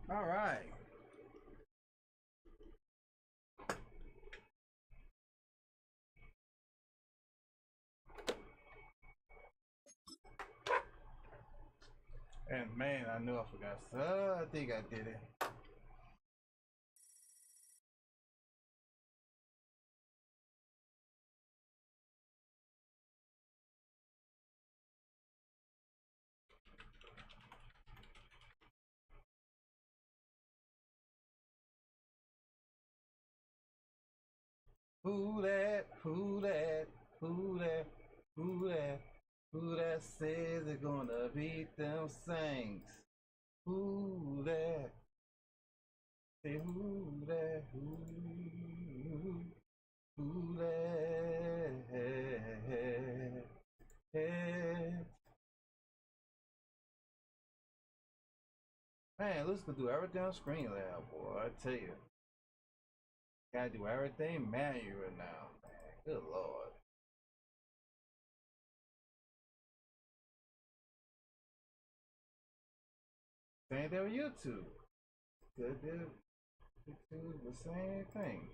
All right. And man, I knew I forgot. So I think I did it. Who that? Who that? Who that? Who that? Who that says they're gonna beat them Saints? Who that? Say who that? Who that? Man, let's go do everything on screen lab, boy. I tell you, gotta do everything manual now, man. Good lord. Same thing with YouTube. Good, good. YouTube, the same thing.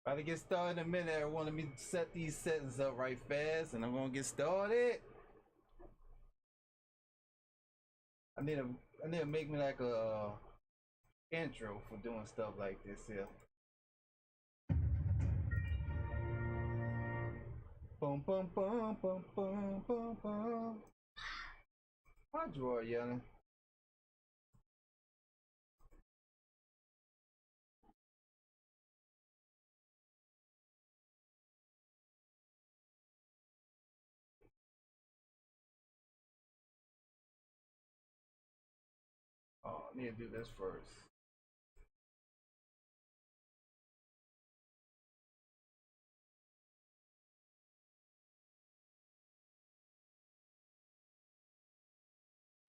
About to get started in a minute. I want me to set these settings up right fast, and I'm gonna get started. I need to, I need to make me like a intro for doing stuff like this here. Boom, boom, boom, boom, boom, boom, boom. My drawer yelling. Oh, I need to do this first.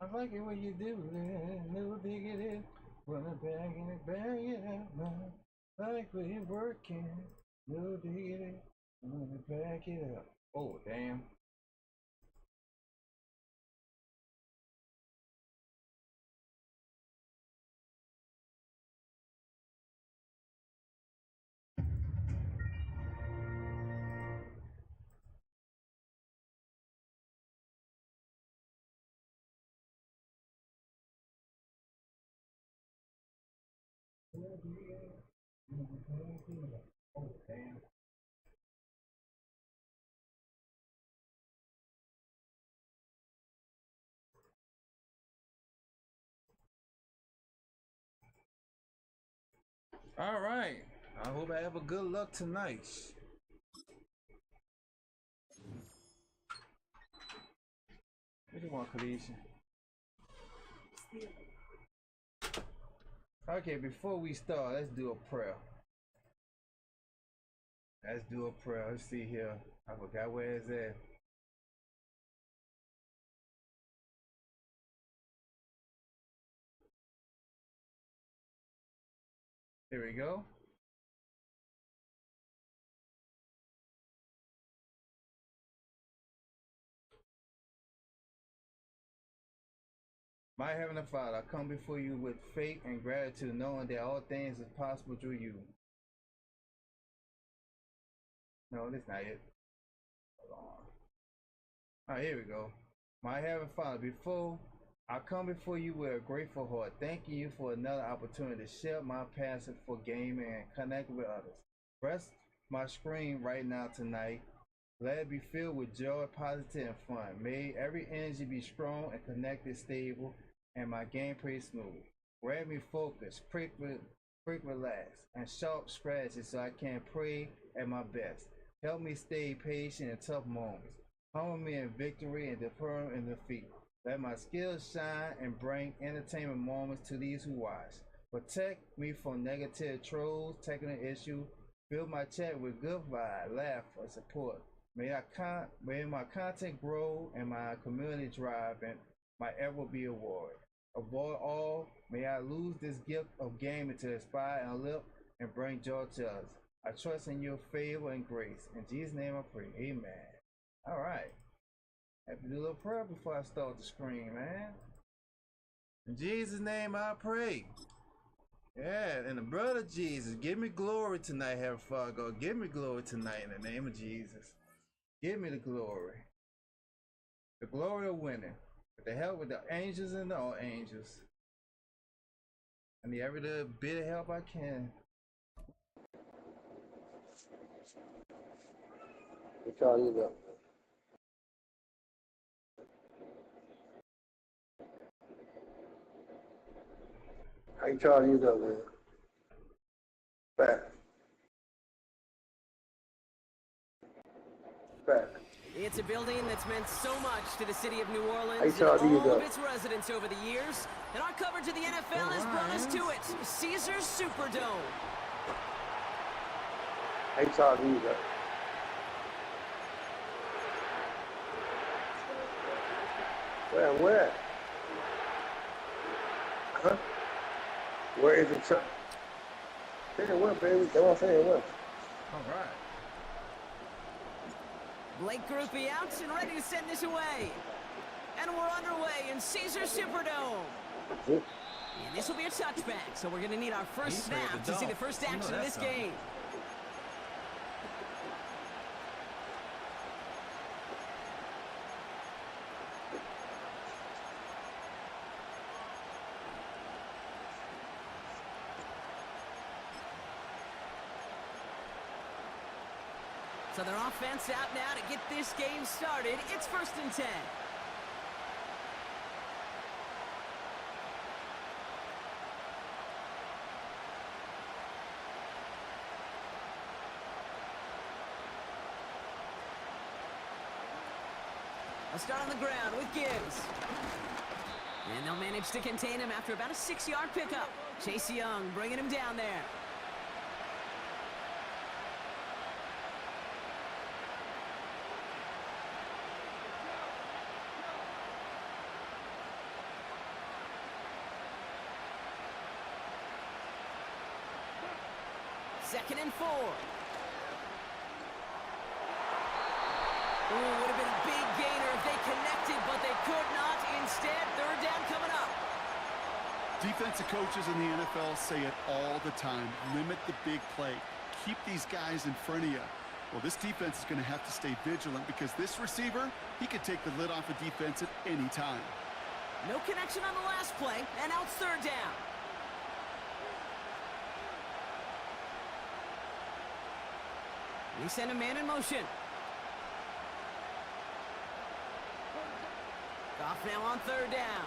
I like it when you do that. No diggity. Wanna bag it, bag it out, man. Like when you're working. No diggity. Wanna back it up. Oh, damn. Oh, damn. All right. I hope I have a good luck tonight. What do you want, Khadijah? Okay, before we start, let's do a prayer. Let's do a prayer. Let's see here. I forgot where it's at. Here we go. My Heavenly Father, I come before you with faith and gratitude, knowing that all things is possible through you. No, that's not it. Hold on. All right, here we go. My Heavenly Father, before I come before you with a grateful heart, thanking you for another opportunity to share my passion for gaming and connect with others. Rest my screen right now tonight. Let it be filled with joy, positivity, and fun. May every energy be strong and connected, stable, and my gameplay smooth. Grant me focus, quick relax, and sharp strategy so I can play at my best. Help me stay patient in tough moments. Humble me in victory and defer in defeat. Let my skills shine and bring entertainment moments to these who watch. Protect me from negative trolls, technical issues. Fill my chat with good vibe, laugh, and support. May my content grow and my community thrive and my ever be awarded. Above all, may I lose this gift of gaming to inspire and lift and bring joy to others. I trust in your favor and grace. In Jesus' name I pray. Amen. All right. Have to do a little prayer before I start the screen, man. In Jesus' name I pray. Yeah, and the blood of Jesus, give me glory tonight, Heavenly Father God. Give me glory tonight in the name of Jesus. Give me the glory. The glory of winning. With the help with the angels and all angels. I need every little bit of help I can. We call you up. How you trying to use up, man? Back. It's a building that's meant so much to the city of New Orleans and How you all of its residents over the years. And our coverage of the NFL has brought us to it. Caesars Superdome. How you trying to use up? Where? Huh? Where is it? Say it what, baby? Come on, say it what? All right. Blake Groupie out and ready to send this away. And we're underway in Caesars Superdome. And this will be a touchback, so we're going to need our first snap to see the first action of this game. So their offense out now to get this game started. It's 1st and 10. I'll start on the ground with Gibbs. And they'll manage to contain him after about a 6-yard pickup. Chase Young bringing him down there. Second and 4. Ooh, would have been a big gainer if they connected, but they could not. Instead, 3rd down coming up. Defensive coaches in the NFL say it all the time. Limit the big play. Keep these guys in front of you. Well, this defense is going to have to stay vigilant because this receiver, he could take the lid off a defense at any time. No connection on the last play, and now it's 3rd down. We send a man in motion. Goff now on 3rd down.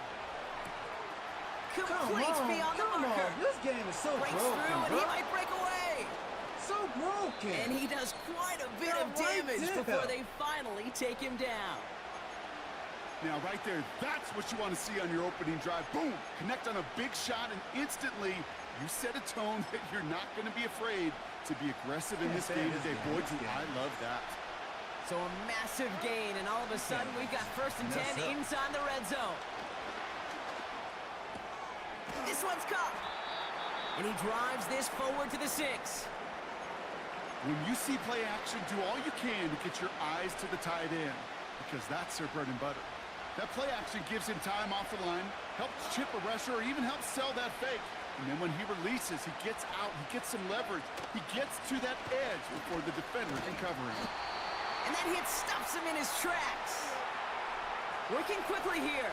Complete beyond the marker. This game is so Breaks broken, through, and bro. he might break away. So broken. And he does quite a bit of damage before they finally take him down. Now, right there, that's what you want to see on your opening drive. Boom! Connect on a big shot, and instantly you set a tone that you're not going to be afraid to be aggressive in this game today. Boy, do I love that. So a massive gain, and all of a sudden we've got 1st and 10 inside the red zone. This one's caught. And he drives this forward to the 6. When you see play action, do all you can to get your eyes to the tight end, because that's their bread and butter. That play action gives him time off the line, helps chip a rusher, or even helps sell that fake. And then when he releases, he gets out, he gets some leverage. He gets to that edge before the defender can cover him. And that hit stops him in his tracks. Working quickly here.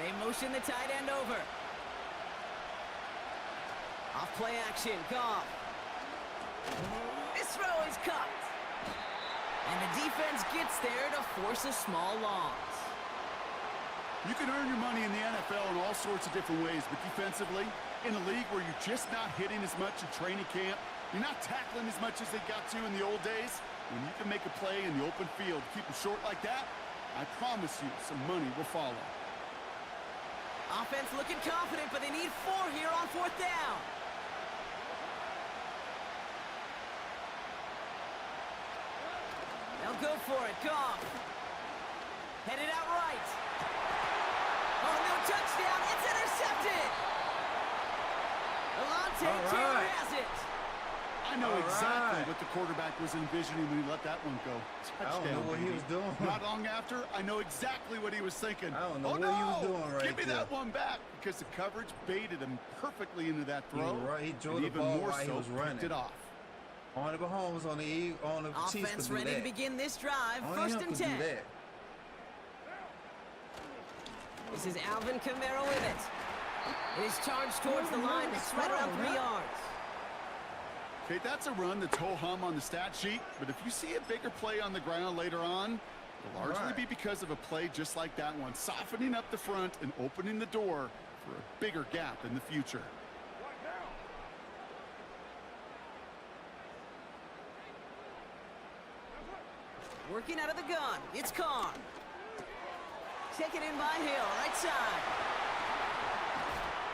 They motion the tight end over. Off play action, Goff. This throw is cut. And the defense gets there to force a small loss. You can earn your money in the NFL in all sorts of different ways, but defensively, in a league where you're just not hitting as much in training camp, you're not tackling as much as they got to in the old days, when you can make a play in the open field, keep it short like that, I promise you some money will follow. Offense looking confident, but they need 4 here on 4th down. They'll go for it. Goff. Headed out right. Oh, no touchdown. It's intercepted. Alontae Taylor has it. I know exactly what the quarterback was envisioning when he let that one go. Touchdown, I don't know what he was doing. Not long after, I know exactly what he was thinking. I don't know what he was doing right Give me there. that one back, because the coverage baited him perfectly into that throw. He drove the ball while he was running. Picked it off. Only Mahomes on the Chiefs Offense could do ready that. to begin this drive. Only 1st him and could 10. do that. This is Alvin Kamara with it. It is charged towards the line. It's right around 3 yards. Okay, that's a run that's ho-hum on the stat sheet, but if you see a bigger play on the ground later on, it'll largely be because of a play just like that one, softening up the front and opening the door for a bigger gap in the future. Working out of the gun. It's Carr. Taken in by Hill, right side.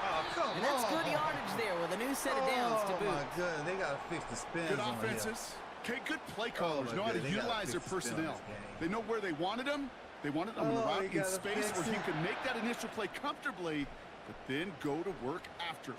Oh, come on. And that's good yardage there with a new set of downs to boot. Oh, my goodness. They got to fix the spins Good on offenses. Okay, good play callers my know how to goodness, they gotta utilize their fix the spin on personnel. this game. They know where they wanted them. They wanted them on the route they in gotta space fix where he it. could make that initial play comfortably, but then go to work after.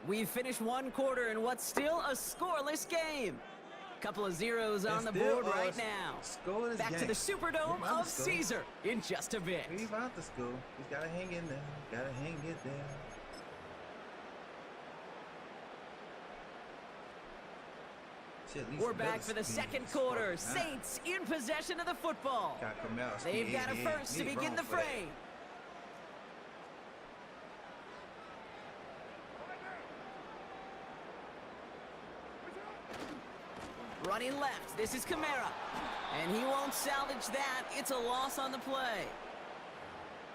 We've finished 1 quarter in what's still a scoreless game. Couple of zeros on the board right now. Back to the Superdome of Caesar in just a bit. He's about to score. He's got to hang in there. Got to hang it there. We're back for the 2nd quarter. Saints in possession of the football. They've got a first to begin the frame. Running left. This is Kamara. And he won't salvage that. It's a loss on the play.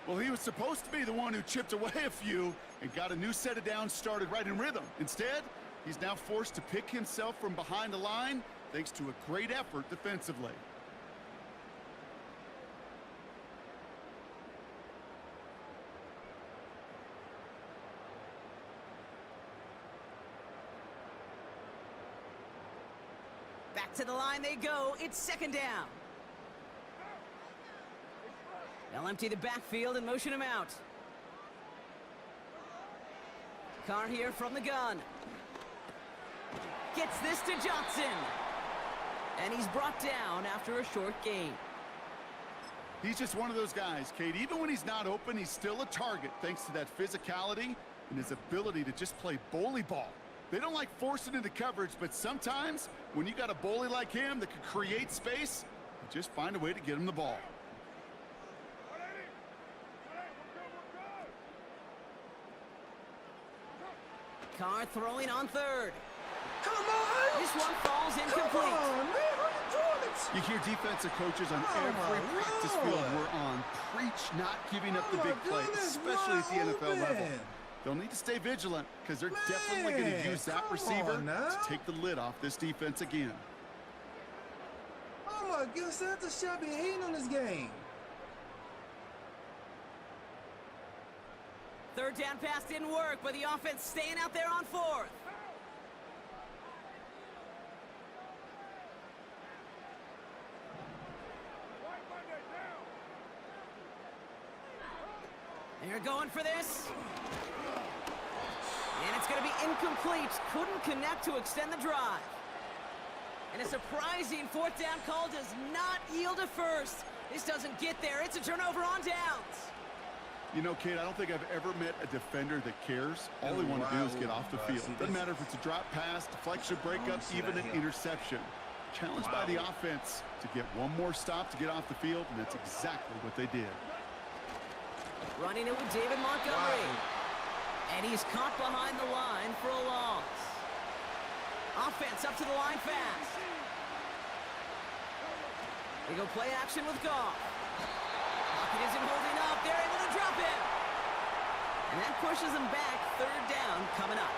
Well, he was supposed to be the one who chipped away a few and got a new set of downs started right in rhythm. Instead, he's now forced to pick himself from behind the line thanks to a great effort defensively. Back to the line they go. It's 2nd down. They'll empty the backfield and motion him out. Carr here from the gun. Gets this to Johnson. And he's brought down after a short gain. He's just one of those guys, Kate. Even when he's not open, he's still a target thanks to that physicality and his ability to just play bully ball. They don't like forcing into coverage, but sometimes when you got a bully like him that can create space, you just find a way to get him the ball. Carr throwing on 3rd. Come on! This one falls incomplete. Come on, man. How you doing it? You hear defensive coaches on every practice field we're on preach not giving up the big plays, especially at the NFL level. They'll need to stay vigilant because they're definitely going to use that receiver to take the lid off this defense again. Oh my goodness, that's a shot be hating on this game. 3rd down pass didn't work, but the offense staying out there on 4th. They're going for this. And it's going to be incomplete. Couldn't connect to extend the drive. And a surprising 4th down call does not yield a first. This doesn't get there. It's a turnover on downs. You know, Kate, I don't think I've ever met a defender that cares. All they want to do is get off the field. Doesn't matter if it's a drop pass, deflection, breakup, even an interception. Challenged by the offense to get one more stop to get off the field, and that's exactly what they did. Running it with David Montgomery. And he's caught behind the line for a loss. Offense up to the line fast. They go play action with Goff. Pocket isn't holding up. They're able to drop him. And that pushes them back. Third down coming up.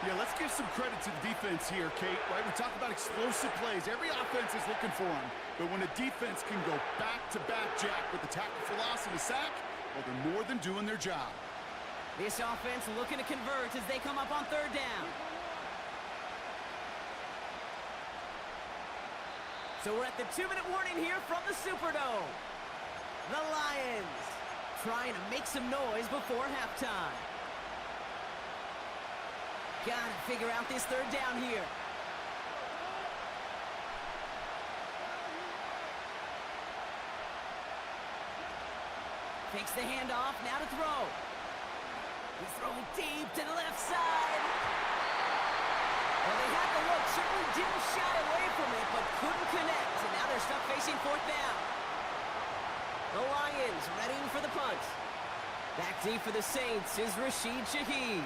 Yeah, let's give some credit to the defense here, Kate. Right? We talk about explosive plays. Every offense is looking for them. But when a defense can go back-to-back, Jack, with the tackle for loss and a sack, well, they're more than doing their job. This offense looking to convert as they come up on third down. So we're at the 2-minute warning here from the Superdome. The Lions trying to make some noise before halftime. Gotta figure out this third down here. Takes the handoff, now to throw. He's throwing deep to the left side. Well, they had the look, certainly didn't shy away from it, but couldn't connect. And now they're stuck facing fourth down. The Lions readying for the punt. Back deep for the Saints is Rashid Shaheed.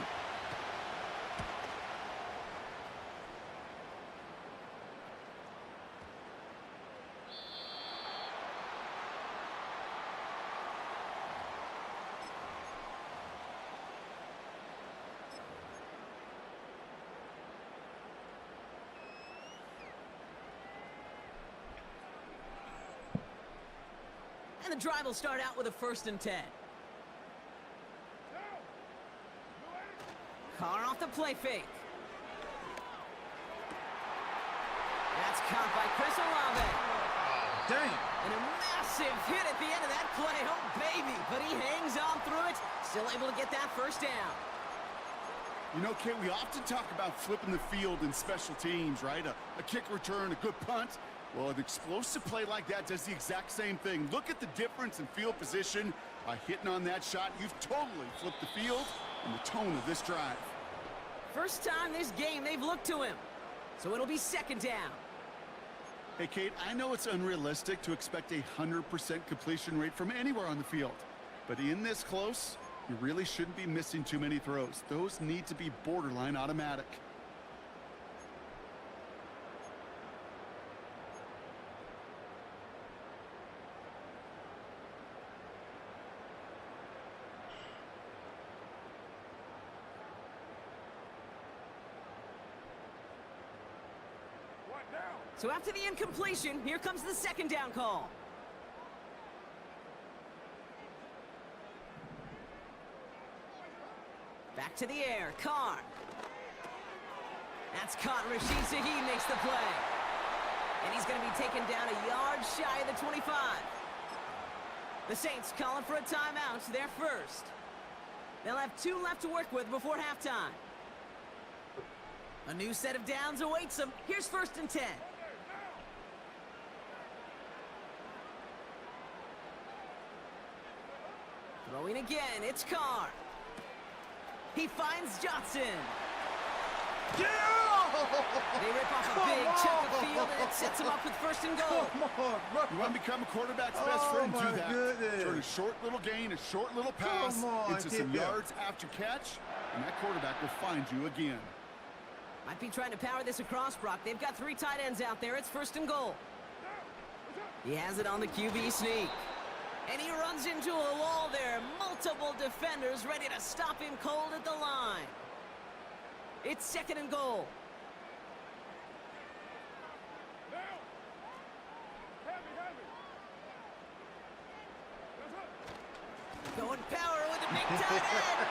And the drive will start out with a 1st and 10. Carr off the play fake. That's caught by Chris Olave. Dang. And a massive hit at the end of that play. Oh, baby. But he hangs on through it. Still able to get that first down. You know, Kate, we often talk about flipping the field in special teams, right? A kick return, a good punt. Well, an explosive play like that does the exact same thing. Look at the difference in field position. By hitting on that shot, you've totally flipped the field and the tone of this drive. First time this game they've looked to him. So it'll be 2nd down. Hey, Kate, I know it's unrealistic to expect a 100% completion rate from anywhere on the field. But in this close, you really shouldn't be missing too many throws. Those need to be borderline automatic. So after the incompletion, here comes the 2nd down call. Back to the air, Carr. That's caught. Rashid Shaheed makes the play. And he's going to be taken down a yard shy of the 25. The Saints calling for a timeout. They're first. They'll have 2 left to work with before halftime. A new set of downs awaits them. Here's 1st and 10. Throwing again, it's Carr. He finds Johnson. Yeah! They rip off a big chunk of field, and it sets him up with 1st and goal. Come on, bro. You want to become a quarterback's best friend, do that. Goodness. Turn a short little gain, a short little pass into some yards after catch, and that quarterback will find you again. Might be trying to power this across, Brock. They've got 3 tight ends out there. It's 1st and goal. He has it on the QB sneak. And he runs into a wall there. Multiple defenders ready to stop him cold at the line. It's 2nd and goal. Going power with the big tight end.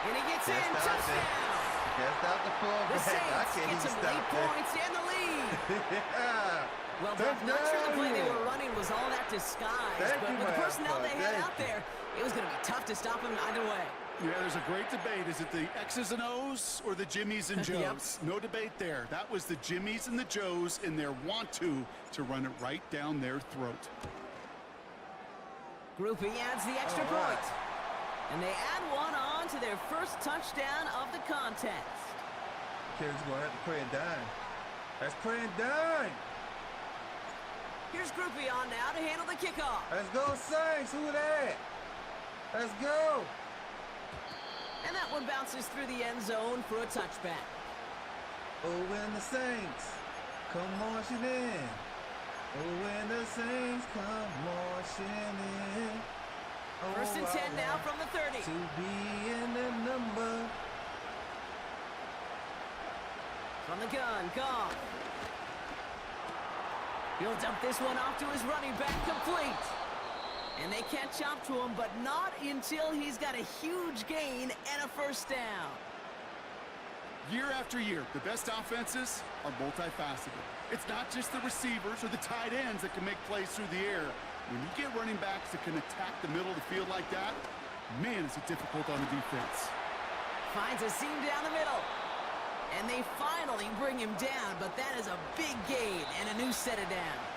And he gets in. Touchdown. That's out the fullback. The Saints get some late points and the lead. Yeah. Well, Brock, not sure the play they were running was all that disguised, but with the personnel they had out there, it was going to be tough to stop him either way. Yeah, there's a great debate. Is it the X's and O's or the Jimmies and Joes? Yep. No debate there. That was the Jimmies and the Joes in their want-to run it right down their throat. Groupie adds the extra point. And they add one on to their first touchdown of the contest. Kid's going to have to play a dime. That's playing dime. Here's Groupie on now to handle the kickoff. Let's go, Saints. Who that? Let's go. And that one bounces through the end zone for a touchback. Oh, when the Saints come marching in. Oh, when the Saints come marching in. Oh, First and 10 now from the 30. To be in the number. From the gun, Goff. He'll dump this one off to his running back, complete. And they catch up to him, but not until he's got a huge gain and a first down. Year after year, the best offenses are multifaceted. It's not just the receivers or the tight ends that can make plays through the air. When you get running backs that can attack the middle of the field like that, man, is it difficult on the defense. Finds a seam down the middle. And they finally bring him down, but that is a big gain and a new set of downs.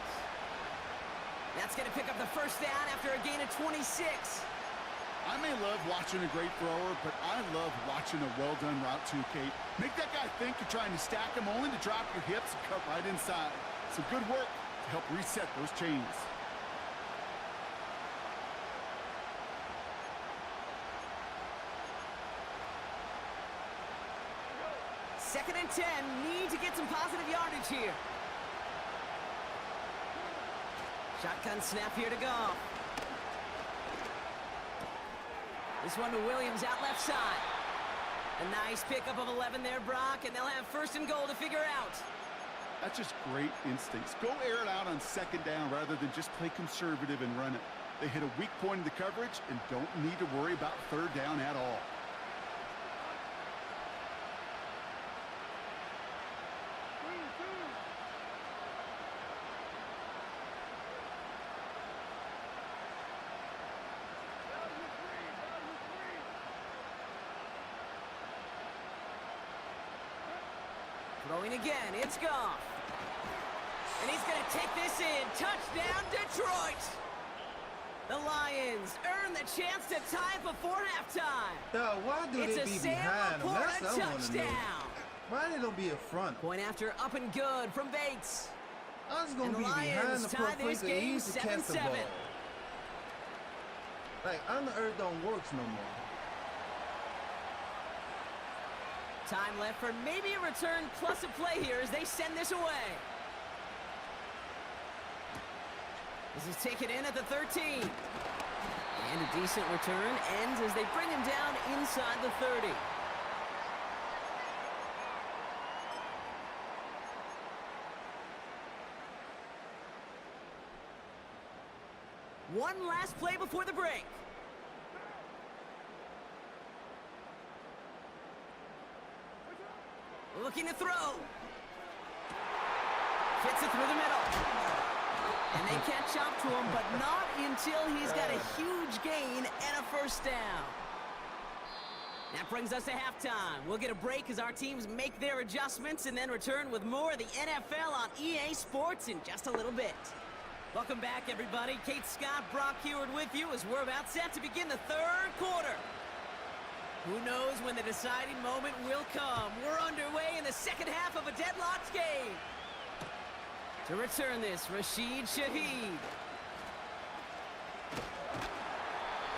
That's going to pick up the first down after a gain of 26. I may love watching a great thrower, but I love watching a well-done route too, Kate. Make that guy think you're trying to stack him only to drop your hips and cut right inside. Some good work to help reset those chains. Second and 10, need to get some positive yardage here. Shotgun snap here to go. This one to Williams out left side. A nice pickup of 11 there, Brock, and they'll have first and goal to figure out. That's just great instincts. Go air it out on second down rather than just play conservative and run it. They hit a weak point in the coverage and don't need to worry about third down at all. Throwing again, it's Goff. And he's going to take this in. Touchdown, Detroit! The Lions earn the chance to tie before halftime. Why do It's they a be Sam behind them? Laporta That's what I want to know. touchdown. Why they don't be in front? Point after up and good from Bates. I was going And to be the behind Lions the tie this perfect game easy to catch the 7-7. ball. Like, under earth don't work no more. Time left for maybe a return plus a play here as they send this away. This is taken in at the 13. And a decent return ends as they bring him down inside the 30. One last play before the break. Looking to throw. Fits it through the middle. And they catch up to him, but not until he's got a huge gain and a first down. That brings us to halftime. We'll get a break as our teams make their adjustments and then return with more of the NFL on EA Sports in just a little bit. Welcome back, everybody. Kate Scott, Brock Heward with you as we're about set to begin the third quarter. Who knows when the deciding moment will come? We're underway in the second half of a deadlocked game. To return this, Rashid Shaheed.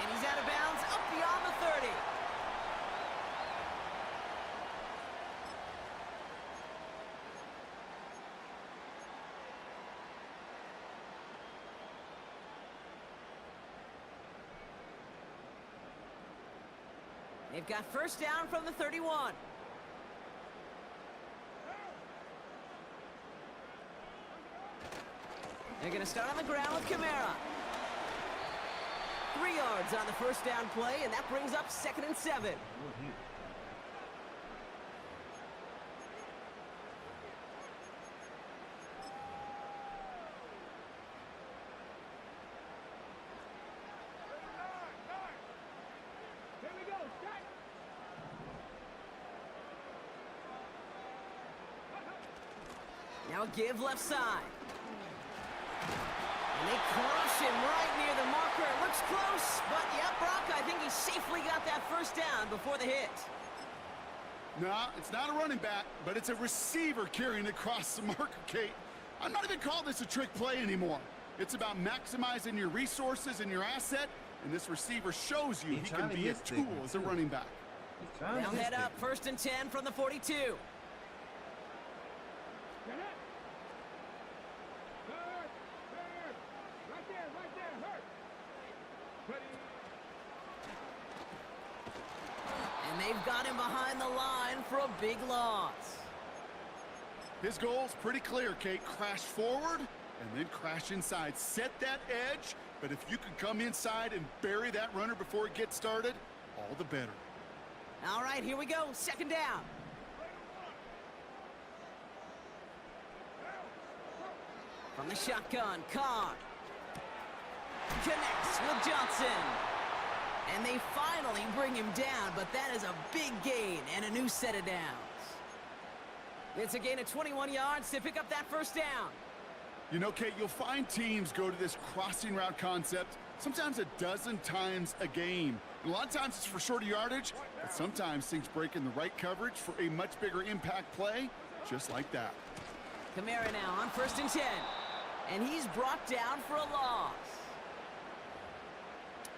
And he's out of bounds up beyond the 30. They've got first down from the 31. They're going to start on the ground with Kamara. 3 yards on the first down play, and that brings up 2nd and 7. Now a give left side. And they crush him right near the marker. It looks close, but yeah, Brock, I think he safely got that first down before the hit. No, it's not a running back, but it's a receiver carrying across the marker, Kate. I'm not even calling this a trick play anymore. It's about maximizing your resources and your asset, and this receiver shows you he can be a tool as a running back. They'll head up 1st and 10 from the 42. And they've got him behind the line for a big loss. His goal's pretty clear, Kate. Crash forward and then crash inside. Set that edge, but if you can come inside and bury that runner before it gets started, all the better. All right, here we go. 2nd down. From the shotgun, Carr connects with Johnson. And they finally bring him down, but that is a big gain and a new set of downs. It's a gain of 21 yards to pick up that 1st down. You know, Kate, you'll find teams go to this crossing route concept sometimes a dozen times a game. And a lot of times it's for shorter yardage, but sometimes things break in the right coverage for a much bigger impact play, just like that. Kamara now on 1st and 10. And he's brought down for a loss.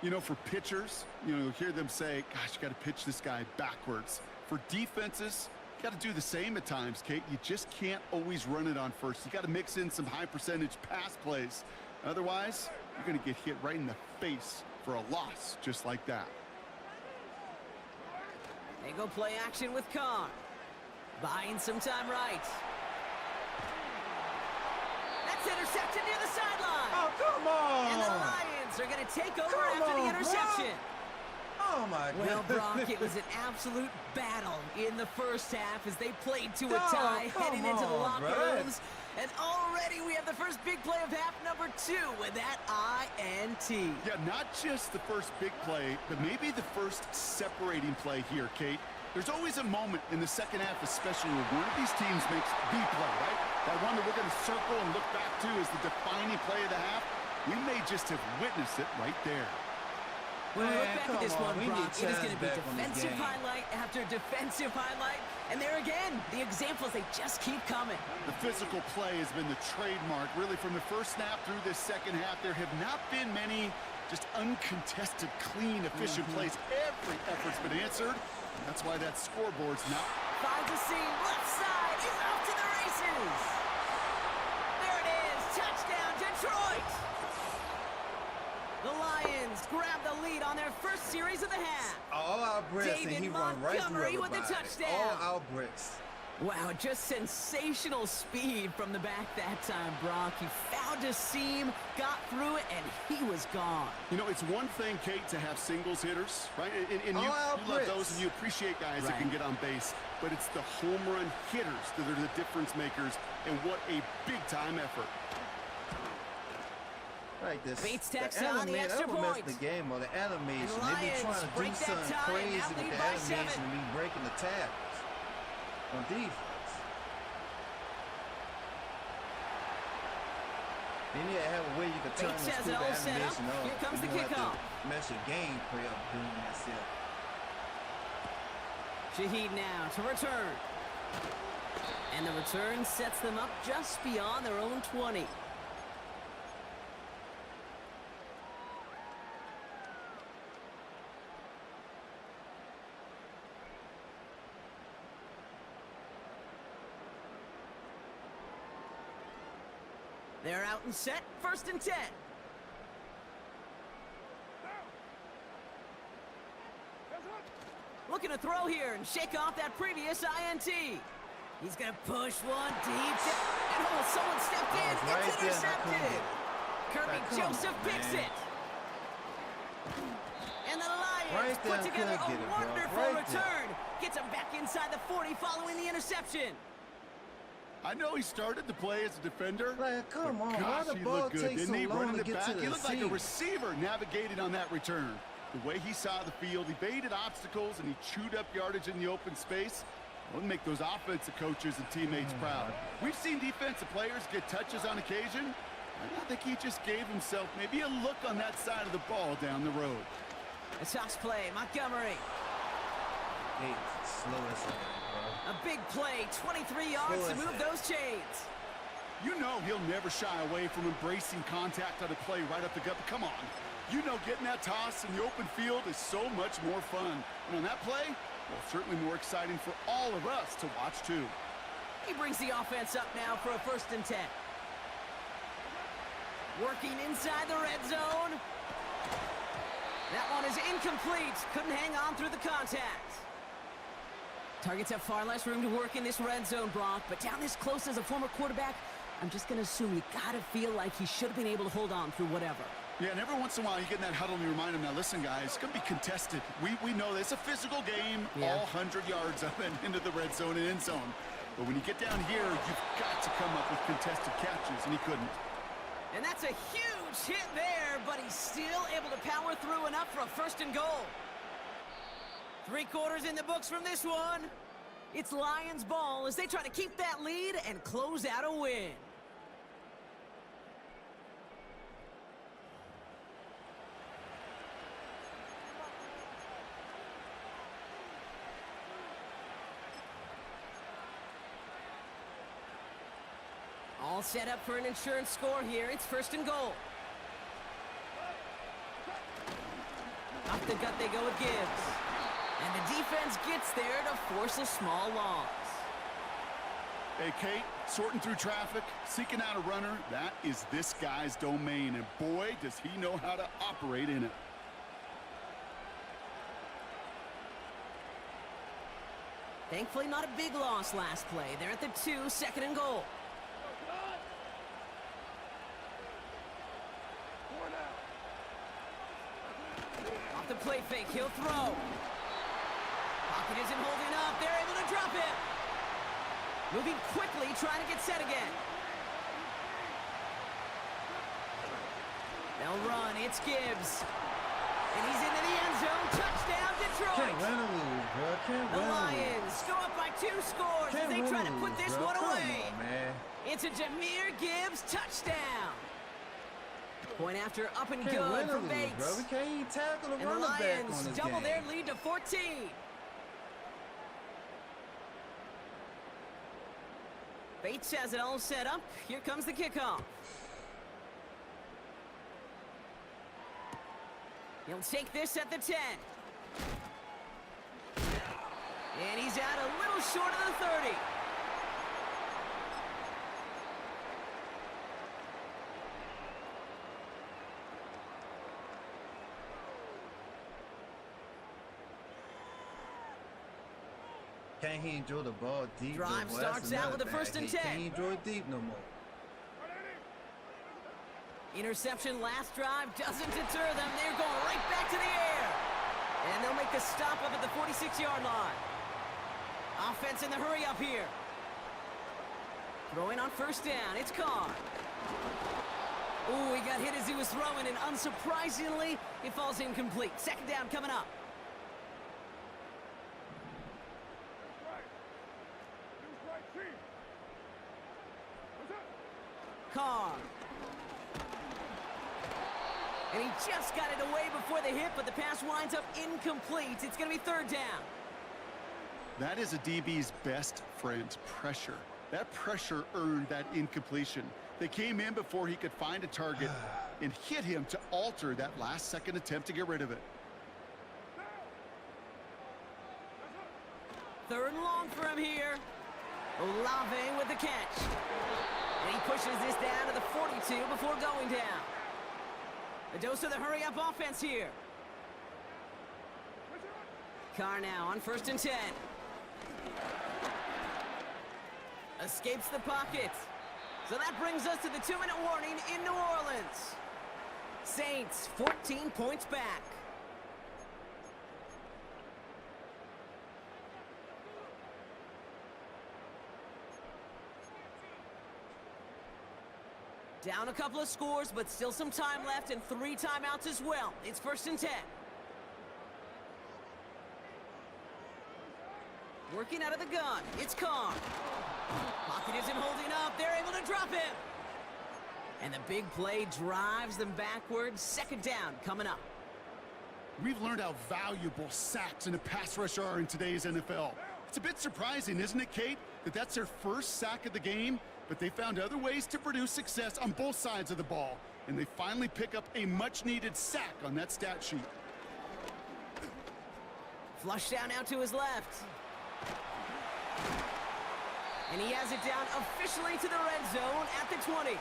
You know, for pitchers, you'll hear them say, gosh, you got to pitch this guy backwards. For defenses, you got to do the same at times, Kate. You just can't always run it on first. You got to mix in some high percentage pass plays. Otherwise, you're going to get hit right in the face for a loss just like that. They go play action with Carr. Buying some time right. That's intercepted near the sideline. Oh, come on. And the Lions are going to take over after the interception. Oh, my God. Well, Brock, it was an absolute battle in the first half as they played to a tie heading into the locker rooms. And already we have the first big play of half number 2 with that INT. Yeah, not just the first big play, but maybe the first separating play here, Kate. There's always a moment in the second half, especially when one of these teams makes the play, right? That one that we're going to circle and look back to as the defining play of the half. We may just have witnessed it right there. When we look back at this one, Brock, it is going to be defensive highlight after defensive highlight. And there again, the examples, they just keep coming. The physical play has been the trademark. Really, from the first snap through this second half, there have not been many just uncontested, clean, efficient plays. Every effort's been answered. That's why that scoreboard's not. Finds a seam, left side, he's off to the races. There it is, touchdown, Detroit. The Lions grab the lead on their first series of the half. All our bricks, and he run right through everybody. With the touchdown. All our bricks. Wow, just sensational speed from the back that time, Brock. He found a seam, got through it, and he was gone. You know, it's one thing, Kate, to have singles hitters, right? And you love those, and you appreciate guys that can get on base. But it's the home run hitters that are the difference makers, and what a big-time effort. Like this. Bates takes on the extra point. The game or the animation. The They be trying to do something crazy with the animation and be breaking the tackles on defense. Then you have a way you can turn the scoop animation on. Here comes the kickoff. Mess your gameplay up doing that stuff. Shaheed now to return. And the return sets them up just beyond their own 20. They're out and set, 1st and 10. Looking to throw here and shake off that previous INT. He's going to push one deep. And someone stepped in. It's intercepted. Kirby Joseph picks it. And the Lions put together a wonderful return. Gets him back inside the 40 following the interception. I know he started the play as a defender. Like, come on, gosh, why the he ball looked good, takes didn't he? so long Running to it get back. to the He looked like a seam? receiver navigating on that return. The way he saw the field, he baited obstacles, and he chewed up yardage in the open space. It would make those offensive coaches and teammates proud. We've seen defensive players get touches on occasion. I think he just gave himself maybe a look on that side of the ball down the road. A toss play, Montgomery. Hey, slow as A big play, 23 yards to move those chains. You know he'll never shy away from embracing contact on a play right up the gut. But come on. You know getting that toss in the open field is so much more fun. And on that play, well, certainly more exciting for all of us to watch, too. He brings the offense up now for a 1st and 10. Working inside the red zone. That one is incomplete. Couldn't hang on through the contact. Targets have far less room to work in this red zone, Brock. But down this close as a former quarterback, I'm just going to assume you got to feel like he should have been able to hold on through whatever. Yeah, and every once in a while you get in that huddle and you remind him, now listen, guys, it's going to be contested. We know this. It's a physical game, all 100 yards up and into the red zone and end zone. But when you get down here, you've got to come up with contested catches, and he couldn't. And that's a huge hit there, but he's still able to power through enough for a 1st and goal. 3 quarters in the books from this one. It's Lions ball as they try to keep that lead and close out a win. All set up for an insurance score here. It's 1st and goal. Off the gut they go with Gibbs. And the defense gets there to force a small loss. Hey, Kate, sorting through traffic, seeking out a runner, that is this guy's domain. And boy, does he know how to operate in it. Thankfully, not a big loss last play. They're at the 2, 2nd and goal. Off the play fake, he'll throw. Pocket isn't holding up. They're able to drop it. Moving quickly, trying to get set again. They'll run. It's Gibbs. And he's into the end zone. Touchdown, Detroit. Can't win or lose, bro. Can't The win or Lions lose. go up by 2 scores as they try to put this one away. Come on, man. It's a Jahmyr Gibbs touchdown. Point after up and Can't good win or for lose, Bates. bro. We can't even tackle the And the running back on Lions this double game. their lead to 14. Bates has it all set up. Here comes the kickoff. He'll take this at the 10. And he's out a little short of the 30. Can't he enjoy the ball deep? Drive though, boy? starts That's out with a another 1st and bad. 10. Can't he enjoy it deep no more? Interception last drive doesn't deter them. They're going right back to the air. And they'll make the stop up at the 46-yard line. Offense in the hurry up here. Throwing on 1st down. It's Carr. Ooh, he got hit as he was throwing, and unsurprisingly, it falls incomplete. 2nd down coming up. Carr. And he just got it away before the hit, but the pass winds up incomplete. It's going to be 3rd down. That is a DB's best friend, pressure. That pressure earned that incompletion. They came in before he could find a target and hit him to alter that last-second attempt to get rid of it. 3rd and long for him here. Olave with the catch. And he pushes this down to the 42 before going down. A dose of the hurry-up offense here. Carr now on 1st and 10. Escapes the pocket. So that brings us to the 2-minute warning in New Orleans. Saints 14 points back. Down a couple of scores, but still some time left and 3 timeouts as well. It's 1st and 10. Working out of the gun. It's Carr. Pocket isn't holding up. They're able to drop him. And the big play drives them backwards. 2nd down coming up. We've learned how valuable sacks and a pass rush are in today's NFL. It's a bit surprising, isn't it, Kate, that that's their first sack of the game, but they found other ways to produce success on both sides of the ball, and they finally pick up a much-needed sack on that stat sheet. Flush down out to his left. And he has it down officially to the red zone at the 20.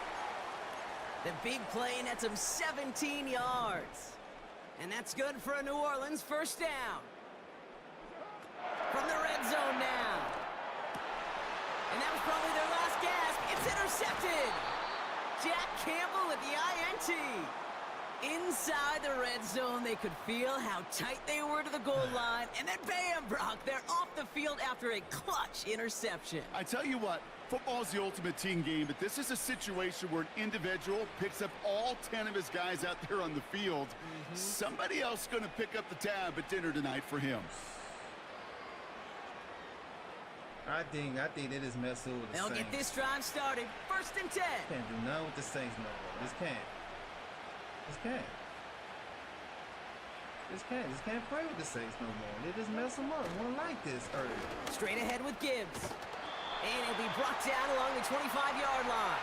The big play nets him 17 yards. And that's good for a New Orleans first down. From the red zone now. And that was probably their last gasp. It's intercepted. Jack Campbell with the INT. Inside the red zone, they could feel how tight they were to the goal line. And then bam, Brock, they're off the field after a clutch interception. I tell you what, football's the ultimate team game, but this is a situation where an individual picks up all 10 of his guys out there on the field. Somebody else is going to pick up the tab at dinner tonight for him. I think they just messed with the They'll Saints. get this drive started. 1st and 10. Can't do nothing with the Saints no more. Just can't. Just can't play with the Saints no more. They just mess them up. One like this earlier. Straight ahead with Gibbs. And he'll be brought down along the 25-yard line.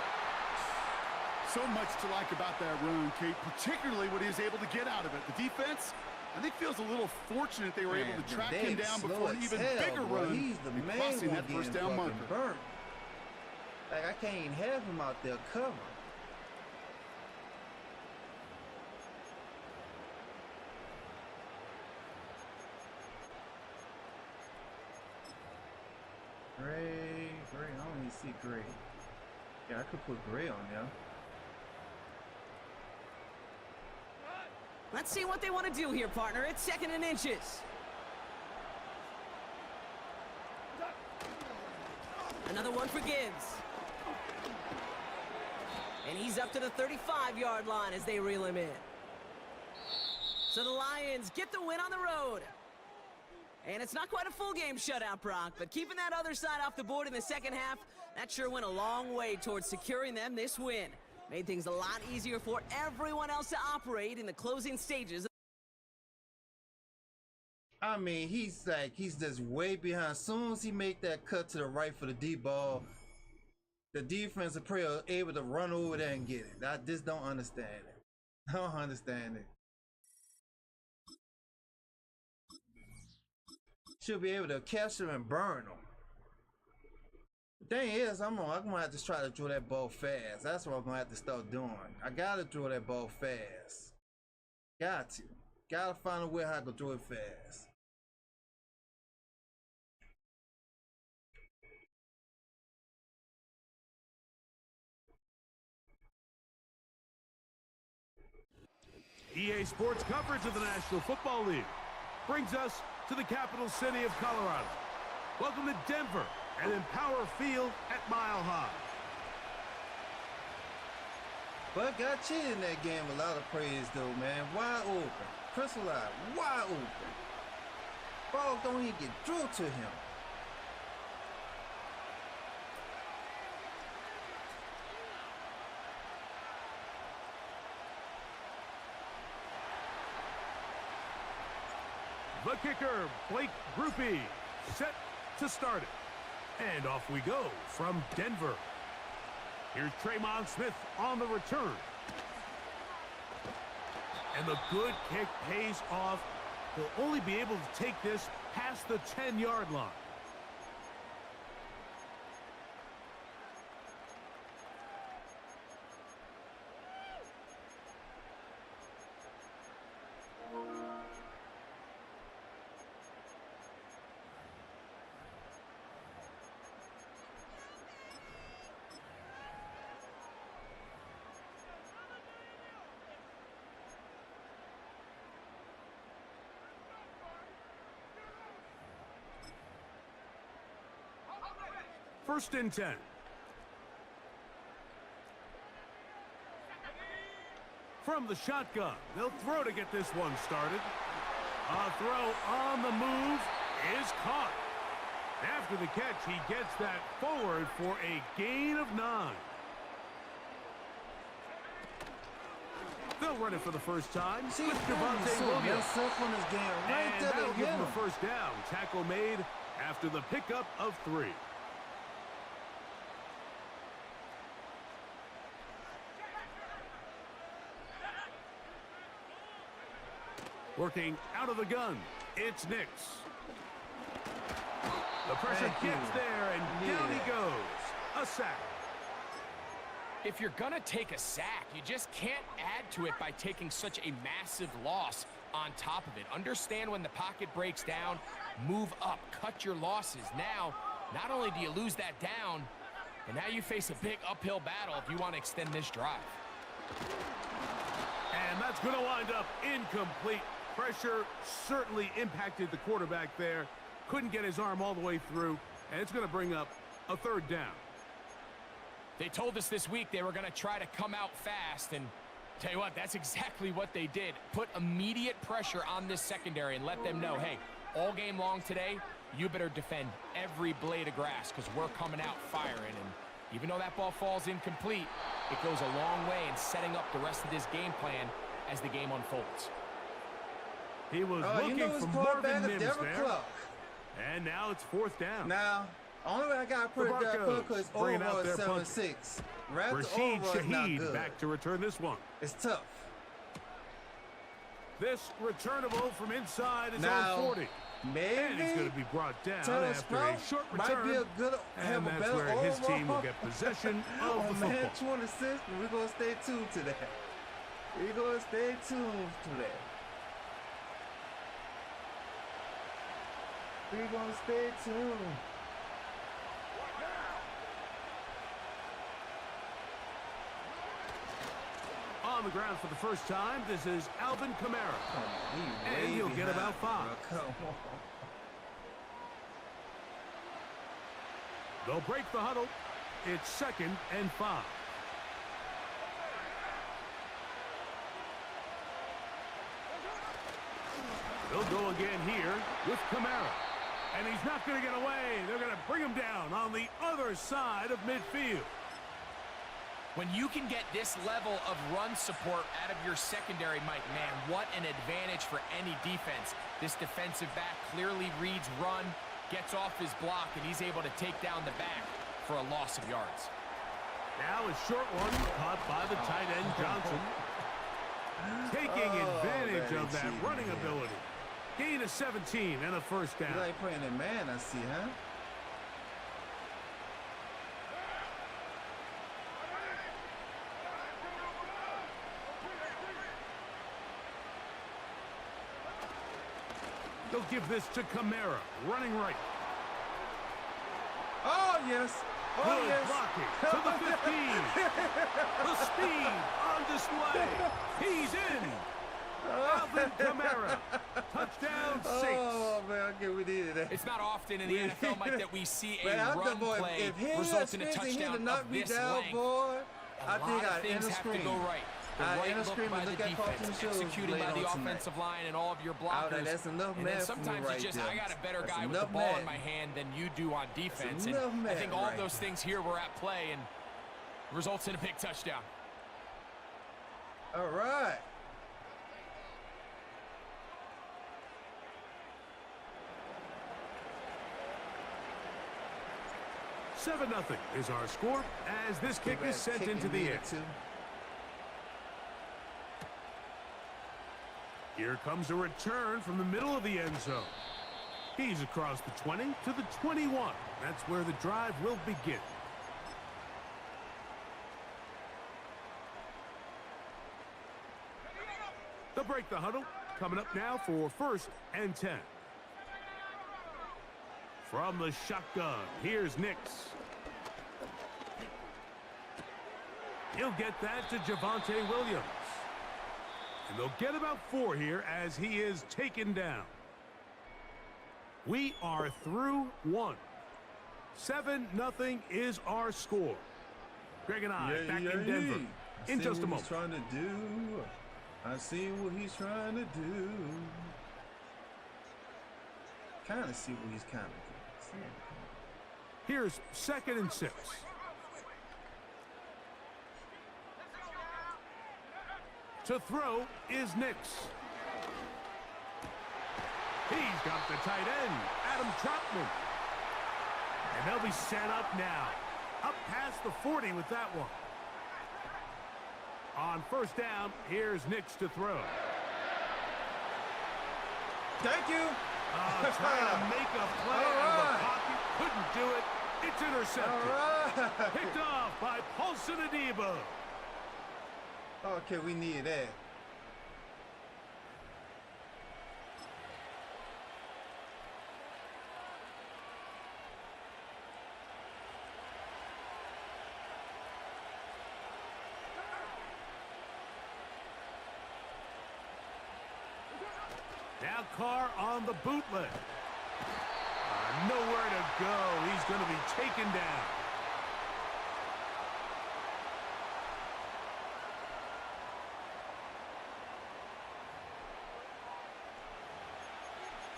So much to like about that run, Kate, particularly what he was able to get out of it. The defense, I think, feels a little fortunate they were able to track him down before an even bigger run. He's the and main crossing one that first down getting marker. burnt. Like, I can't even have him out there covering. Gray. I don't even see Gray. Yeah, I could put Gray on there. Let's see what they want to do here, partner. It's 2nd and inches. Another one for Gibbs. And he's up to the 35-yard line as they reel him in. So the Lions get the win on the road. And it's not quite a full game shutout, Brock, but keeping that other side off the board in the second half, that sure went a long way towards securing them this win. Made things a lot easier for everyone else to operate in the closing stages. I mean, he's just way behind. As soon as he make that cut to the right for the deep ball, the defensive player able to run over there and get it. I just don't understand it. I don't understand it. Should be able to catch him and burn him. The thing is, I'm gonna have to try to throw that ball fast. That's what I'm gonna have to start doing. I gotta throw that ball fast. Gotta find a way how to throw it fast. EA Sports coverage of the National Football League brings us to the capital city of Colorado. Welcome to Denver and Empower Field at Mile High. But got cheated in that game. A lot of praise though, man. Wide open. Crystallized. Wide open. Ball don't even get through to him. The kicker, Blake Grupe, set to start it. And off we go from Denver. Here's Tremon Smith on the return. And the good kick pays off. He'll only be able to take this past the 10-yard line. First and 10. From the shotgun, they'll throw to get this one started. A throw on the move is caught. After the catch, he gets that forward for a gain of 9. They'll run it for the first time with Devontae Williams. On this game right And there that'll to give him. him the first down. Tackle made after the pickup of 3. Working out of the gun, it's Nix. The pressure gets there, and down he goes. A sack. If you're going to take a sack, you just can't add to it by taking such a massive loss on top of it. Understand when the pocket breaks down, move up, cut your losses. Now, not only do you lose that down, but now you face a big uphill battle if you want to extend this drive. And that's going to wind up incomplete. Pressure certainly impacted the quarterback there. Couldn't get his arm all the way through, and it's going to bring up a 3rd down. They told us this week they were going to try to come out fast, and tell you what, that's exactly what they did. Put immediate pressure on this secondary and let them know, hey, all game long today, you better defend every blade of grass because we're coming out firing. And even though that ball falls incomplete, it goes a long way in setting up the rest of this game plan as the game unfolds. He was looking for Marvin Mims there. And now it's 4th down. Now, only way I got to put it there because it's over 7-6. Rashid Shaheed back to return this one. It's tough. This returnable from inside is on 40. Maybe and he's going to be brought down after a short return. Might be a good, and that's where his team will get possession of the football. Man, 26, we're going to stay tuned to that. We're going to stay tuned to that. We're going to stay tuned. On the ground for the first time, this is Alvin Kamara. And he'll get about 5. Come on. They'll break the huddle. It's 2nd and 5. They'll go again here with Kamara. And he's not going to get away. They're going to bring him down on the other side of midfield. When you can get this level of run support out of your secondary, Mike, man, what an advantage for any defense. This defensive back clearly reads run, gets off his block, and he's able to take down the back for a loss of yards. Now a short one caught by the tight end Johnson. Taking advantage of that running ability. Gain of 17 and a 1st down. You like playing in man, I see, huh? They'll give this to Kamara, running right. Oh, yes. Oh, good yes. blocking to the 15. The speed on display. He's in. Alvin Kamara. Touchdown, 6. Oh, man, okay, we needed that. It's not often in the NFL, Mike, that we see a run play result in a touchdown of this length. Boy, a lot of things have to go right. The right look by the defense, executing by the offensive line and all of your blockers. That's enough, and then sometimes it's just, I got a better guy with the ball in my hand than you do on defense. And I think all of those things here were at play and results in a big touchdown. All right. Seven 0 is our score as this kick is sent into the air. Here comes a return from the middle of the end zone. He's across the 20 to the 21. That's where the drive will begin. They'll break the huddle. Coming up now for 1st and 10. From the shotgun, here's Nix. He'll get that to Javonte Williams. And they'll get about 4 here as he is taken down. We are through 1. 7-0 is our score. Greg and I back in Denver in just a moment. Trying to do. I see what he's trying to do. Kind of see what he's kind of doing. Here's 2nd and 6. To throw is Nix. He's got the tight end, Adam Troutman. And they'll be set up now. Up past the 40 with that one. On first down, here's Nix to throw. Thank you. Trying to make a play out of the pocket. Couldn't do it. It's intercepted. Picked off by Paulson Adebo. Okay, we needed that. Now Carr on the bootleg. Nowhere to go. He's going to be taken down.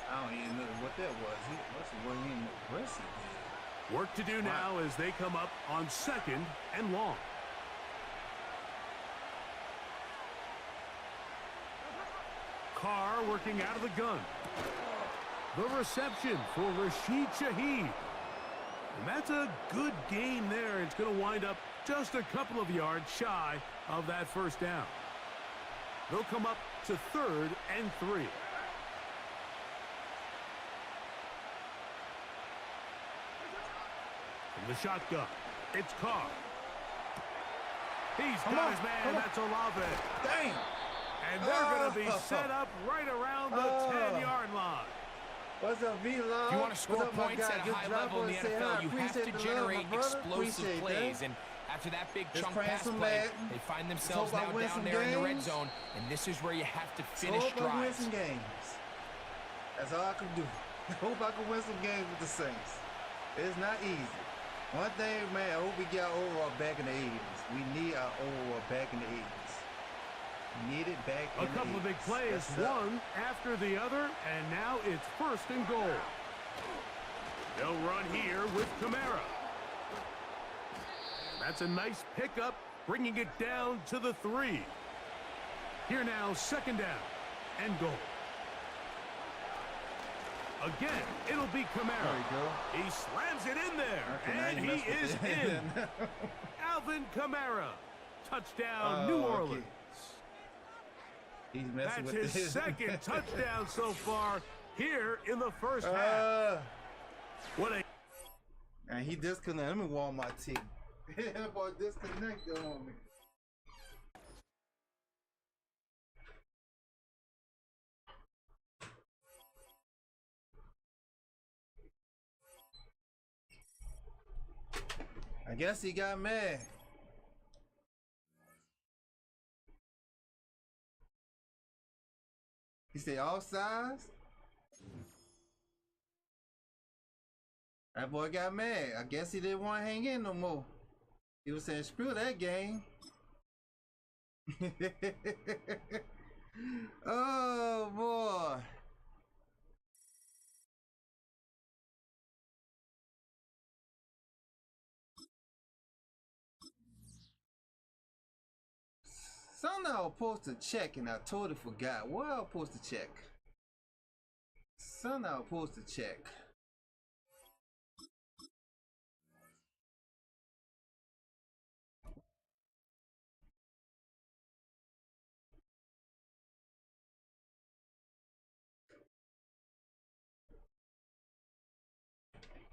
I don't even know what that was. He wasn't even aggressive there. Work to do now as they come up on second and long. Carr working out of the gun. The reception for Rashid Shaheed. And that's a good gain there. It's going to wind up just a couple of yards shy of that first down. They'll come up to 3rd and 3. From the shotgun, it's Carr. He's got his man. That's Olave. Dang. And they're going to be set up right around the 10-yard line. What's up, V-Log? If you want to score points at a high level in the NFL, you have to generate explosive plays. And after that big chunk pass play, they find themselves now down there in the red zone. And this is where you have to finish drives. Hope I win some games. That's all I can do. Hope I can win some games with the Saints. It's not easy. One thing, man, I hope we get our overall back in the 80s. We need our overall back in the 80s. Need it back in A couple of big plays, one after the other, and now it's 1st and goal. They'll run here with Kamara. That's a nice pickup, bringing it down to the 3. Here now, 2nd down and goal. Again, it'll be Kamara. There we go. He slams it in there, Okay, and he is in. Alvin Kamara. Touchdown, New Orleans. Okay. He's messing That's with his this. second touchdown so far here in the first half. What a... And he disconnected. Let me warm my tea. That boy disconnected on me. I guess he got mad. He said all sides. That boy got mad. I guess he didn't want to hang in no more. He was saying, screw that game. Oh boy. Something I was supposed to check and I totally forgot. What I was supposed to check? Something I was supposed to check.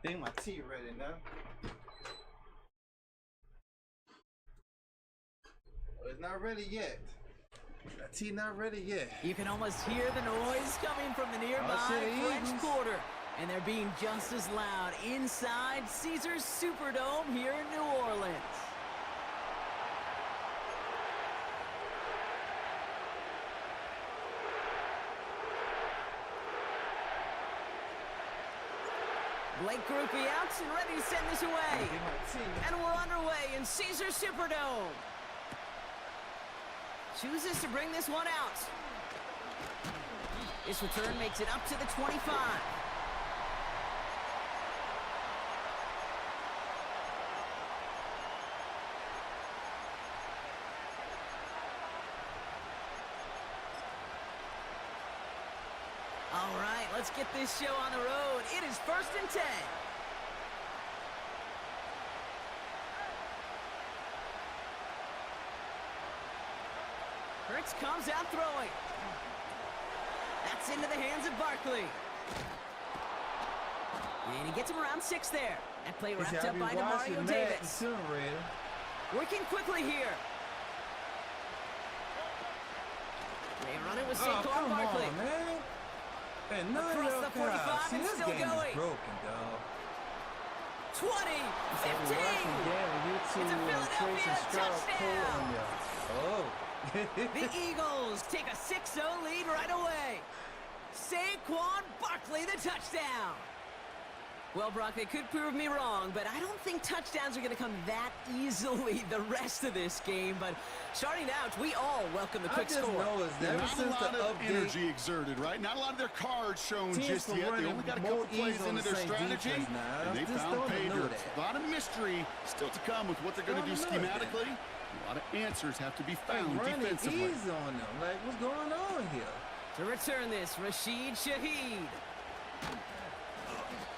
I think my tea ready now. It's not ready yet. The tea not ready yet. You can almost hear the noise coming from the nearby French Quarter. And they're being just as loud inside Caesars Superdome here in New Orleans. Blake Groupie out and ready to send this away. And we're underway in Caesars Superdome. Chooses to bring this one out. This return makes it up to the 25. All right, let's get this show on the road. It is 1st and 10. Ertz comes out throwing. That's into the hands of Barkley. And he gets him around 6 there. That play wrapped up by Mario Davis. Working quickly here. They run it with Saquon Barkley. On, man. And across the 45 and still going. Broken, dog. 20, 15. It's a Philadelphia touchdown. Oh. The Eagles take a 6-0 lead right away. Saquon Barkley, the touchdown. Well, Brock, they could prove me wrong, but I don't think touchdowns are going to come that easily the rest of this game. But starting out, we all welcome the quick score. Not a lot of energy exerted, right? Not a lot of their cards shown just yet. They only got a couple plays into their strategy, and they found pay dirt. A lot of mystery still to come with what they're going to do schematically. A lot of answers have to be found defensively. Easy on them. Like, what's going on here? To return this, Rashid Shaheed.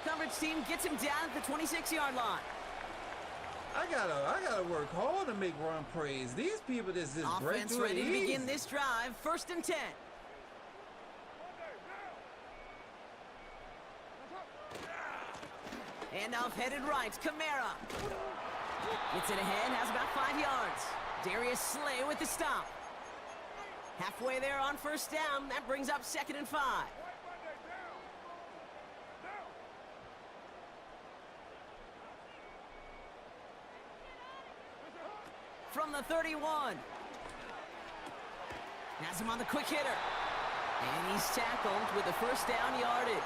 Coverage team gets him down at the 26-yard line. I gotta work hard to make run plays. These people just break Offense through ready to easy. begin this drive. 1st and 10. Handoff headed right. Kamara. Gets it ahead, has about 5 yards. Darius Slay with the stop. Halfway there on 1st down. That brings up 2nd and 5. From the 31. Has him on the quick hitter. And he's tackled with the 1st down yardage.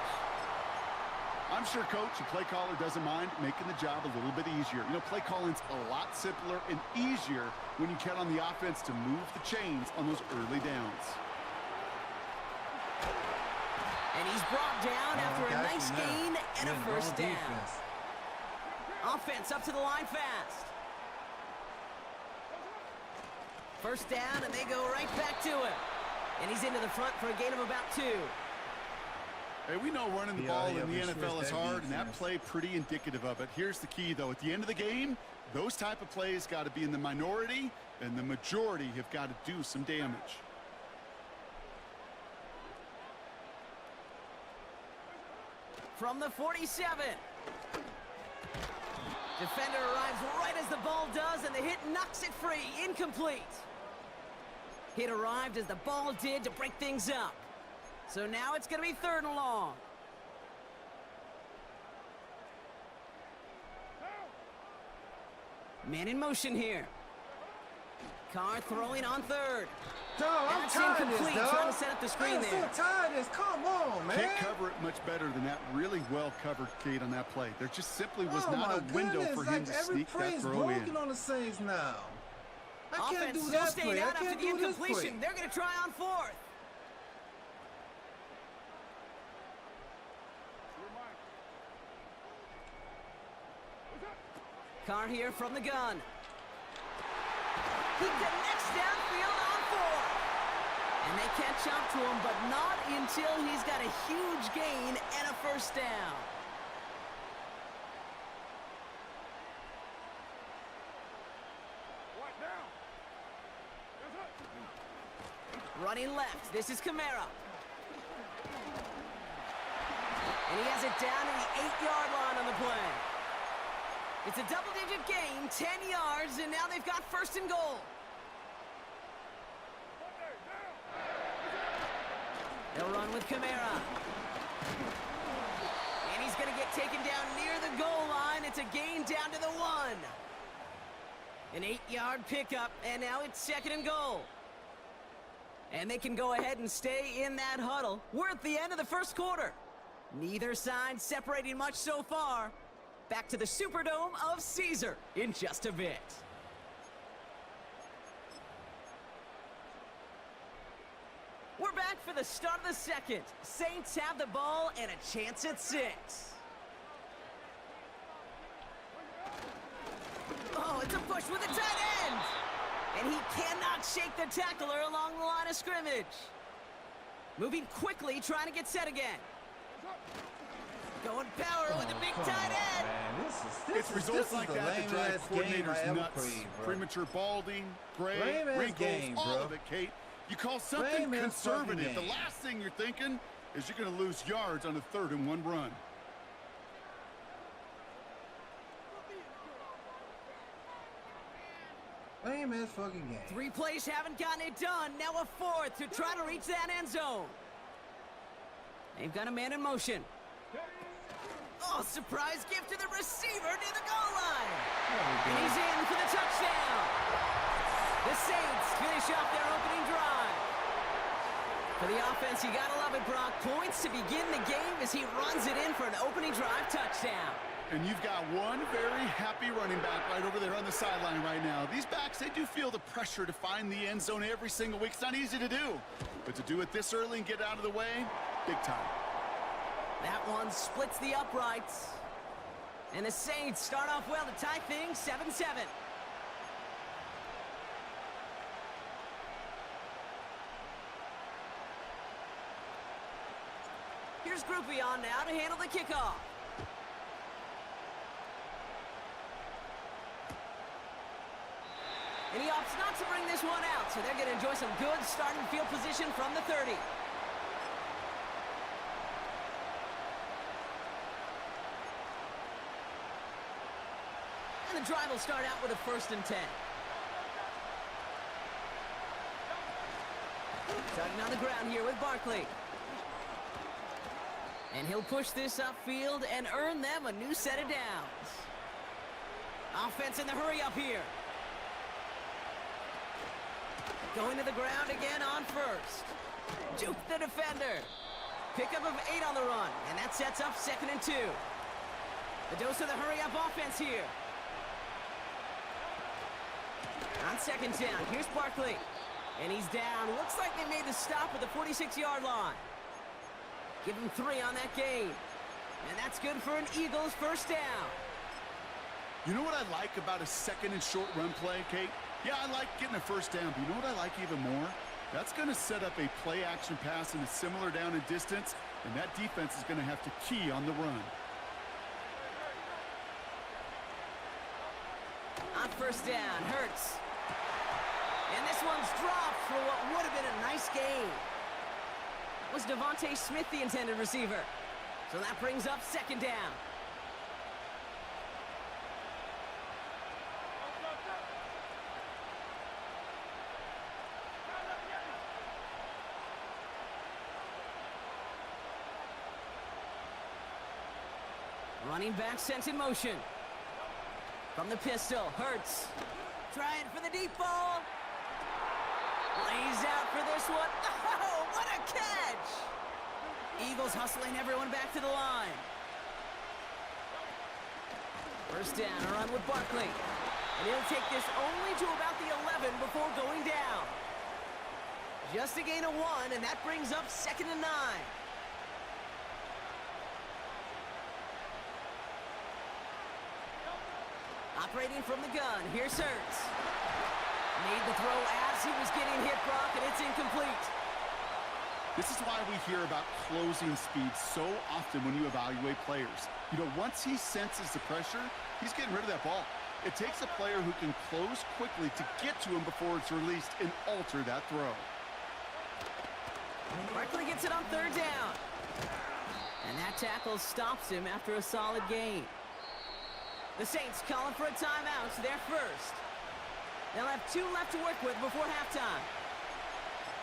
I'm sure coach, the play caller doesn't mind making the job a little bit easier. You know, play calling's a lot simpler and easier when you count on the offense to move the chains on those early downs. And he's brought down after a nice gain and a 1st down. Offense up to the line fast. 1st down, and they go right back to him. And he's into the front for a gain of about 2. Hey, we know running the ball in the NFL is hard, and that play pretty indicative of it. Here's the key, though. At the end of the game, those type of plays got to be in the minority, and the majority have got to do some damage. From the 47. Defender arrives right as the ball does, and the hit knocks it free. Incomplete. Hit arrived as the ball did to break things up. So now it's going to be 3rd and long. Man in motion here. Carr throwing on 3rd. Dog, I'm tired of this, dog. Trying to set up the screen there. I'm so tired of this. Come on, man. Can't cover it much better than that. Really well covered, Kate, on that play. There just simply was not a window for him to sneak that throw in. Broken on the Saints now. I can't Offense do still that staying play. out I after can't the do this incompletion. play. They're going to try on 4th. Carr here from the gun. He connects downfield on 4. And they catch up to him, but not until he's got a huge gain and a 1st down. Running left, this is Kamara. And he has it down to the 8-yard line on the play. It's a double-digit gain, 10 yards, and now they've got 1st and goal. They'll run with Kamara. And he's going to get taken down near the goal line. It's a gain down to the 1. An 8-yard pickup, and now it's 2nd and goal. And they can go ahead and stay in that huddle. We're at the end of the 1st quarter. Neither side separating much so far. Back to the Superdome of Caesar in just a bit. We're back for the start of the 2nd. Saints have the ball and a chance at 6. Oh, it's a push with a tight end. And he cannot shake the tackler along the line of scrimmage. Moving quickly, trying to get set again. Going power with a big tight end. It's results like that that drive coordinators nuts. Premature balding, gray, wrinkles, all of it, Kate. You call something conservative. The last thing you're thinking is you're going to lose yards on a 3rd and 1 run. Lame ass fucking game. 3 plays haven't gotten it done. Now a 4th to try to reach that end zone. They've got a man in motion. Oh, surprise gift to the receiver near the goal line. And he's in for the touchdown. The Saints finish off their opening drive. For the offense, you gotta love it, Brock. Points to begin the game as he runs it in for an opening drive touchdown. And you've got one very happy running back right over there on the sideline right now. These backs, they do feel the pressure to find the end zone every single week. It's not easy to do. But to do it this early and get out of the way, big time. That one splits the uprights. And the Saints start off well to tie things 7-7. Here's Groupie on now to handle the kickoff. And he opts not to bring this one out, so they're going to enjoy some good starting field position from the 30. And the drive will start out with a 1st and 10. Starting on the ground here with Barkley. And he'll push this upfield and earn them a new set of downs. Offense in the hurry up here. Going to the ground again on 1st. Juke the defender. Pickup of 8 on the run, and that sets up 2nd and 2. The dose of the hurry-up offense here. On 2nd down, here's Barkley. And he's down. Looks like they made the stop at the 46-yard line. Give him 3 on that game. And that's good for an Eagles 1st down. You know what I like about a 2nd and short run play, Kate? Yeah, I like getting a 1st down, but you know what I like even more? That's going to set up a play-action pass in a similar down and distance, and that defense is going to have to key on the run. On 1st down, Hurts. And this one's dropped for what would have been a nice game. Was Devontae Smith the intended receiver? So that brings up 2nd down. Running back sent in motion. From the pistol, Hurts. Trying for the deep ball. Lays out for this one. Oh, what a catch! Eagles hustling everyone back to the line. 1st down, a run with Barkley. And he'll take this only to about the 11 before going down. Just a gain of 1, and that brings up 2nd and 9. Operating from the gun, here's Hurts. Made the throw as he was getting hit, Brock, and it's incomplete. This is why we hear about closing speed so often when you evaluate players. You know, once he senses the pressure, he's getting rid of that ball. It takes a player who can close quickly to get to him before it's released and alter that throw. Barkley gets it on 3rd down. And that tackle stops him after a solid gain. The Saints calling for a timeout, so they're 1st. They'll have 2 left to work with before halftime.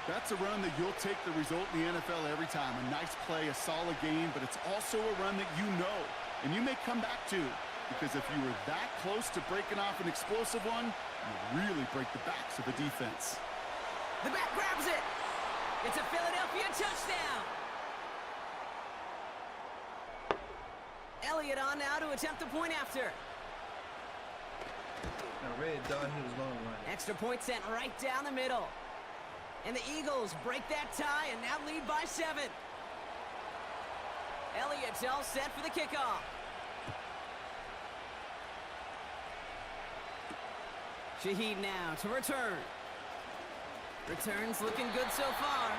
That's a run that you'll take the result in the NFL every time. A nice play, a solid game, but it's also a run that you know, and you may come back to, because if you were that close to breaking off an explosive one, you really break the backs of the defense. The back grabs it. It's a Philadelphia touchdown. Elliott on now to attempt the point after. I really thought he was going to run. Extra point sent right down the middle. And the Eagles break that tie and now lead by 7. Elliott's all set for the kickoff. Shaheed now to return. Returns looking good so far.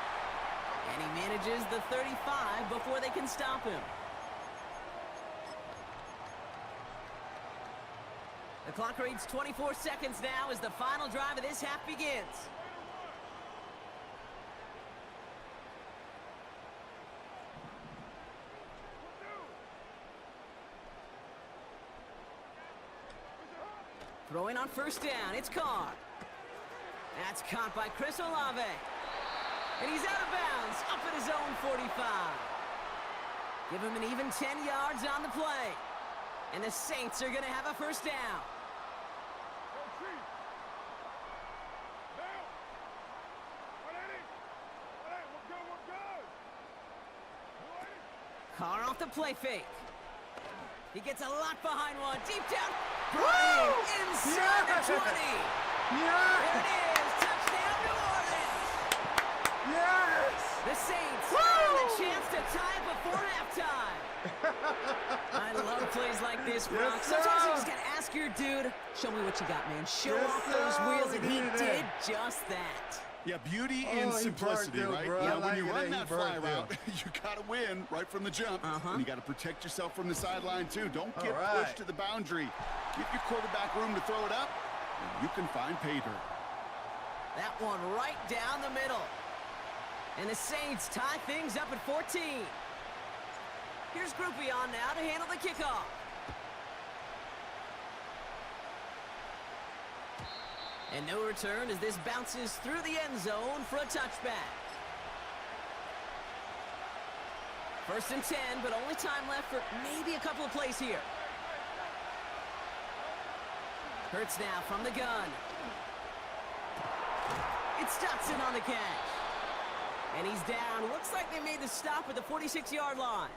And he manages the 35 before they can stop him. The clock reads 24 seconds now as the final drive of this half begins. Throwing on first down, it's Carr. That's caught by Chris Olave. And he's out of bounds, up at his own 45. Give him an even 10 yards on the play. And the Saints are going to have a first down. Carr off the play fake. He gets a lot behind one. Deep down. Bryant inside the 20. Yes! There it is. Touchdown, New Orleans. Yes! The Saints have a chance to tie it before halftime. I love plays like this, Brock. Yes, Sometimes you sir. just gotta ask your dude, show me what you got, man. Show Yes, off those sir. wheels, and he Look at did that. just that. Yeah, beauty Oh, in he simplicity, burnt them, right? bro. I Yeah, when like you it. run He that fly burnt route, them. you got to win right from the jump. And you got to protect yourself from the sideline, too. Don't get right. pushed to the boundary. Give your quarterback room to throw it up, and you can find pay dirt. That one right down the middle. And the Saints tie things up at 14. Here's Groupie on now to handle the kickoff. And no return as this bounces through the end zone for a touchback. First and 10, but only time left for maybe a couple of plays here. Hurts now from the gun. It's Dotson on the catch. And he's down. Looks like they made the stop at the 46-yard line.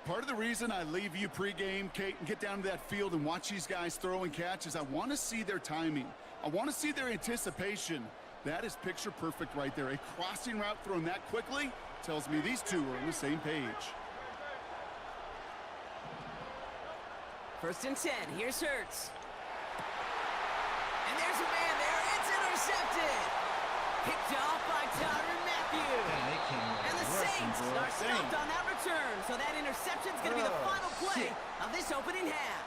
Part of the reason I leave you pregame, Kate, and get down to that field and watch these guys throw and catch is I want to see their timing. I want to see their anticipation. That is picture perfect right there. A crossing route thrown that quickly tells me these two are on the same page. First and 10. Here's Hurts. And there's a man there. It's intercepted. Picked off by Tyrann Mathieu. Man, they came And the rushing, Saints bro. are stopped on that return. So that interception's going to be the Oh, final play shit. of this opening half.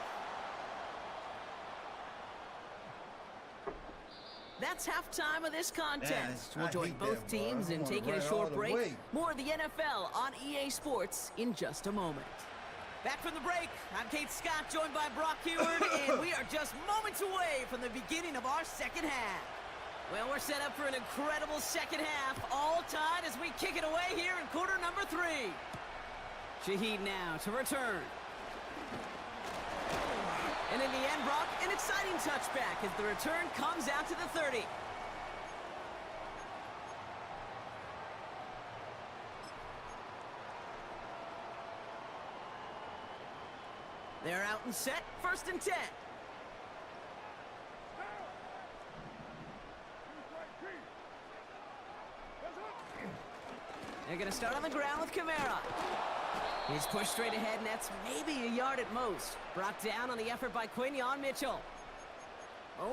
That's halftime of this contest. Man, I We'll join hate both that, bro. teams I in wanna taking a run all short the break. way. More of the NFL on EA Sports in just a moment. Back from the break, I'm Kate Scott, joined by Brock Heward, and we are just moments away from the beginning of our second half. Well, we're set up for an incredible second half, all tied as we kick it away here in quarter number 3. Shaheed now to return. And in the end, Brock, an exciting touchback as the return comes out to the 30. They're out and set, first and 10. They're going to start on the ground with Kamara. He's pushed straight ahead, and that's maybe a yard at most. Brought down on the effort by Quinyon Mitchell.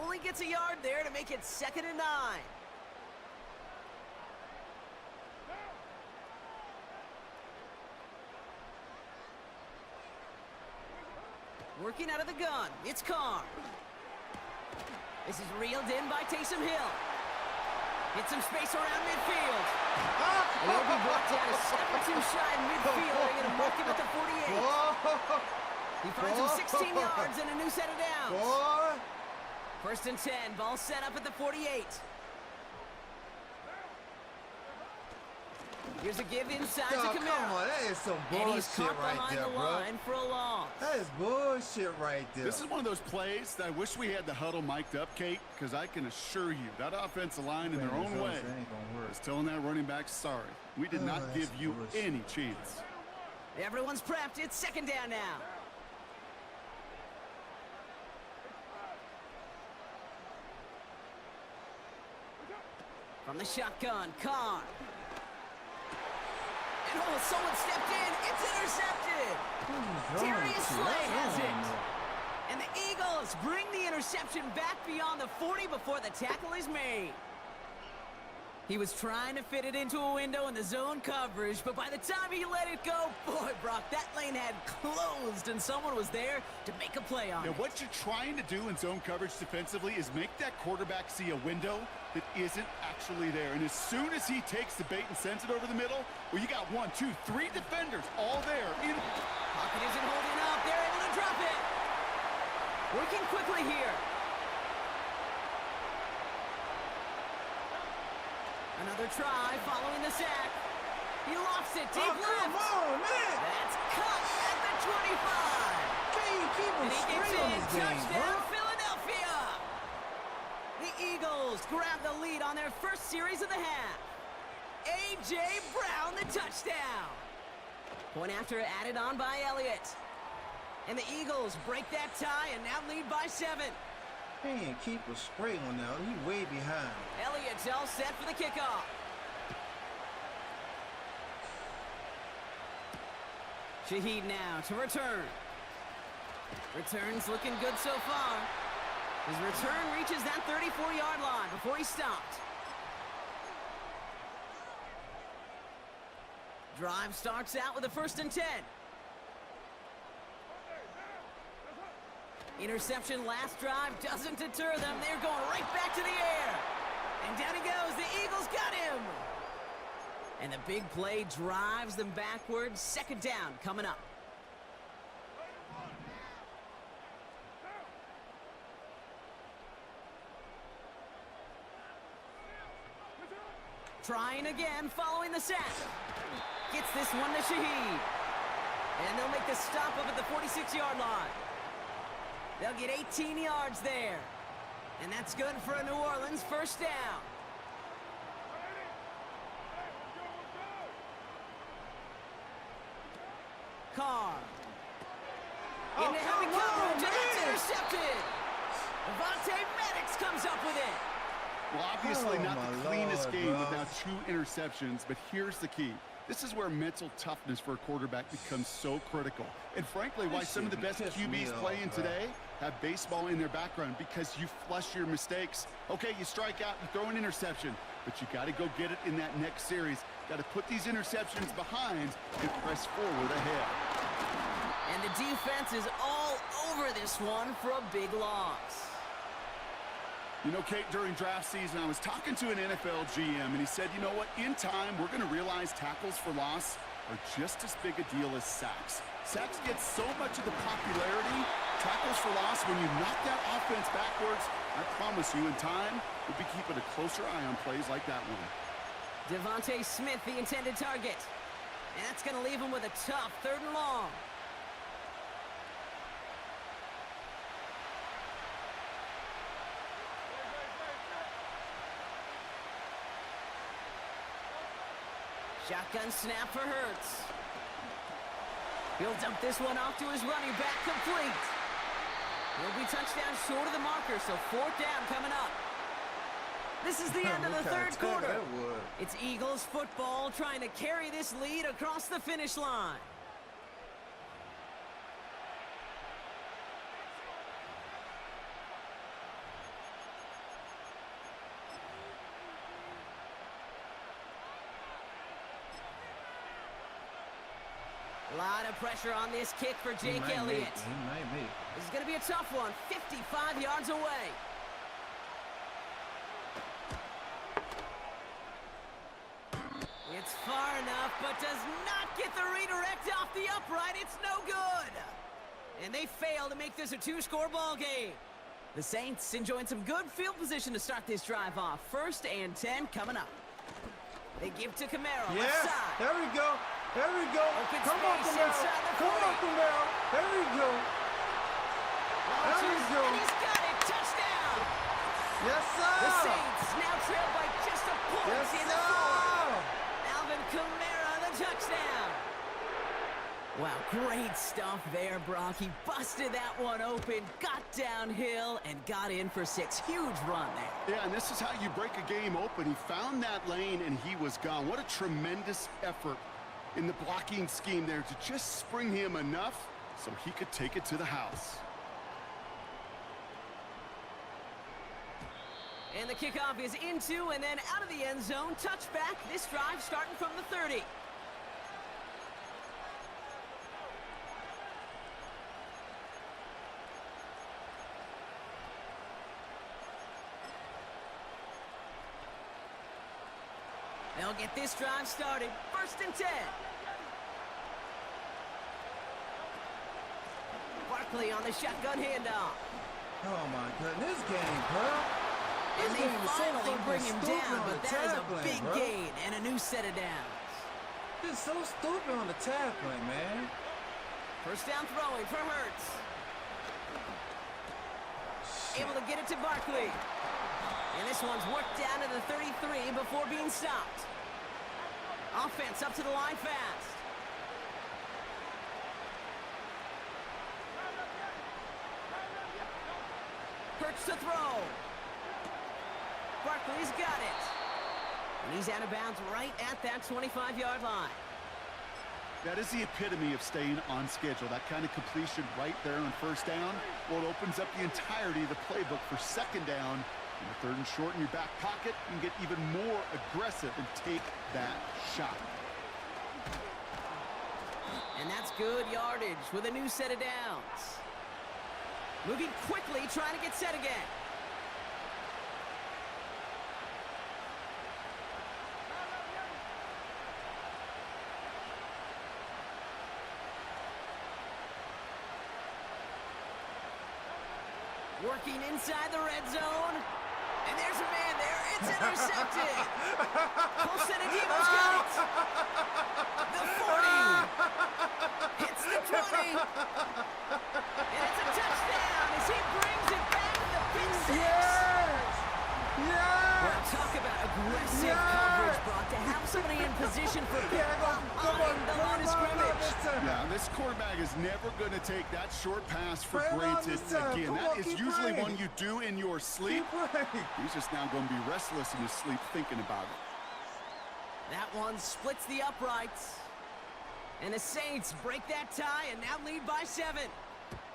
Only gets a yard there to make it 2nd and 9. Working out of the gun, it's Carr. This is reeled in by Taysom Hill. Get some space around midfield. And he'll be brought down a step or two shy in midfield. They're going to mark him at the 48. He finds him 16 yards and a new set of downs. Boy. First and 10, ball set up at the 48. Here's a give inside Dog, to come Kamara. on, that is some And he's bullshit caught right behind there, the bro. line for a loss. That is bullshit right there. This is one of those plays that I wish we had the huddle mic'd up, Kate, because I can assure you that offensive line in their Man, own this way ain't gonna work. is telling that running back, sorry, we did not that's give you bullshit. any chance. Everyone's prepped. It's 2nd down now. From the shotgun, Carr. And someone stepped in. It's intercepted. Darius Slay has it. And the Eagles bring the interception back beyond the 40 before the tackle is made. He was trying to fit it into a window in the zone coverage, but by the time he let it go, boy, Brock, that lane had closed, and someone was there to make a play on Now, it. what you're trying to do in zone coverage defensively is make that quarterback see a window that isn't actually there. And as soon as he takes the bait and sends it over the middle, well, you got 1, 2, 3 defenders all there. Pocket isn't holding up. They're able to drop it. Working quickly here. Another try following the sack. He lofts it deep left. Come on, man. That's cut at the 25. Can you keep him And he gets straight on in. this game, Touchdown, bro? Philadelphia. The Eagles grab the lead on their first series of the half. A.J. Brown, the touchdown. Point after added on by Elliott. And the Eagles break that tie and now lead by 7. Can't keep a straight one now. He way behind. Elliott's all set for the kickoff. Shaheed now to return. Return's looking good so far. His return reaches that 34-yard line before he stopped. Drive starts out with a 1st and 10. Interception last drive doesn't deter them. They're going right back to the air. And down he goes. The Eagles got him. And the big play drives them backwards. 2nd down coming up. Trying again following the sack. Gets this one to Shaheed. And they'll make the stop up at the 46-yard line. They'll get 18 yards there. And that's good for a New Orleans 1st down. Carr. Into heavy coverage, and it's intercepted. Devontae Maddox comes up with it. Well, obviously Oh, not my the cleanest Lord, game bro. without 2 interceptions, but here's the key. This is where mental toughness for a quarterback becomes so critical. And frankly, why This some of the shit best pissed me QBs off, playing bro. today have baseball in their background because you flush your mistakes. Okay, you strike out, you throw an interception, but you got to go get it in that next series. Got to put these interceptions behind and press forward ahead. And the defense is all over this one for a big loss. You know, Kate, during draft season, I was talking to an NFL GM, and he said, you know what, in time, we're going to realize tackles for loss are just as big a deal as sacks. Sacks get so much of the popularity. Tackles for loss, when you knock that offense backwards, I promise you, in time, we'll be keeping a closer eye on plays like that one. Devontae Smith, the intended target. And that's going to leave him with a tough 3rd and long. Shotgun snap for Hurts. He'll dump this one off to his running back, complete. He'll be touchdown short of the marker, so 4th down coming up. This is the end of the 3rd quarter. It's Eagles football trying to carry this lead across the finish line. A lot of pressure on this kick for Jake Elliott. He might make. This is going to be a tough one, 55 yards away. It's far enough, but does not get the redirect off the upright. It's no good. And they fail to make this a 2-score ball game. The Saints enjoying some good field position to start this drive off. 1st and 10 coming up. They give to Camaro, Yeah, left side. there we go. There we go. Open Come on, space Camaro. inside the Come 40. on, Camaro. There we go. There we go. And he's got it. Touchdown. Yes, sir. The Saints now trail by just a point Yes, in the sir. 4th. Alvin Kamara, the touchdown. Wow, great stuff there, Brock. He busted that one open, got downhill, and got in for 6. Huge run there. Yeah, and this is how you break a game open. He found that lane, and he was gone. What a tremendous effort in the blocking scheme there to just spring him enough so he could take it to the house. And the kickoff is into and then out of the end zone. Touchback. This drive starting from the 30. They'll get this drive started. 1st and 10. Barkley on the shotgun handoff. Oh my goodness, this game, bro. And they finally bring him down, but that is a big bro. gain and a new set of downs. It's so stupid on the tackling, man. First down throwing for Hurts. Able to get it to Barkley. And this one's worked down to the 33 before being stopped. Offense up to the line fast. Hurts to throw. Barkley's got it. And he's out of bounds right at that 25-yard line. That is the epitome of staying on schedule. That kind of completion right there on first down. Well, it opens up the entirety of the playbook for second down. In the third and short in your back pocket, you can get even more aggressive and take that shot. And that's good yardage with a new set of downs. Moving quickly, trying to get set again. Working inside the red zone. And there's a man there. It's intercepted. Colson-Adibo's got it. The 40. Hits the 20. And it's a touchdown as he brings it back to the big six. Yes! Yes! Well, talk about aggressive coverage, Brock. To have somebody in position for behind the line of scrimmage. Yeah, this quarterback is never going to take that short pass for granted again. That is usually one you do in your sleep. He's just now going to be restless in his sleep thinking about it. That one splits the uprights. And the Saints break that tie and now lead by 7.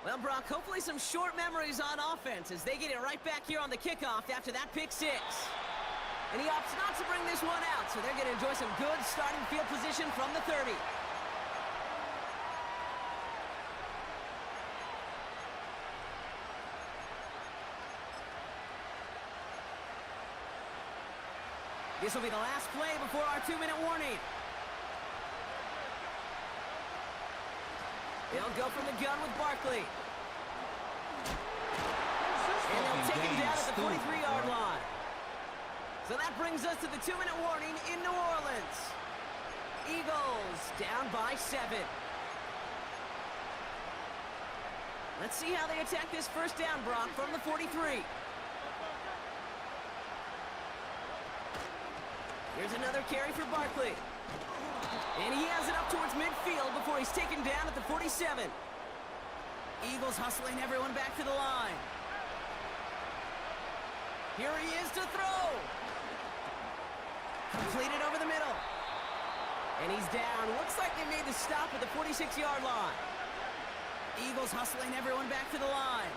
Well, Brock, hopefully some short memories on offense as they get it right back here on the kickoff after that pick 6. And he opts not to bring this one out, so they're going to enjoy some good starting field position from the 30. This will be the last play before our 2-minute warning. They'll go from the gun with Barkley. And they'll take him down at the 43-yard line. So that brings us to the 2-minute warning in New Orleans. Eagles down by 7. Let's see how they attack this first down, Brock, from the 43. Here's another carry for Barkley. And he has it up towards midfield before he's taken down at the 47. Eagles hustling everyone back to the line. Here he is to throw. Completed over the middle. And he's down. Looks like they made the stop at the 46-yard line. Eagles hustling everyone back to the line.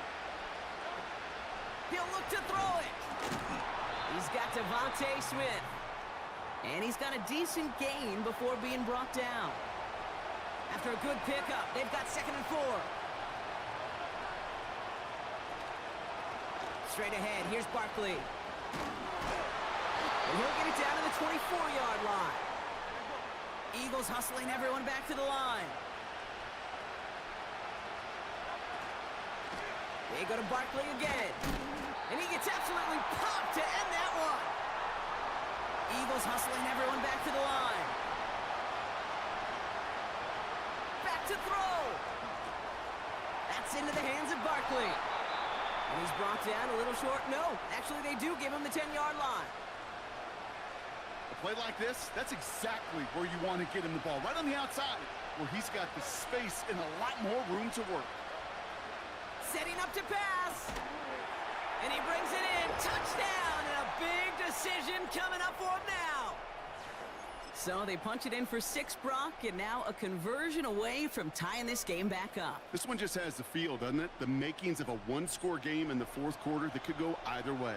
He'll look to throw it. He's got Devontae Smith. And he's got a decent gain before being brought down. After a good pickup, they've got 2nd and 4. Straight ahead, here's Barkley. And he'll get it down to the 24-yard line. Eagles hustling everyone back to the line. They go to Barkley again. And he gets absolutely popped to end that one. Eagles hustling everyone back to the line. Back to throw. That's into the hands of Barkley. And he's brought down a little short. No, actually they do give him the 10-yard line. A play like this, that's exactly where you want to get him the ball. Right on the outside, where he's got the space and a lot more room to work. Setting up to pass. And he brings it in. Touchdown. And a big decision coming up for him now. So they punch it in for 6, Brock, and now a conversion away from tying this game back up. This one just has the feel, doesn't it? The makings of a one-score game in the fourth quarter that could go either way.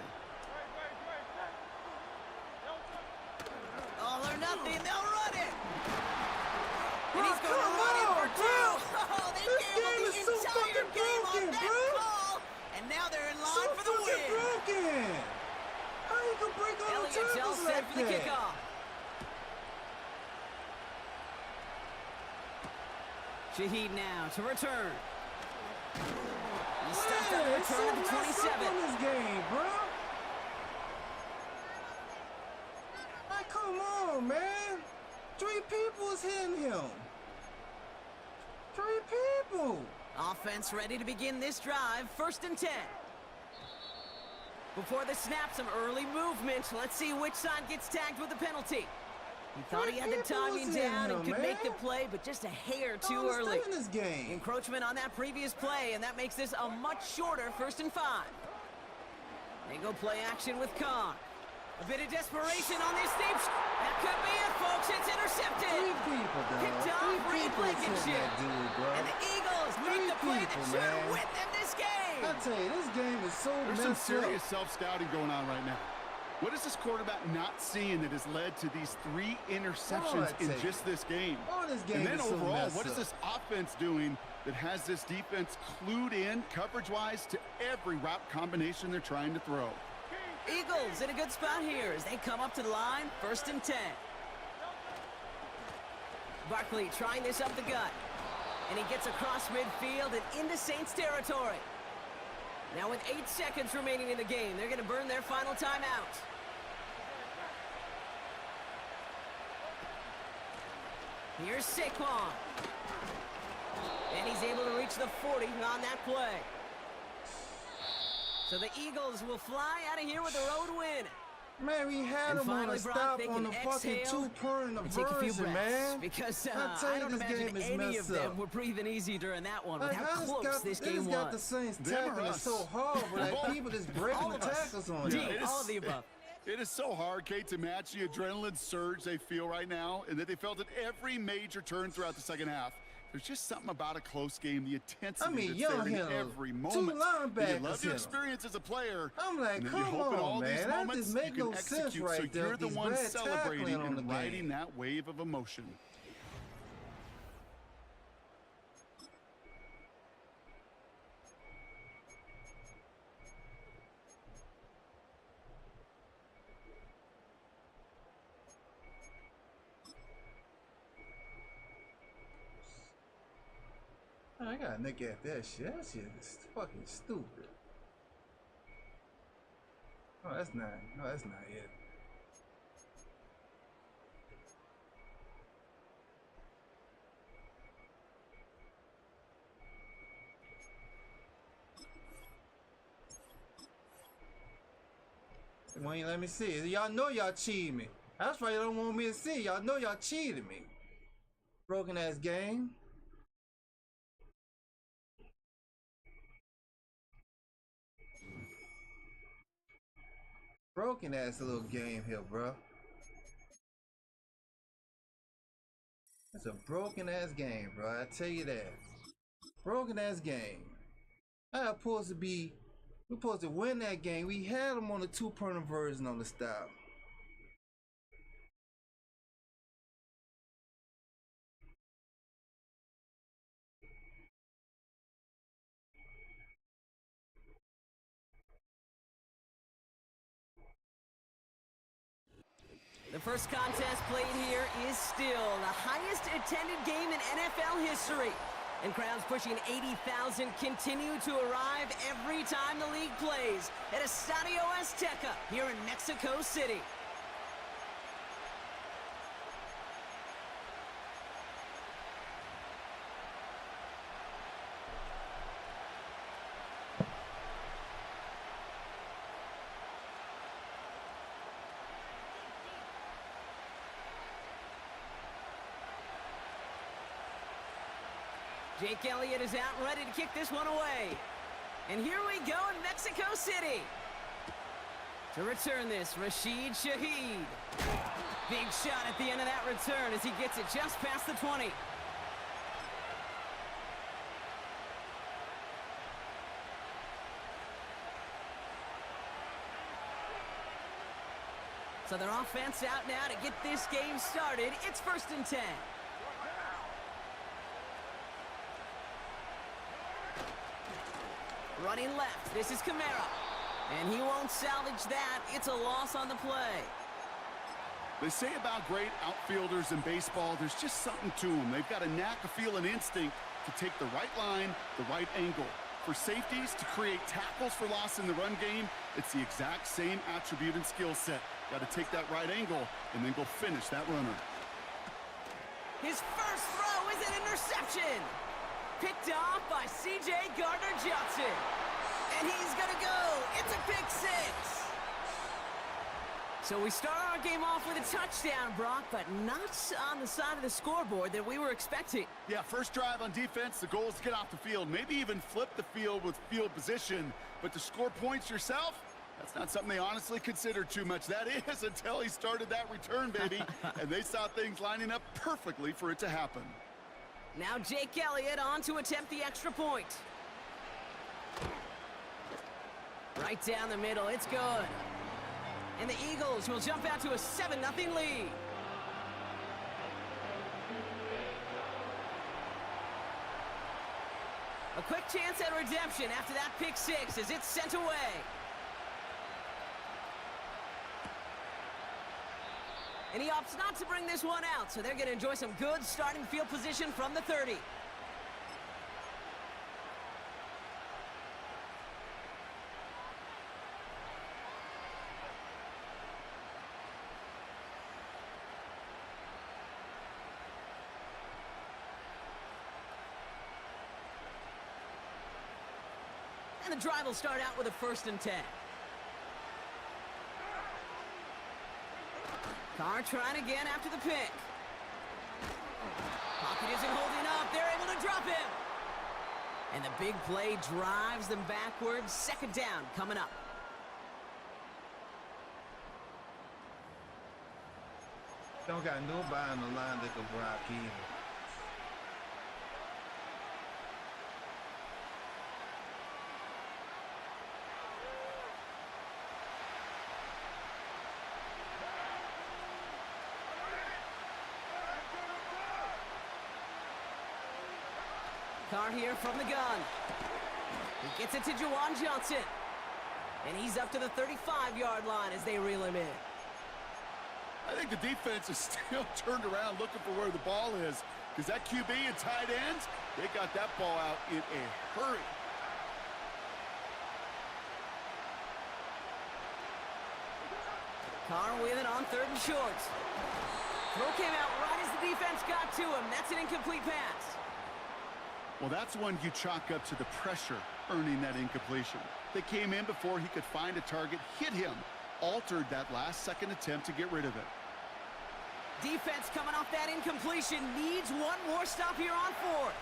All or nothing. They'll run it. And he's going to run it for 2. Oh, they gambled the entire game on that call. And now they're in line for the win. Broken. How you gonna break all the Elliott's all tackles set like for the that? kickoff. Shaheed now to return. He stuffed on the return of the 27. In this game, bro. Like, come on, man. 3 people is hitting him. 3 people. Offense ready to begin this drive. 1st and 10. Before the snap, some early movement. Let's see which side gets tagged with the penalty. He thought he had the timing down and could make the play, but just a hair too early. In this game. Encroachment on that previous play, and that makes this a much shorter 1st and 5. They go play action with Khan. A bit of desperation on this deep. That could be it, folks. It's intercepted. 3 people, dog. Picked off Reed Blankenship. And the Eagles make the play that should have won them this game. I tell you, this game is so There's some messed up. serious self-scouting going on right now. What is this quarterback not seeing that has led to these 3 interceptions in just this game? This game and then is so overall, what messed is this offense doing that has this defense clued in coverage-wise to every route combination they're trying to throw? Eagles in a good spot here as they come up to the line. 1st and 10. Barkley trying this up the gut. And he gets across midfield and into Saints territory. Now with 8 seconds remaining in the game, they're going to burn their final timeout. Here's Saquon. And he's able to reach the 40 on that play. So the Eagles will fly out of here with a road win. Man, we had him on a stop on the fucking 2-point version, man. Because I don't imagine any of them were breathing easy during that one with how close this game was. Got the Saints tackling so hard, but like people just breaking the tackles on you. All of the above. It is so hard, Kate, to match the adrenaline surge they feel right now and that they felt at every major turn throughout the second half. There's just something about a close game, the intensity that's there in every moment. 2 linebackers. You love your experience as a player. I'm like, come on, man. That just make no sense right there. So you're the one celebrating and riding that wave of emotion. I gotta look at that shit. That shit is fucking stupid. Oh, that's not. No, that's not it. Why you let me see it? Y'all know y'all cheated me. That's why you don't want me to see. Y'all know y'all cheated me. Broken ass game. Broken ass little game here, bro. It's a broken ass game, bro. I tell you that. Broken ass game. We're supposed to win that game. We had them on the 2-point version on the stop. The first contest played here is still the highest attended game in NFL history. And crowds pushing 80,000 continue to arrive every time the league plays at Estadio Azteca here in Mexico City. Jake Elliott is out ready to kick this one away. And here we go in Mexico City. To return this, Rashid Shaheed. Big shot at the end of that return as he gets it just past the 20. So their offense out now to get this game started. It's 1st and 10. Running left, this is Kamara. And he won't salvage that. It's a loss on the play. They say about great outfielders in baseball, there's just something to them. They've got a knack, a feel, an instinct to take the right line, the right angle. For safeties to create tackles for loss in the run game, it's the exact same attribute and skill set. Got to take that right angle and then go finish that runner. His first throw is an interception. Picked off by C.J. Gardner-Johnson. And he's going to go. It's a pick six. So we start our game off with a touchdown, Brock, but not on the side of the scoreboard that we were expecting. Yeah, first drive on defense, the goal is to get off the field, maybe even flip the field with field position. But to score points yourself, that's not something they honestly considered too much. That is until he started that return, baby. And they saw things lining up perfectly for it to happen. Now Jake Elliott on to attempt the extra point. Right down the middle, it's good. And the Eagles will jump out to a 7-0 lead. A quick chance at redemption after that pick six as it's sent away. And he opts not to bring this one out, so they're going to enjoy some good starting field position from the 30. And the drive will start out with a 1st and 10. Carr trying again after the pick. Pocket isn't holding up. They're able to drop him. And the big play drives them backwards. 2nd down coming up. Don't got nobody on the line that can block either. Carr here from the gun. He gets it to Juwan Johnson. And he's up to the 35-yard line as they reel him in. I think the defense is still turned around looking for where the ball is, because that QB and tight ends, they got that ball out in a hurry. Carr with it on 3rd and short. Throw came out right as the defense got to him. That's an incomplete pass. Well, that's one you chalk up to the pressure earning that incompletion. They came in before he could find a target, hit him, altered that last-second attempt to get rid of it. Defense coming off that incompletion needs one more stop here on 4th.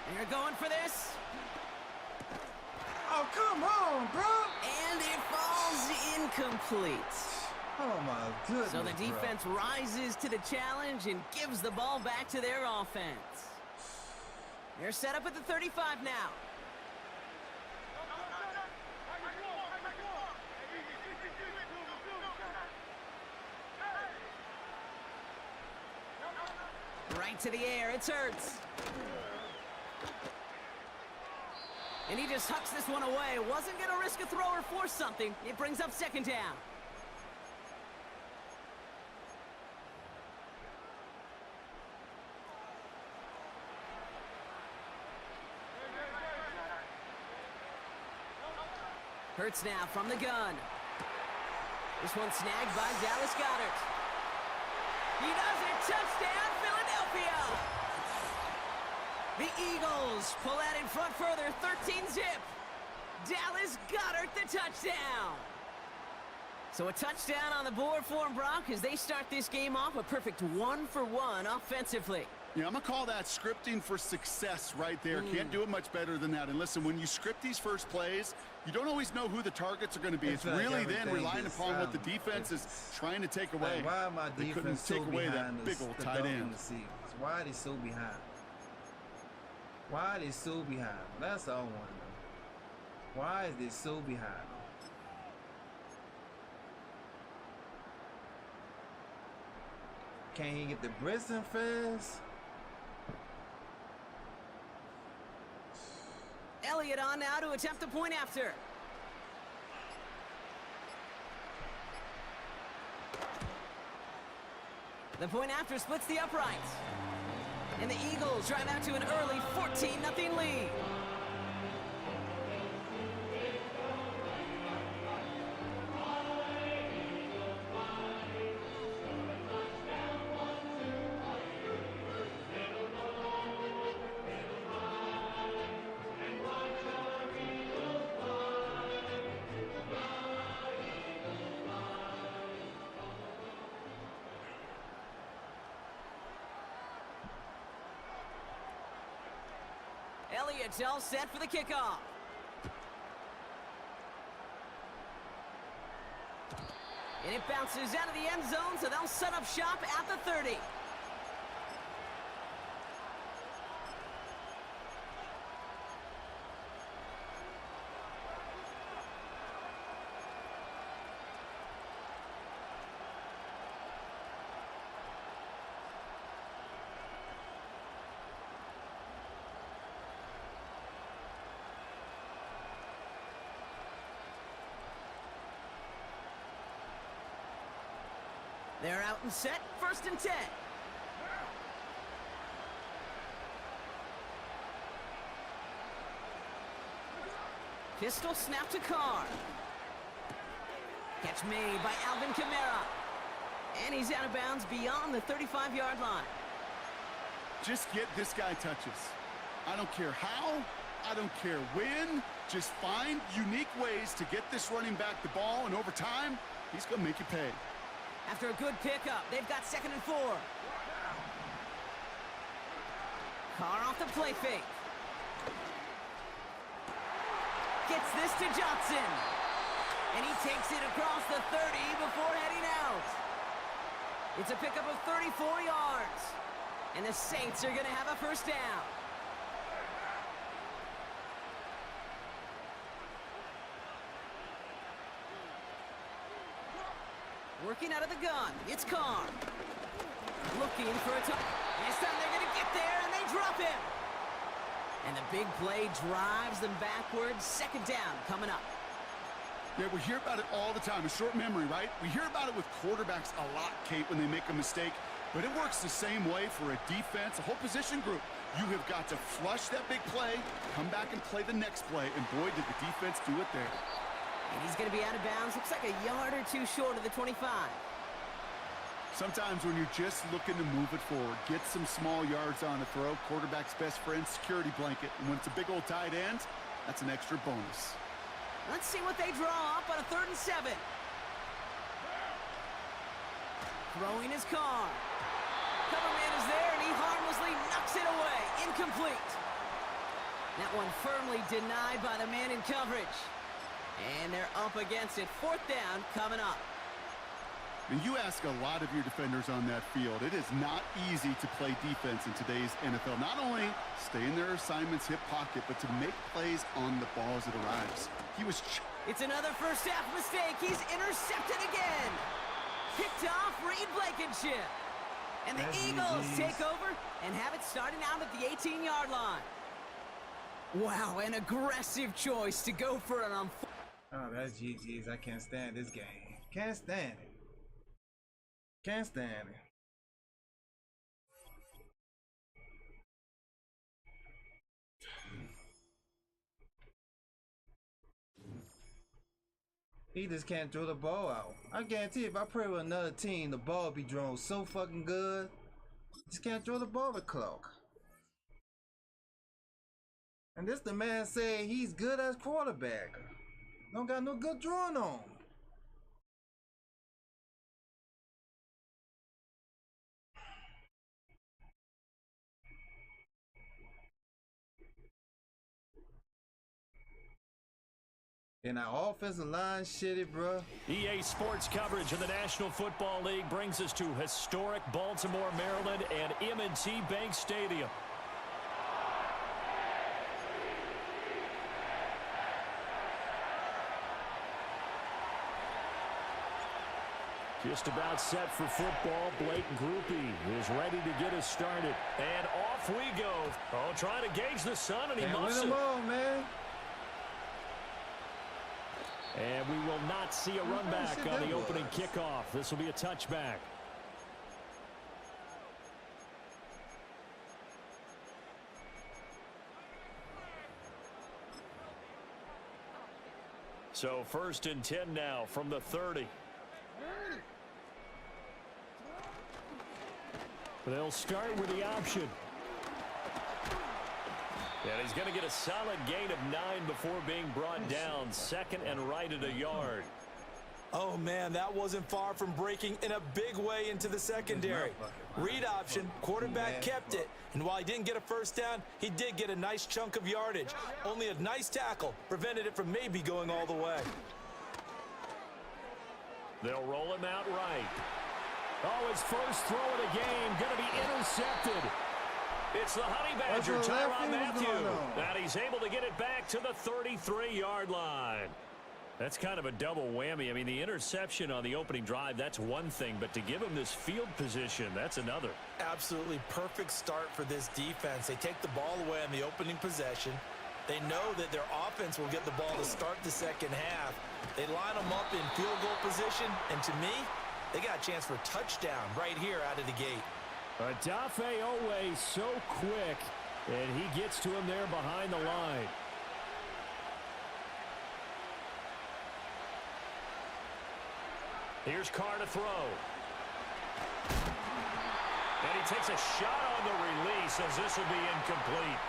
And you're going for this. Oh, come on, bro. And it falls incomplete. Oh, my goodness, So the defense rises to the challenge and gives the ball back to their offense. They're set up at the 35 now. Right to the air, it's Hurts. And he just hucks this one away. Wasn't going to risk a throw or force something. It brings up 2nd down. Hurts now from the gun. This one snagged by Dallas Goedert. He does it. Touchdown, Philadelphia. The Eagles pull out in front further. 13-zip. Dallas Goedert the touchdown. So a touchdown on the board for them, Brock, as they start this game off a perfect 1-for-1 offensively. Yeah, I'm going to call that scripting for success right there. Can't do it much better than that. And listen, when you script these first plays, you don't always know who the targets are going to be. It's really then relying upon what the defense is trying to take away. Like, why my they couldn't defense so take away behind that big old the tight end. Why are they so behind? Why are they so behind? That's all I want to know. Why is they so behind? Can't he get the Brisson fast? Elliott on now to attempt the point after. The point after splits the uprights. And the Eagles drive out to an early 14-0 lead. Elliott's all set for the kickoff. And it bounces out of the end zone, so they'll set up shop at the 30. They're out and set, 1st and 10. Pistol snap to Carr. Catch made by Alvin Kamara. And he's out of bounds beyond the 35-yard line. Just get this guy touches. I don't care how, I don't care when. Just find unique ways to get this running back the ball, and over time, he's going to make you pay. After a good pickup, they've got 2nd and 4. Carr off the play fake. Gets this to Johnson. And he takes it across the 30 before heading out. It's a pickup of 34 yards. And the Saints are going to have a 1st down. Working out of the gun, it's Carr. Looking for a touch. This time they're going to get there, and they drop him. And the big play drives them backwards. 2nd down coming up. Yeah, we hear about it all the time. A short memory, right? We hear about it with quarterbacks a lot, Kate, when they make a mistake. But it works the same way for a defense, a whole position group. You have got to flush that big play, come back and play the next play, and boy, did the defense do it there. And he's going to be out of bounds. Looks like a yard or two short of the 25. Sometimes when you're just looking to move it forward, get some small yards on the throw, quarterback's best friend, security blanket. And when it's a big old tight end, that's an extra bonus. Let's see what they draw up on a 3rd and 7. Throwing his Carr. Cover man is there, and he harmlessly knocks it away. Incomplete. That one firmly denied by the man in coverage. And they're up against it. 4th down coming up. And you ask a lot of your defenders on that field. It is not easy to play defense in today's NFL. Not only stay in their assignment's hip pocket, but to make plays on the ball as it arrives. It's another 1st half mistake. He's intercepted again. Picked off Reed Blankenship. And the Eagles take over and have it starting out at the 18-yard line. Wow, an aggressive choice to go for an Oh, that's GG's. I can't stand this game. Can't stand it. Can't stand it. He just can't throw the ball out. I guarantee if I play with another team, the ball will be drawn so fucking good. Just can't throw the ball to Clark. And this the man say he's good as quarterback. Don't got no good drawing on. And our offensive line shitty, bro. EA Sports coverage of the National Football League brings us to historic Baltimore, Maryland and M&T Bank Stadium. Just about set for football. Blake Groupie is ready to get us started. And off we go. Oh, trying to gauge the sun, and he muffs it. On, man. And we will not see a run back on the opening kickoff. This will be a touchback. So 1st and 10 now from the 30. They'll start with the option. And he's going to get a solid gain of 9 before being brought down. 2nd and right at a yard. Oh, man, that wasn't far from breaking in a big way into the secondary. Read option, quarterback kept it. And while he didn't get a first down, he did get a nice chunk of yardage. Only a nice tackle prevented it from maybe going all the way. They'll roll him out right. Oh, his first throw of the game going to be intercepted. It's the Honey Badger, Tyrann Mathieu. And he's able to get it back to the 33-yard line. That's kind of a double whammy. I mean, the interception on the opening drive, that's one thing. But to give him this field position, that's another. Absolutely perfect start for this defense. They take the ball away on the opening possession. They know that their offense will get the ball to start the second half. They line them up in field goal position. And to me, they got a chance for a touchdown right here out of the gate. Dafe Owe so quick, and he gets to him there behind the line. Here's Carr to throw. And he takes a shot on the release as this will be incomplete.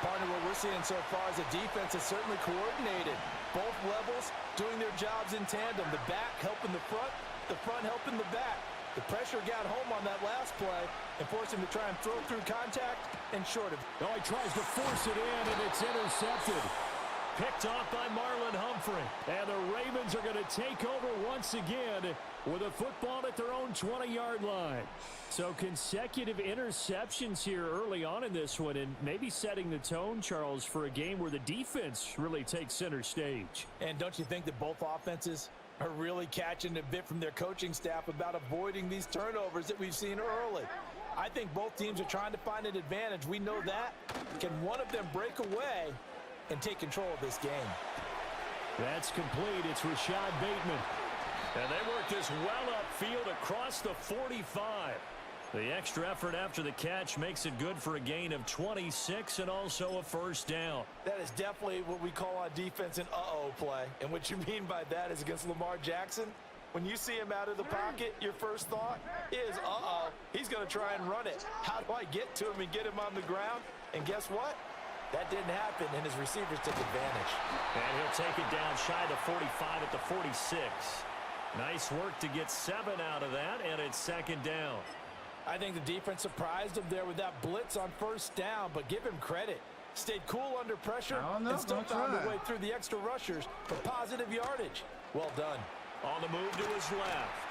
Partner, what we're seeing so far is the defense is certainly coordinated. Both levels doing their jobs in tandem. The back helping the front helping the back. The pressure got home on that last play and forced him to try and throw through contact and short of. Oh, he tries to force it in, and it's intercepted. Picked off by Marlon Humphrey. And the Ravens are going to take over once again with a football at their own 20-yard line. So consecutive interceptions here early on in this one, and maybe setting the tone, Charles, for a game where the defense really takes center stage. And don't you think that both offenses are really catching a bit from their coaching staff about avoiding these turnovers that we've seen early? I think both teams are trying to find an advantage. We know that. Can one of them break away and take control of this game? That's complete. It's Rashad Bateman. And they work this well upfield across the 45. The extra effort after the catch makes it good for a gain of 26 and also a first down. That is definitely what we call on defense an uh-oh play. And what you mean by that is against Lamar Jackson, when you see him out of the pocket, your first thought is, uh-oh, he's going to try and run it. How do I get to him and get him on the ground? And guess what? That didn't happen, and his receivers took advantage. And he'll take it down shy of the 45 at the 46. Nice work to get 7 out of that, and it's second down. I think the defense surprised him there with that blitz on first down, but give him credit. Stayed cool under pressure and still found a way through the extra rushers for positive yardage. Well done. On the move to his left.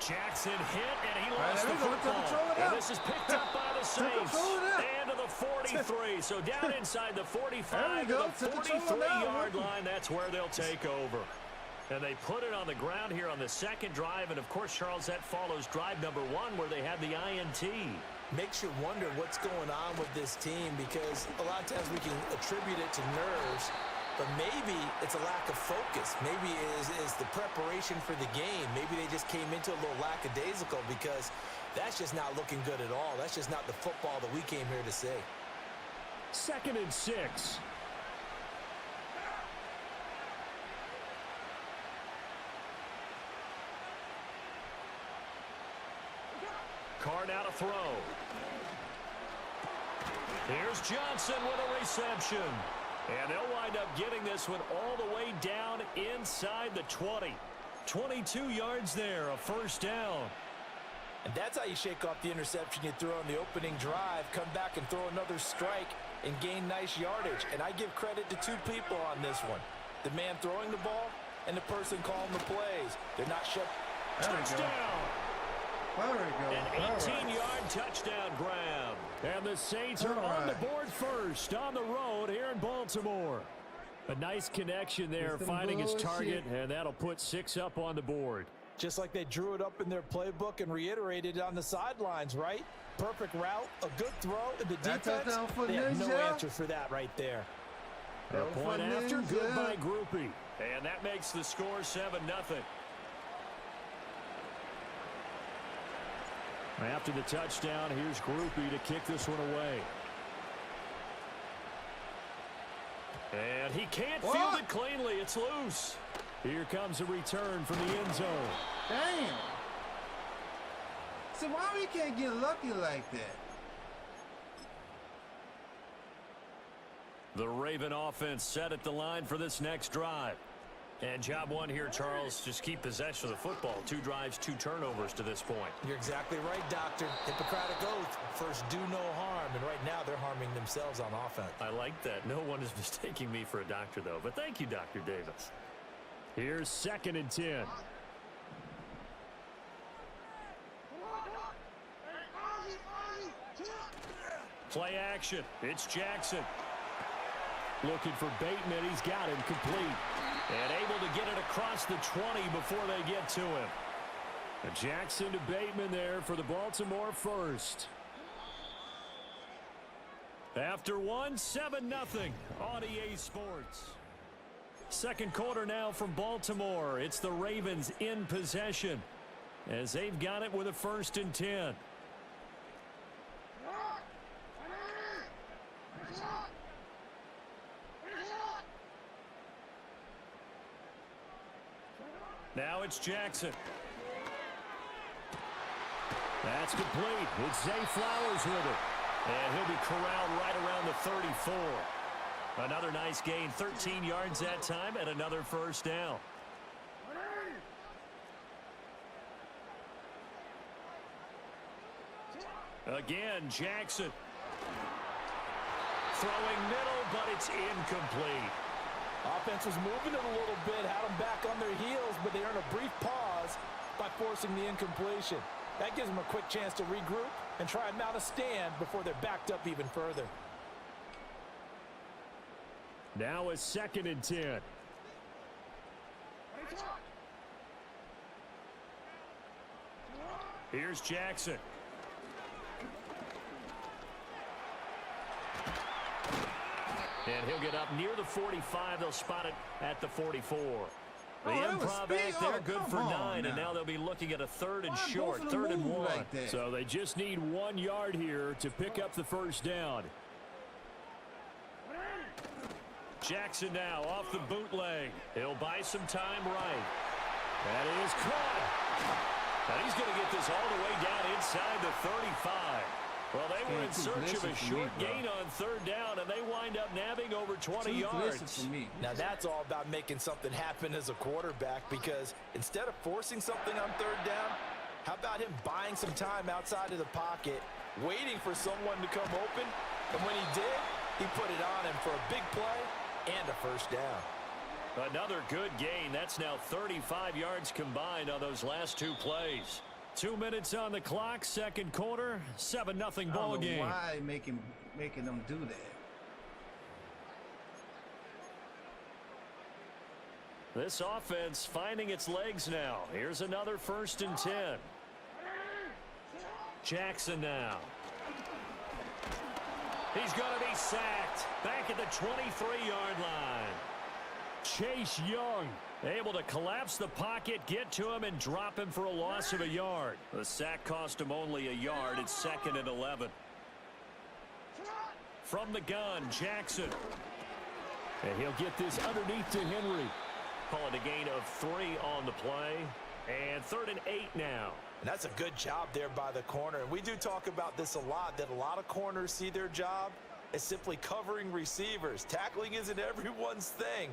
Jackson hit, and he lost the football. And this is picked up by the Saints. And to the 43. So down inside the 45 to the 43-yard line. That's where they'll take over. And they put it on the ground here on the second drive. And, of course, Charles, that follows drive number 1 where they had the INT. Makes you wonder what's going on with this team, because a lot of times we can attribute it to nerves. But maybe it's a lack of focus. Maybe it is the preparation for the game. Maybe they just came into a little lackadaisical, because that's just not looking good at all. That's just not the football that we came here to see. 2nd and 6. Carr now to throw. Here's Johnson with a reception. And they'll wind up getting this one all the way down inside the 20. 22 yards there, a first down. And that's how you shake off the interception you threw on the opening drive. Come back and throw another strike and gain nice yardage. And I give credit to 2 people on this one. The man throwing the ball and the person calling the plays. They're not shut. Touchdown. There we go. An 18-yard touchdown grab. And the Saints are on the board first on the road here in Baltimore. A nice connection there, finding his target, and that'll put 6 up on the board. Just like they drew it up in their playbook and reiterated it on the sidelines, right? Perfect route, a good throw, and the defense, they have no answer for that right there. A point after, good by Groupie. And that makes the score 7-0. After the touchdown, here's Groupie to kick this one away. And he can't field it cleanly. It's loose. Here comes a return from the end zone. Damn. So why we can't get lucky like that? The Raven offense set at the line for this next drive. And job one here, Charles, just keep possession of the football. 2 drives, 2 turnovers to this point. You're exactly right, Doctor. Hippocratic oath. First, do no harm. And right now, they're harming themselves on offense. I like that. No one is mistaking me for a doctor, though. But thank you, Dr. Davis. Here's 2nd and 10. Play action. It's Jackson. Looking for Bateman. He's got him complete. And able to get it across the 20 before they get to him. Jackson to Bateman there for the Baltimore first. After one, 7-0 on EA Sports. Second quarter now from Baltimore. It's the Ravens in possession as they've got it with a 1st and 10. Now it's Jackson. That's complete. It's Zay Flowers with it. And he'll be corralled right around the 34. Another nice gain, 13 yards that time, and another first down. Again, Jackson. Throwing middle, but it's incomplete. Offense was moving it a little bit, had them back on their heels, but they earned a brief pause by forcing the incompletion. That gives them a quick chance to regroup and try and mount a stand before they're backed up even further. Now a 2nd and 10. Here's Jackson. And he'll get up near the 45. They'll spot it at the 44. The improv act there, good for 9. And now they'll be looking at a 3rd and short, 3rd and 1. Like so they just need 1 yard here to pick up the first down. Jackson now off the bootleg. He'll buy some time right. That is caught. And he's going to get this all the way down inside the 35. Well, they were in search of a short gain on 3rd down, and they wind up nabbing over 20 yards. Now, that's all about making something happen as a quarterback, because instead of forcing something on 3rd down, how about him buying some time outside of the pocket, waiting for someone to come open, and when he did, he put it on him for a big play and a first down. Another good gain. That's now 35 yards combined on those last 2 plays. 2 minutes on the clock, second quarter, 7-0 ball game. Why making them do that? This offense finding its legs now. Here's another 1st and 10. Jackson now. He's going to be sacked back at the 23-yard line. Chase Young able to collapse the pocket, get to him, and drop him for a loss of a yard. The sack cost him only a yard. It's 2nd and 11. From the gun, Jackson. And he'll get this underneath to Henry. Call it a gain of 3 on the play. And 3rd and 8 now. And that's a good job there by the corner. And we do talk about this a lot, that a lot of corners see their job as simply covering receivers. Tackling isn't everyone's thing.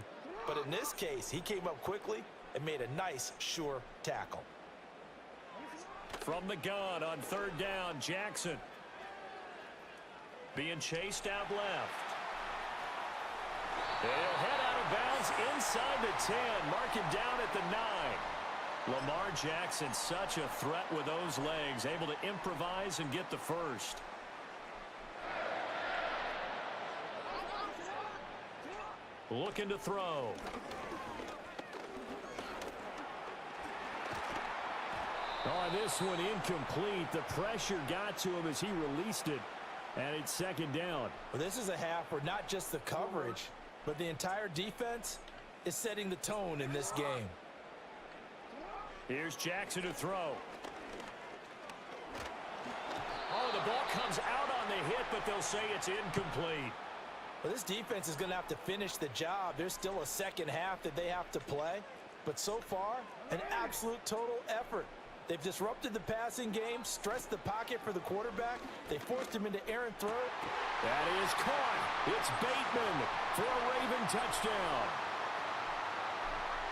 But in this case, he came up quickly and made a nice, sure tackle. From the gun on 3rd down, Jackson. Being chased out left. He'll head out of bounds inside the 10. Mark him down at the 9. Lamar Jackson, such a threat with those legs. Able to improvise and get the first. Looking to throw. On this one, incomplete. The pressure got to him as he released it. And it's 2nd down. Well, this is a half where not just the coverage, but the entire defense is setting the tone in this game. Here's Jackson to throw. Oh, the ball comes out on the hit, but they'll say it's incomplete. Well, this defense is going to have to finish the job. There's still a second half that they have to play. But so far, an absolute total effort. They've disrupted the passing game, stressed the pocket for the quarterback. They forced him into errant throw. That is caught. It's Bateman for a Raven touchdown.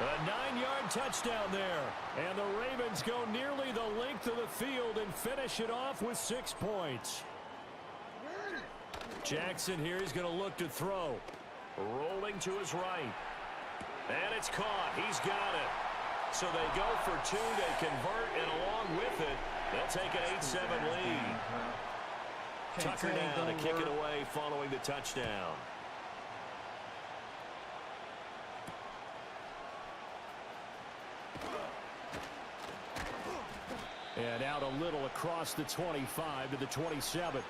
A 9-yard touchdown there. And the Ravens go nearly the length of the field and finish it off with 6 points. Jackson here is going to look to throw. Rolling to his right. And it's caught. He's got it. So they go for 2. They convert, and along with it, they'll take an 8-7 lead. Tucker down to kick it away following the touchdown. And out a little across the 25 to the 27.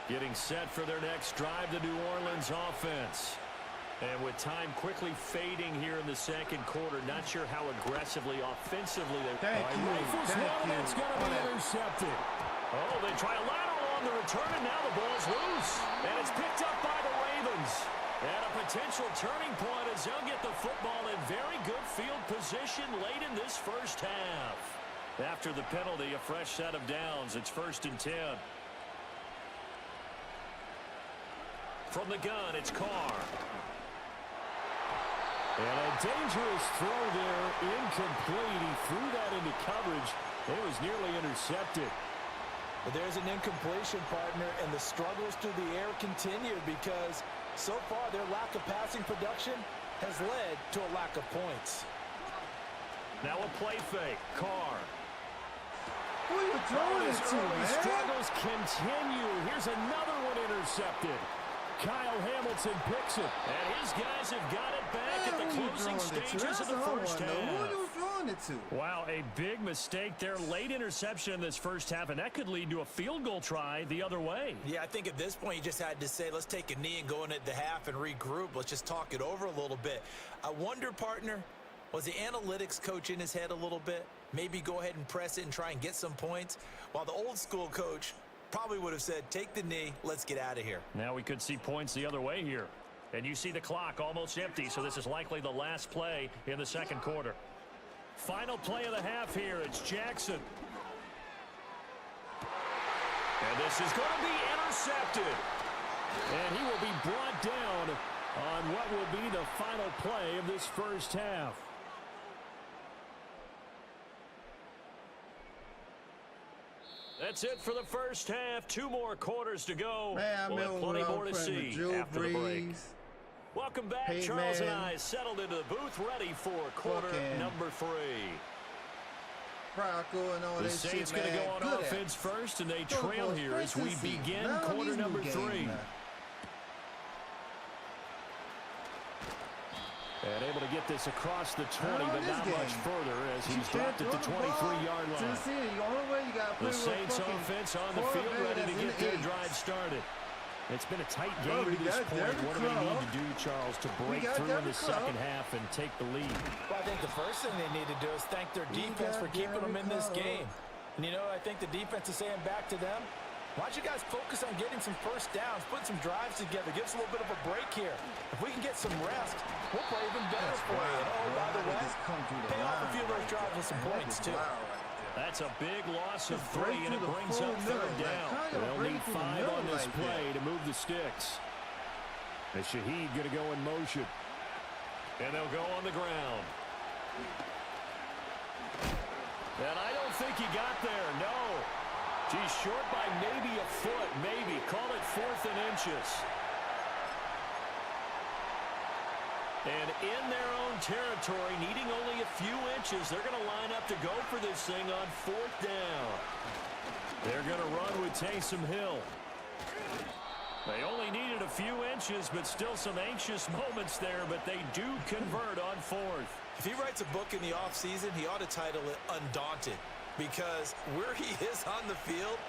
Getting set for their next drive, the New Orleans offense. And with time quickly fading here in the second quarter, not sure how aggressively, offensively they... Rifles one, that's going to be intercepted. Oh, they try a lateral on the return, and now the ball's loose. And it's picked up by the Ravens. And a potential turning point as they'll get the football in very good field position late in this first half. After the penalty, a fresh set of downs. It's 1st and 10. From the gun, it's Carr. And a dangerous throw there, incomplete. He threw that into coverage. It was nearly intercepted. But there's an incompletion, partner, and the struggles through the air continue because so far their lack of passing production has led to a lack of points. Now a play fake. Carr. Who are you throwing it to, man? Struggles continue. Here's another one intercepted. Kyle Hamilton picks it. And his guys have got it back at the closing stages of the first half. Who are you throwing it to? Wow, a big mistake there. Late interception in this first half, and that could lead to a field goal try the other way. Yeah, I think at this point you just had to say, let's take a knee and go in at the half and regroup. Let's just talk it over a little bit. I wonder, partner, was the analytics coach in his head a little bit? Maybe go ahead and press it and try and get some points? While the old school coach probably would have said, take the knee, let's get out of here. Now we could see points the other way here. And you see the clock almost empty, so this is likely the last play in the second quarter. Final play of the half here, it's Jackson. And this is going to be intercepted. And he will be brought down on what will be the final play of this first half. That's it for the first half. 2 more quarters to go. Man, we'll have plenty more to see after the break. Welcome back. Hey, Charles man. and I settled into the booth, ready for quarter number 3. Rocco and all The this Saints shit, going to man. go on Good offense at. first, and they trail here as we begin quarter number 3. And able to get this across the 20, but not much further as he's dropped at the 23-yard line. The Saints offense on the field ready to get their drive started. It's been a tight game to this point. What do they need to do, Charles, to break through in the second half and take the lead? Well, I think the first thing they need to do is thank their defense for keeping them in this game. And, you know, I think the defense is saying back to them, why don't you guys focus on getting some first downs, put some drives together, give us a little bit of a break here. If we can get some rest, we'll play even better for you. And, oh, by the way, pay off a few of those drives with some points, too. That's a big loss of 3, and it brings up 3rd down. They'll need 5 on this play to move the sticks. And Shaheed going to go in motion. And they'll go on the ground. And I don't think he got there, no. Geez, short by maybe a foot, maybe. Call it 4th and inches. And in their own territory, needing only a few inches, they're going to line up to go for this thing on 4th down. They're going to run with Taysom Hill. They only needed a few inches, but still some anxious moments there, but they do convert on 4th. If he writes a book in the offseason, he ought to title it Undaunted, because where he is on the field,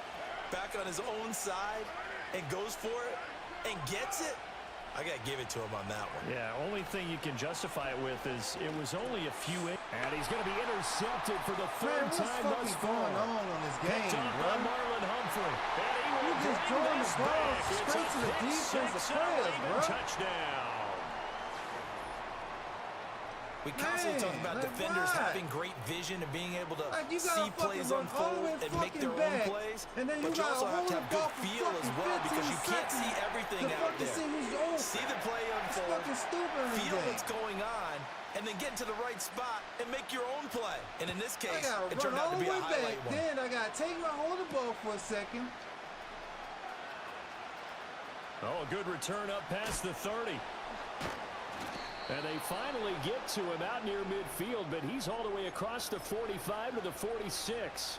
back on his own side, and goes for it, and gets it, I got to give it to him on that one. Yeah, only thing you can justify it with is it was only a few inches. And he's going to be intercepted for the third time thus far. What's going on this game, bro? Marlon Humphrey. And he will just bring throwing this the ball back. straight It's to the a defensive pick-six players, and a bro. touchdown. We constantly talk about defenders having great vision and being able to see plays unfold and make their own plays. And then but you also have to have good feel as well because you can't see everything out there. See the play unfold, feel what's going on, and then get to the right spot and make your own play. And in this case, it turned out to be a highlight one. Then I got to take my hold of the ball for a second. Oh, a good return up past the 30. And they finally get to him out near midfield, but he's all the way across the 45 to the 46.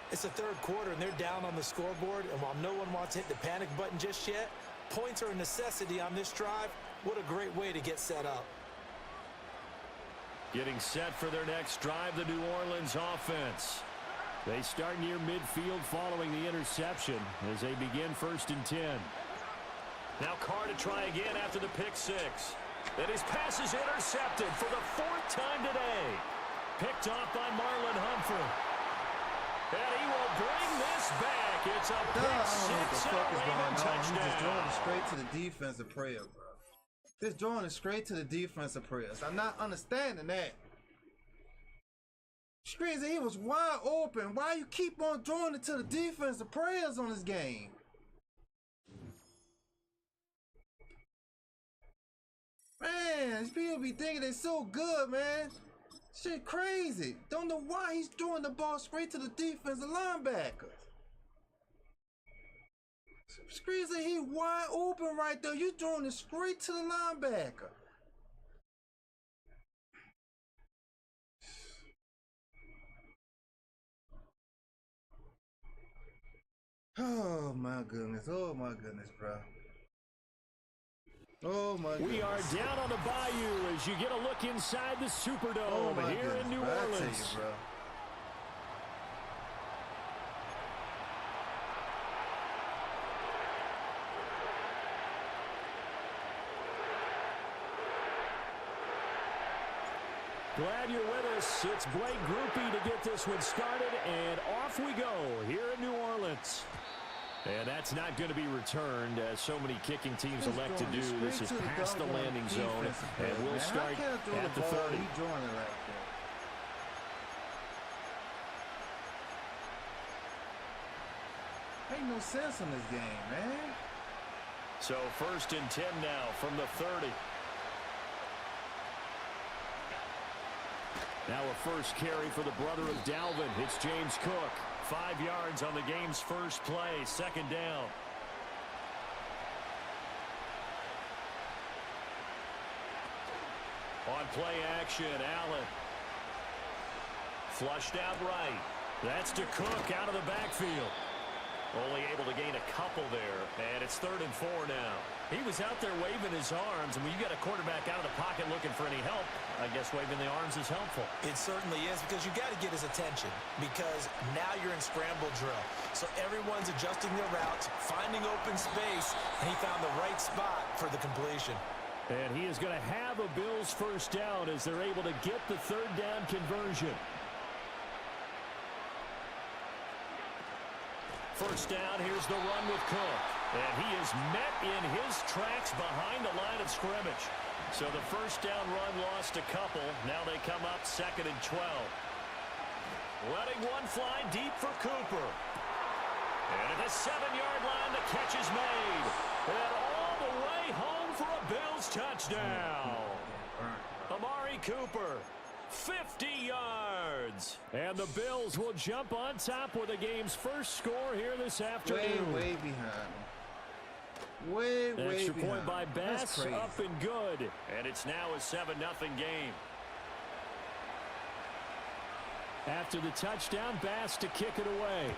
It's the third quarter, and they're down on the scoreboard, and while no one wants to hit the panic button just yet, points are a necessity on this drive. What a great way to get set up. Getting set for their next drive, the New Orleans offense. They start near midfield following the interception as they begin 1st and 10. Now Carr to try again after the pick six. And his pass is intercepted for the 4th time today. Picked off by Marlon Humphrey. And he will bring this back. It's a pick six and a Raven touchdown. He's just throwing it straight to the defensive prayer, bro. Just throwing it straight to the defensive prayers. I'm not understanding that. Screens, he was wide open. Why you keep on throwing it to the defensive prayers on this game? Man, these people be thinking they're so good, man. Shit crazy. Don't know why he's throwing the ball straight to the defensive linebacker. Screezy, he wide open right there. You throwing it straight to the linebacker. Oh my goodness, bro. Oh my goodness. We are down on the bayou as you get a look inside the Superdome here in New Orleans. I tell you, bro. Glad you're with us. It's Blake Groupie to get this one started, and off we go here in New Orleans. And that's not going to be returned, as so many kicking teams elect to do. This is past the landing zone, and we'll start at the 30. Ain't no sense in this game, man. So 1st and 10 now from the 30. Now a first carry for the brother of Dalvin. It's James Cook. 5 yards on the game's first play. 2nd down. On play action, Allen. Flushed out right. That's to Cook out of the backfield. Only able to gain a couple there, and it's 3rd and 4 now. He was out there waving his arms, and when you got a quarterback out of the pocket looking for any help, I guess waving the arms is helpful. It certainly is, because you got to get his attention, because now you're in scramble drill. So everyone's adjusting their routes, finding open space, and he found the right spot for the completion. And he is going to have a Bills first down as they're able to get the 3rd down conversion. First down, here's the run with Cook. And he is met in his tracks behind the line of scrimmage. So the first down run lost a couple. Now they come up 2nd and 12. Letting one fly deep for Cooper. And at the 7-yard line, the catch is made. And all the way home for a Bills touchdown. Amari Cooper. 50 yards. And the Bills will jump on top with the game's first score here this afternoon. Way behind. Way behind. Extra point by Bass, up and good. And it's now a 7-0 game. After the touchdown, Bass to kick it away.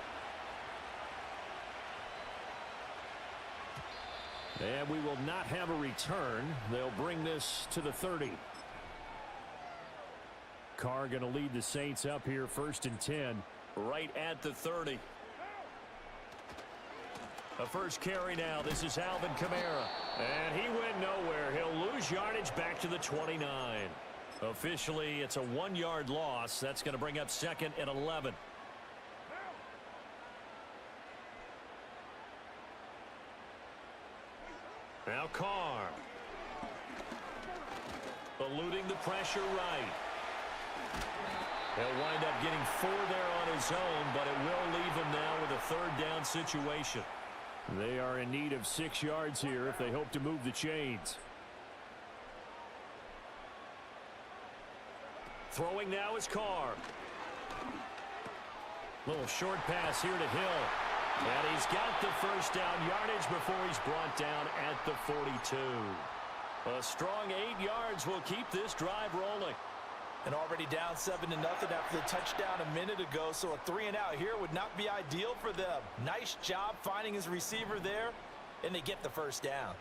And we will not have a return. They'll bring this to the 30. Carr going to lead the Saints up here 1st and 10 right at the 30. A first carry now. This is Alvin Kamara. And he went nowhere. He'll lose yardage back to the 29. Officially, it's a 1-yard loss. That's going to bring up 2nd and 11. Now Carr. Eluding the pressure right. He'll wind up getting 4 there on his own, but it will leave him now with a 3rd down situation. They are in need of 6 yards here if they hope to move the chains. Throwing now is Carr. Little short pass here to Hill. And he's got the first down yardage before he's brought down at the 42. A strong 8 yards will keep this drive rolling. And already down 7-0 after the touchdown a minute ago, so a 3-and-out here would not be ideal for them. Nice job finding his receiver there, and they get the first down.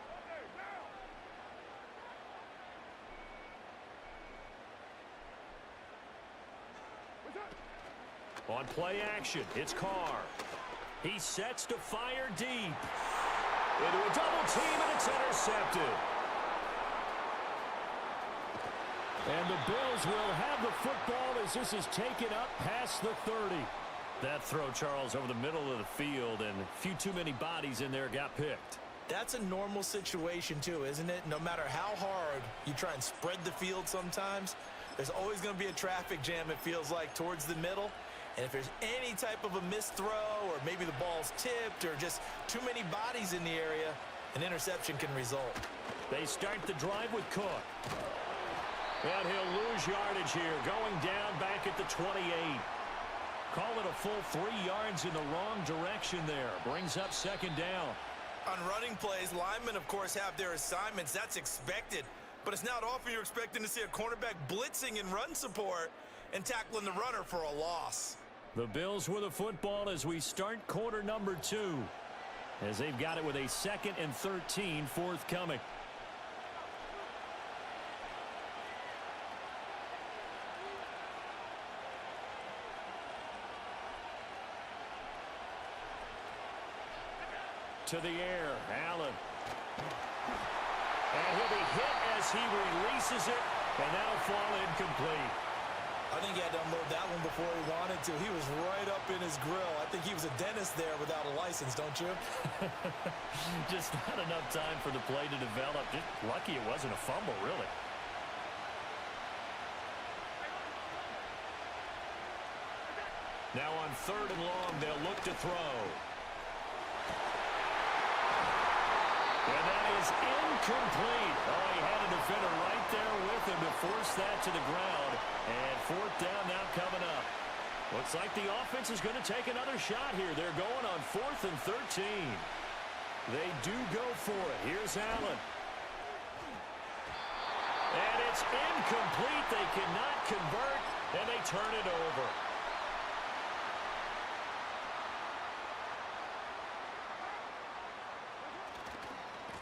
On play action, it's Carr. He sets to fire deep. Into a double team, and it's intercepted. And the Bills will have the football as this is taken up past the 30. That throw, Charles, over the middle of the field, and a few too many bodies in there got picked. That's a normal situation, too, isn't it? No matter how hard you try and spread the field sometimes, there's always going to be a traffic jam, it feels like, towards the middle. And if there's any type of a missed throw, or maybe the ball's tipped, or just too many bodies in the area, an interception can result. They start the drive with Cook. And he'll lose yardage here, going down back at the 28. Call it a full 3 yards in the wrong direction there. Brings up 2nd down. On running plays, linemen, of course, have their assignments. That's expected. But it's not often you're expecting to see a cornerback blitzing in run support and tackling the runner for a loss. The Bills with the football as we start quarter number 2. As they've got it with a 2nd and 13 forthcoming. To the air, Allen. And he'll be hit as he releases it, and that'll fall incomplete. I think he had to unload that one before he wanted to. He was right up in his grill. I think he was a dentist there without a license, don't you? Just not enough time for the play to develop. Just lucky it wasn't a fumble, really. Now on 3rd and long, they'll look to throw. And that is incomplete. Oh, he had a defender right there with him to force that to the ground. And 4th down now coming up. Looks like the offense is going to take another shot here. They're going on 4th and 13. They do go for it. Here's Allen. And it's incomplete. They cannot convert, and they turn it over.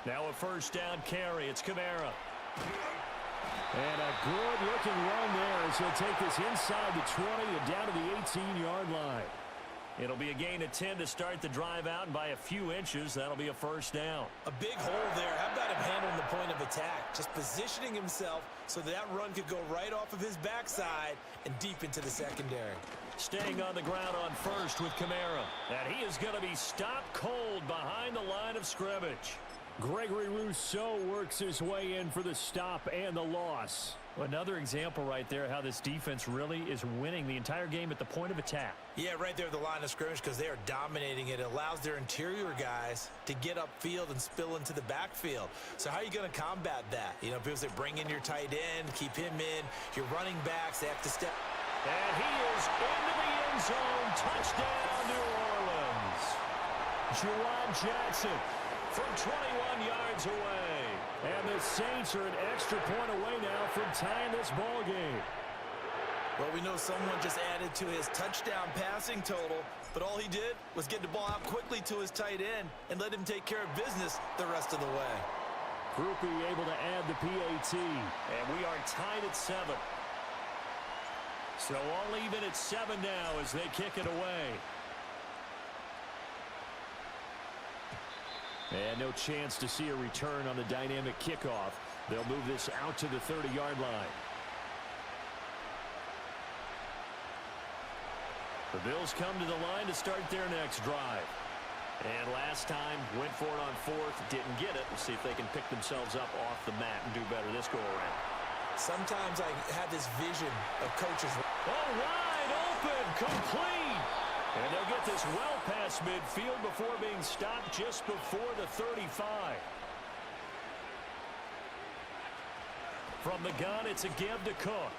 Now a 1st down carry. It's Kamara. And a good-looking run there as he'll take this inside the 20 and down to the 18-yard line. It'll be a gain of 10 to start the drive out, and by a few inches, that'll be a 1st down. A big hole there. How about him handling the point of attack? Just positioning himself so that run could go right off of his backside and deep into the secondary. Staying on the ground on 1st with Kamara. And he is going to be stopped cold behind the line of scrimmage. Gregory Rousseau works his way in for the stop and the loss. Another example right there how this defense really is winning the entire game at the point of attack. Yeah, right there at the line of scrimmage because they are dominating it. It allows their interior guys to get upfield and spill into the backfield. So how are you going to combat that? You know, because they bring in your tight end, keep him in. Your running backs, they have to step. And he is into the end zone. Touchdown, New Orleans. Juwan Jackson from 21 yards away. And the Saints are an extra point away now from tying this ball game. Well, we know someone just added to his touchdown passing total, but all he did was get the ball out quickly to his tight end and let him take care of business the rest of the way. Groupie able to add the PAT. And we are tied at 7. So all even at 7 now as they kick it away. And no chance to see a return on the dynamic kickoff. They'll move this out to the 30-yard line. The Bills come to the line to start their next drive. And last time, went for it on fourth, didn't get it. We'll see if they can pick themselves up off the mat and do better this go-around. Sometimes I have this vision of coaches. Oh, wide open, complete. And they'll get this well past midfield before being stopped just before the 35. From the gun, it's a give to Cook.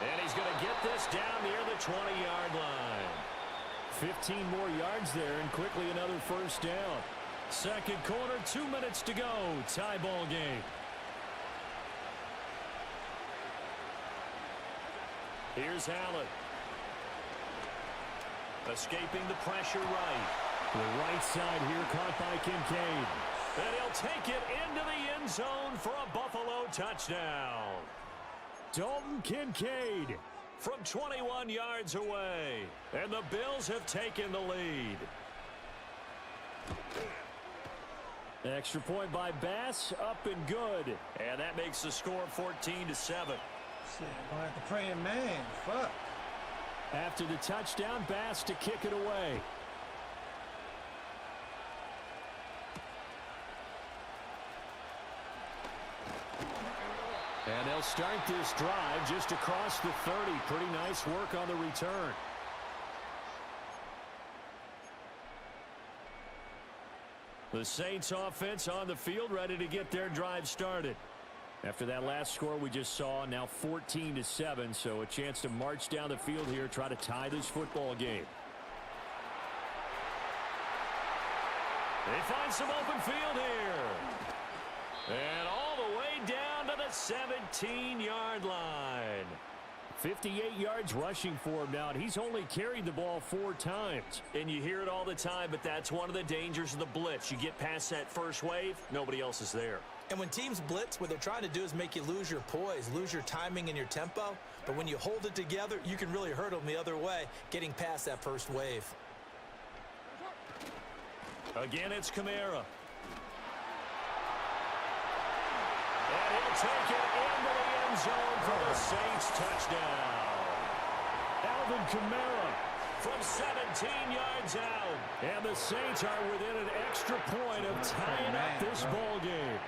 And he's going to get this down near the 20-yard line. 15 more yards there, and quickly another first down. Second quarter, 2 minutes to go. Tie ball game. Here's Allen. Escaping the pressure right. The right side here caught by Kincaid. And he'll take it into the end zone for a Buffalo touchdown. Dalton Kincaid from 21 yards away. And the Bills have taken the lead. Extra point by Bass, up and good. And that makes the score 14-7. Shit, gonna have to pray him, man. Fuck. After the touchdown, Bass to kick it away. And they'll start this drive just across the 30. Pretty nice work on the return. The Saints offense on the field, ready to get their drive started. After that last score we just saw, now 14-7, so a chance to march down the field here, try to tie this football game. They find some open field here. And all the way down to the 17-yard line. 58 yards rushing for him now, and he's only carried the ball 4 times. And you hear it all the time, but that's one of the dangers of the blitz. You get past that first wave, nobody else is there. And when teams blitz, what they're trying to do is make you lose your poise, lose your timing and your tempo. But when you hold it together, you can really hurt them the other way, getting past that first wave. Again, it's Kamara. And he'll take it into the end zone for the Saints touchdown. Alvin Kamara from 17 yards out. And the Saints are within an extra point of tying up this ball game.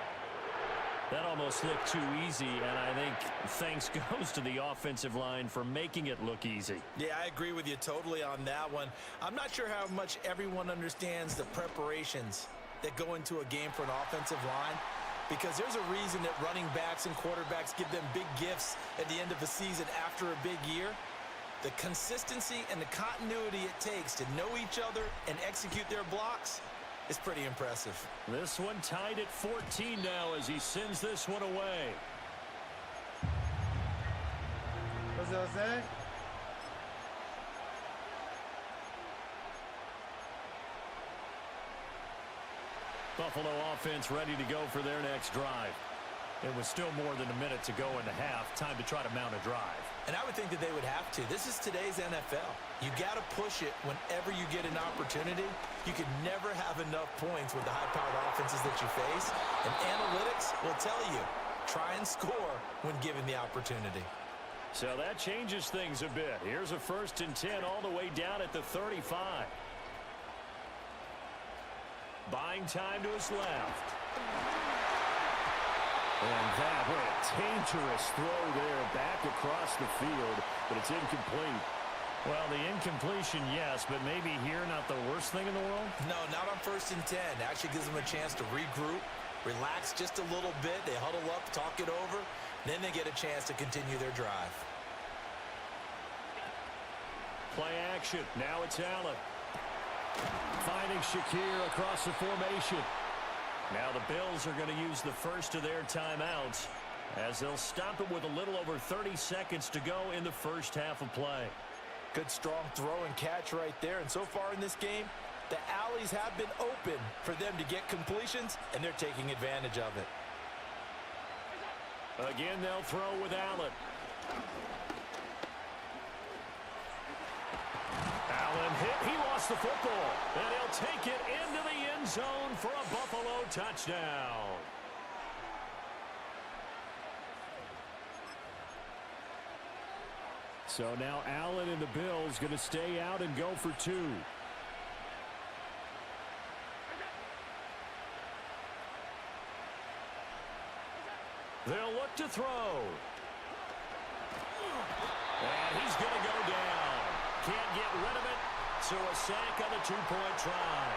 That almost looked too easy, and I think thanks goes to the offensive line for making it look easy. Yeah, I agree with you totally on that one. I'm not sure how much everyone understands the preparations that go into a game for an offensive line, because there's a reason that running backs and quarterbacks give them big gifts at the end of the season after a big year. The consistency and the continuity it takes to know each other and execute their blocks is pretty impressive. This one tied at 14 now as he sends this one away. What's that say? Buffalo offense ready to go for their next drive. It was still more than a minute to go in the half. Time to try to mount a drive. And I would think that they would have to. This is today's NFL. You got to push it whenever you get an opportunity. You can never have enough points with the high-powered offenses that you face. And analytics will tell you, try and score when given the opportunity. So that changes things a bit. Here's a 1st and 10 all the way down at the 35. Buying time to his left. And that, what a dangerous throw there back across the field, but it's incomplete. Well, the incompletion, yes, but maybe here not the worst thing in the world? No, not on 1st and 10. Actually gives them a chance to regroup, relax just a little bit. They huddle up, talk it over, then they get a chance to continue their drive. Play action. Now it's Allen. Finding Shakir across the formation. Now the Bills are going to use the first of their timeouts as they'll stop it with a little over 30 seconds to go in the first half of play. Good strong throw and catch right there. And so far in this game, the alleys have been open for them to get completions, and they're taking advantage of it. Again, they'll throw with Allen. Allen hit. He lost the football. And he'll take it into the end zone for a Buffalo touchdown. So now Allen and the Bills going to stay out and go for 2. They'll look to throw. And he's going to go down. Can't get rid of it. So a sack on the 2-point try.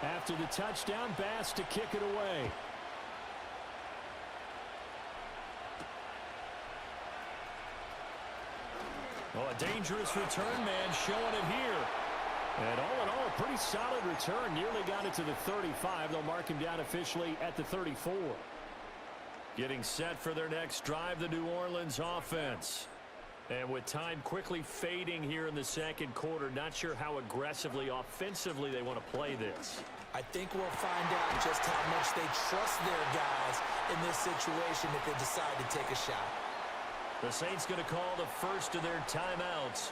After the touchdown, Bass to kick it away. Oh, a dangerous return man showing it here. And all in all, a pretty solid return. Nearly got it to the 35. They'll mark him down officially at the 34. Getting set for their next drive, the New Orleans offense. And with time quickly fading here in the second quarter, not sure how aggressively, offensively they want to play this. I think we'll find out just how much they trust their guys in this situation if they decide to take a shot. The Saints going to call the first of their timeouts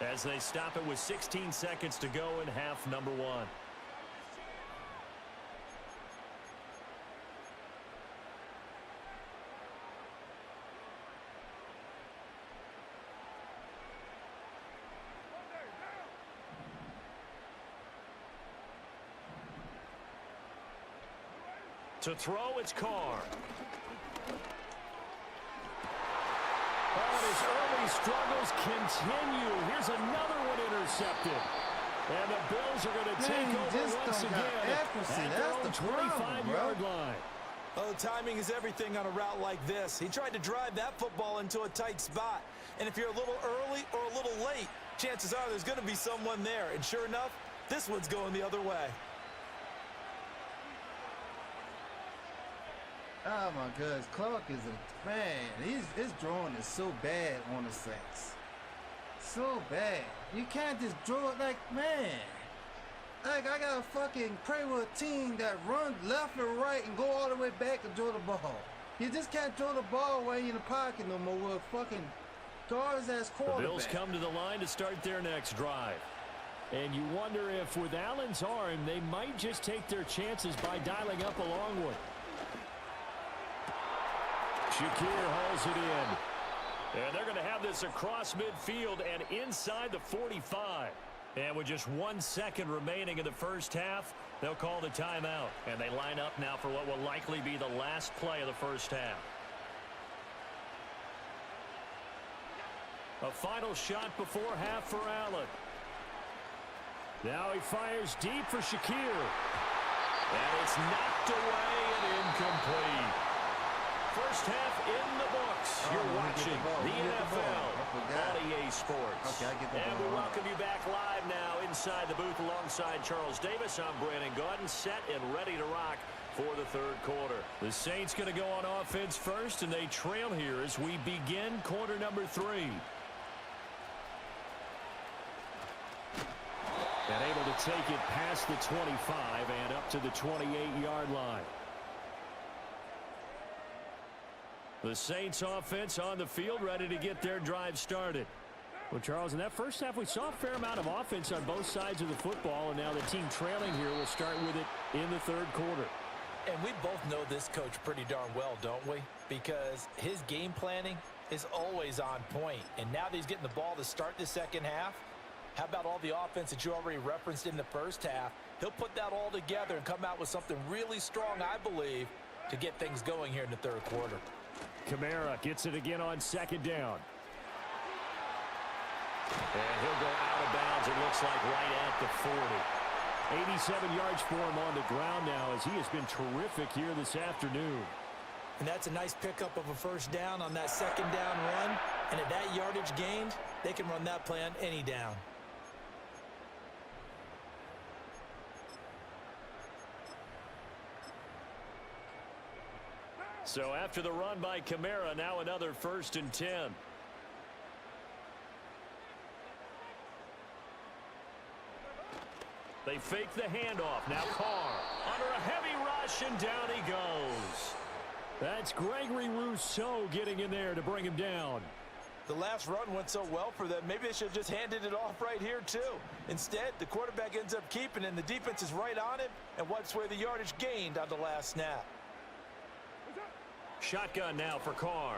as they stop it with 16 seconds to go in half number 1. To throw, it's Carr. Oh, his early struggles continue. Here's another one intercepted. And the Bills are going to take over once again at their own 25-yard line. Oh, timing is everything on a route like this. He tried to drive that football into a tight spot. And if you're a little early or a little late, chances are there's going to be someone there. And sure enough, this one's going the other way. Oh my goodness, Clark is a man. His drawing is so bad on the Saints. So bad. You can't just draw it like, man. Like, I gotta fucking pray with a team that runs left and right and go all the way back to draw the ball. You just can't throw the ball away in the pocket no more with a fucking guards ass quarterback. The Bills come to the line to start their next drive. And you wonder if with Allen's arm, they might just take their chances by dialing up a long one. Shakir hauls it in. And they're going to have this across midfield and inside the 45. And with just 1 second remaining in the first half, they'll call the timeout. And they line up now for what will likely be the last play of the first half. A final shot before half for Allen. Now he fires deep for Shakir. And it's knocked away and incomplete. First half in the books. You're watching the NFL on EA Sports. And we welcome you back live now inside the booth alongside Charles Davis. I'm Brandon Gaudin, set and ready to rock for the third quarter. The Saints going to go on offense first, and they trail here as we begin quarter number 3. And able to take it past the 25 and up to the 28-yard line. The Saints offense on the field ready to get their drive started. Well, Charles, in that first half, we saw a fair amount of offense on both sides of the football, and now the team trailing here will start with it in the third quarter. And we both know this coach pretty darn well, don't we? Because his game planning is always on point. And now that he's getting the ball to start the second half, how about all the offense that you already referenced in the first half? He'll put that all together and come out with something really strong, I believe, to get things going here in the third quarter. Kamara gets it again on second down. And he'll go out of bounds, it looks like, right at the 40. 87 yards for him on the ground now as he has been terrific here this afternoon. And that's a nice pickup of a first down on that second down run. And at that yardage gained, they can run that play on any down. So after the run by Kamara, now another 1st and 10. They fake the handoff. Now Carr under a heavy rush, and down he goes. That's Gregory Rousseau getting in there to bring him down. The last run went so well for them, maybe they should have just handed it off right here, too. Instead, the quarterback ends up keeping it, and the defense is right on him and wipes away the yardage gained on the last snap. Shotgun now for Carr.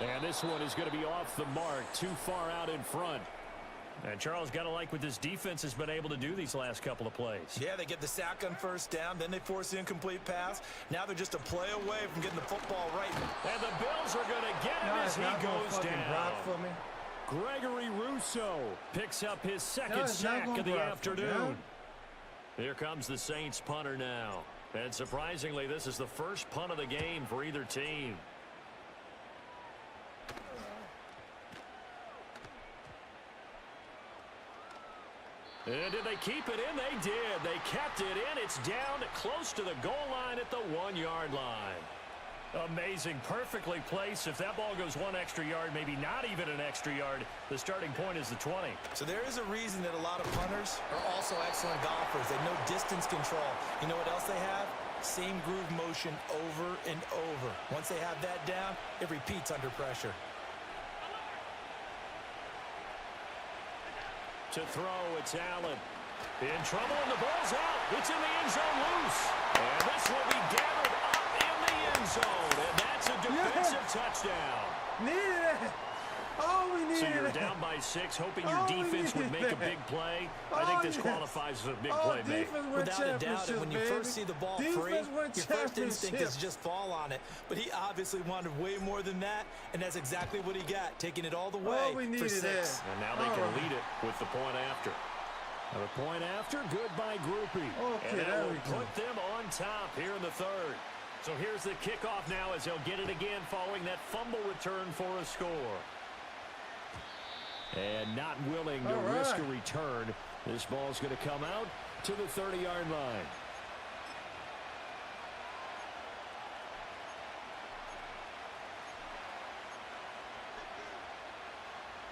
And this one is going to be off the mark, too far out in front. And Charles, got to like what this defense has been able to do these last couple of plays. Yeah, they get the sack on first down, then they force the incomplete pass. Now they're just a play away from getting the football right. And the Bills are going to get him as he goes down. For me. Gregory Rousseau picks up his second sack of the afternoon. Here comes the Saints punter now. And surprisingly, this is the first punt of the game for either team. And did they keep it in? They did. They kept it in. It's down close to the goal line at the 1-yard line. Amazing. Perfectly placed. If that ball goes one extra yard, maybe not even an extra yard, the starting point is the 20. So there is a reason that a lot of punters are also excellent golfers. They know distance control. You know what else they have? Same groove motion over and over. Once they have that down, it repeats under pressure. To throw, it's Allen. In trouble, and the ball's out. It's in the end zone loose. And this will be gathered up in the end zone. And that's a defensive touchdown. Needed it. Oh, we needed So you're it. down by 6, hoping your defense would make a big play. I think this qualifies as a big play, mate. Without a doubt, and when you first see the ball free, your first instinct is just fall on it. But he obviously wanted way more than that, and that's exactly what he got, taking it all the way for 6. And now they can lead it with the point after. And the point after, good by Groupie. Okay, and that there will we go. put them on top here in the third. So here's the kickoff now as they'll get it again following that fumble return for a score. And not willing to risk a return. This ball's going to come out to the 30-yard line.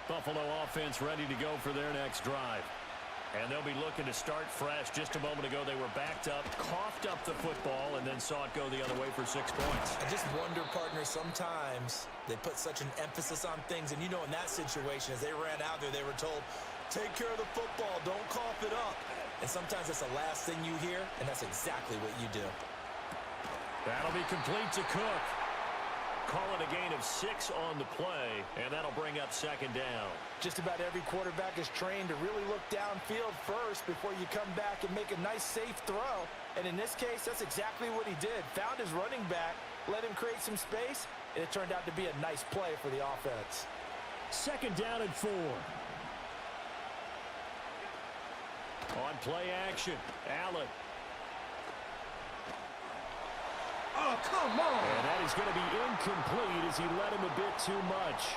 Buffalo offense ready to go for their next drive. And they'll be looking to start fresh. Just a moment ago, they were backed up, coughed up the football, and then saw it go the other way for 6 points. I just wonder, partner, sometimes they put such an emphasis on things. And, you know, in that situation, as they ran out there, they were told, take care of the football, don't cough it up. And sometimes that's the last thing you hear, and that's exactly what you do. That'll be complete to Cook. Call it a gain of 6 on the play, and that'll bring up second down. Just about every quarterback is trained to really look downfield first before you come back and make a nice, safe throw. And in this case, that's exactly what he did. Found his running back, let him create some space, and it turned out to be a nice play for the offense. Second down and 4. On play action, Allen. Oh, come on. And that is going to be incomplete as he led him a bit too much.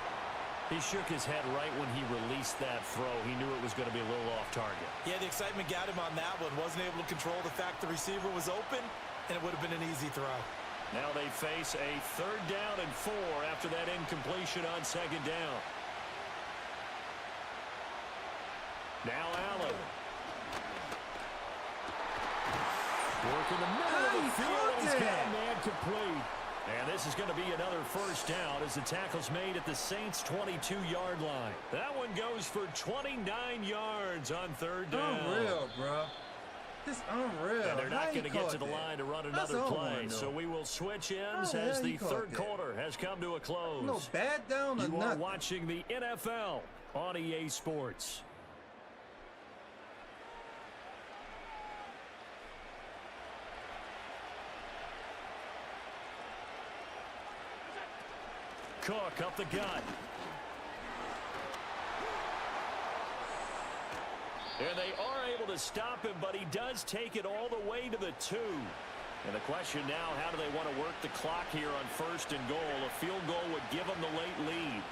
He shook his head right when he released that throw. He knew it was going to be a little off target. Yeah, the excitement got him on that one. Wasn't able to control the fact the receiver was open, and it would have been an easy throw. Now they face a third down and 4 after that incompletion on second down. Now Allen. Work in the middle of the field, and he's got a man complete. And this is going to be another first down as the tackle's made at the Saints' 22-yard line. That one goes for 29 yards on third down. Unreal, bro. This unreal. And they're not going to get to the line to run another play, so we will switch ends as the third quarter has come to a close. No bad down or You are nothing. watching the NFL on EA Sports. Cook up the gut. And they are able to stop him, but he does take it all the way to the 2. And the question now, how do they want to work the clock here on first and goal? A field goal would give them the late lead.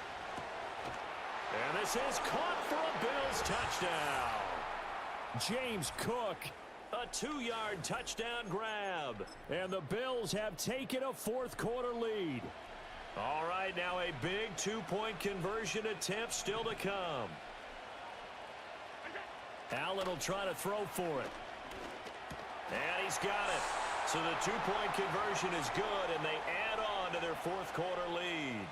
And this is caught for a Bills touchdown. James Cook, a 2-yard touchdown grab. And the Bills have taken a fourth quarter lead. All right, now a big 2-point conversion attempt still to come. Allen will try to throw for it. And he's got it. So the 2-point conversion is good, and they add on to their fourth quarter lead.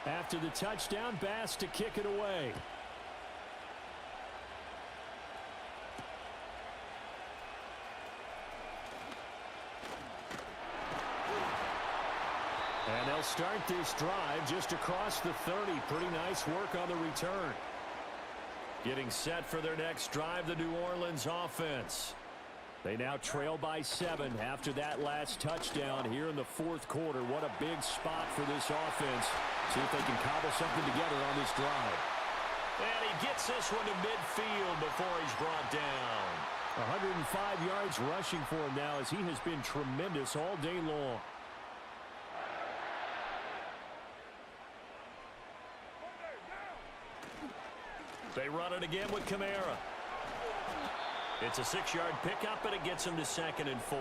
After the touchdown, Bass to kick it away. And they'll start this drive just across the 30. Pretty nice work on the return. Getting set for their next drive, the New Orleans offense. They now trail by 7 after that last touchdown here in the fourth quarter. What a big spot for this offense. See if they can cobble something together on this drive. And he gets this one to midfield before he's brought down. 105 yards rushing for him now as he has been tremendous all day long. They run it again with Kamara. It's a 6-yard pickup, and it gets him to 2nd and 4.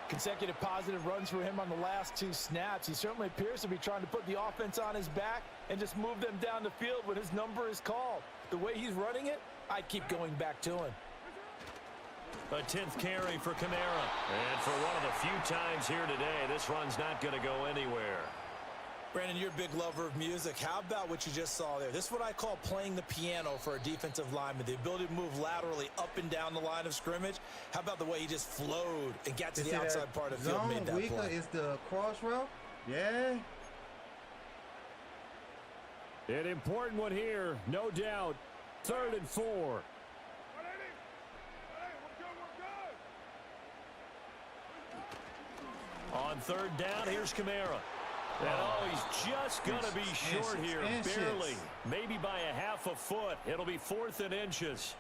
Consecutive positive runs for him on the last 2 snaps. He certainly appears to be trying to put the offense on his back and just move them down the field when his number is called. The way he's running it, I'd keep going back to him. A 10th carry for Kamara. And for one of the few times here today, this run's not going to go anywhere. Brandon, you're a big lover of music. How about what you just saw there? This is what I call playing the piano for a defensive lineman. The ability to move laterally up and down the line of scrimmage. How about the way he just flowed and got to the outside part of the field and made that play? Is the cross route? Yeah. An important one here, no doubt. 3rd and 4. On 3rd down, here's Kamara. And he's just going to be short here, barely. Maybe by a half a foot. It'll be 4th and inches.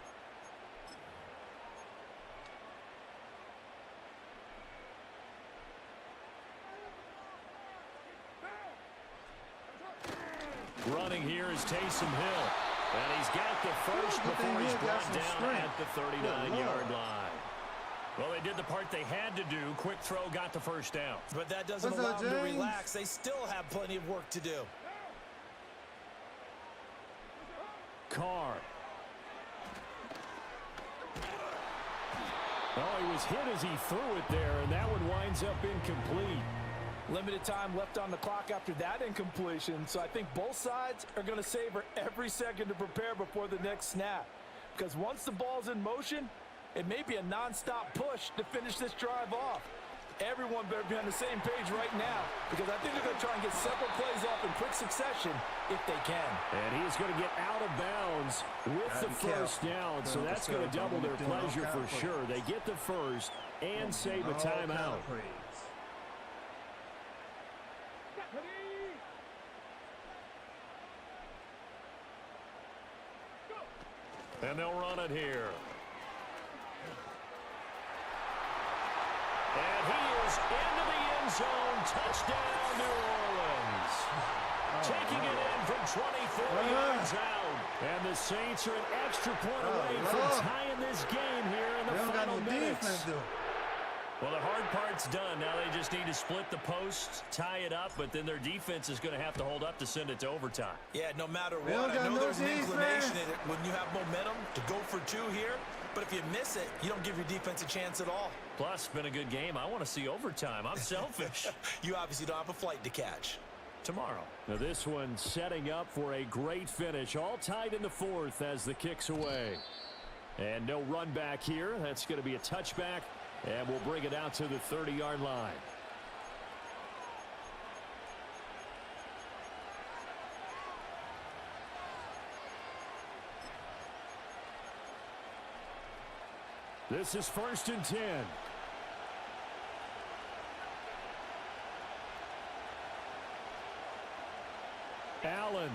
Running here is Taysom Hill. And he's got the first before he's brought down at the 39-yard line. Well, they did the part they had to do. Quick throw got the first down. But that doesn't allow them to relax. They still have plenty of work to do. Carr. Oh, he was hit as he threw it there, and that one winds up incomplete. Limited time left on the clock after that incompletion, so I think both sides are going to savor every second to prepare before the next snap. Because once the ball's in motion, it may be a non-stop push to finish this drive off. Everyone better be on the same page right now because I think they're going to try and get several plays off in quick succession if they can. And he is going to get out of bounds with the first down, so that's going to double their pleasure for sure. They get the first and save a timeout. And they'll run it here. And he is into the end zone. Touchdown, New Orleans. Taking it in from 24 yards out. And the Saints are an extra point away from tying this game here in the final minutes. Well, the hard part's done. Now they just need to split the posts, tie it up, but then their defense is going to have to hold up to send it to overtime. Yeah, no matter what, I know there's an inclination in it when you have momentum to go for 2 here, but if you miss it, you don't give your defense a chance at all. Plus, it's been a good game. I want to see overtime. I'm selfish. You obviously don't have a flight to catch. Tomorrow. Now this one setting up for a great finish. All tied in the 4th as the kick's away. And no run back here. That's going to be a touchback. And we'll bring it out to the 30-yard line. This is 1st and 10. Allen.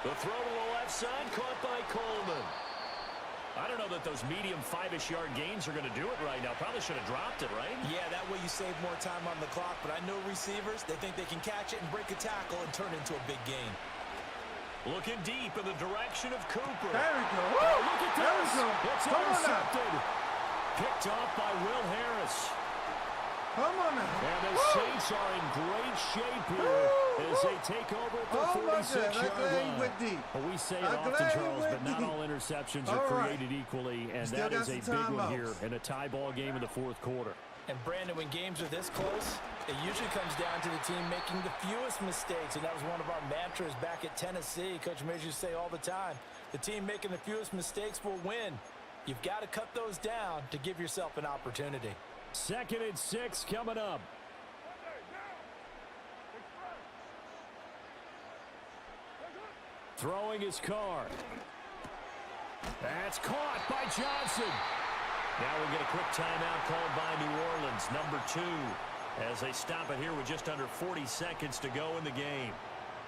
The throw to the left side, caught by Coleman. I don't know that those medium 5-ish yard gains are going to do it right now. Probably should have dropped it, right? Yeah, that way you save more time on the clock. But I know receivers, they think they can catch it and break a tackle and turn into a big gain. Looking deep in the direction of Cooper. There we go. Oh, look at this. It's Come on now. intercepted. Picked off by Will Harris. Come on now. And the Saints are in great shape here as they take over at the 46-yard line. Well, we say it often, Charles, but not all interceptions are created equally, and that is a big one here in a tie ball game in the 4th quarter. And Brandon, when games are this close, it usually comes down to the team making the fewest mistakes, and that was one of our mantras back at Tennessee. Coach Major used to say all the time, the team making the fewest mistakes will win. You've got to cut those down to give yourself an opportunity. 2nd and 6 coming up. Throwing his Carr. That's caught by Johnson. Now we'll get a quick timeout called by New Orleans, number 2, as they stop it here with just under 40 seconds to go in the game.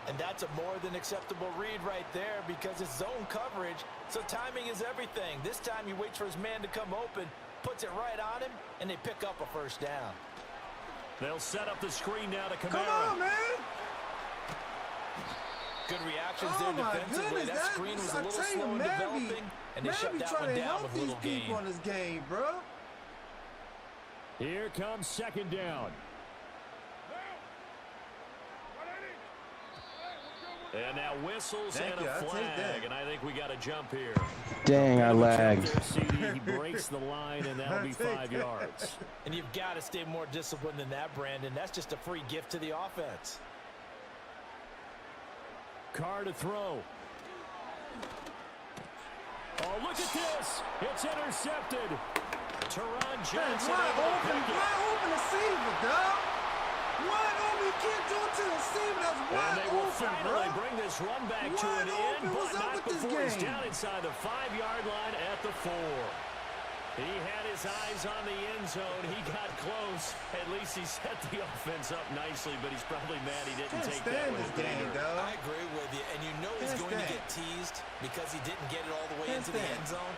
And that's a more than acceptable read right there because it's zone coverage, so timing is everything. This time he waits for his man to come open, puts it right on him, and they pick up a first down. They'll set up the screen now to Kamara. Come on, man. Good reactions there defensively. That screen was a little slow in developing, and they shut that one down with a little gain. On this game, bro. Here comes 2nd down. And now whistles and a flag, and I think we got a jump here. Dang, I lagged. He breaks the line, and that'll be 5 yards. And you've got to stay more disciplined than that, Brandon. That's just a free gift to the offense. Carr to throw. Oh, look at this. It's intercepted. Teron Johnson. Wide open receiver, dog. Wide open. You can't do it to the receiver. That's wide open, and they will finally bring this run back to an end, but not before he's down inside the 5-yard line at the 4. He had his eyes on the end zone. He got close. At least he set the offense up nicely, but he's probably mad he didn't take that one. I agree with you, and you know he's going to get teased because he didn't get it all the way into the end zone.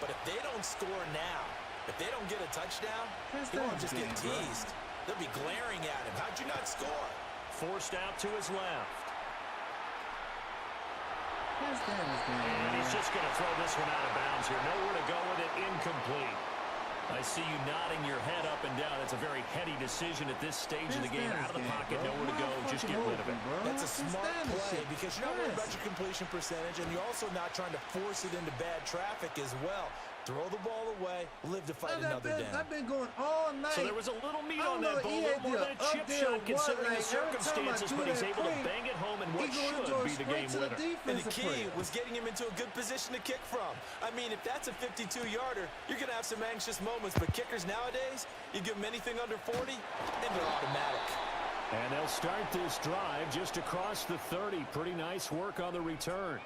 But if they don't score now, if they don't get a touchdown, he won't just get teased. They'll be glaring at him. How'd you not score? Forced out to his left. And he's just going to throw this one out of bounds here. Nowhere to go with it. Incomplete. I see you nodding your head up and down. It's a very heady decision at this stage of the game. Out of the pocket, nowhere to go. Just get rid of it. That's a smart play because you're not worried about your completion percentage, and you're also not trying to force it into bad traffic as well. Throw the ball away, live to fight another down. I've been going all night. So there was a little meat on that ball, a little more than a chip shot considering the circumstances, but he's able to bang it home in what should be the game winner. And the key was getting him into a good position to kick from. I mean, if that's a 52-yarder, you're going to have some anxious moments, but kickers nowadays, you give them anything under 40, and they're automatic. And they'll start this drive just across the 30. Pretty nice work on the return.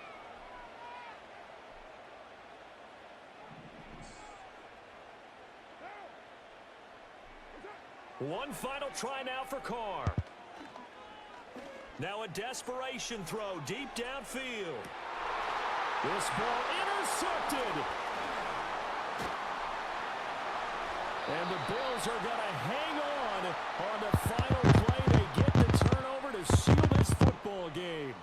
One final try now for Carr. Now a desperation throw deep downfield. This ball intercepted. And the Bills are going to hang on the final play. They get the turnover to seal this football game.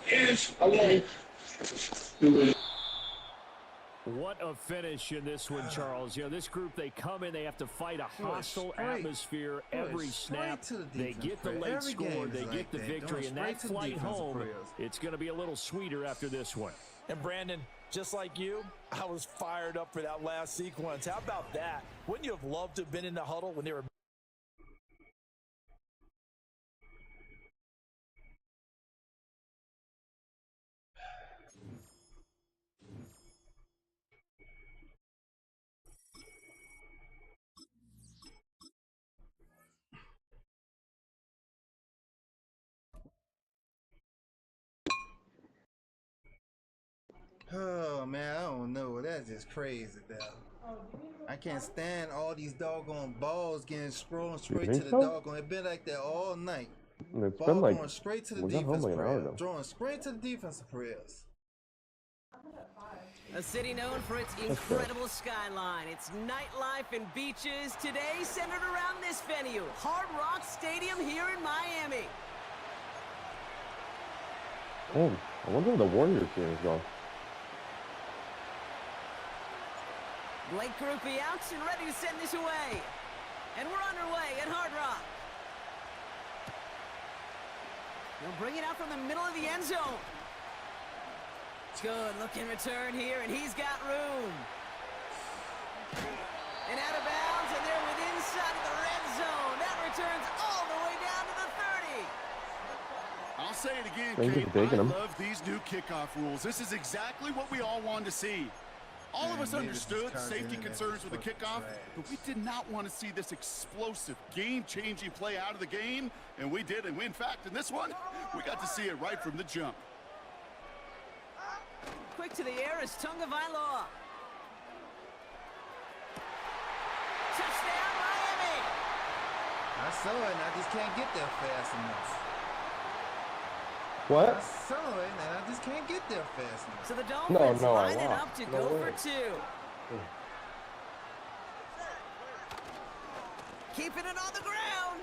Yes, okay. What a finish in this one, Charles. You know, this group, they come in, they have to fight a hostile atmosphere every snap. They get the late score, they get the victory, and that flight home, it's going to be a little sweeter after this one. And Brandon, just like you, I was fired up for that last sequence. How about that? Wouldn't you have loved to have been in the huddle when they were... Oh man, I don't know. That's just crazy, though. I can't stand all these doggone balls getting thrown straight to the doggone. It's been like that all night. It's Ball been like going straight to the we got home defensive like an hour prayers. ago. Throwing straight to the defensive prayers. A city known for its incredible skyline, its nightlife and beaches, today centered around this venue, Hard Rock Stadium here in Miami. Oh, I wonder where the Warriors game is going. Blake Grupe out and ready to send this away. And we're underway at Hard Rock. They'll bring it out from the middle of the end zone. Good looking return here, and he's got room. And out of bounds, and inside of the red zone. That returns all the way down to the 30. I'll say it again, They're Kate. just digging I 'em. love these new kickoff rules. This is exactly what we all wanted to see. All of us understood safety concerns with the kickoff, but we did not want to see this explosive, game-changing play out of the game, and we did. And in fact, in this one, we got to see it right from the jump. Quick to the air is Tagovailoa. Touchdown, Miami. I saw it, and I just can't get there fast enough. I What? saw it, and I just can't get there fast enough. So the Dolphins No, I line it won't. up to No go way. for two. Keeping it on the ground.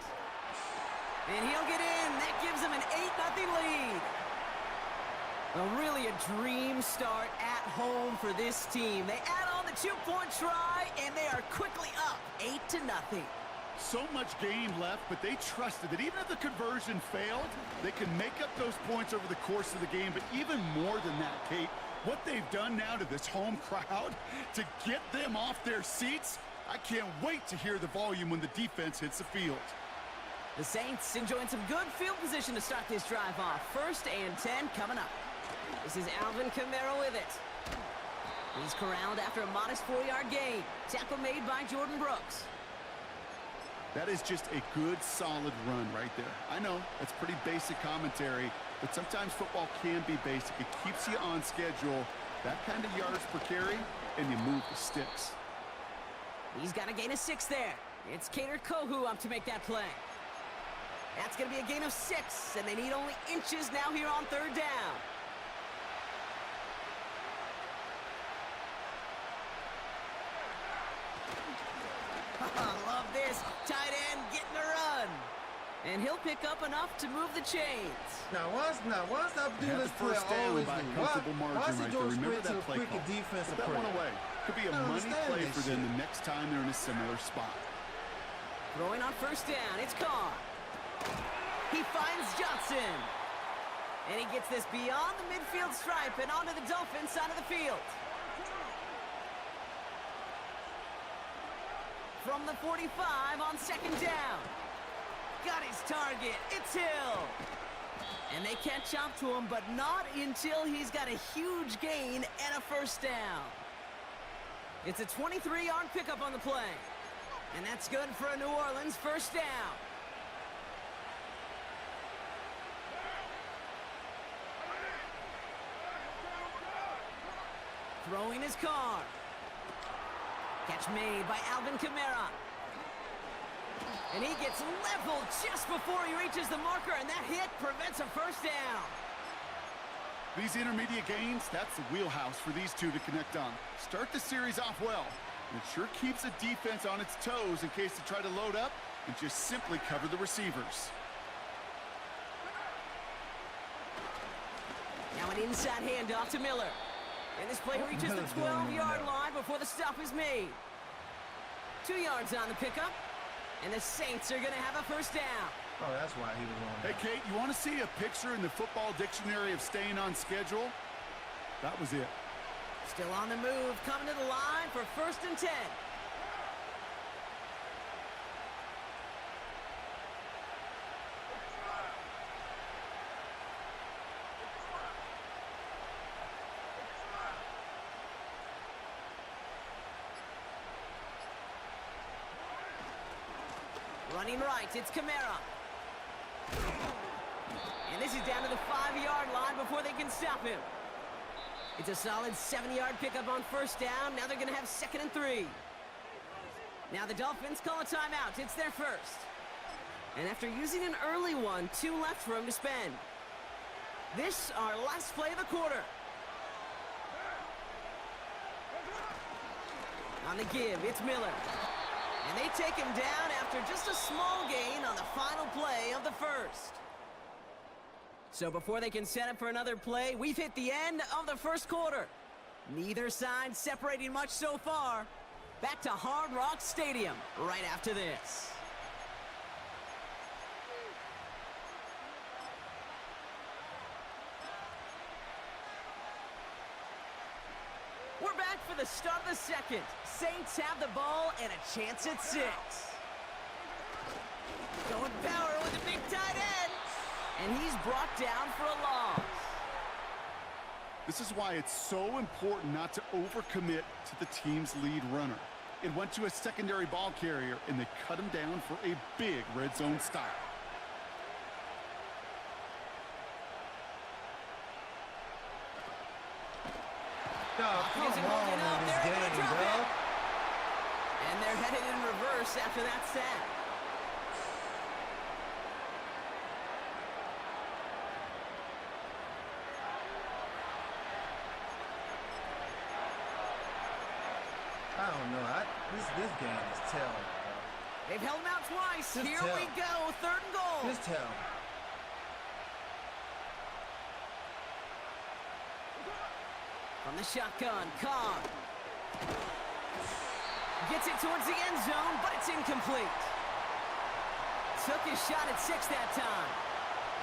And he'll get in. That gives him an 8-0 lead. Really a dream start at home for this team. They add on the 2-point try, and they are quickly up 8-0. So much game left, but they trusted that even if the conversion failed, they can make up those points over the course of the game. But even more than that, Kate, what they've done now to this home crowd to get them off their seats, I can't wait to hear the volume when the defense hits the field. The Saints enjoying some good field position to start this drive off. 1st and 10 coming up. This is Alvin Kamara with it. He's corralled after a modest 4-yard gain. Tackle made by Jordan Brooks. That is just a good, solid run right there. I know, that's pretty basic commentary, but sometimes football can be basic. It keeps you on schedule, that kind of yards per carry, and you move the sticks. He's got a gain of 6 there. It's Kader Kohu up to make that play. That's going to be a gain of 6, and they need only inches now here on 3rd down. Love this. Tight end getting a run. And he'll pick up enough to move the chains. Now, what's Abdullah's play first down always by a do? comfortable Why margin is he right go there. Remember straight to that the play quicker call. defensive Put that one play? away. Could be a I don't money understand play this for them shit. the next time they're in a similar spot. Throwing on 1st down, it's Carr. He finds Johnson. And he gets this beyond the midfield stripe and onto the Dolphins side of the field. From the 45 on 2nd down. Got his target. It's Hill. And they catch up to him, but not until he's got a huge gain and a 1st down. It's a 23-yard pickup on the play. And that's good for a New Orleans 1st down. Throwing his Carr. Catch made by Alvin Kamara. And he gets leveled just before he reaches the marker, and that hit prevents a 1st down. These intermediate gains, that's the wheelhouse for these two to connect on. Start the series off well. It sure keeps the defense on its toes in case they try to load up and just simply cover the receivers. Now an inside handoff to Miller. And this play reaches the 12-yard line before the stop is made. 2 yards on the pickup. And the Saints are going to have a 1st down. Oh, that's why he was on Hey, Kate, you want to see a picture in the football dictionary of staying on schedule? That was it. Still on the move, coming to the line for 1st and 10. Running right, it's Kamara. And this is down to the 5-yard line before they can stop him. It's a solid 7-yard pickup on 1st down. Now they're going to have 2nd and 3. Now the Dolphins call a timeout. It's their 1st. And after using an early one, 2 left for him to spend. This, our last play of the quarter. On the give, it's Miller. And they take him down after just a small gain on the final play of the 1st. So before they can set up for another play, we've hit the end of the 1st quarter. Neither side separating much so far. Back to Hard Rock Stadium right after this. We're back for the start of the 2nd. Saints have the ball and a chance at 6. And he's brought down for a loss. This is why it's so important not to overcommit to the team's lead runner. It went to a secondary ball carrier, and they cut him down for a big red zone stop. Come on in this game, bro. And they're headed in reverse after that sack. I don't know. This game is telling. They've held him out twice. Just Here tell. we go. 3rd and goal. Just tell me. From the shotgun, Carr. Gets it towards the end zone, but it's incomplete. Took his shot at 6 that time.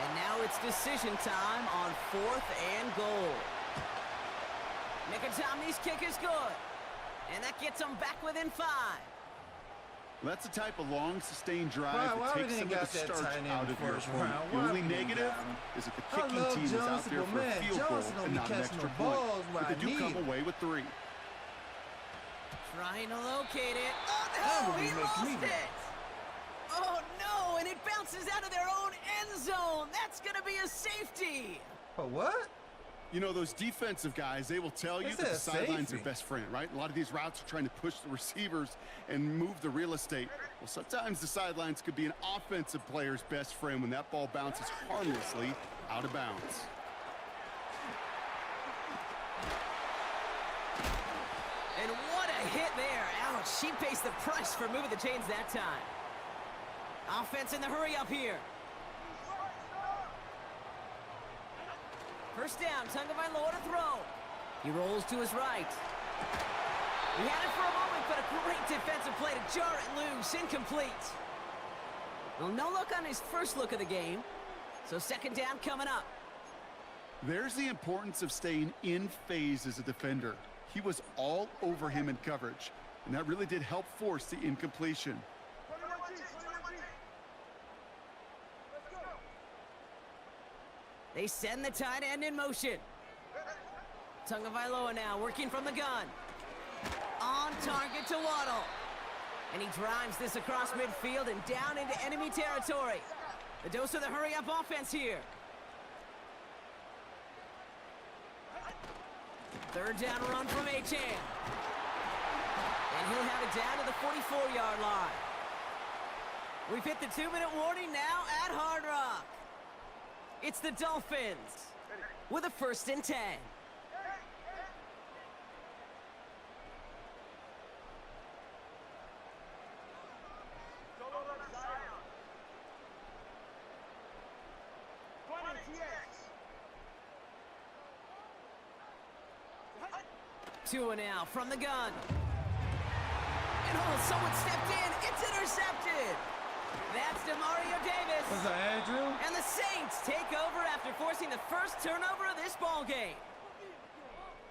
And now it's decision time on 4th and goal. Nicotomni's kick is good. And that gets them back within 5. That's the type of long, sustained drive Why that we takes some didn't of the got that starch tight end out of your first opponent. round? The Why only we didn't negative got him? is that the I kicking love team is out Johnson, there but for a man, field goal Johnson don't and be not an catching extra the point. balls where But they I do come need 'em. away with 3. Trying to locate it. That Oh, no, would he make lost me it. mad. Oh, no, and it bounces out of their own end zone. That's going to be a safety. For what? You know, those defensive guys, they will tell you Is that that the a sideline's their safety? best friend, right? A lot of these routes are trying to push the receivers and move the real estate. Well, sometimes the sidelines could be an offensive player's best friend when that ball bounces harmlessly out of bounds. And what a hit there. Ouch, she pays the price for moving the chains that time. Offense in the hurry up here. First down, Tagovailoa to throw. He rolls to his right. He had it for a moment, but a great defensive play to jar it loose. Incomplete. Well, no look on his first look of the game. So 2nd down coming up. There's the importance of staying in phase as a defender. He was all over him in coverage, and that really did help force the incompletion. They send the tight end in motion. Tagovailoa now working from the gun. On target to Waddle. And he drives this across midfield and down into enemy territory. The dose of the hurry-up offense here. 3rd down run from Achane. And he'll have it down to the 44-yard line. We've hit the 2-minute warning now at Hard Rock. It's the Dolphins with a 1st and 10. Two and out from the gun. And oh, someone stepped in. It's intercepted. That's DeMario Davis. What's that, Andrew? And the Saints take over after forcing the first turnover of this ball game.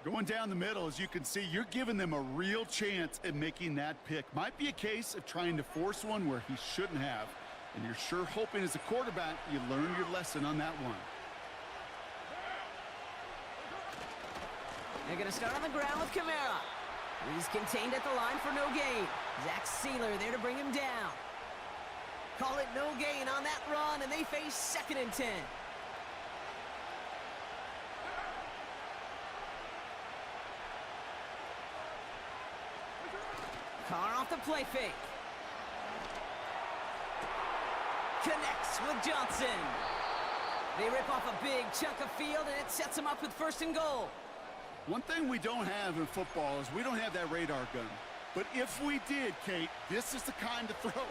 Going down the middle, as you can see, you're giving them a real chance at making that pick. Might be a case of trying to force one where he shouldn't have. And you're sure hoping as a quarterback you learn your lesson on that one. They're going to start on the ground with Kamara. He's contained at the line for no gain. Zach Sealer there to bring him down. Call it no gain on that run, and they face 2nd and 10. Carr off the play fake. Connects with Johnson. They rip off a big chunk of field, and it sets them up with 1st and goal. One thing we don't have in football is we don't have that radar gun. But if we did, Kate, this is the kind of throw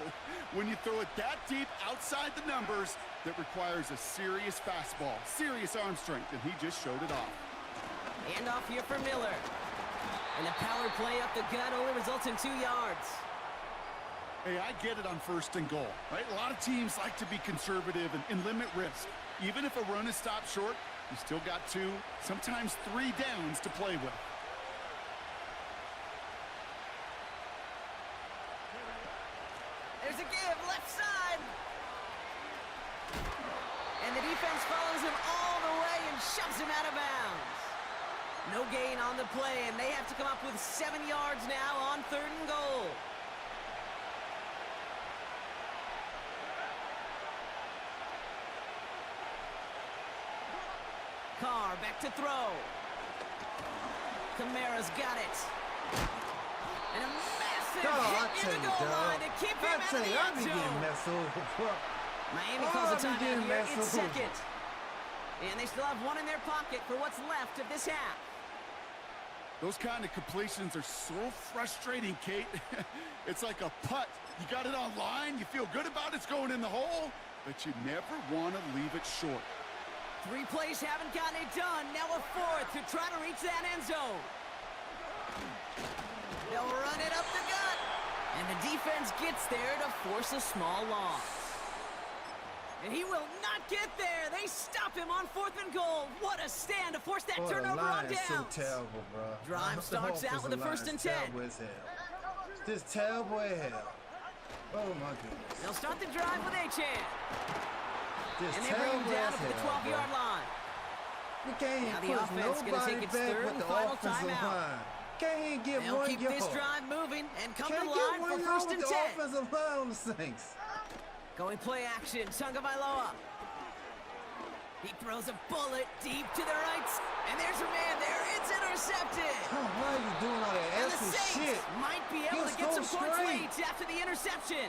when you throw it that deep outside the numbers that requires a serious fastball, serious arm strength, and he just showed it off. Hand off here for Miller. And the power play up the gut only results in 2 yards. Hey, I get it on 1st and goal, right? A lot of teams like to be conservative and limit risk. Even if a run is stopped short, you still got 2, sometimes 3 downs to play with. There's a give, left side. And the defense follows him all the way and shoves him out of bounds. No gain on the play, and they have to come up with 7 yards now on 3rd and goal. Carr back to throw. Kamara's got it. And a massive hit near the goal line to keep him out of the end zone. Miami calls a timeout here in second. And they still have one in their pocket for what's left of this half. Those kind of completions are so frustrating, Kate. It's like a putt. You got it on line, you feel good about it's going in the hole, but you never want to leave it short. 3 plays haven't gotten it done. Now a 4th to try to reach that end zone. They'll run it up the gut. And the defense gets there to force a small loss. And he will not get there. They stop him on 4th and goal. What a stand to force that turnover on downs. So terrible, bro. Drive starts out with a 1st and 10. Just terrible as hell. Oh my goodness. They'll start the drive with Achan. Just and they bring him down to the 12-yard line. You can't now the offense going to take its 3rd and final timeout. Can't get They'll one keep yard. this drive moving and come to Can't the line get one for 1st and 10. Offensive line on the Saints. Going play action, Tagovailoa. He throws a bullet deep to the right. And there's a man there. It's intercepted. Oh, why are you doing all that and the extra Saints shit? might be able to get some points straight. leads after the interception.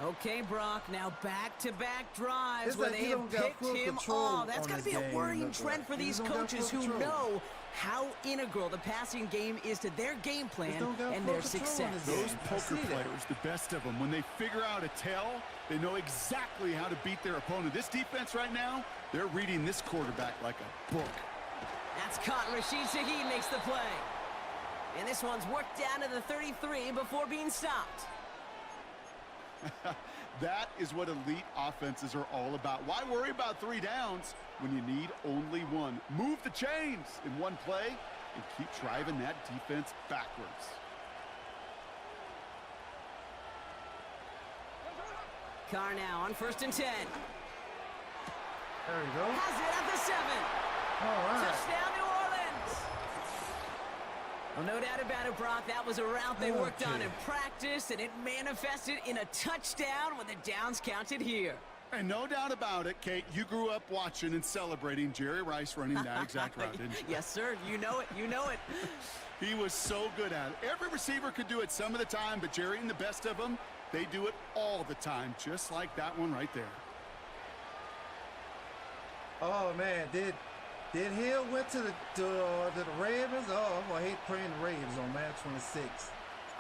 Okay, Brock, now back-to-back drives It's where like they have picked him off. That's got to be a worrying trend for these coaches who know how integral the passing game is to their game plan and their success. Those poker players, the best of them, when they figure out a tell, they know exactly how to beat their opponent. This defense right now, they're reading this quarterback like a book. That's caught. Rashid Shaheed makes the play. And this one's worked down to the 33 before being stopped. That is what elite offenses are all about. Why worry about 3 downs when you need only 1? Move the chains in one play and keep driving that defense backwards. Carr now on 1st and 10. There you go. Has it at the 7. All right. Touchdown, New Orleans. Well, no doubt about it, Brock. That was a route they worked on in practice, and it manifested in a touchdown when the downs counted here. And no doubt about it, Kate, you grew up watching and celebrating Jerry Rice running that exact route, didn't you? Yes, sir. You know it. You know it. He was so good at it. Every receiver could do it some of the time, but Jerry and the best of them, they do it all the time, just like that one right there. Oh, man, did Hill went to the Ravens? Oh, I hate playing the Ravens on Madden 26.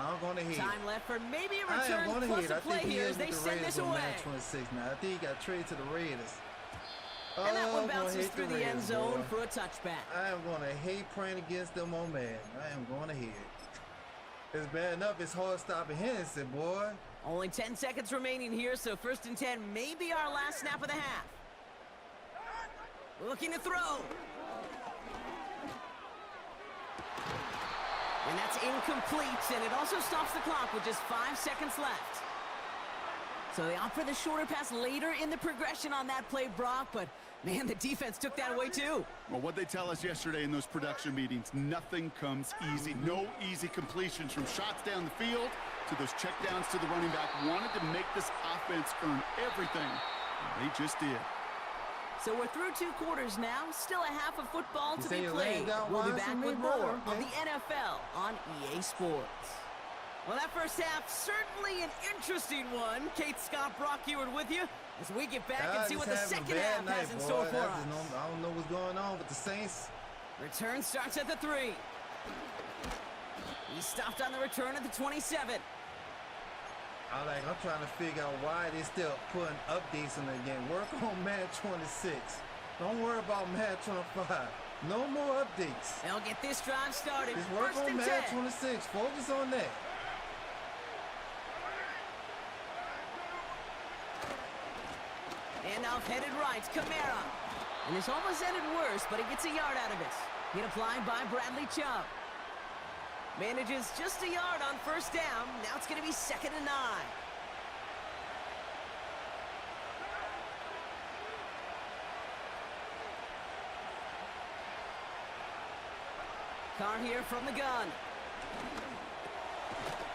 I'm going to hit. Time left for maybe a return plus a play here as they send this away. Madden 26 now. I think he got traded to the Raiders. And that one bounces through the end zone for a touchback. I am going to hate playing against them on Madden. I am going to hit. It's bad enough. It's hard stopping Henderson, boy. Only 10 seconds remaining here, so 1st and 10 may be our last snap of the half. Looking to throw. And that's incomplete, and it also stops the clock with just 5 seconds left. So they opt for the shorter pass later in the progression on that play, Brock, but man, the defense took that away too. Well, what they tell us yesterday in those production meetings, nothing comes easy. No easy completions from shots down the field to those checkdowns to the running back. Wanted to make this offense earn everything, and they just did. So we're through 2 quarters now. Still a half of football to be played. We'll be back with more of the NFL on EA Sports. Well, that first half, certainly an interesting one. Kate, Scott, Brock Ewart with you as we get back and see what the second half has in store for us. I don't know what's going on with the Saints. Return starts at the 3. He stopped on the return at the 27. I'm trying to figure out why they still putting updates in the game. Work on Madden 26. Don't worry about Madden 25. No more updates. They'll get this drive started. Just work on Madden 26. Focus on that. Handoff headed right, Kamara. And this almost ended worse, but he gets a yard out of it. Hit applied by Bradley Chubb. Manages just a yard on 1st down. Now it's going to be 2nd and 9. Carr here from the gun.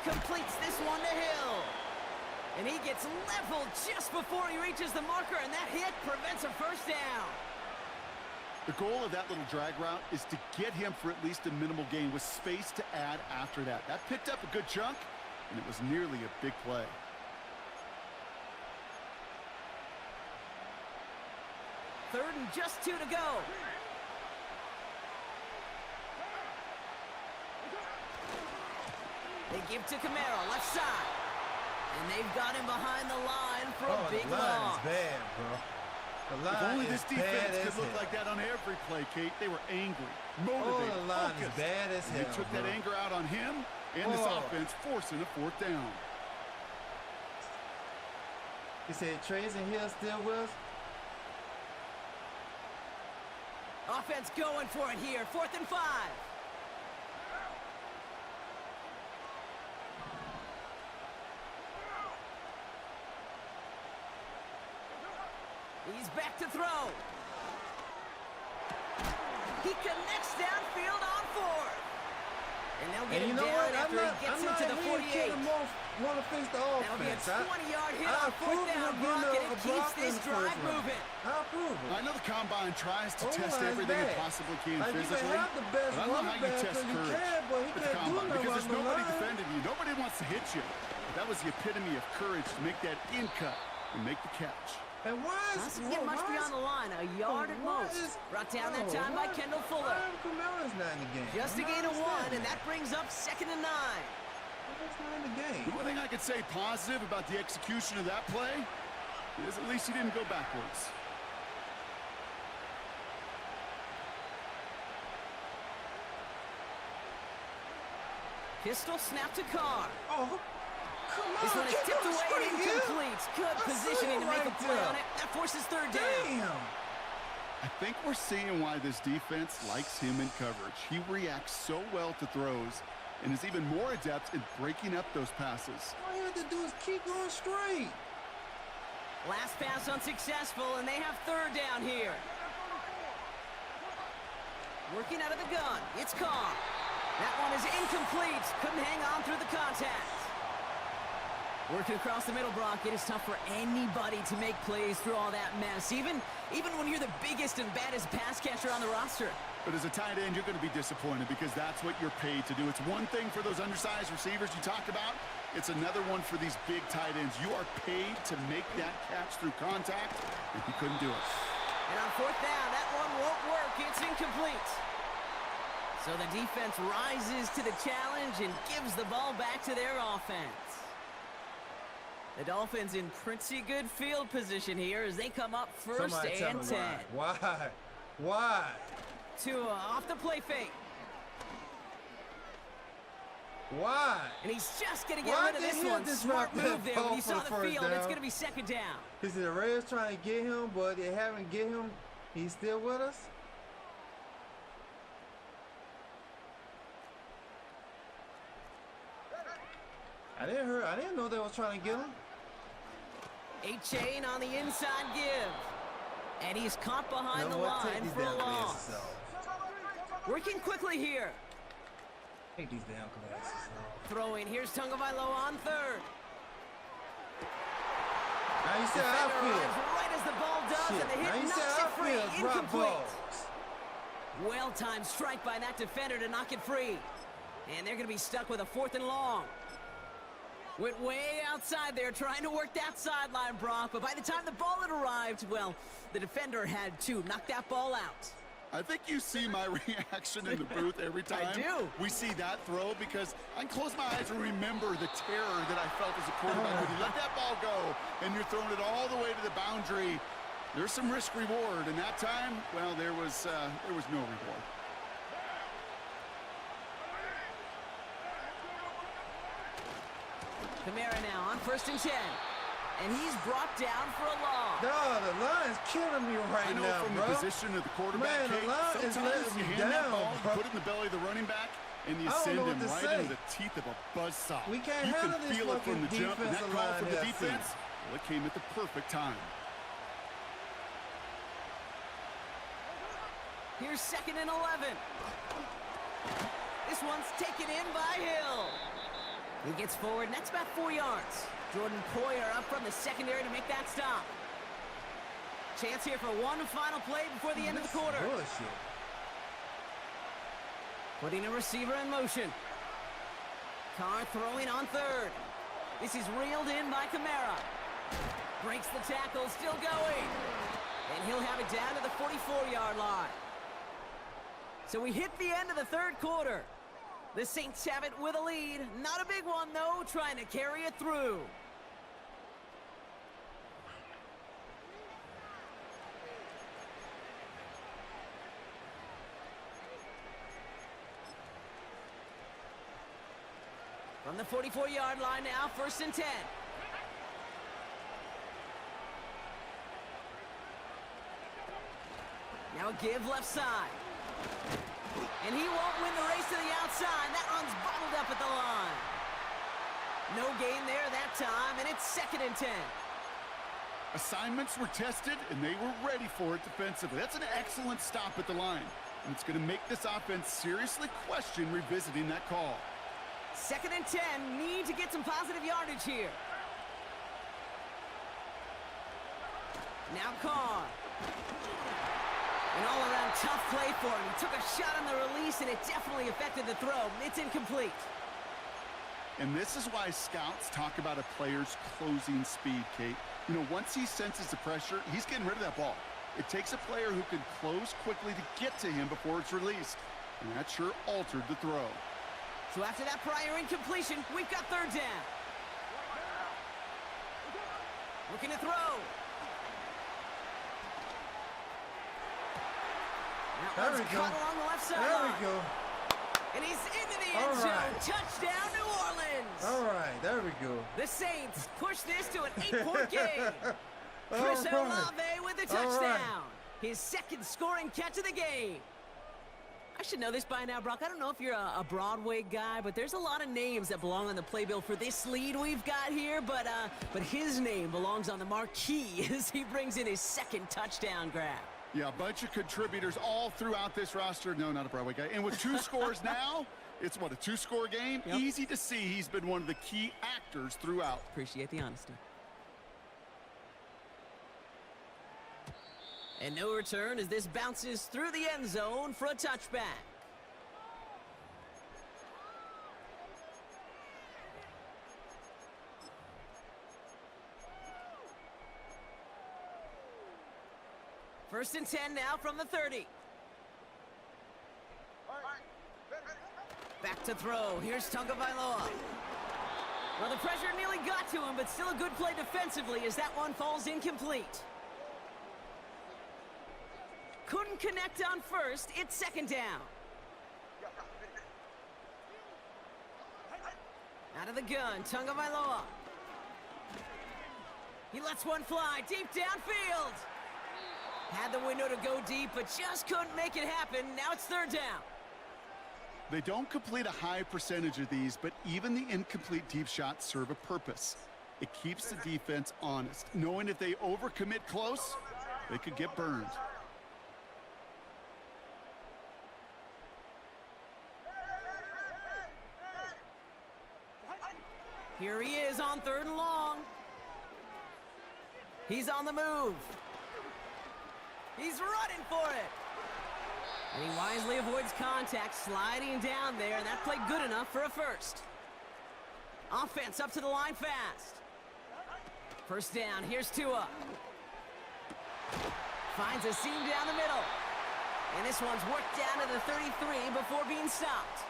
Completes this one to Hill. And he gets leveled just before he reaches the marker, and that hit prevents a first down. The goal of that little drag route is to get him for at least a minimal gain with space to add after that. That picked up a good chunk, and it was nearly a big play. Third and just 2 to go. They give to Camaro, left side. And they've got him behind the line for a big loss. The line is bad, bro. The line If only is this defense bad could look like that on every play, Kate. They were angry, motivated, the line is focused. bad as hell, They took that bro. anger out on him and this offense, forcing a fourth down. He said, Trey's and Hill still with us? Offense going for it here, 4th and 5. He's back to throw. He connects downfield on 4th. And they'll get him down after he gets into the 48. Want to fix the offense. That'll be a 20-yard hit on 4th down, Brock, and it keeps this drive moving. I'll prove it. I know the combine tries to test line's everything it bad. possibly can Like, physically, you can have the best but I don't know how you running test back, courage but he with the can't do combine nothing because on there's the nobody line. defending you. Nobody wants to hit you. That was the epitome of courage to make that in cut and make the catch. And why is Doesn't get much beyond the line, a yard at most. Brought down that time by Kendall Fuller. Camara's not in the game. Just a gain of 1, and that brings up 2nd and 9. That's not in the game. The only thing I could say positive about the execution of that play is at least he didn't go backwards. Pistol snap to Carr. Oh, come on. This one is kick tipped him away straight, and Hill. incomplete. Good That's positioning it to make a right play there. on it. That forces 3rd down. Damn. I think we're seeing why this defense likes him in coverage. He reacts so well to throws and is even more adept in breaking up those passes. All you have to do is keep going straight. Last pass unsuccessful, and they have 3rd down here. Working out of the gun, it's Carr. That one is incomplete. Couldn't hang on through the contact. Working across the middle, Brock. It is tough for anybody to make plays through all that mess, even when you're the biggest and baddest pass catcher on the roster. But as a tight end, you're going to be disappointed because that's what you're paid to do. It's one thing for those undersized receivers you talked about. It's another one for these big tight ends. You are paid to make that catch through contact, and he couldn't do it. And on 4th down, that one won't work. It's incomplete. So the defense rises to the challenge and gives the ball back to their offense. The Dolphins in pretty good field position here as they come up 1st and 10. Why? Tua off the play fake. Why? And he's just going to get rid of this one. Smart move there when you saw the field. It's going to be 2nd down. Is the Raiders trying to get him, but they haven't get him? He's still with us? I didn't know they were trying to get him. A-Chain on the inside give. And he's caught behind the line for a loss. Working quickly here. Take these damn glasses off. Throwing. Here's Tagovailoa on 3rd. Now you see how I Defender feel. arrives right as the ball does, Shit. and the Now hit you see knocks how it I free. feel. Drop Incomplete. balls. Well-timed strike by that defender to knock it free. And they're going to be stuck with a 4th and long. Went way outside there trying to work that sideline, Brock. But by the time the ball had arrived, well, the defender had to knock that ball out. I think you see my reaction in the booth every time I do. we see that throw because I can close my eyes and remember the terror that I felt as a quarterback when you let that ball go and you're throwing it all the way to the boundary. There's some risk reward, and that time, well, there was no reward. Kamara now on 1st and 10. And he's brought down for a loss. No, the line's killing me right I know now, from bro. the position of the quarterback, Man, the Kate, line is sometimes letting you me hand that down, ball, bro. you put it in the belly of the running back, and you I don't send know him what to right say. into the teeth of a buzzsaw. We can't you handle can this feel it from the fucking jump, and that defensive call line from the here, defense, well, it came at the perfect time. Here's 2nd and 11. one's taken in by Hill. He gets forward, and that's about 4 yards. Jordan Poyer up from the secondary to make that stop. Chance here for one final play before the end of the quarter. Bullshit. Putting a receiver in motion. Carr throwing on third. This is reeled in by Kamara. Breaks the tackle, still going. And he'll have it down to the 44-yard line. So we hit the end of the third quarter. The Saints have it with a lead. Not a big one, though, trying to carry it through. From the 44-yard line now, 1st and 10. Now a give left side. And he won't win the race to the outside. That one's bottled up at the line. No gain there that time, and it's 2nd and 10. Assignments were tested, and they were ready for it defensively. That's an excellent stop at the line. And it's going to make this offense seriously question revisiting that call. 2nd and 10, need to get some positive yardage here. Now Carr. An all-around tough play for him. He took a shot on the release, and it definitely affected the throw. It's incomplete. And this is why scouts talk about a player's closing speed, Kate. You know, once he senses the pressure, he's getting rid of that ball. It takes a player who can close quickly to get to him before it's released. And that sure altered the throw. So after that prior incompletion, we've got 3rd down. Looking to throw. That one's caught along the left side. There we go. And he's into the end zone. Touchdown, New Orleans. All right, there we go. The Saints push this to an 8-point game. Chris Olave with the touchdown. His 2nd scoring catch of the game. I should know this by now, Brock. I don't know if you're a Broadway guy, but there's a lot of names that belong on the playbill for this lead we've got here. But his name belongs on the marquee as he brings in his 2nd touchdown grab. Yeah, a bunch of contributors all throughout this roster. No, not a Broadway guy. And with 2 scores now, it's what, a 2-score game? Yep. Easy to see he's been one of the key actors throughout. Appreciate the honesty. And no return as this bounces through the end zone for a touchback. First and 10 now from the 30. Back to throw. Here's Tagovailoa. Well, the pressure nearly got to him, but still a good play defensively as that one falls incomplete. Couldn't connect on first. It's 2nd down. Out of the gun, Tagovailoa. He lets one fly deep downfield. Had the window to go deep, but just couldn't make it happen. Now it's 3rd down. They don't complete a high percentage of these, but even the incomplete deep shots serve a purpose. It keeps the defense honest, knowing if they overcommit close, they could get burned. Here he is on 3rd and long. He's on the move. He's running for it. And he wisely avoids contact, sliding down there, and that played good enough for a 1st. Offense up to the line fast. 1st down, here's Tua. Finds a seam down the middle. And this one's worked down to the 33 before being stopped.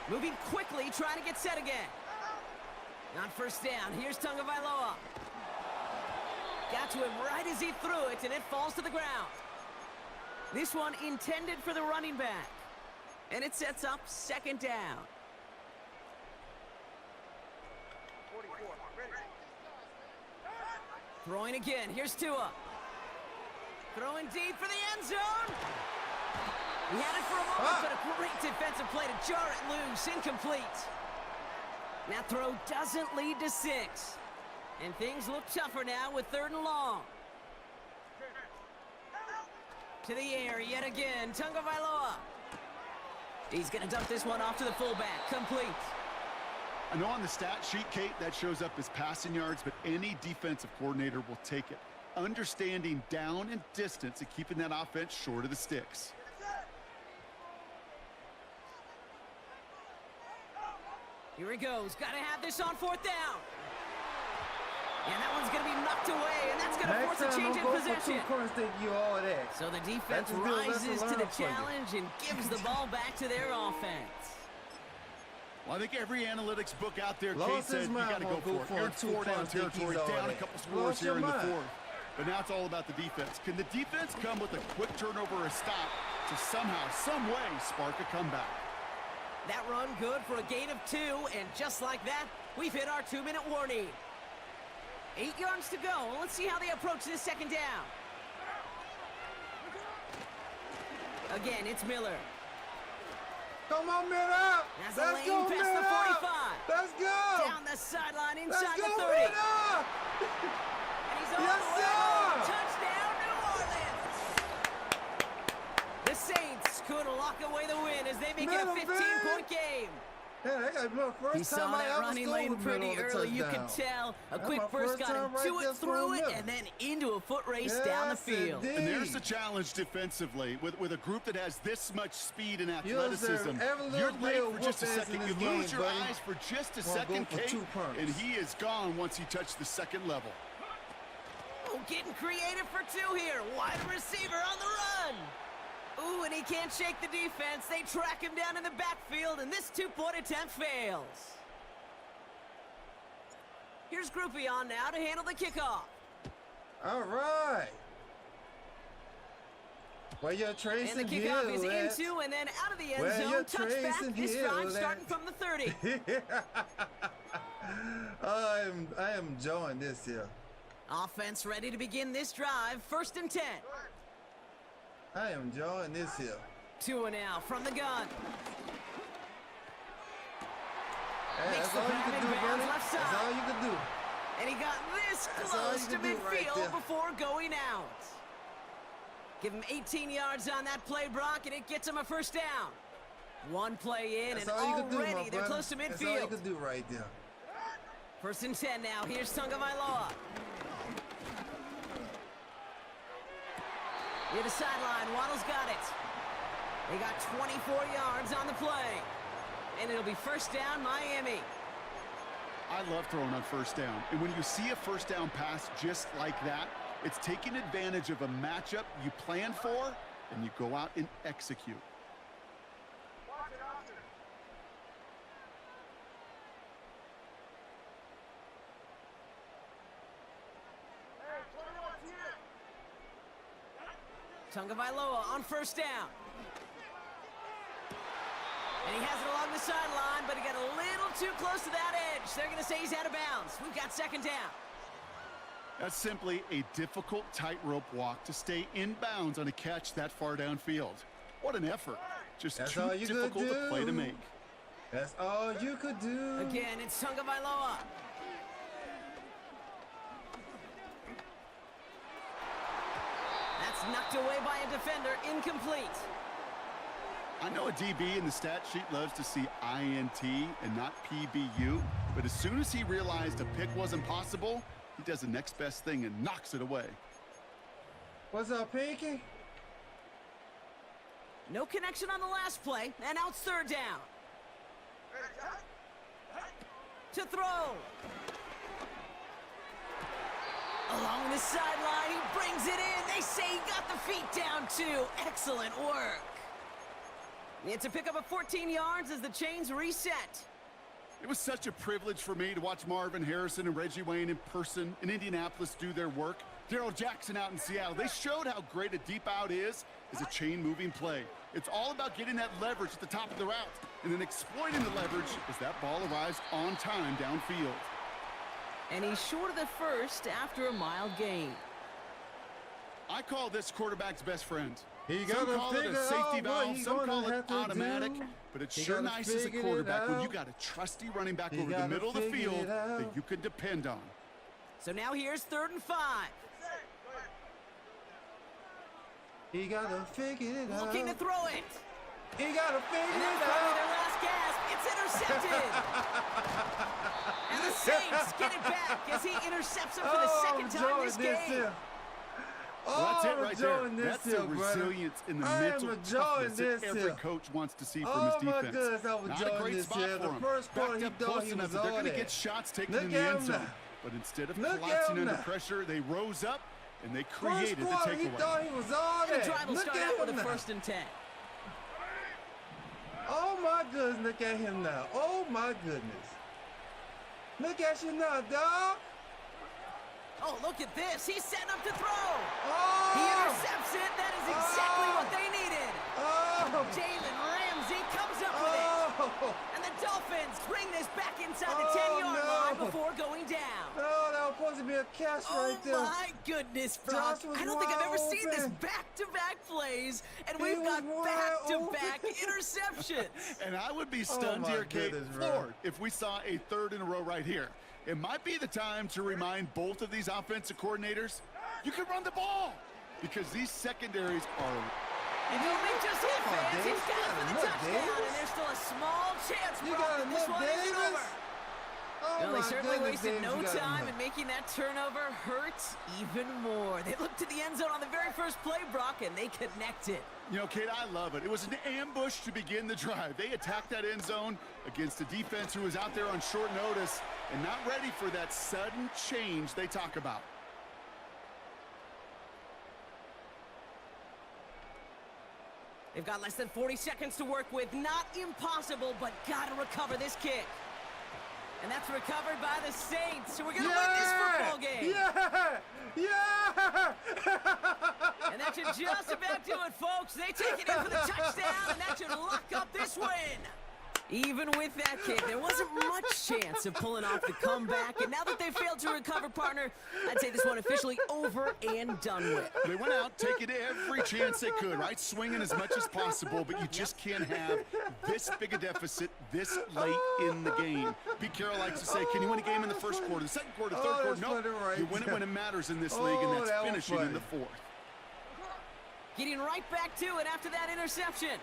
Moving quickly, trying to get set again. On 1st down, here's Tagovailoa. Got to him right as he threw it, and it falls to the ground. This one intended for the running back. And it sets up 2nd down. Throwing again. Here's Tua. Throwing deep for the end zone. He had it for a moment, but a great defensive play to jar it loose. Incomplete. That throw doesn't lead to 6. And things look tougher now with 3rd and long. To the air yet again. Tagovailoa. He's going to dump this one off to the fullback. Complete. I know on the stat sheet, Kate, that shows up as passing yards, but any defensive coordinator will take it. Understanding down and distance and keeping that offense short of the sticks. Here he goes. Got to have this on 4th down. And that one's going to be knocked away, and that's going to force a change in possession. So the defense rises to the challenge and gives the ball back to their offense. Well, I think every analytics book out there, Kate, said you got to go for it. You're in 4-down territory, down a couple scores here in the 4th. But now it's all about the defense. Can the defense come with a quick turnover or a stop to somehow, some way, spark a comeback? That run good for a gain of 2, and just like that, we've hit our 2-minute warning. 8 yards to go. Let's see how they approach this 2nd down. Again, it's Miller. Come on, Miller! That's a lane past the 45. Let's go! Down the sideline inside the 30. Miller! And he's on Yes, the way. sir! Touchdown, New Orleans! The Saints could lock away the win as they make it a 15-point game. Yeah, that got my first He saw that running lane pretty early. You could tell. A quick burst got him to it, through it, and then into a foot race down the field. And there's the challenge defensively. With a group that has this much speed and athleticism, you're late for just a second. You lose your eyes for just a second, Kate, and he is gone once he touched the 2nd level. Oh, getting creative for 2 here. Wide receiver on the run. Ooh, and he can't shake the defense. They track him down in the backfield, and this 2-point attempt fails. Here's Groupie on now to handle the kickoff. All right. Well, you're tracing and the kickoff is into and then out of the end zone. Touchback. This drive starting from the 30. I am enjoying this here. Offense ready to begin this drive. 1st and 10. I am enjoying this here. 2 and out from the gun. Hey, that's all you can do, buddy. That's all you can do. And he got this close to midfield before going out. Give him 18 yards on that play, Brock, and it gets him a 1st down. 1 play in, and already they're close to midfield. That's all you can do right there. 1st and 10 now. Here's Tagovailoa. Near the sideline, Waddle's got it. They got 24 yards on the play. And it'll be 1st down, Miami. I love throwing on 1st down. And when you see a 1st down pass just like that, it's taking advantage of a matchup you plan for, and you go out and execute. Tagovailoa on 1st down. And he has it along the sideline, but he got a little too close to that edge. They're going to say he's out of bounds. We've got 2nd down. That's simply a difficult tightrope walk to stay in bounds on a catch that far downfield. What an effort. Just too difficult to play to make. That's all you could do. Again, it's Tagovailoa. That's knocked away by a defender, incomplete. I know a DB in the stat sheet loves to see INT and not PBU, but as soon as he realized a pick wasn't possible, he does the next best thing and knocks it away. What's up, Pinky? No connection on the last play, and now it's 3rd down. To throw. Along the sideline, he brings it in. They say he got the feet down, too. Excellent work. It's a pickup of 14 yards as the chains reset. It was such a privilege for me to watch Marvin Harrison and Reggie Wayne in person in Indianapolis do their work. Darrell Jackson out in Seattle. They showed how great a deep out is as a chain-moving play. It's all about getting that leverage at the top of the route and then exploiting the leverage as that ball arrives on time downfield. And he's short of the 1st after a mild gain. I call this quarterback's best friend. Some call it a safety valve, some call it automatic, but it's sure nice as a quarterback when you got a trusty running back over the middle of the field that you can depend on. So now here's 3rd and 5. He got to figure it out. Looking to throw it. He got to figure And it that's probably out. their last gasp. It's intercepted. And the Saints get it back as he intercepts him for the second time this game. Well, that's it right there. That's the resilience in the mental toughness that every coach wants to see from his defense. Goodness, Not a great spot for him. The first quarter, he Backed up thought close he enough was that they're on going to it. get shots taken in the end zone. But instead of collapsing under pressure, they rose up and they created the takeaway. He thought he was on And it. the drive will start out with a 1st and 10. Oh my goodness, look at him now. Oh my goodness. Look at you now, dog. Oh, look at this. He's setting up to throw. Oh! He intercepts it. That is exactly what they needed. Oh! Jalen Ramsey comes up with it. And the Dolphins bring this back inside the 10-yard line before going down. No, that was supposed to be a catch right there. Oh, my goodness, Brock. I don't think I've ever seen this back-to-back plays, and we've got back-to-back interceptions. And I would be stunned here, Kate, floored, if we saw a 3rd in a row right here. It might be the time to remind both of these offensive coordinators, you can run the ball, because these secondaries are... And he'll make just hit, fans. He's got it for the touchdown, and there's still a small chance, Brock, that this one isn't over. Well, they certainly wasted no time, and making that turnover hurts even more. They looked to the end zone on the very first play, Brock, and they connected. You know, Kate, I love it. It was an ambush to begin the drive. They attacked that end zone against a defense who was out there on short notice and not ready for that sudden change they talk about. They've got less than 40 seconds to work with. Not impossible, but got to recover this kick. And that's recovered by the Saints, who are going to win this football game. And that should just about do it, folks. They take it in for the touchdown, and that should lock up this win. Even with that kick, there wasn't much chance of pulling off the comeback. And now that they failed to recover, partner, I'd say this one officially over and done with. They went out taking every chance they could, right? Swinging as much as possible, but you just can't have this big a deficit this late in the game. Pete Carroll likes to say, can you win a game in the first quarter, the second quarter, third quarter? No, you win it when it matters in this league, and that's finishing in the 4th. Getting right back to it after that interception.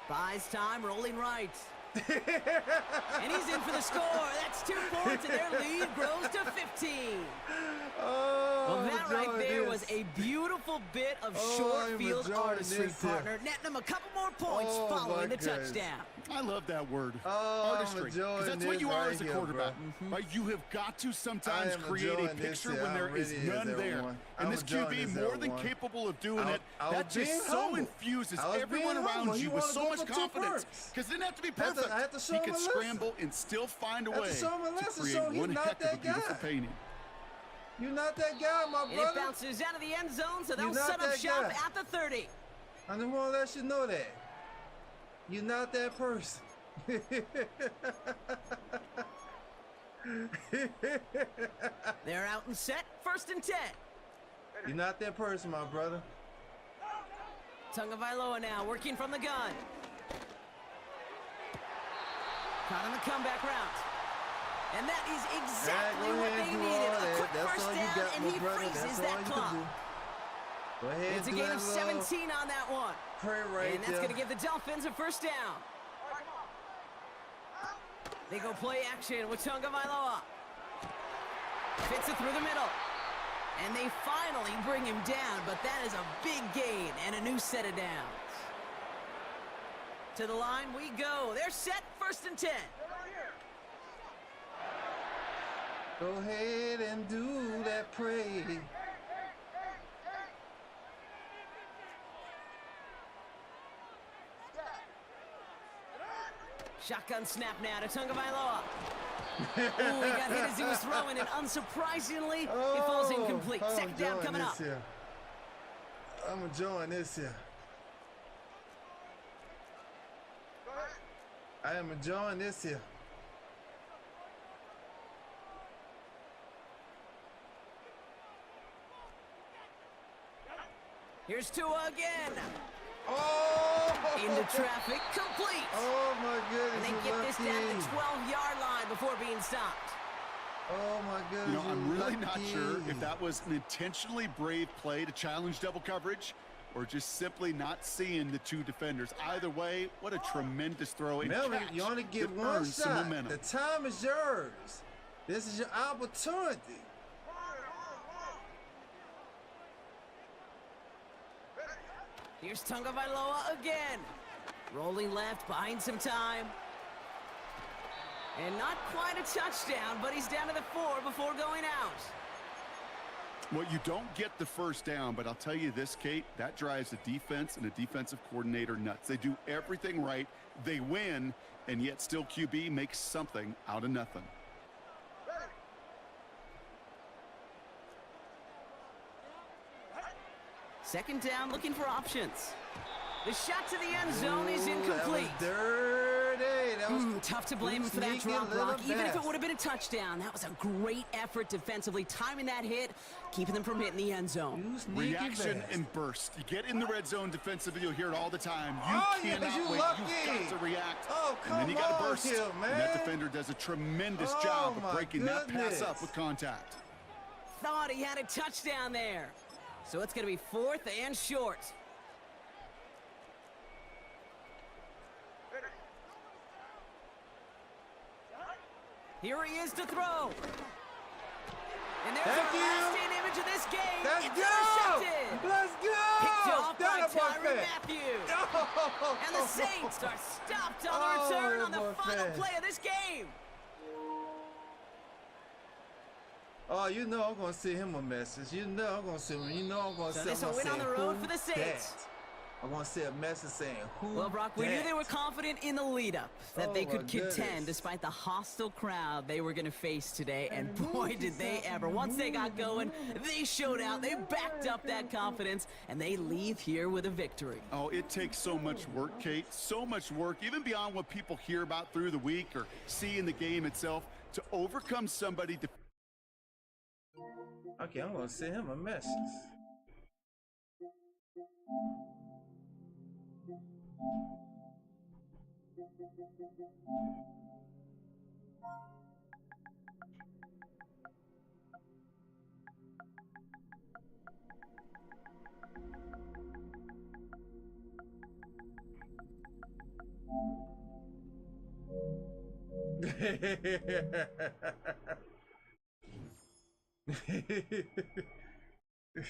Buys time, rolling right. And he's in for the score. That's 2 points, and their lead grows to 15. Well, that right there was a beautiful bit of short field artistry, partner. Netting them a couple more points following the touchdown. I love that word, artistry, because that's what you are as a quarterback. Right? You have got to sometimes create a picture when there is none there. And this QB, more than capable of doing it, that just so infuses everyone around you with so much confidence. Because it didn't have to be perfect. He could scramble and still find a way to create one heck of a beautiful painting. You're not that guy, my brother. And it bounces out of the end zone, so they'll set up shop at the 30. I just want to let you know that. You're not that person. They're out and set. 1st and 10. You're not that person, my brother. Tagovailoa now working from the gun. Caught on the comeback route. And that is exactly what they needed. A quick first down, and he freezes that clock. Go ahead, it's a gain of 17 on that one. And that's going to give the Dolphins a 1st down. They go play action with Tagovailoa. Fits it through the middle. And they finally bring him down, but that is a big gain and a new set of downs. To the line we go. They're set. 1st and 10. Go ahead and do that praise. Shotgun snap now to Tagovailoa. Ooh, he got hit as he was throwing, and unsurprisingly, he falls incomplete. 2nd down coming up. I'm enjoying this here. I am enjoying this here. Here's Tua again. Oh! Into traffic, complete. Oh my goodness! And they get this down to the 12-yard line before being stopped. Oh my goodness! You know, I'm really not sure if that was an intentionally brave play to challenge double coverage, or just simply not seeing the two defenders. Either way, what a tremendous throw and Melvin, catch you only get that one earns some shot. momentum. The time is yours. This is your opportunity. Here's Tagovailoa again. Rolling left, buying some time. And not quite a touchdown, but he's down to the 4 before going out. Well, you don't get the first down, but I'll tell you this, Kate, that drives the defense and the defensive coordinator nuts. They do everything right, they win, and yet still QB makes something out of nothing. Second down, looking for options. The shot to the end zone is incomplete. That was dirty. That was Tough to blame him for that sneaky drop little block, even if it bastard. would have been a touchdown. That was a great effort defensively, timing that hit, keeping them from hitting the end zone. You sneaky Reaction bastard. and burst. You get in the red zone defensively, you'll hear it all the time. You Oh, yeah, cannot you wait. lucky. You've got to react. Oh, and then you come got to on burst. here, And that man. defender does a tremendous Oh, job of my breaking that pass goodness. up with contact. Thought he had a touchdown there. So it's going to be 4th and short. Here he is to throw. And there's Thank our you. lasting image of this game. Let's It's go! intercepted. Let's go! Picked off by That boy Tyrann fat. Matthews. Oh. And the Saints are stopped on the Oh, return that on the boy final fat. play of this game. Oh, you know I'm gonna send him a message. You know I'm gonna send him. You know I'm gonna So send this him. a win on the road for the "Who Saints." dat?" I'm gonna send a message saying, "Who?" Well, Brock, we knew they were dat?" confident in the lead-up that Oh, they my could contend goodness. despite the hostile crowd they were going to face today. And boy, did they ever. Once they got going, they showed out. They backed up that confidence, and they leave here with a victory. Oh, it takes so much work, Kate, so much work, even beyond what people hear about through the week or see in the game itself, to overcome somebody. Okay, I'm gonna send him a message.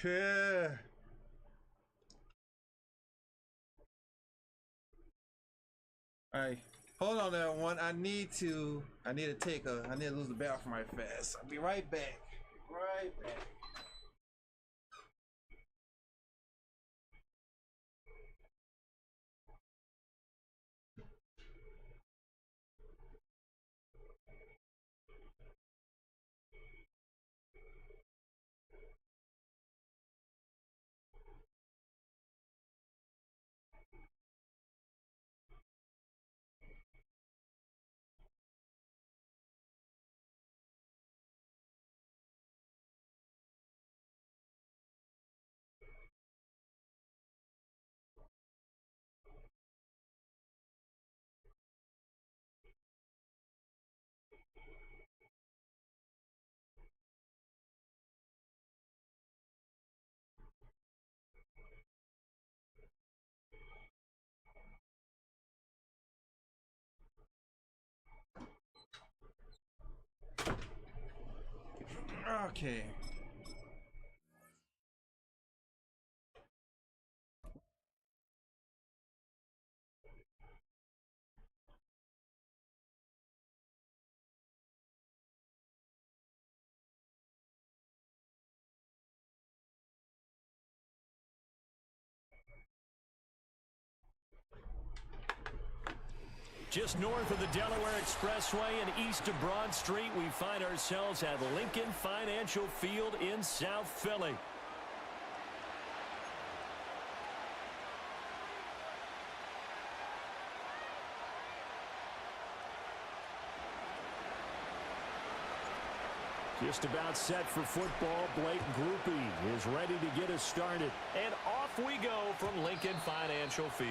Yeah. All right, hold on there, one. I need to lose the bathroom right fast. I'll be right back. Right back. Okay. Just north of the Delaware Expressway and east of Broad Street, we find ourselves at Lincoln Financial Field in South Philly. Just about set for football. Blake Groupie is ready to get us started. And off we go from Lincoln Financial Field.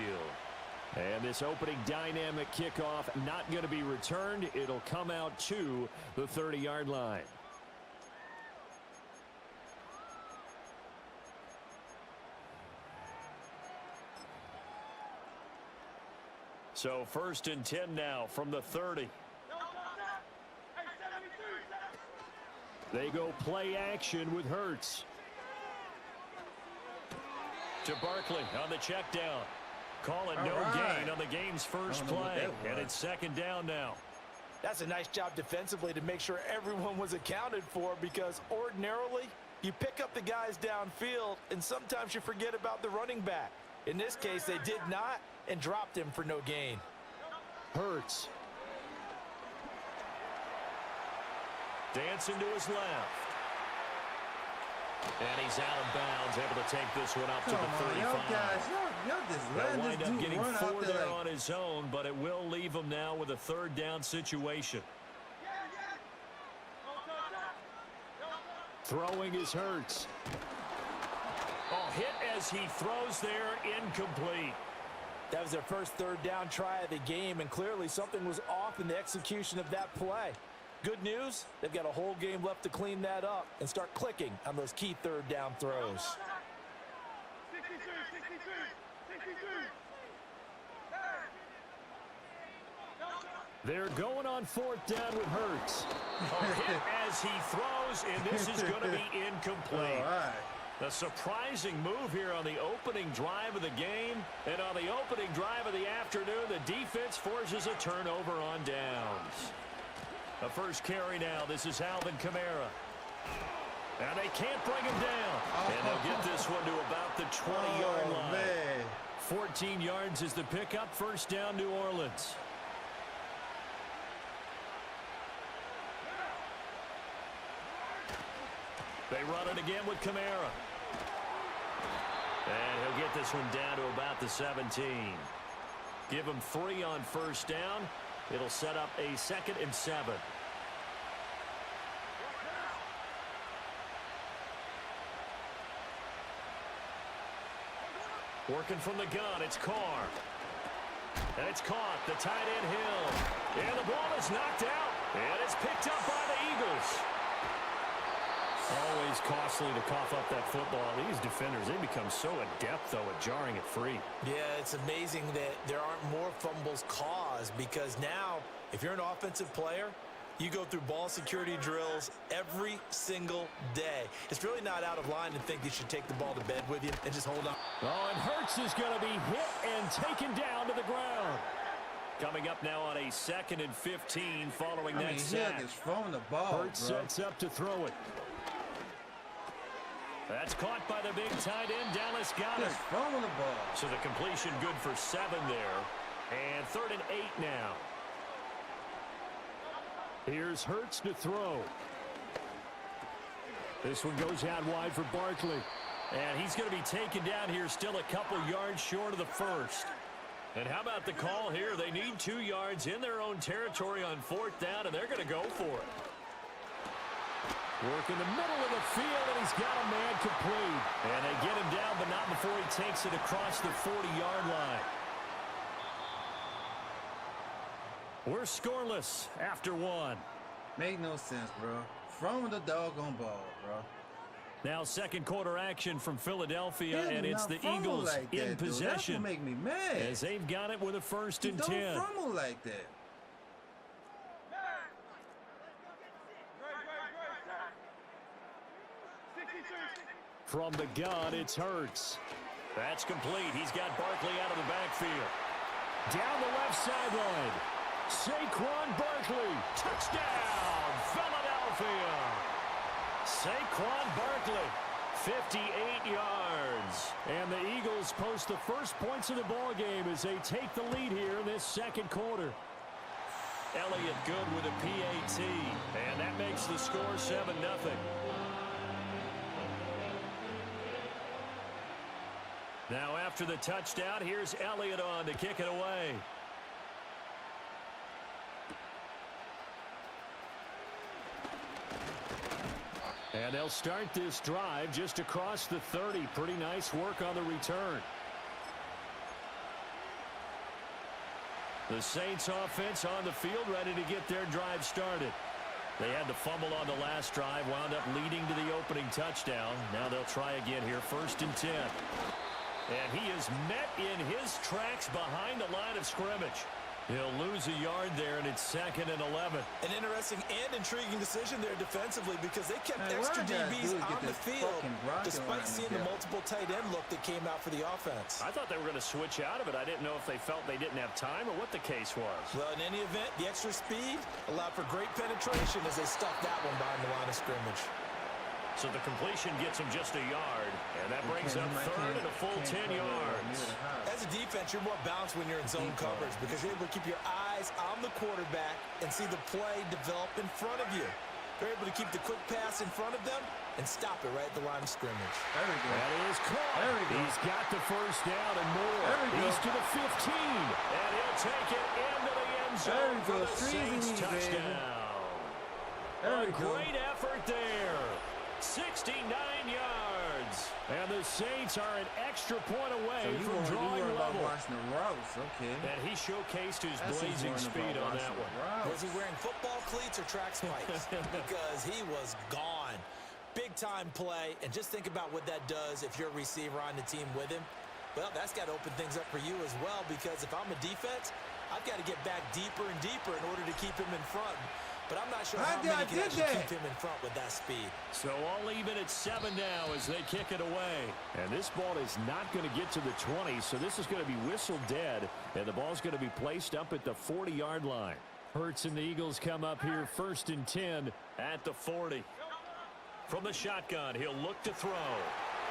And this opening dynamic kickoff not going to be returned. It'll come out to the 30-yard line. So 1st and 10 now from the 30. They go play action with Hurts. To Barkley on the check down. Call it no gain on the game's first play. And it's 2nd down now. That's a nice job defensively to make sure everyone was accounted for, because ordinarily you pick up the guys downfield and sometimes you forget about the running back. In this case, they did not and dropped him for no gain. Hurts. Dancing to his left. And he's out of bounds, able to take this one up to the 35. Y'all just They'll let wind this up dude getting run 4 out there there like... on his own, but it will leave him now with a 3rd down situation. Throwing is Hurts. Oh, hit as he throws there, incomplete. That was their first 3rd down try of the game, and clearly something was off in the execution of that play. Good news, they've got a whole game left to clean that up and start clicking on those key 3rd down throws. They're going on 4th down with Hurts. Oh, hit as he throws, and this is going to be incomplete. A surprising move here on the opening drive of the game. And on the opening drive of the afternoon, the defense forces a turnover on downs. The first carry now. This is Alvin Kamara. And they can't bring him down. And they'll get this one to about the 20-yard line. Man. 14 yards is the pickup. 1st down, New Orleans. They run it again with Kamara. And he'll get this one down to about the 17. Give him 3 on 1st down. It'll set up a 2nd and 7. Working from the gun, it's Carr. And it's caught, the tight end Hill. And the ball is knocked out. And it's picked up by the Eagles. Always costly to cough up that football. These defenders, they become so adept, though, at jarring it free. Yeah, it's amazing that there aren't more fumbles caused, because now, if you're an offensive player, you go through ball security drills every single day. It's really not out of line to think you should take the ball to bed with you and just hold on. Oh, and Hurts is going to be hit and taken down to the ground. Coming up now on a 2nd and 15 following that sack. Hill is throwing the ball, Hurts sets up to throw it. That's caught by the big tight end, Dallas Goedert. Just throwing the ball. So the completion good for 7 there. And 3rd and 8 now. Here's Hurts to throw. This one goes out wide for Barkley. And he's going to be taken down here, still a couple yards short of the 1st. And how about the call here? They need 2 yards in their own territory on 4th down, and they're going to go for it. Work in the middle of the field, and he's got a man complete. And they get him down, but not before he takes it across the 40-yard line. We're scoreless after 1. Make no sense, bro. Throwing the doggone ball, bro. Now 2nd quarter action from Philadelphia, and it's the Eagles like that, in possession. That's what make me mad. As they've got it with a 1st and 10. Don't fumble like that. From the gun, it's Hurts. That's complete. He's got Barkley out of the backfield. Down the left sideline. Saquon Barkley. Touchdown, Philadelphia. Saquon Barkley, 58 yards. And the Eagles post the first points of the ball game as they take the lead here in this 2nd quarter. Elliott good with a PAT. And that makes the score 7-0. Now after the touchdown, here's Elliott on to kick it away. And they'll start this drive just across the 30. Pretty nice work on the return. The Saints offense on the field ready to get their drive started. They had to fumble on the last drive, wound up leading to the opening touchdown. Now they'll try again here, 1st and 10. And he is met in his tracks behind the line of scrimmage. He'll lose a yard there, and it's 2nd and 11. An interesting and intriguing decision there defensively because they kept extra DBs on the field despite seeing the multiple tight end look that came out for the offense. I thought they were going to switch out of it. I didn't know if they felt they didn't have time or what the case was. Well, in any event, the extra speed allowed for great penetration as they stuffed that one behind the line of scrimmage. So the completion gets him just a yard, and that brings up 3rd and a full 10 yards. As a defense, you're more balanced when you're in zone coverage because you're able to keep your eyes on the quarterback and see the play develop in front of you. You're able to keep the quick pass in front of them and stop it right at the line of scrimmage. There we go. That is caught. There we go. He's got the first down and more. There we go. He's to the 15, and he'll take it into the end zone There we for go. the Saints touchdown. There we go. Great effort there. 69 yards. And the Saints are an extra point away from drawing level. Watching the routes, okay. And he showcased his blazing speed on that one. Was he wearing football cleats or track spikes? Because he was gone. Big-time play, and just think about what that does if you're a receiver on the team with him. Well, that's got to open things up for you as well, because if I'm a defense, I've got to get back deeper and deeper in order to keep him in front. But I'm not sure how many can actually keep him in front with that speed. So all even at 7 now as they kick it away. And this ball is not going to get to the 20, so this is going to be whistled dead, and the ball's going to be placed up at the 40-yard line. Hurts and the Eagles come up here 1st and 10 at the 40. From the shotgun, he'll look to throw.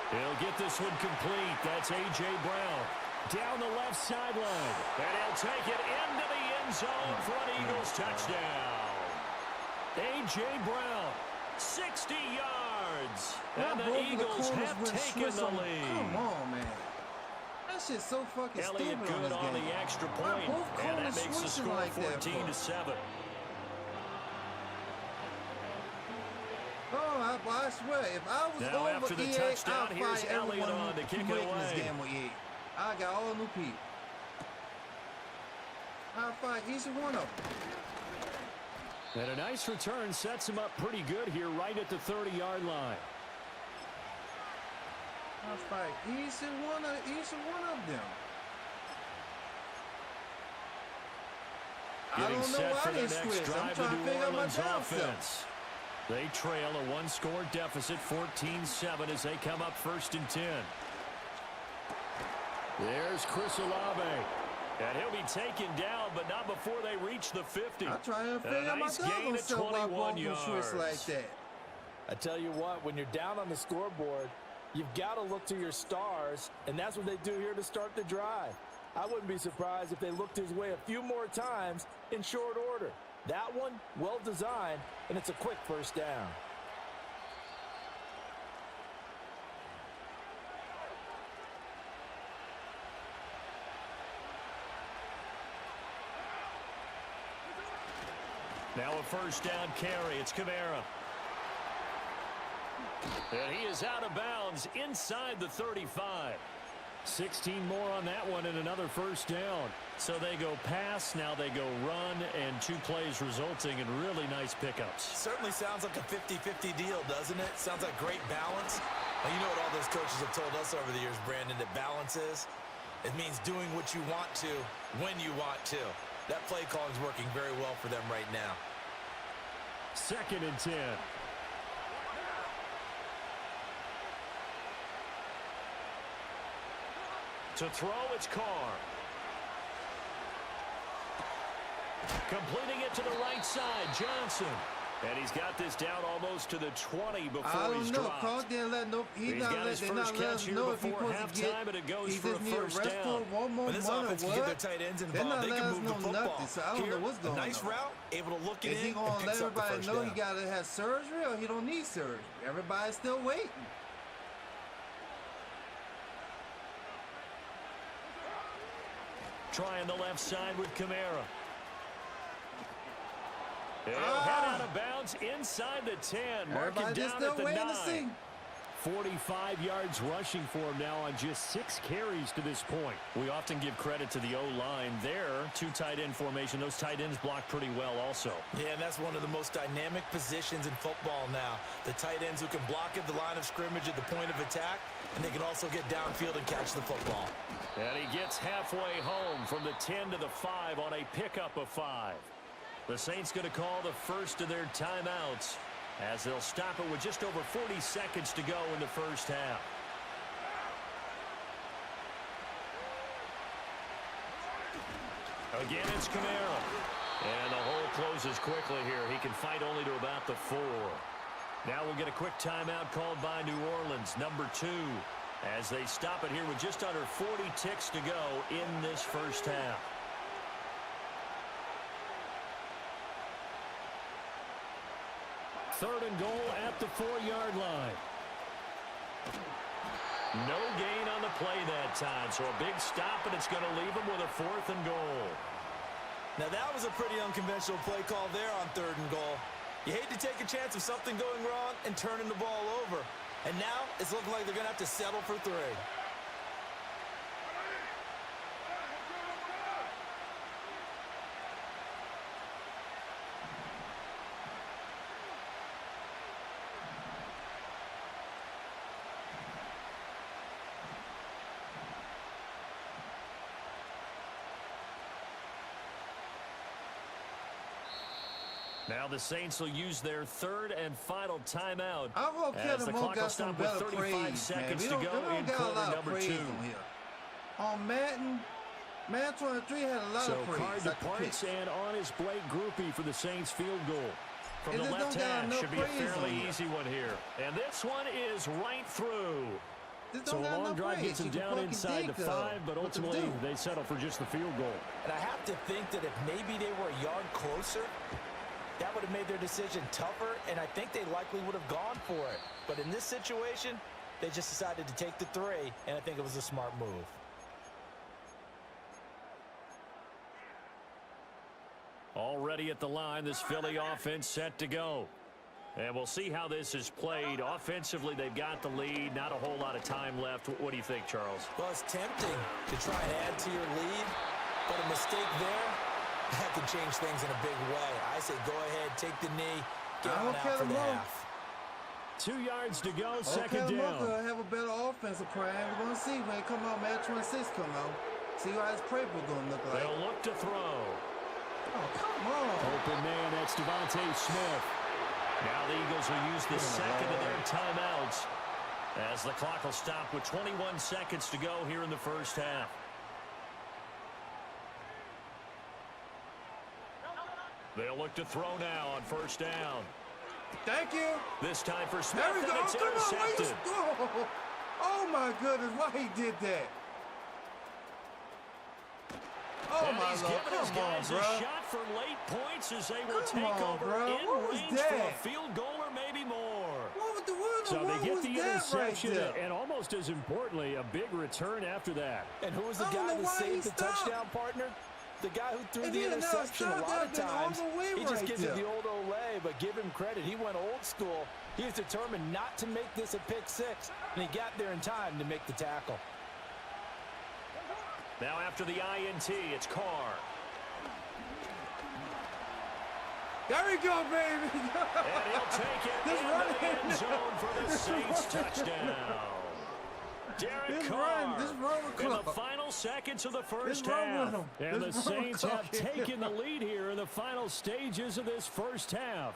He'll get this one complete. That's A.J. Brown. Down the left sideline. And he'll take it into the end zone for an Eagles touchdown. A.J. Brown, 60 yards. And the Eagles have taken the lead. Come on, man. That shit's so fucking Elliott stupid good on the extra point. And that makes the score like 14-7. Oh, I swear, if I was Now over after the EA, touchdown, I'd here's fire Elliott everyone on to kick who it making this away. game with EA. I got all new people. I'll fire each one of them. And a nice return sets him up pretty good here right at the 30-yard line. I'll fire each one of them. I Getting don't know set why for they the next switched. I'm drive trying to to New figure out my Orleans damn offense. self. They trail a one-score deficit, 14-7, as they come up 1st and 10. There's Chris Olave. And he'll be taken down, but not before they reach the 50. I'm trying to figure out my damn self why I switch like that. I tell you what, when you're down on the scoreboard, you've got to look to your stars, and that's what they do here to start the drive. I wouldn't be surprised if they looked his way a few more times in short order. That one, well designed, and it's a quick first down. Now a first down carry. It's Kamara. And he is out of bounds inside the 35. 16 more on that one and another first down. So they go pass, now they go run, and 2 plays resulting in really nice pickups. Certainly sounds like a 50-50 deal, doesn't it? Sounds like great balance. Well, you know what all those coaches have told us over the years, Brandon, that balance is? It means doing what you want to when you want to. That play calling is working very well for them right now. 2nd and 10. To throw, it's Carr. Completing it to the right side, Johnson. And he's got this down almost to the 20 before he's dropped. Carl didn't let no. He's got his first catch here before halftime, and it goes for a first down. When this offense can get their tight ends involved, they can move the football. So I don't know what's going on. Nice route, able to look it in. Is he going to let everybody know he got to have surgery, or he don't need surgery? Everybody's still waiting. Trying the left side with Kamara. He'll head out of bounds inside the 10. Marking down at the 9. 45 yards rushing for him now on just 6 carries to this point. We often give credit to the O-line there. 2 tight end formation. Those tight ends block pretty well also. Yeah, and that's one of the most dynamic positions in football now. The tight ends who can block at the line of scrimmage at the point of attack, and they can also get downfield and catch the football. And he gets halfway home from the 10 to the 5 on a pickup of 5. The Saints going to call the first of their timeouts as they'll stop it with just over 40 seconds to go in the first half. Again, it's Kamara. And the hole closes quickly here. He can fight only to about the 4. Now we'll get a quick timeout called by New Orleans, number 2, as they stop it here with just under 40 ticks to go in this first half. Third and goal at the 4-yard line. No gain on the play that time, so a big stop, and it's going to leave them with a 4th and goal. Now that was a pretty unconventional play call there on 3rd and goal. You hate to take a chance of something going wrong and turning the ball over. And now it's looking like they're going to have to settle for 3. Now the Saints will use their 3rd and final timeout. I hope as the Kevin clock will got some stop with better 35 praise, seconds man. to We go don't in got a quarter lot of number praise 2. on here. On Madden 23 had a lot So of praise. Card departs and on his Blake Groupie for the Saints field goal. From It the just left don't got hash, enough should be a praise fairly on here. easy one here. And this one is right through. This So don't a got long enough drive praise. gets them You can down fucking inside the dig, 5, but what to ultimately do. they settle for just the field goal. And I have to think that if maybe they were a yard closer, that would have made their decision tougher, and I think they likely would have gone for it. But in this situation, they just decided to take the 3, and I think it was a smart move. Already at the line, this Philly offense set to go. And we'll see how this is played. Offensively, they've got the lead. Not a whole lot of time left. What do you think, Charles? Well, it's tempting to try and add to your lead, but a mistake there, that could change things in a big way. I say go ahead, take the knee, get on out for the half. 2 yards to go, second down. Could have a better offensive plan. We're going to see when it come out, Madden 26 come out. See how his prep is going to look like. They'll look to throw. Oh, come on. Open man, that's Devontae Smith. Now the Eagles will use the second of their timeouts as the clock will stop with 21 seconds to go here in the first half. They'll look to throw now on first down. Thank you. This time for Smith, There we and go. it's Come on, where intercepted. you Oh, my goodness. Why he did that? Oh, And my he's Lord. giving his Come on, guys bro. a shot for late points as they will Come take on, over bro. in What was range for a that? field goal or maybe more. What So in the they world get was the that interception right there? and almost as importantly, a big return after that. And who was the I don't guy know that why he saved the stopped. touchdown, partner? The guy who threw And the then another interception a shot lot of that had times. been all the way He just right gives it there. the old Olay, but give him credit. He went old school. He was determined not to make this a pick 6, and he got there in time to make the tackle. Now after the INT, it's Carr. There we go, baby. And he'll take it This into run- the end zone for the Saints touchdown. Derek Carr this run with in the Clark. final seconds of the first This run with half. him. And the This run with Saints have Clark. taken the lead here in the final stages of this first half.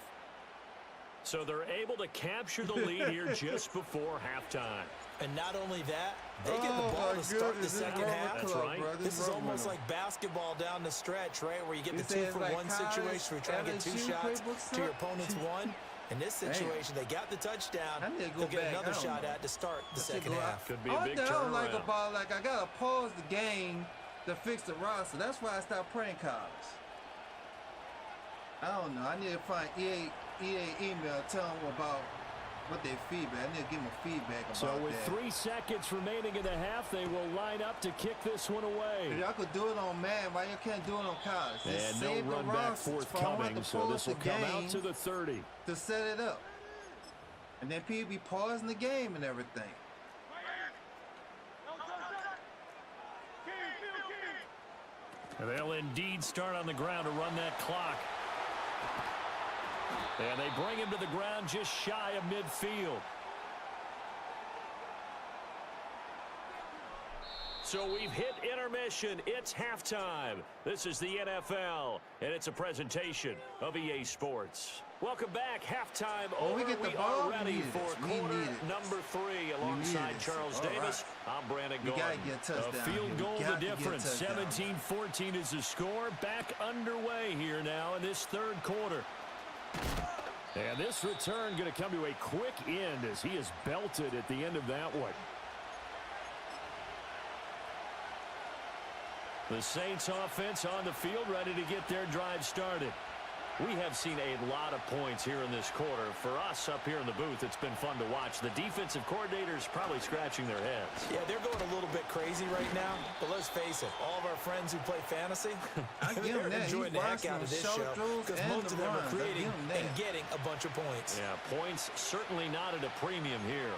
So they're able to capture the lead here just before halftime. And not only that, they get the Oh, ball my to start the goodness, this second run with half. That's Clark, right. bro. This is run almost with him. like basketball down the stretch, right? Where you get You the say it's 2-for-1 like college, situation where you try and get 2 LSU shots playbook to your stuff? opponent's 1. In this situation, they got the touchdown. I need to go They'll get back. another I don't shot know. at to start the I should second go out. half. Could be All a big that I don't like turnaround. about, like, I gotta pause the game to fix the roster. That's why I stopped playing college. I don't know. I need to find EA email, tell them about what their feedback. I need to give them feedback about So with that. 3 seconds remaining in the half, they will line up to kick this one away. If y'all could do it on Madden, why you can't do it on college? Just And no save the run back rosters for I don't have forthcoming, to so pause this will the come out game to the 30. to set it up. And then people be pausing the game and everything. And they'll indeed start on the ground to run that clock. And they bring him to the ground just shy of midfield. So we've hit intermission. It's halftime. This is the NFL, and it's a presentation of EA Sports. Welcome back. Halftime over. We get the We ball. are ready for quarter number 3 alongside Charles Davis. Right. I'm Brandon You Gordon. gotta get a touchdown. A field goal You the got to get a difference. touchdown. 17-14 is the score. Back underway here now in this third quarter. And this return going to come to a quick end as he is belted at the end of that one. The Saints offense on the field, ready to get their drive started. We have seen a lot of points here in this quarter. For us up here in the booth, it's been fun to watch. The defensive coordinators probably scratching their heads. Yeah, they're going a little bit crazy right now. But let's face it, all of our friends who play fantasy, they're enjoying the heck out of this show because most of them are creating and getting a bunch of points. Yeah, points certainly not at a premium here.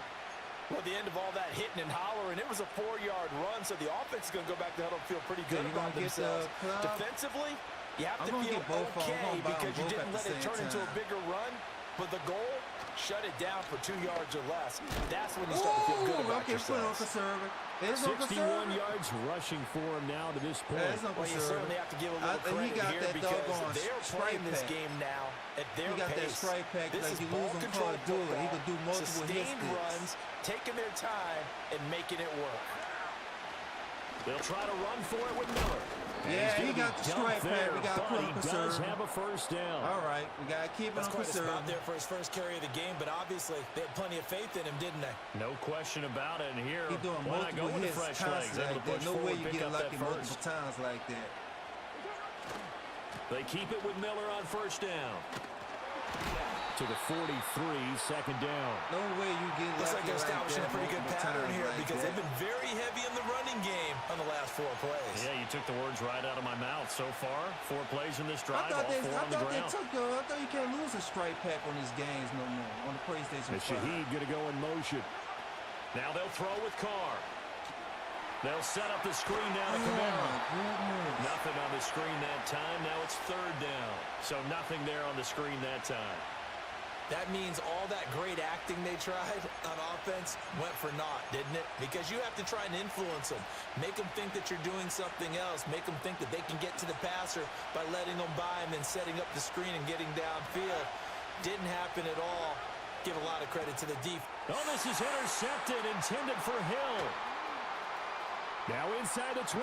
Well, at the end of all that hitting and hollering, it was a 4-yard run, so the offense is going to go back to huddle and feel pretty good about themselves. Defensively, you have to feel okay because you didn't let it turn into a bigger run, but the goal, shut it down for 2 yards or less. That's when you start to feel good about yourself. 61 yards rushing for him now to this point. Well, you certainly have to give a little credit here because they're playing this game now at their pace. This is ball control football, sustained runs, taking their time, and making it work. They'll try to run for it with Miller. Yeah, he got the strike pack. We got to put him He does have a first down. All right, we got to keep him quite a conservative. spot there for his first carry of the game, but obviously they had plenty of faith in him, didn't they? No question about it. And here, He's doing why not go multiple with the hits fresh legs? Able to push no forward, way you pick get up lucky that multiple first. times like that. They keep it with Miller on first down. To the 43, second down. No way you get Looks lucky like they're establishing that a pretty good multiple pattern times here like because that. they've been very heavy in the running game on the last 4 plays. Yeah, you took the words right out of my mouth. So far, 4 plays in this drive, I all 4 on the ground. I thought you can't lose a strike pack on these games no more on the PlayStation 5. Shaheed going to go in motion. Now they'll throw with Carr. They'll set up the screen down to Camaro. Nothing on the screen that time. Now it's third down. So nothing there on the screen that time. That means all that great acting they tried on offense went for naught, didn't it? Because you have to try and influence them. Make them think that you're doing something else. Make them think that they can get to the passer by letting them by him and setting up the screen and getting downfield. Didn't happen at all. Give a lot of credit to the defense. Oh, this is intercepted, intended for Hill. Now inside the 25.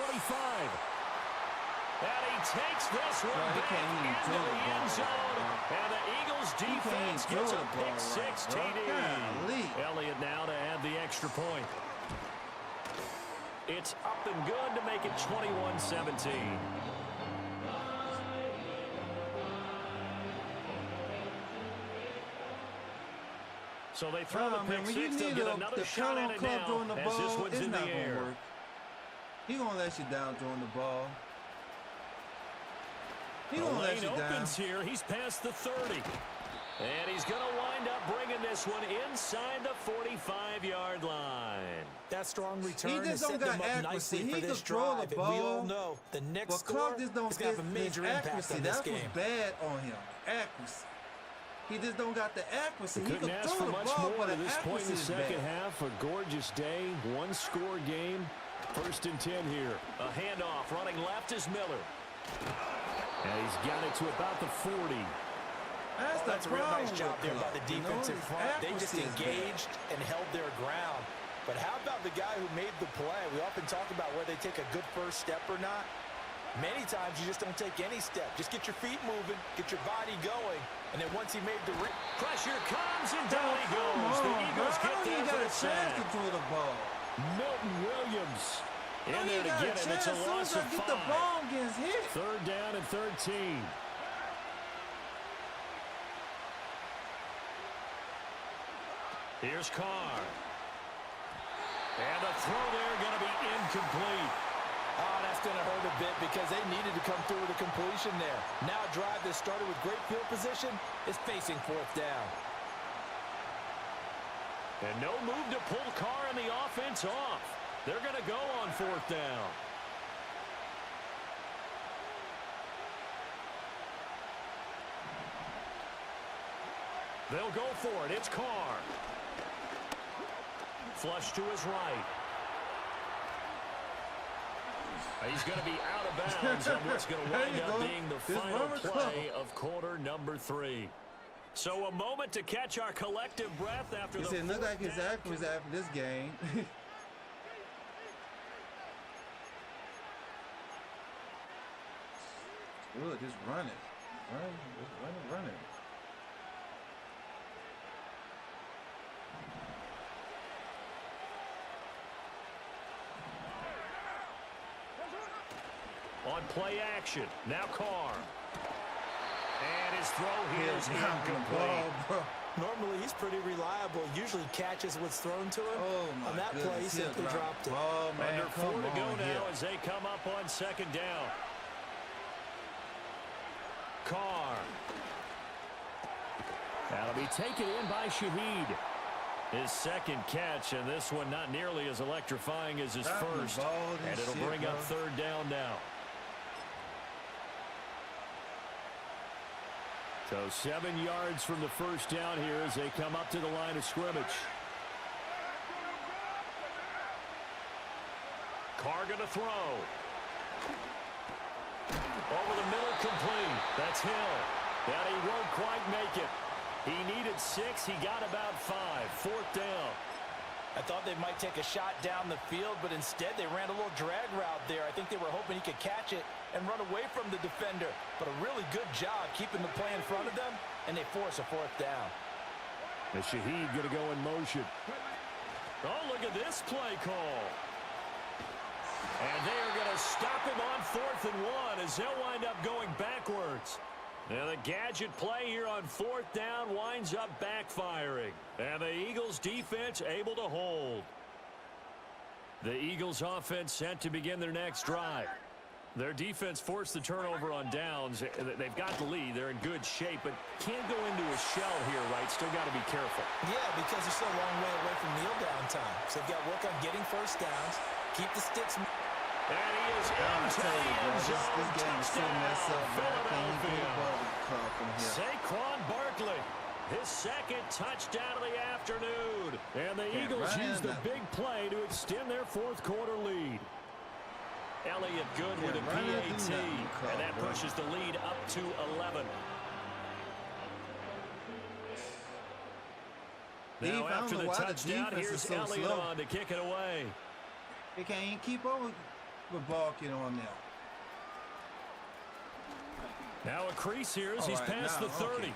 And he takes this one back into the end zone. And the Eagles defense gets a pick-6 TD. Elliott now to add the extra point. It's up and good to make it 21-17. So they throw the pick-6. They'll get another shot at it now as this one's in the air. He's going to let you down throwing the ball. The lane opens here. He's past the 30. And he's going to wind up bringing this one inside the 45-yard line. That strong return has set them up nicely for this drive. And we all know the next score is going to have a major impact on this game. That's what's bad on him. Accuracy. He just don't got the accuracy. Couldn't ask for much more to this point in the second half. A gorgeous day, one-score game. First and 10 here. A handoff. Running left is Miller. And he's got it to about the 40. That's a real nice job there by the defensive front. They just engaged and held their ground. But how about the guy who made the play? We often talk about whether they take a good first step or not. Many times you just don't take any step. Just get your feet moving, get your body going, and then once he made the pressure comes and down he goes. The Eagles get there for a sack. Milton Williams in there to get him. It's a loss of 5. The ball gets hit. Third down and 13. Here's Carr. And the throw there going to be incomplete. Oh, that's going to hurt a bit because they needed to come through with a completion there. Now a drive that started with great field position is facing fourth down. And no move to pull Carr and the offense off. They're going to go on 4th down. They'll go for it. It's Carr. Flush to his right. He's going to be out of bounds on what's going to wind up being the final play of quarter number 3. So a moment to catch our collective breath after the It looked like his accuracy after this game. Good, just run it. Run it. On play action, now Carr. And his throw here is incomplete. Normally, he's pretty reliable. Usually catches what's thrown to him. On that play, he simply dropped it. Under 4 to go now as they come up on 2nd down. Carr. That'll be taken in by Shaheed. His 2nd catch, and this one not nearly as electrifying as his first. And it'll bring up 3rd down now. So 7 yards from the first down here as they come up to the line of scrimmage. Carr going to throw. Over the middle, complete. That's Hill. And he won't quite make it. He needed 6. He got about 5. 4th down. I thought they might take a shot down the field, but instead they ran a little drag route there. I think they were hoping he could catch it and run away from the defender. But a really good job keeping the play in front of them, and they force a 4th down. And Shaheed going to go in motion. Oh, look at this play call. And they are going to stop him on 4th and 1 as they'll wind up going backwards. Now the gadget play here on 4th down winds up backfiring. And the Eagles defense able to hold. The Eagles offense set to begin their next drive. Their defense forced the turnover on downs. They've got the lead. They're in good shape, but can't go into a shell here, right? Still got to be careful. Yeah, because they're still a long way away from kneel down time. So they've got to work on getting first downs, keep the sticks. And he is into the end zone. This game is so messed up, Philadelphia. Saquon Barkley, his 2nd touchdown of the afternoon. And the Eagles use the big play to extend their 4th quarter lead. Elliott good with a PAT, and that pushes the lead up to 11. Now after the touchdown, here's Elliott on to kick it away. They can't even keep up with Barkley on there. Now a crease here as he's past the 30. Okay.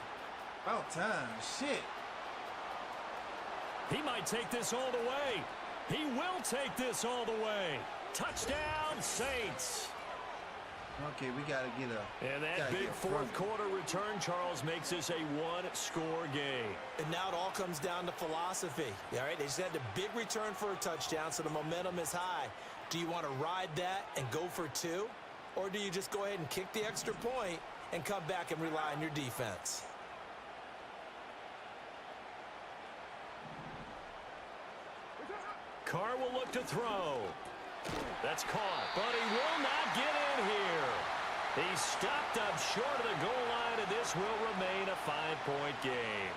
About time. Shit. He might take this all the way. He will take this all the way. Touchdown, Saints. Okay, we got to get a... And that big 4th quarter return, Charles, makes this a 1-score game. And now it all comes down to philosophy. All right, they just had a big return for a touchdown, so the momentum is high. Do you want to ride that and go for 2? Or do you just go ahead and kick the extra point and come back and rely on your defense? Carr will look to throw. That's caught, but he will not get in here. He's stopped up short of the goal line, and this will remain a 5-point game.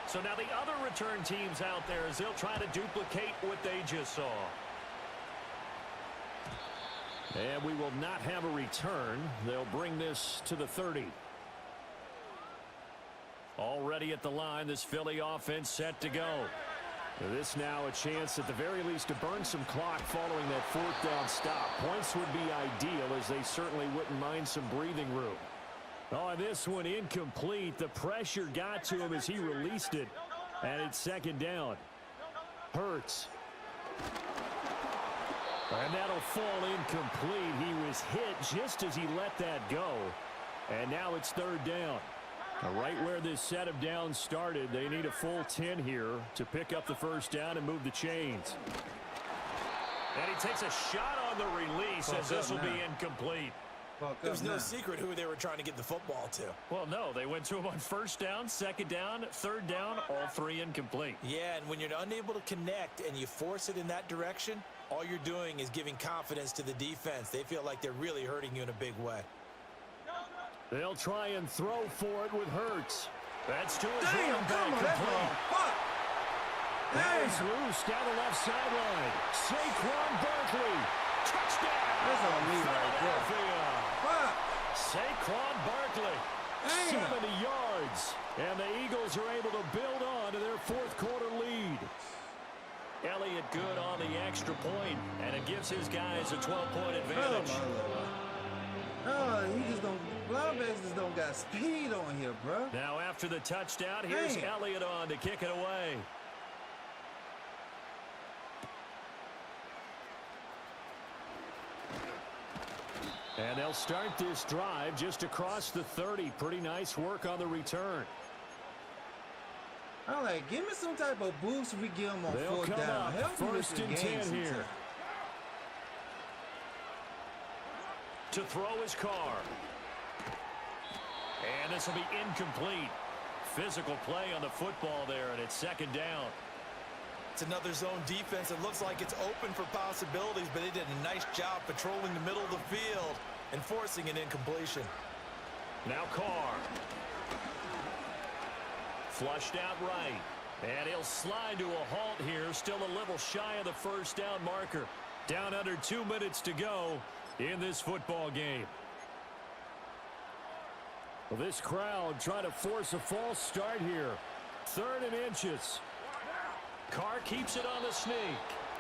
So now the other return teams out there as they'll try to duplicate what they just saw. And we will not have a return. They'll bring this to the 30. Already at the line, this Philly offense set to go. This now a chance at the very least to burn some clock following that 4th down stop. Points would be ideal as they certainly wouldn't mind some breathing room. Oh, and this one incomplete. The pressure got to him as he released it. And it's 2nd down. Hurts. And that'll fall incomplete. He was hit just as he let that go. And now it's 3rd down. Right where this set of downs started, they need a full 10 here to pick up the 1st down and move the chains. And he takes a shot on the release as this will be incomplete. fuck There was up no now. secret who they were trying to get the football to. Well, no, they went to him on first down, second down, third down, all three incomplete. Yeah, and when you're unable to connect and you force it in that direction, all you're doing is giving confidence to the defense. They feel like they're really hurting you in a big way. They'll try and throw for it with Hurts. That's to his Damn, running come on, back that's complete. wrong. Fuck. It's Damn. loose down the left sideline. Saquon Barkley. Touchdown. That's on me right there. Philadelphia. Fuck. Saquon Barkley. Damn. 70 yards. And the Eagles are able to build on to their fourth quarter lead. Elliott good on the extra point, and it gives his guys a 12-point advantage. Oh, my Lord. No, you just don't. Linebackers just don't got speed on here, bro. Now after the touchdown, here's Damn. Elliott on to kick it away. And they'll start this drive just across the 30. Pretty nice work on the return. I'm like, give me some type of boost if we get them on They'll fourth come down. up Help me with first this and game 10 here. sometime. To throw his car. And this will be incomplete. Physical play on the football there, and it's second down. It's another zone defense. It looks like it's open for possibilities, but they did a nice job patrolling the middle of the field and forcing an incompletion. Now Carr. Flushed out right. And he'll slide to a halt here. Still a little shy of the first down marker. Down under 2 minutes to go in this football game. Well, this crowd trying to force a false start here. 3rd and inches. Carr keeps it on the sneak.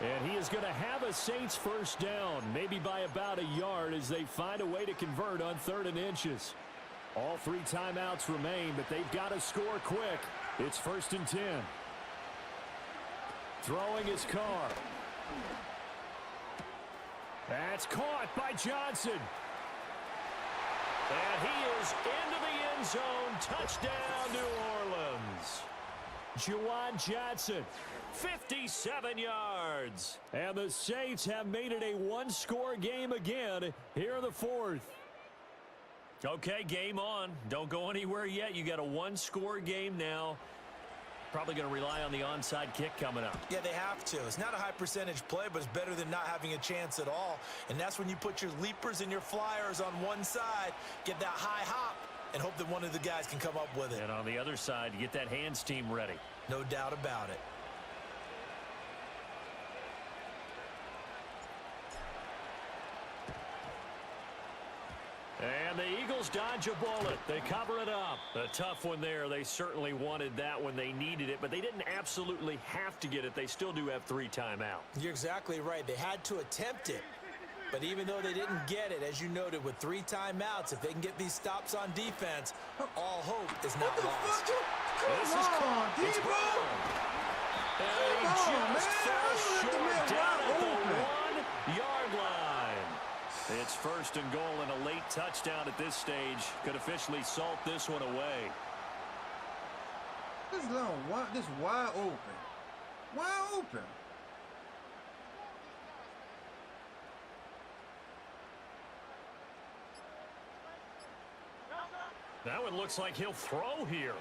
And he is going to have a Saints first down, maybe by about a yard as they find a way to convert on 3rd and inches. All 3 timeouts remain, but they've got to score quick. It's 1st and 10. Throwing his Carr. That's caught by Johnson. And he is into the end zone. Touchdown, New Orleans. Juwan Johnson, 57 yards. And the Saints have made it a one-score game again here in the 4th. Okay, game on. Don't go anywhere yet. You got a one-score game now. Probably going to rely on the onside kick coming up. Yeah, they have to. It's not a high percentage play, but it's better than not having a chance at all. And that's when you put your leapers and your flyers on one side, get that high hop, and hope that one of the guys can come up with it. And on the other side, get that hands team ready. No doubt about it. And the Eagles dodge a bullet. They cover it up. A tough one there. They certainly wanted that when they needed it, but they didn't absolutely have to get it. They still do have 3 timeouts. You're exactly right. They had to attempt it. But even though they didn't get it, as you noted, with 3 timeouts, if they can get these stops on defense, all hope is not lost. Come on, Debo! And he just falls short down at the 1-yard line. It's 1st and goal, and a late touchdown at this stage could officially salt this one away. This long, this wide open. Wide open. Now it looks like he'll throw here.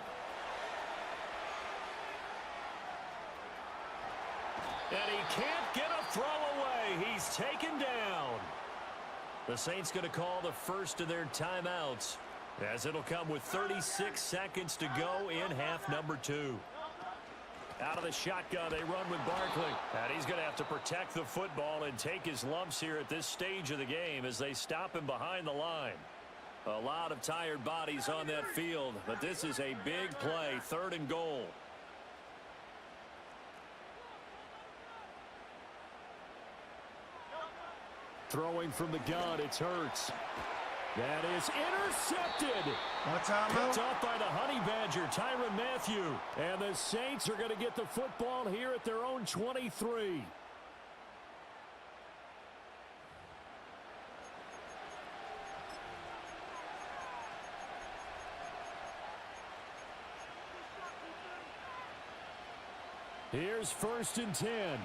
And he can't get a throw away. He's taken down. The Saints going to call the first of their timeouts, as it'll come with 36 seconds to go in half number 2. Out of the shotgun, they run with Barkley. And he's going to have to protect the football and take his lumps here at this stage of the game as they stop him behind the line. A lot of tired bodies on that field, but this is a big play, 3rd and goal. Throwing from the gun, it's Hurts. That is intercepted. One timeout. Picked off by the Honey Badger, Tyrann Mathieu. And the Saints are going to get the football here at their own 23. Here's 1st and 10.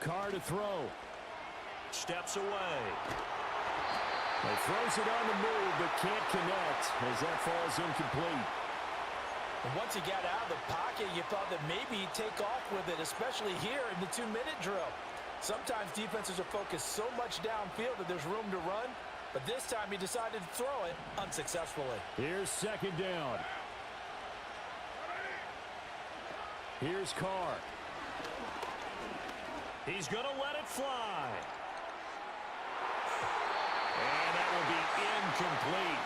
Carr to throw. Steps away. He throws it on the move, but can't connect as that falls incomplete. And once he got out of the pocket, you thought that maybe he'd take off with it, especially here in the 2-minute drill. Sometimes defenses are focused so much downfield that there's room to run, but this time he decided to throw it unsuccessfully. Here's second down. Here's Carr. He's going to let it fly. And that will be incomplete.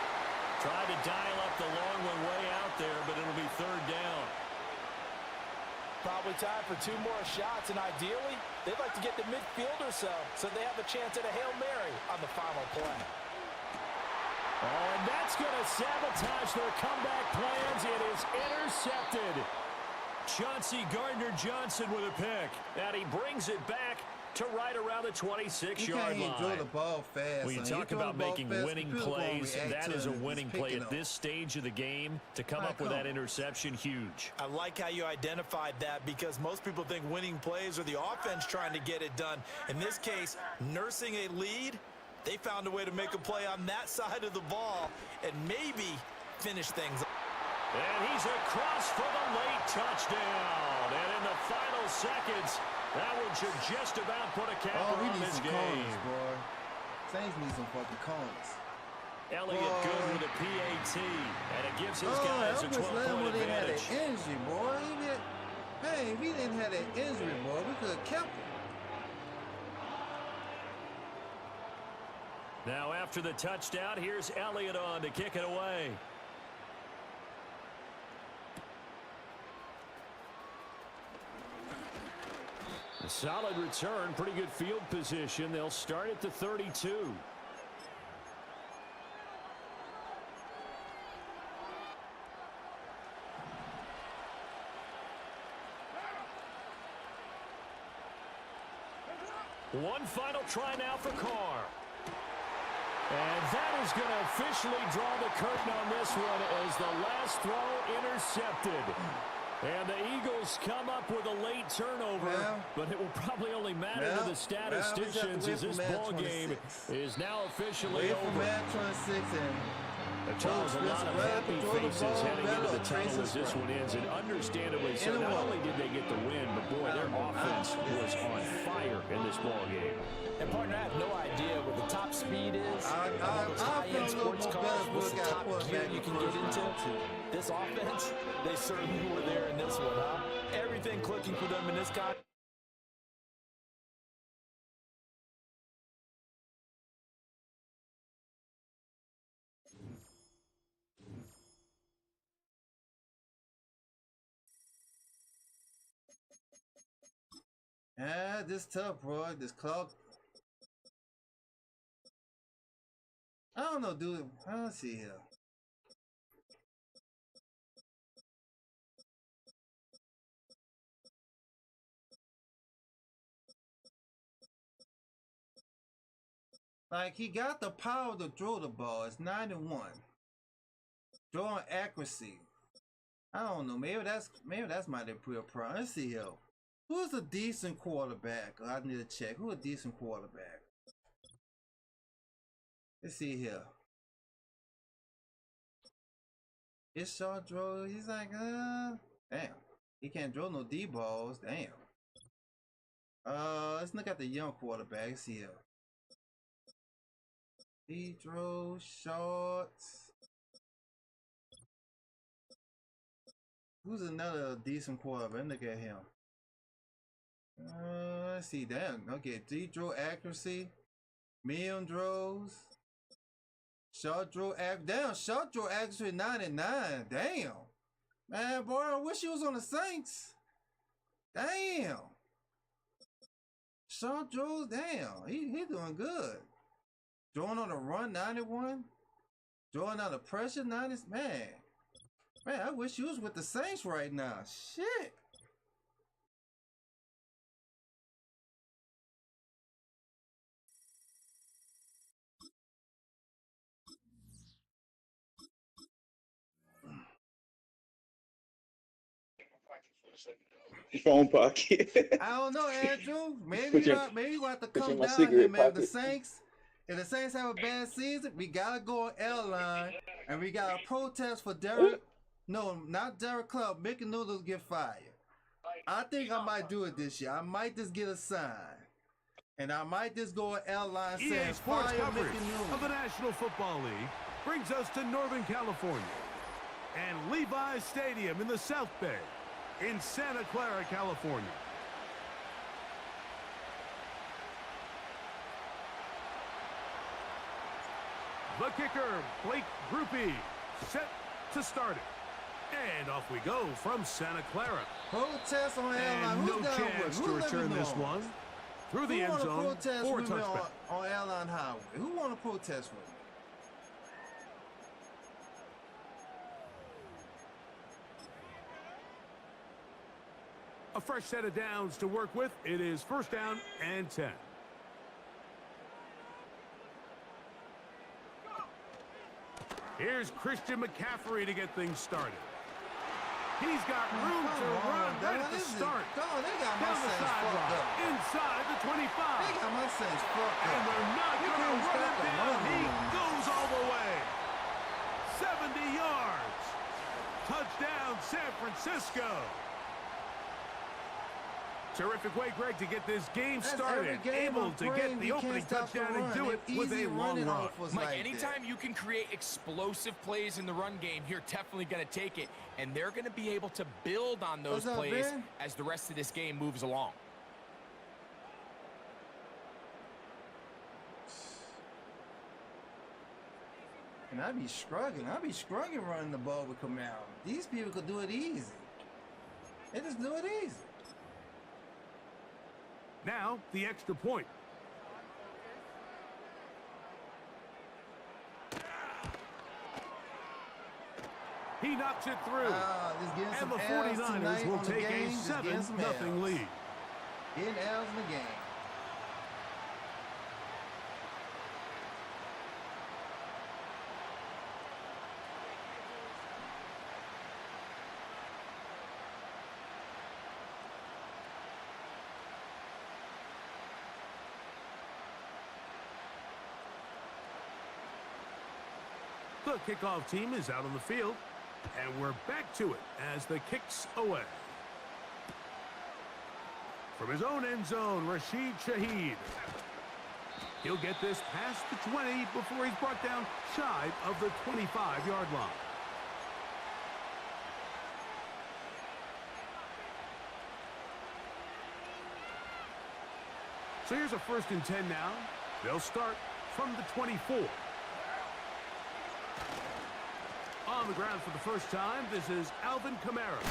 Tried to dial up the long one way out there, but it'll be third down. Probably time for 2 more shots, and ideally, they'd like to get to midfield or so they have a chance at a Hail Mary on the final play. Oh, and that's going to sabotage their comeback plans. It is intercepted. Chauncey Gardner-Johnson with a pick. And he brings it back to right around the 26-yard line. Throw the ball fast. When you talk about making winning plays, that is a winning play at this stage of the game. To come up with that interception, huge. I like how you identified that because most people think winning plays are the offense trying to get it done. In this case, nursing a lead, they found a way to make a play on that side of the ball and maybe finish things. And he's across for the late touchdown. And in the final seconds, that one should just about put a cap on this game. Corners, boy. Saints need some fucking corners. Elliott good with a PAT, and it gives his guys a 12-point advantage. Had an injury, boy. Hey, if he didn't have that injury, boy, we could have kept him. Now after the touchdown, here's Elliott on to kick it away. A solid return, pretty good field position. They'll start at the 32. One final try now for Carr. And that is going to officially draw the curtain on this one as the last throw intercepted. And the Eagles come up with a late turnover, but it will probably only matter to the statisticians as this ball game is now officially over. There's a lot of happy faces heading into the tunnel as this one ends, and understandably so. Not only did they get the win, but boy, their offense was on fire in this ball game. And partner, I have no idea what the top speed is. All those high-end sports cars, what's the top gear you can get into. This offense, they certainly were there in this one, huh? Everything clicking for them in this guy. Yeah, this tough, bro. This clock. I don't know, dude. Let's see here. Like, he got the power to throw the ball. It's 91. Throwing accuracy. I don't know. Maybe that's my real problem. Let's see here. Who's a decent quarterback? I need to check. Who's a decent quarterback? Let's see here. It's short throw. He's like, damn. He can't throw no D balls. Damn. Let's look at the young quarterbacks here. He throws shorts. Who's another decent quarterback? Look at him. Let's see. Damn. Okay, deep throw accuracy. Medium throws. Short throw damn, short throw accuracy 99. Damn. Man, boy, I wish he was on the Saints. Damn. Short throws, damn. He doing good. Throwing on the run 91. Throwing on the pressure 90. Man, I wish he was with the Saints right now. Shit. Your phone pocket. I don't know, Andrew. Maybe Put your- maybe we'll have to put come in my down here, cigarette man. If the pocket. Saints have a bad season, we gotta go on airline and we gotta protest for Derek. No, not Derek Club. Mickey Noodles get fired. I think I might do it this year. I might just get a sign. And I might just go on airline saying EA Sports fire coverage Mickey Noodles. of the National Football League brings us to Northern California and Levi's Stadium in the South Bay in Santa Clara, California. The kicker, Blake Groupie, set to start it. And off we go from Santa Clara. Protest on airline. And Who's no down chance with? to Who's return living this on? one through the Who end wanna zone protest for a with me touchback. on airline highway? Who want to protest with me? A fresh set of downs to work with. It is first down and 10. Here's Christian McCaffrey to get things started. He's got room to run right at the start. They got my Down the Saints fucked sideline, up. inside the 25. They got my Saints fucked And up. they're not You going to can't run stop it the down. run He on them. goes all the way. 70 yards. Touchdown, San Francisco. Terrific way, Greg, to get this game That's started. every game Able I'm to get playing, the you opening can't stop the touchdown and run. do it It's with a easy long running run. offers Mike, like anytime that. you can create explosive plays in the run game, you're definitely going to take it, and they're going to be able to build on those What's up, plays Ben? as the rest of this game moves along. And I be struggling running the ball with Camaro. These people could do it easy. They just do it easy. Now, the extra point. He knocks it through. Just getting And some the L's 49ers tonight will on the take game, a just getting some 7-0 L's. lead. Getting L's in the game. The kickoff team is out on the field, and we're back to it as the kick's away. From his own end zone, Rashid Shaheed. He'll get this past the 20 before he's brought down shy of the 25-yard line. So here's a 1st and 10 now. They'll start from the 24. On the ground for the first time, this is Alvin Kamara.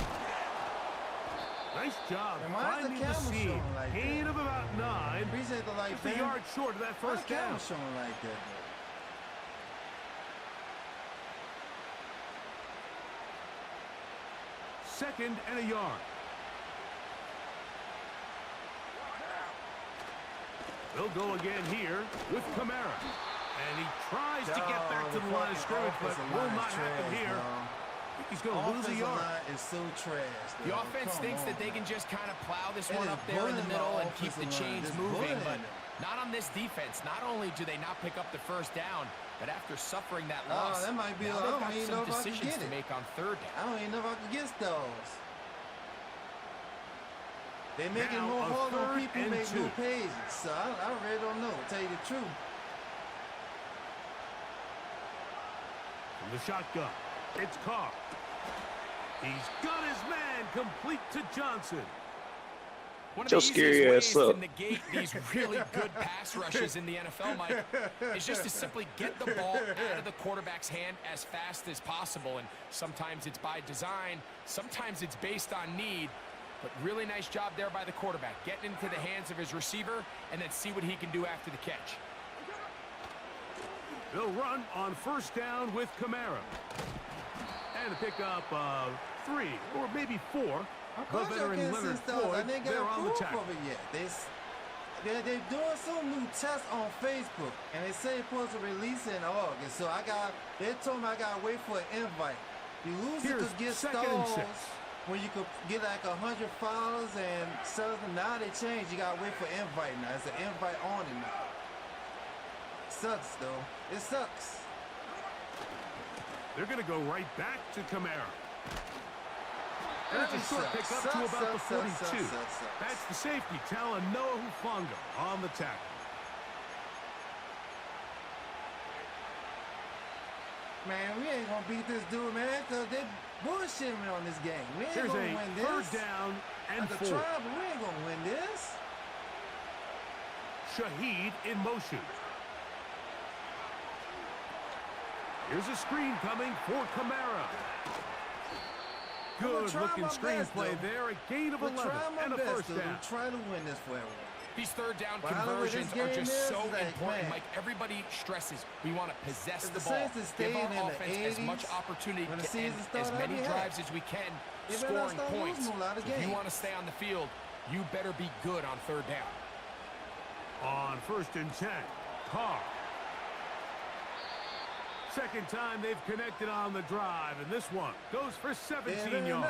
Nice job And why is the finding the camera seam. showing like that? Gain of about 9. Appreciate the light, Just a Ben. yard short of that Why first the camera down. showing like that, though? 2nd and a yard. They'll go again here with Kamara. And he tries to get back to the line of scrimmage, but will not happen here. He's going to lose a Offensive yard. line is so trash. The dog. offense Come thinks on, that they can man. just kind of plow this It one is up there in the bullying middle my and keep the offensive line. chains It's moving, bullying but them. not on this defense. Not only do they not pick up the first down, but after suffering that loss, that might be now I they've don't got even some know if I can decisions get to it. make on 3rd down. I don't even know if I can get those. They're making Now more a hard on 3rd people and make 2. new pages. So I really don't know, to tell you the truth. From the shotgun, it's Carr. He's got his man complete to Johnson. One of Your the scary easiest ass ways up. to negate these really good pass rushes in the NFL, Mike, is just to simply get the ball out of the quarterback's hand as fast as possible. And sometimes it's by design, sometimes it's based on need. But really nice job there by the quarterback, getting into the hands of his receiver and then see what he can do after the catch. They'll run on 1st down with Kamara. And a pickup of 3 or maybe 4. The veteran Leonard Floyd, They they're got on the proof tackle. of it yet. They're doing some new tests on Facebook, and they say they're supposed to release it in August. So they told me I gotta wait for an invite. The loser Here's could get 2nd and 6. stalls. when you could get like 100 followers and something. Now they changed. You gotta wait for invite now. It's an invite only now. Sucks though. It sucks. They're going to go right back to Kamara. And it's a short pick up to about the 42. That's the safety, Talanoa Hufanga on the tackle. Man, we ain't gonna beat this dude, man, because they bullshitting me on this game. We ain't Here's gonna win this. Third down and I could 4. try, but we ain't gonna win this. Shaheed in motion. Here's a screen coming for Kamara. Good looking screen play there. A gain of 11 and a first down. I'm trying to win this for everyone. These third down conversions are just so important. Like everybody stresses, we want to possess the ball. Give our offense as much opportunity to end as many drives as we can, scoring points. If you want to stay on the field, you better be good on third down. On 1st and 10, Carr. Second time they've connected on the drive, and this one goes for 17 yards.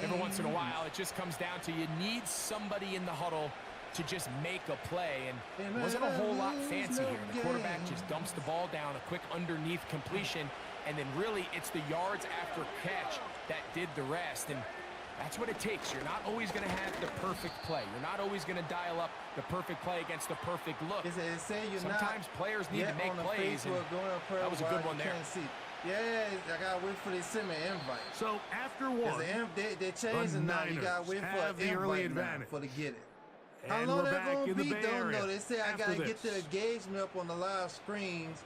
Every once in a while, it just comes down to you need somebody in the huddle to just make a play, and it wasn't a whole lot fancy here. The quarterback just dumps the ball down, a quick underneath completion, and then really it's the yards after catch that did the rest, and that's what it takes. You're not always going to have the perfect play. You're not always going to dial up the perfect play against the perfect look. Sometimes players need to make plays, and that was a good one there. Yeah, I got to wait for they send me an invite. So after one, they changed it now. You got to wait for the early advantage for to get it. And how long we're that back going in to the be? Bay Don't Area know. They say I got to get the engagement up on the live screens.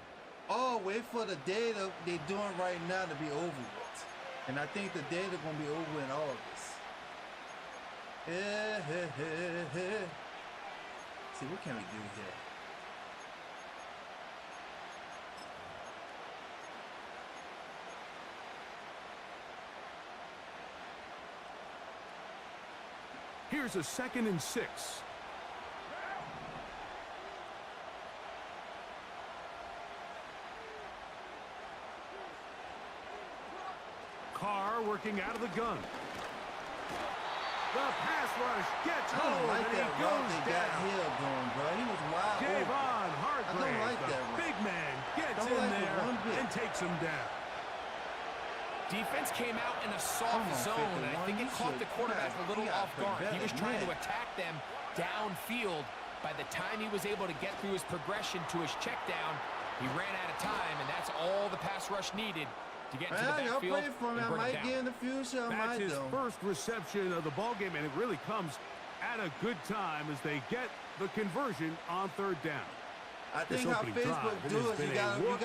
Oh, wait for the data they're doing right now to be over with. And I think the data going to be over in August. See, what can we do here? Here's a 2nd and 6. Carr working out of the gun. The pass rush gets home, and he goes down. Hill going, bro. He was wild. Javon Hargrave, I don't like that the big man, gets in there and takes him down. Defense came out in a soft zone, and I think it caught the quarterback a little off guard. He was trying to attack them downfield. By the time he was able to get through his progression to his check down, he ran out of time, and that's all the pass rush needed to get to the backfield and bring him down. That's his first reception of the ballgame, and it really comes at a good time as they get the conversion on third down. I think how Facebook do is you gotta work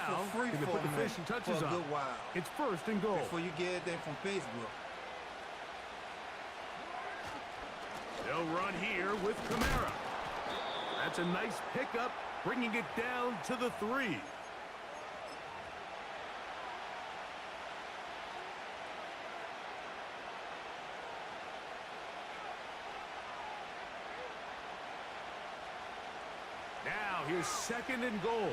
for free for put the finishing touches for a on. good while. It's 1st and goal. Before you get anything from Facebook. They'll run here with Kamara. That's a nice pickup, bringing it down to the 3. Now here's 2nd and goal.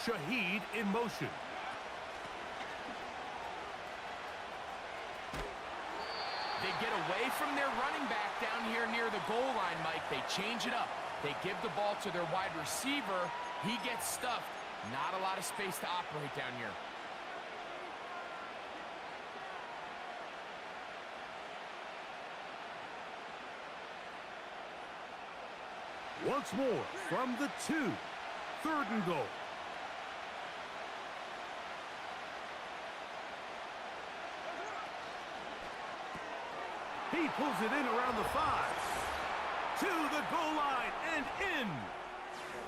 Shaheed in motion. They get away from their running back down here near the goal line, Mike. They change it up. They give the ball to their wide receiver. He gets stuffed. Not a lot of space to operate down here. Once more from the 2. 3rd and goal. He pulls it in around the 5. To the goal line and in.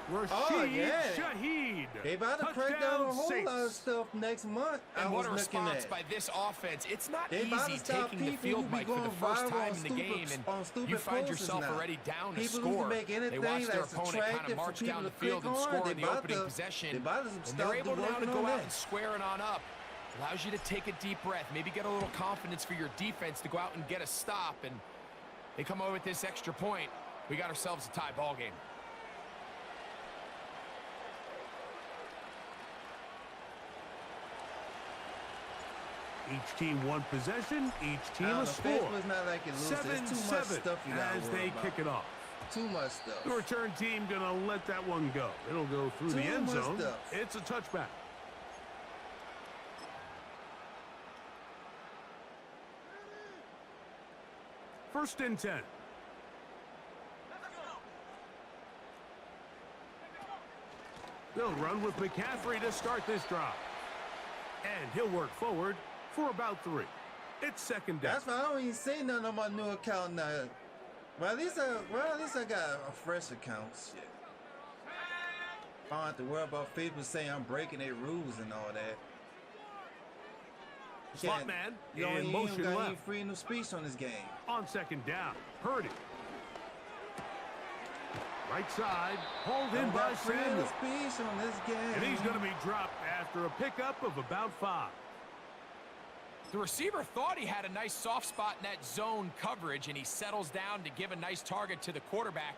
Rashid Shaheed. They about to crack down a whole lot of stuff next month. And what a response by this offense. It's not easy taking the field, Mike, for the first time in the game, and you find yourself already down a score. They watch their opponent kind of march down the field and score in the opening possession, and they're able now to go out and square it on up. Allows you to take a deep breath, maybe get a little confidence for your defense to go out and get a stop, and they come over with this extra point. We got ourselves a tie ball game. Each team one possession, each team a score. Facebook's not like it loses. There's too much 7-7 stuff you gotta as worry they about. kick it off. Too much stuff. The return team gonna let that one go. It'll go through the end zone. It's a touchback. First and 10. They'll run with McCaffrey to start this drive. And he'll work forward for about 3. It's second down. That's why I don't even say nothing on my new account now. Well, at least I got a fresh account. Shit. I don't have to worry about Facebook saying I'm breaking their rules and all that. Slot man in motion left. You got any left. freedom of speech on this game. On second down, Purdy. Right side, hauled in by Samuel. Speech on this game. And he's going to be dropped after a pickup of about 5. The receiver thought he had a nice soft spot in that zone coverage, and he settles down to give a nice target to the quarterback.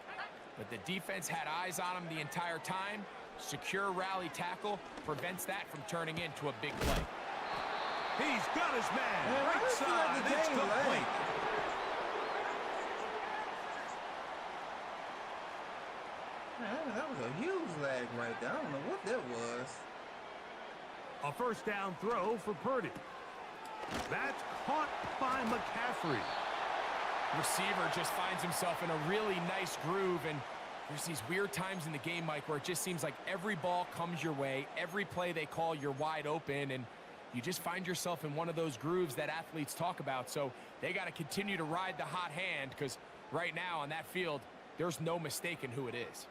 But the defense had eyes on him the entire time. Secure rally tackle prevents that from turning into a big play. He's got his man. Man, Right side, it's complete. Man, that was a huge lag right there. I don't know what that was. A first down throw for Purdy. That's caught by McCaffrey. Receiver just finds himself in a really nice groove, and there's these weird times in the game, Mike, where it just seems like every ball comes your way, every play they call, you're wide open, and you just find yourself in one of those grooves that athletes talk about. So they got to continue to ride the hot hand, because right now on that field, there's no mistaking who it is.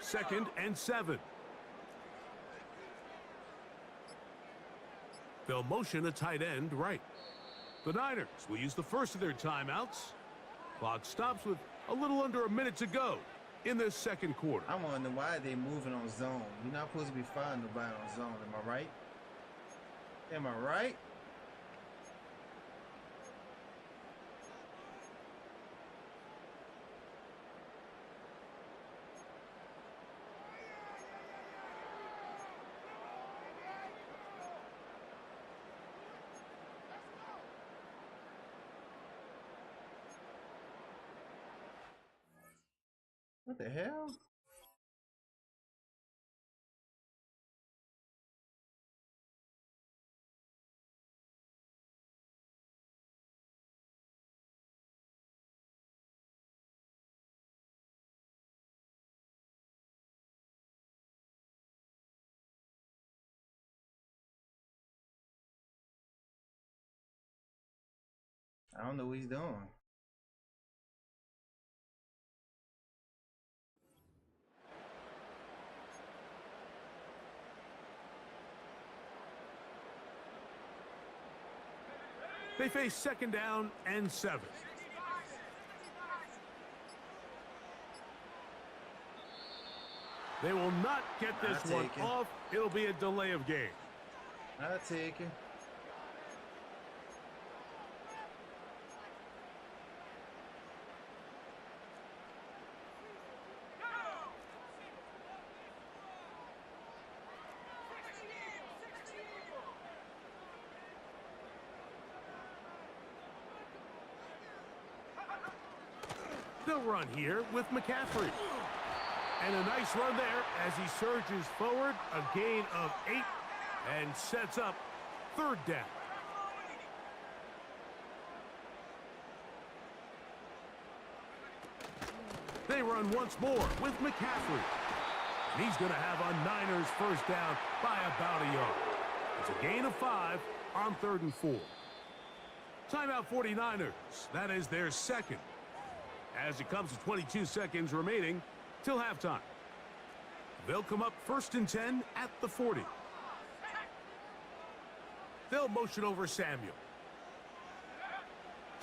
Second and 7. They'll motion a tight end right. The Niners will use the first of their timeouts. Clock stops with a little under a minute to go in this second quarter. I wonder why they moving on zone. You're not supposed to be firing nobody on zone. Am I right? Am I right? What the hell? I don't know what he's doing. They face second down and 7. They will not get this one off. It'll be a delay of game. I'll take it. They'll run here with McCaffrey. And a nice run there as he surges forward, a gain of 8, and sets up third down. They run once more with McCaffrey. And he's going to have a Niners first down by about a yard. It's a gain of 5 on 3rd and 4. Timeout 49ers. That is their second. As it comes to 22 seconds remaining till halftime. They'll come up 1st and 10 at the 40. They'll motion over Samuel.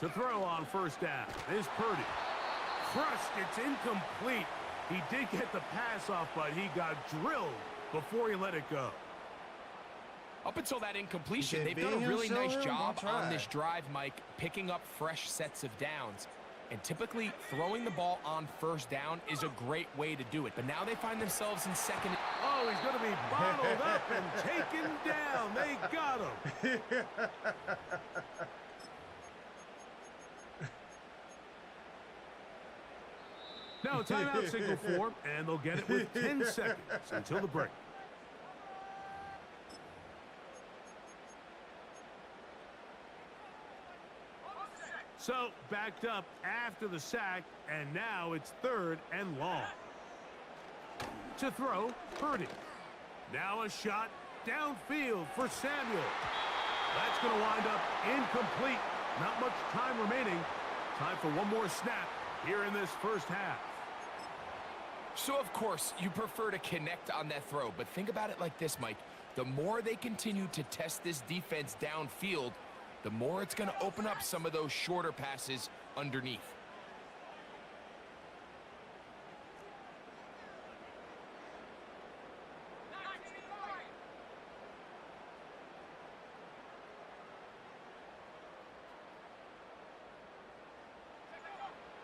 To throw on first down is Purdy. Crushed, it's incomplete. He did get the pass off, but he got drilled before he let it go. Up until that incompletion, they've done a really nice job on this drive, Mike, picking up fresh sets of downs. And typically, throwing the ball on first down is a great way to do it. But now they find themselves in second. Oh, he's going to be bottled up and taken down. They got him. Now, timeout signal for, and they'll get it with 10 seconds until the break. So, backed up after the sack, and now it's 3rd and long. To throw, Purdy. Now a shot downfield for Samuel. That's going to wind up incomplete. Not much time remaining. Time for one more snap here in this first half. So, of course, you prefer to connect on that throw, but think about it like this, Mike. The more they continue to test this defense downfield, the more it's going to open up some of those shorter passes underneath.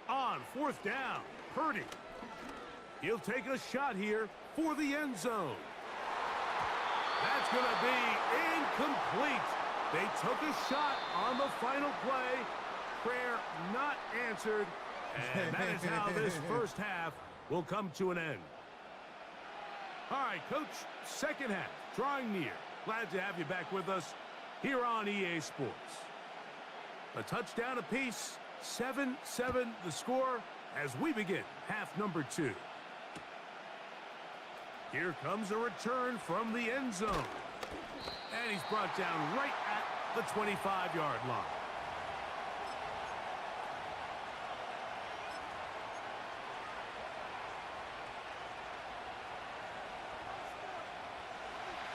On 4th down, Purdy. He'll take a shot here for the end zone. That's going to be incomplete. They took a shot on the final play. Prayer not answered. And that is how this first half will come to an end. All right, Coach, second half, drawing near. Glad to have you back with us here on EA Sports. A touchdown apiece, 7-7 the score as we begin half number 2. Here comes a return from the end zone. And he's brought down right at the 25-yard line.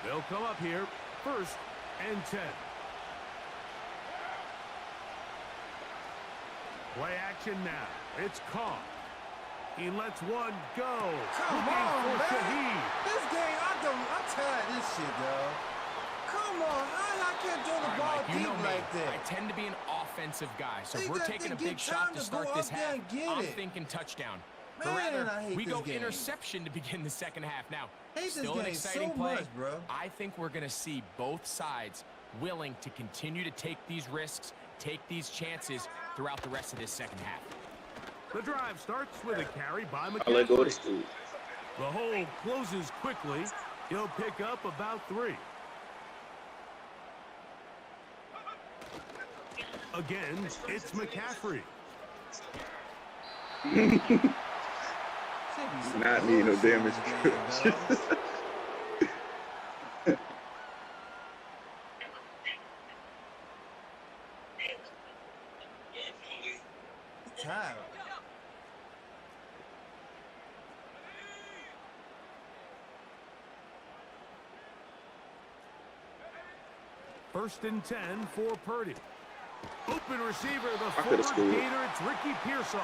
They'll come up here, 1st and 10. Play action now. It's caught. He lets one go. Come on, man. This game, I'm tired of this shit, dog. Come on, how I can't throw the ball deep like that? I tend to be an offensive guy, so if we're taking a big shot to start this half, I'm thinking touchdown. But rather, we go interception to begin the second half. Now, still an exciting play. I think we're going to see both sides willing to continue to take these risks, take these chances throughout the rest of this second half. The drive starts with a carry by McCaffrey. I'll let go of the school. The hole closes quickly. He'll pick up about 3. Again, it's McCaffrey. Not need no damage. Time. First and 10 for Purdy. Open receiver, the forward gainer, it's Ricky Pearsall.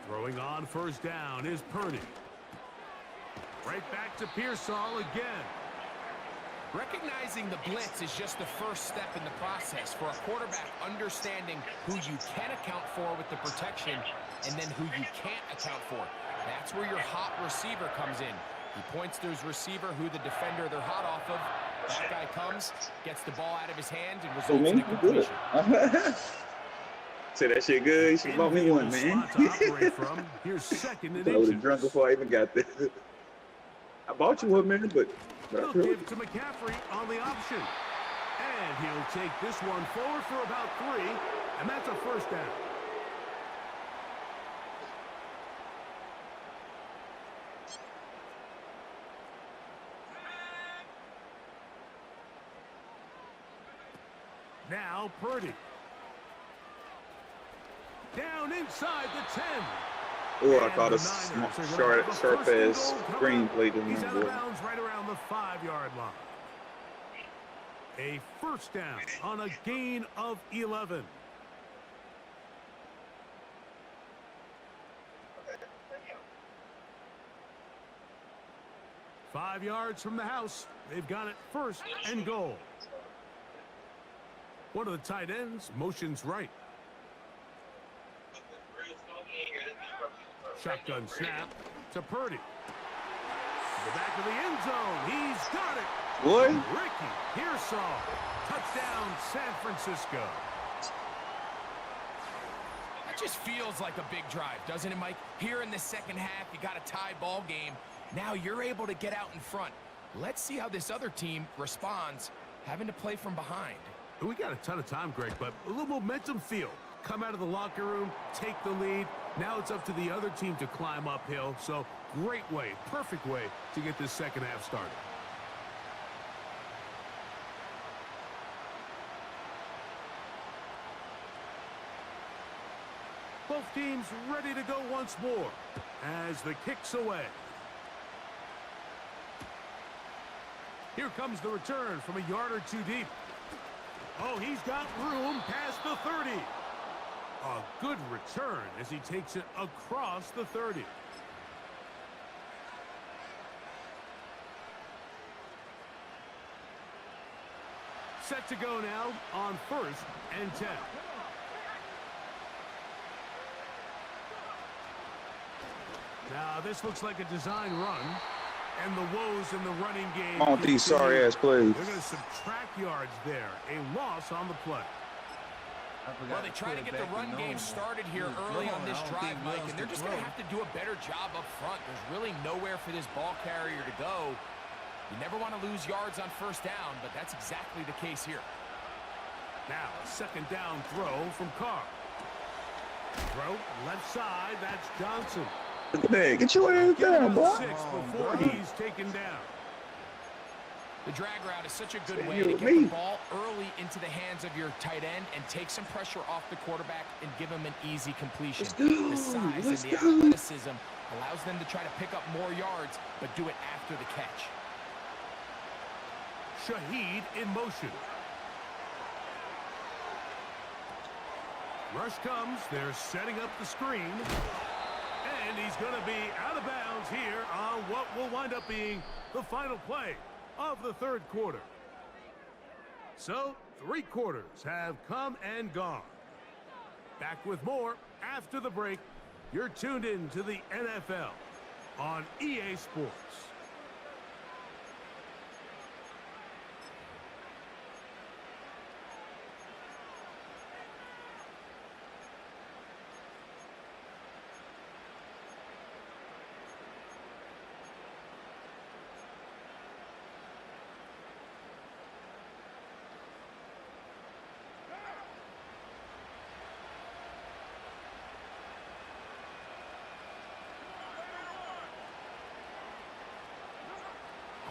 Throwing on first down is Purdy. Right back to Pearsall again. Recognizing the blitz is just the first step in the process for a quarterback, understanding who you can account for with the protection and then who you can't account for. That's where your hot receiver comes in. He points to his receiver, who the defender they're hot off of. That guy comes, gets the ball out of his hand, and results in a completion. Say that shit good. You should bought me one, man. Here's second and I was drunk before I even got there. I bought you one, man, but he'll give to McCaffrey on the option. And he'll take this one forward for about 3, and that's a first down. Now Purdy. Down inside the 10. Oh, I caught a sharp ass screen play to me. He's out of bounds right around the 5-yard line. A first down on a gain of 11. 5 yards from the house. They've got it first and goal. One of the tight ends motions right. Shotgun snap to Purdy. To the back of the end zone. He's got it. Boy. Ricky Pearsall. Touchdown, San Francisco. That just feels like a big drive, doesn't it, Mike? Here in the second half, you got a tie ball game. Now you're able to get out in front. Let's see how this other team responds, having to play from behind. We got a ton of time, Greg, but a little momentum feel. Come out of the locker room, take the lead. Now it's up to the other team to climb uphill. So great way, perfect way to get this second half started. Both teams ready to go once more as the kick's away. Here comes the return from a yard or two deep. Oh, he's got room past the 30. A good return as he takes it across the 30. Set to go now on 1st and 10. Now, this looks like a design run. And the woes in the running game. On these sorry-ass plays. They're going to subtract yards there. A loss on the play. Well, they try to get the run game started here early on this drive, Mike, and they're just going to have to do a better job up front. There's really nowhere for this ball carrier to go. You never want to lose yards on first down, but that's exactly the case here. Now, a second down throw from Carr. Throw left side. That's Johnson. Look at that. Get your ass down, boy. 6 before he's taken down. The drag route is such a good way to get the ball early into the hands of your tight end and take some pressure off the quarterback and give him an easy completion. The size and the athleticism allows them to try to pick up more yards, but do it after the catch. Shaheed in motion. Rush comes. They're setting up the screen. And he's going to be out of bounds here on what will wind up being the final play of the third quarter. So, 3 quarters have come and gone. Back with more after the break. You're tuned in to the NFL on EA Sports.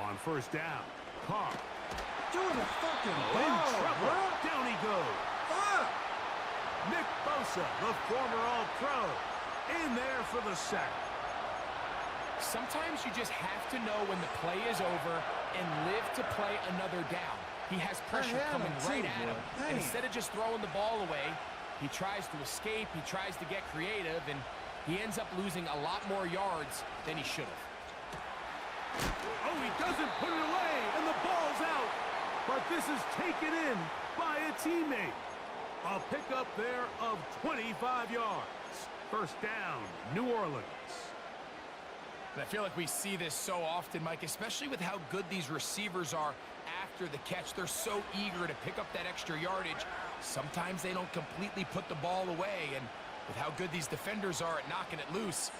On first down, Carr. Doing a fucking In trouble. Down he goes. Nick Bosa, the former All-Pro, in there for the sack. Sometimes you just have to know when the play is over and live to play another down. He has pressure coming right at him, and instead of just throwing the ball away, he tries to escape, he tries to get creative, and he ends up losing a lot more yards than he should have. Oh, he doesn't put it away, and the ball's out. But this is taken in by a teammate. A pickup there of 25 yards. First down, New Orleans. I feel like we see this so often, Mike, especially with how good these receivers are after the catch. They're so eager to pick up that extra yardage. Sometimes they don't completely put the ball away, and with how good these defenders are at knocking it loose,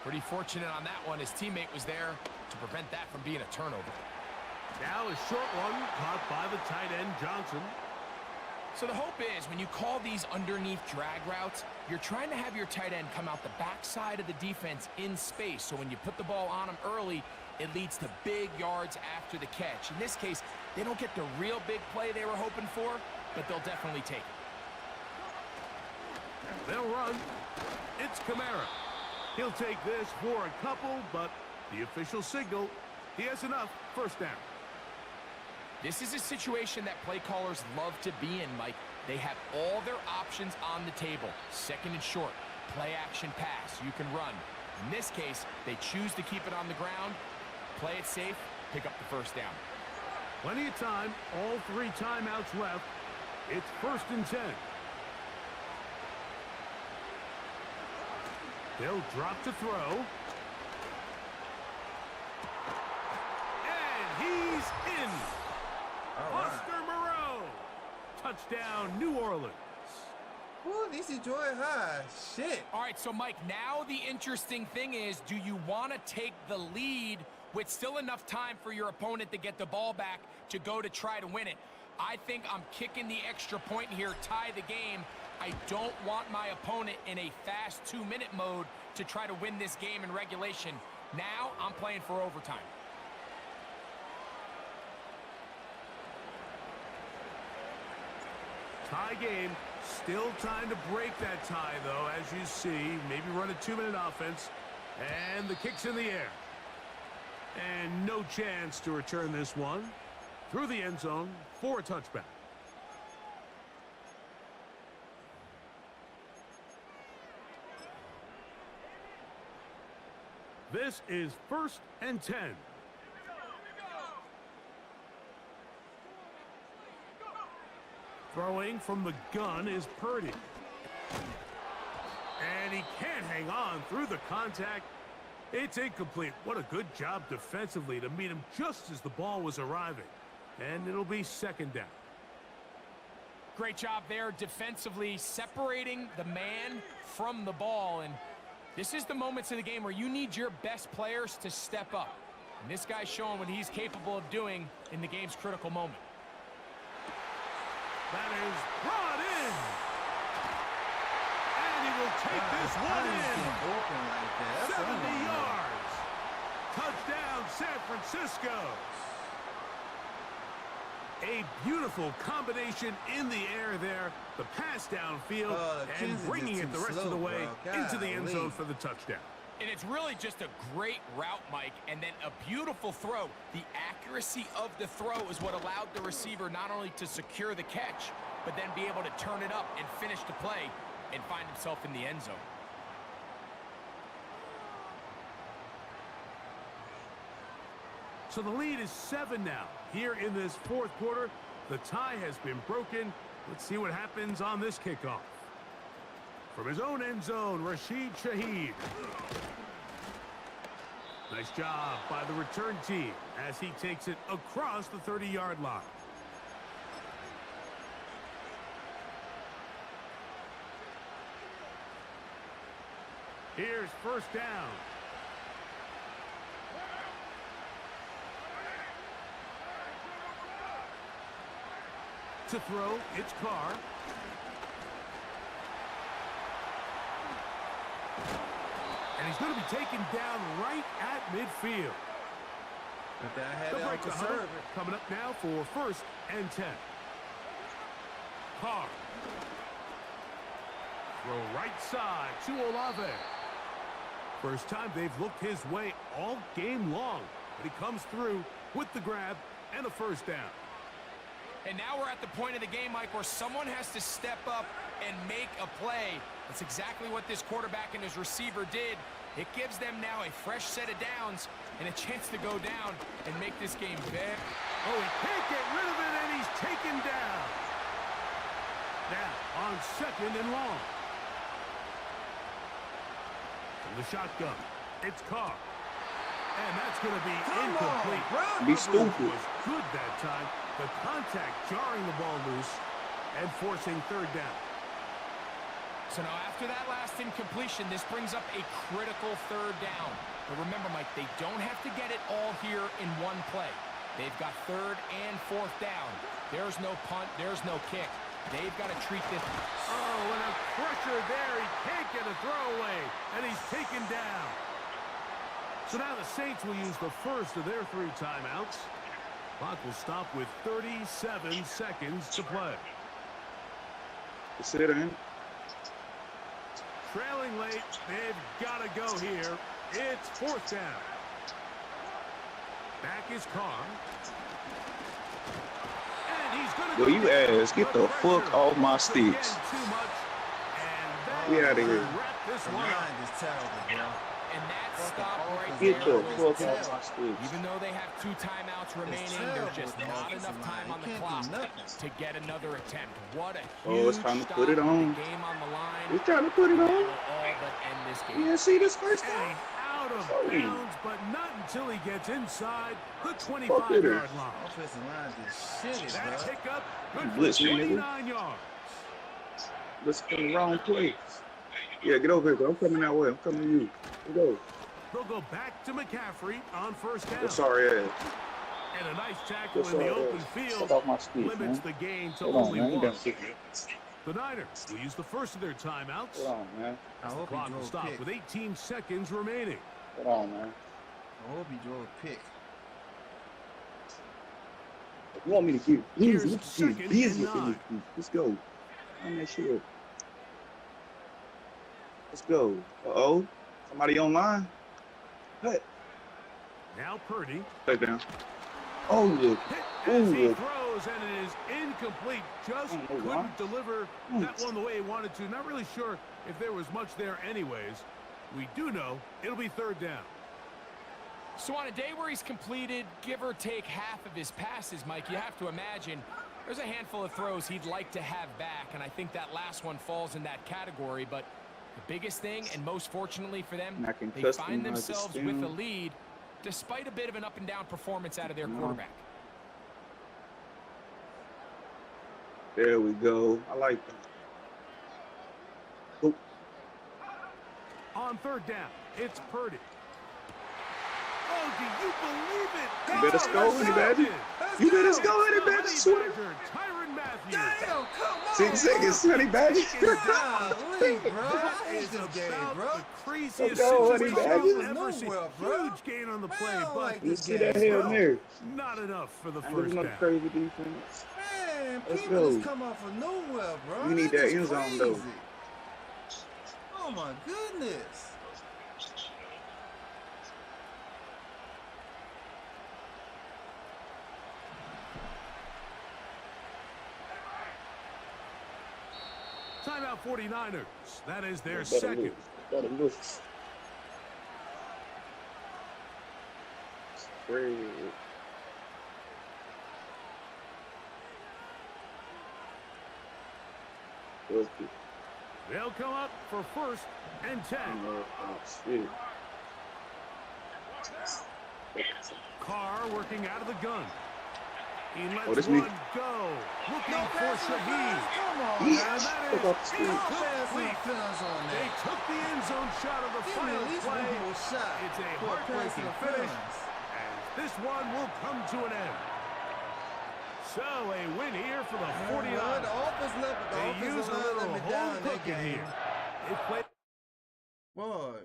pretty fortunate on that one. His teammate was there to prevent that from being a turnover. Now a short one caught by the tight end, Johnson. So the hope is when you call these underneath drag routes, you're trying to have your tight end come out the backside of the defense in space. So when you put the ball on him early, it leads to big yards after the catch. In this case, they don't get the real big play they were hoping for, but they'll definitely take it. They'll run. It's Kamara. He'll take this for a couple, but the official signal, he has enough. First down. This is a situation that play callers love to be in, Mike. They have all their options on the table. Second and short, play action pass, you can run. In this case, they choose to keep it on the ground, play it safe, pick up the first down. Plenty of time, all 3 timeouts left. It's 1st and 10. They'll drop to throw. And he's in. Buster Moreau. Touchdown, New Orleans. Ooh, this is Joy High. Shit. All right, so Mike, now the interesting thing is, do you want to take the lead with still enough time for your opponent to get the ball back to go to try to win it? I think I'm kicking the extra point here, tie the game. I don't want my opponent in a fast 2-minute mode to try to win this game in regulation. Now I'm playing for overtime. Tie game. Still time to break that tie, though, as you see. Maybe run a 2-minute offense. And the kick's in the air. And no chance to return this one through the end zone for a touchback. This is 1st and 10. Throwing from the gun is Purdy. And he can't hang on through the contact. It's incomplete. What a good job defensively to meet him just as the ball was arriving. And it'll be 2nd down. Great job there defensively, separating the man from the ball. And this is the moments of the game where you need your best players to step up. And this guy's showing what he's capable of doing in the game's critical moment. That is brought in. And he will take this one in. 70 yards. Touchdown, San Francisco. A beautiful combination in the air there. The pass downfield and bringing it the rest of the way into the end zone for the touchdown. And it's really just a great route, Mike, and then a beautiful throw. The accuracy of the throw is what allowed the receiver not only to secure the catch, but then be able to turn it up and finish the play and find himself in the end zone. So the lead is 7 now. Here in this 4th quarter, the tie has been broken. Let's see what happens on this kickoff. From his own end zone, Rashid Shaheed. Nice job by the return team as he takes it across the 30-yard line. Here's 1st down. To throw, it's Carr. And he's going to be taken down right at midfield. The break to Hunter coming up now for 1st and 10. Carr. Throw right side to Olave. First time they've looked his way all game long. But he comes through with the grab and a 1st down. And now we're at the point of the game, Mike, where someone has to step up and make a play. That's exactly what this quarterback and his receiver did. It gives them now a fresh set of downs and a chance to go down and make this game big. Oh, he can't get rid of it, and he's taken down. Now on 2nd and long. From the shotgun, it's Carr. And that's going to be incomplete. Be stupid. Was good that time. The contact jarring the ball loose and forcing 3rd down. So now after that last incompletion, this brings up a critical 3rd down. But remember, Mike, they don't have to get it all here in one play. They've got 3rd and 4th down. There's no punt. There's no kick. They've got to treat this. Oh, and a pressure there. He can't get a throwaway, and he's taken down. So now the Saints will use the first of their 3 timeouts. Clock will stop with 37 seconds to play. Sit in. Trailing late, they've got to go here. It's 4th down. Back is Carr. Boy, you ass, get the fuck off my sticks. Get out of here. The line is terrible, bro. And that stop right Get there the was fuck off my sticks. even though they have 2 timeouts remaining, there's just not enough time on the clock to get another attempt. What a huge It's time to put it stop on. with the game on the line. It's time to put it That on. will all but end this game. You didn't see this first And time? out of bounds, but not until he gets inside the Fuck it. 25-yard line. Offensive line just shitty, That bro. pickup, good for Blitz me, nigga. 29 yards. Let's go in the wrong place. Yeah, get over here, bro. I'm coming that way. I'm coming to you. Let's go. They'll go back to McCaffrey on first down. Sorry ass. And a nice tackle Good in the sorry open ass. field Fuck off my sticks, limits man. the gain to Hold on, only man. You one. done kicked me. The Niners will use the first of their timeouts. Hold on, man. I The hope he clock will drove stop pick. with 18 seconds remaining. Hold on, man. I hope he drove a pick. You want me to keep? Here's He's second and 9. Let's go. On that shit. Let's go. Uh-oh. Somebody online? Cut. Now Purdy. Play down. Oh, yeah. Hit as he Ooh. throws, and it is incomplete. Just Oh, wow. couldn't deliver that one the way he wanted to. Not really sure if there was much there anyways. We do know it'll be third down. So on a day where he's completed, give or take half of his passes, Mike, you have to imagine there's a handful of throws he'd like to have back, and I think that last one falls in that category. But the biggest thing, and most fortunately for them, And I can they find customize the themselves stem. with a lead despite a bit of an up-and-down performance out of their quarterback. There we go. I like that. Oh, On third down, it's Purdy. Oh, do you believe it? you better score it, baby. You better score it, baby. Swear. Tyrann Matthew. Damn, come on, 6 seconds, Sonny, baby. golly, bro. I That hate is this game, about bro. the craziest Let's go, Honey situation Badger. I've ever seen. Nowhere, bro. Huge gain on the play, Man, I don't but like You this see game, that Hail bro. Mary? not enough for the I ain't first doing no down. crazy defense. Man, Let's people go. just come off of nowhere, bro. We need that is end zone, though. crazy. Oh, my goodness. Timeout 49ers. That is their Better second. move. Better move. Spread. Let's get They'll come up for first and 10. shit. Carr working out of the gun. He lets this me. one go. Looking for Shaheed. Come on, Yeah. man. That Took is off the speed. incomplete. Feelings on They that. took the end zone shot of the Give me final at least play. one more shot. It's a for pass heartbreaking finish, interference. as this one will come to an end. So a win here for the The 49ers. offense They offensive use a line let little me home down that cooking game. here. They play. Boy.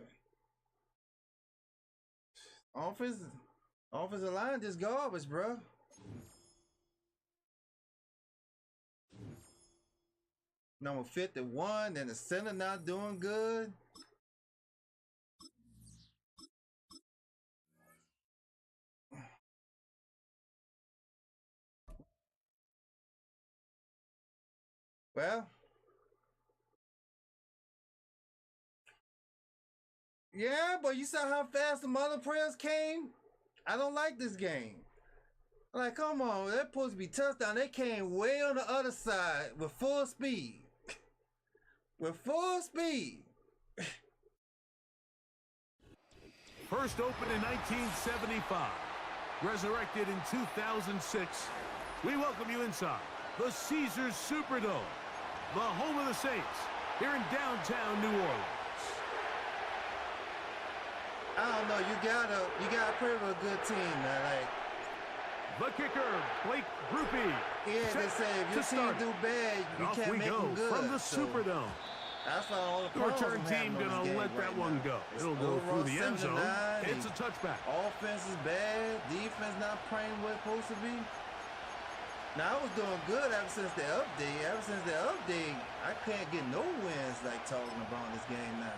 Offensive line just garbage, bro. Number 51, and the center not doing good. Well, yeah, but you saw how fast the mother prayers came? I don't like this game. Like, come on, they're supposed to be touchdown. They came way on the other side with full speed. With full speed. First opened in 1975, resurrected in 2006. We welcome you inside the Caesars Superdome, the home of the Saints, here in downtown New Orleans. I don't know. You gotta pray for a good team, man. Like, The kicker, Blake Groupie. yeah, they set say if to your team start. do bad, you Off can't we make go them good. from the So Superdome. that's why all the The return team gonna let that one go. It'll go through the end zone. It's a touchback. Offense is bad. Defense not playing what it's supposed to be. Now, I was doing good ever since the update. Ever since the update, I can't get no wins like talking about this game now.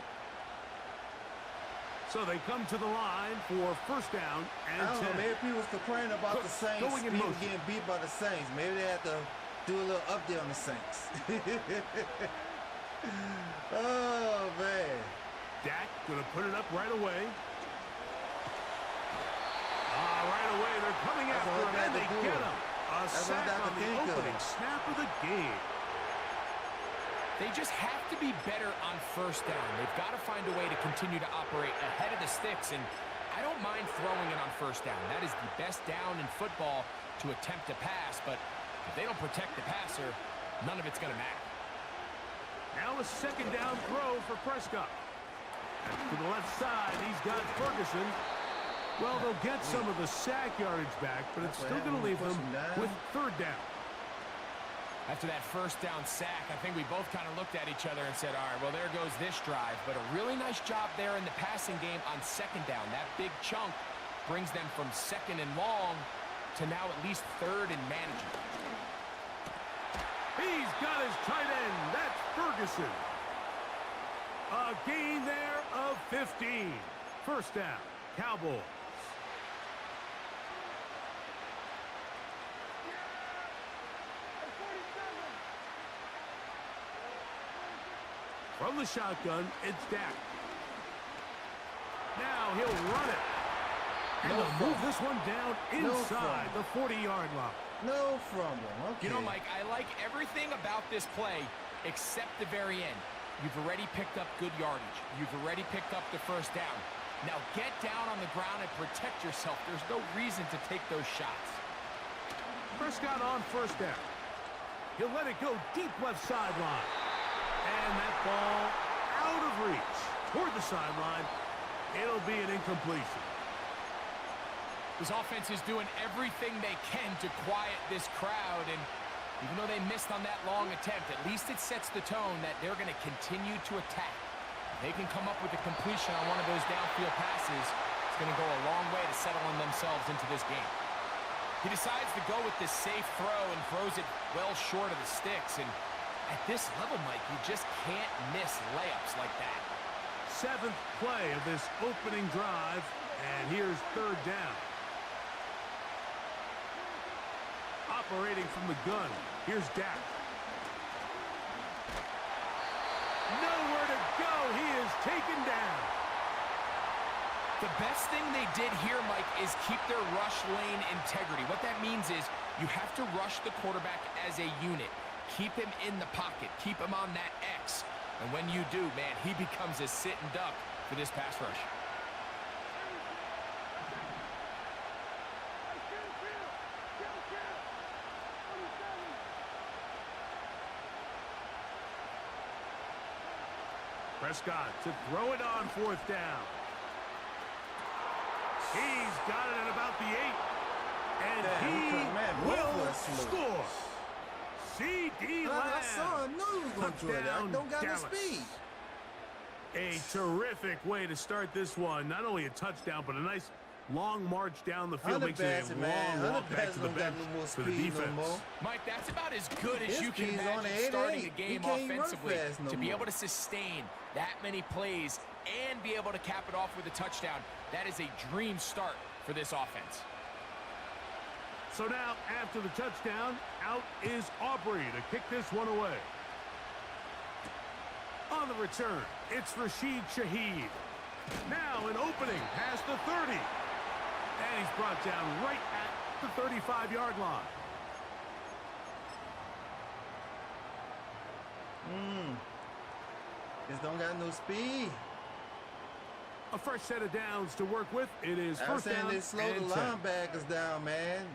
So they come to the line for first down and I don't know, 10. maybe people was complaining about the Cooks Saints going in people motion. getting beat by the Saints. Maybe they had to do a little update on the Saints. Oh, man. Dak gonna put it up right away. Right away, they're coming after him, and they get him. A sack on the opening snap of the game. They just have to be better on first down. They've got to find a way to continue to operate ahead of the sticks, and I don't mind throwing it on first down. That is the best down in football to attempt to pass, but if they don't protect the passer, none of it's going to matter. Now a second down throw for Prescott. To the left side, he's got Ferguson. Well, they'll get some of the sack yardage back, but it's still going to leave them with third down. After that first down sack, I think we both kind of looked at each other and said, all right, well, there goes this drive. But a really nice job there in the passing game on second down. That big chunk brings them from second and long to now at least third and manageable. He's got his tight end. That's Ferguson. A gain there of 15. First down, Cowboys. From the shotgun, it's Dak. Now he'll run it. And they'll move this one down inside the 40-yard line. No problem. Okay. You know, Mike, I like everything about this play except the very end. You've already picked up good yardage. You've already picked up the first down. Now get down on the ground and protect yourself. There's no reason to take those shots. Prescott on first down. He'll let it go deep left sideline. And that ball out of reach toward the sideline. It'll be an incompletion. This offense is doing everything they can to quiet this crowd, and even though they missed on that long attempt, at least it sets the tone that they're going to continue to attack. If they can come up with a completion on one of those downfield passes, it's going to go a long way to settling themselves into this game. He decides to go with this safe throw and throws it well short of the sticks, and at this level, Mike, you just can't miss layups like that. Seventh play of this opening drive, and here's third down. Operating from the gun, here's Dak. Nowhere to go, he is taken down. The best thing they did here, Mike, is keep their rush lane integrity. What that means is you have to rush the quarterback as a unit. Keep him in the pocket. Keep him on that X. And when you do, man, he becomes a sit and duck for this pass rush. Prescott to throw it on fourth down. He's got it at about the 8. And he will score. C.D. Lamb. I saw. I knew he was going to do it. I don't got no speed. A terrific way to start this one. Not only a touchdown, but a nice long march down the field. Makes it a long walk back to the bench for the defense. Mike, that's about as good as you can imagine starting a game offensively. To be able to sustain that many plays and be able to cap it off with a touchdown, that is a dream start for this offense. So now, after the touchdown, out is Aubrey to kick this one away. On the return, it's Rashid Shaheed. Now an opening past the 30. And he's brought down right at the 35-yard line. Just don't got no speed. A fresh set of downs to work with. It is first down they slow the linebackers down, man.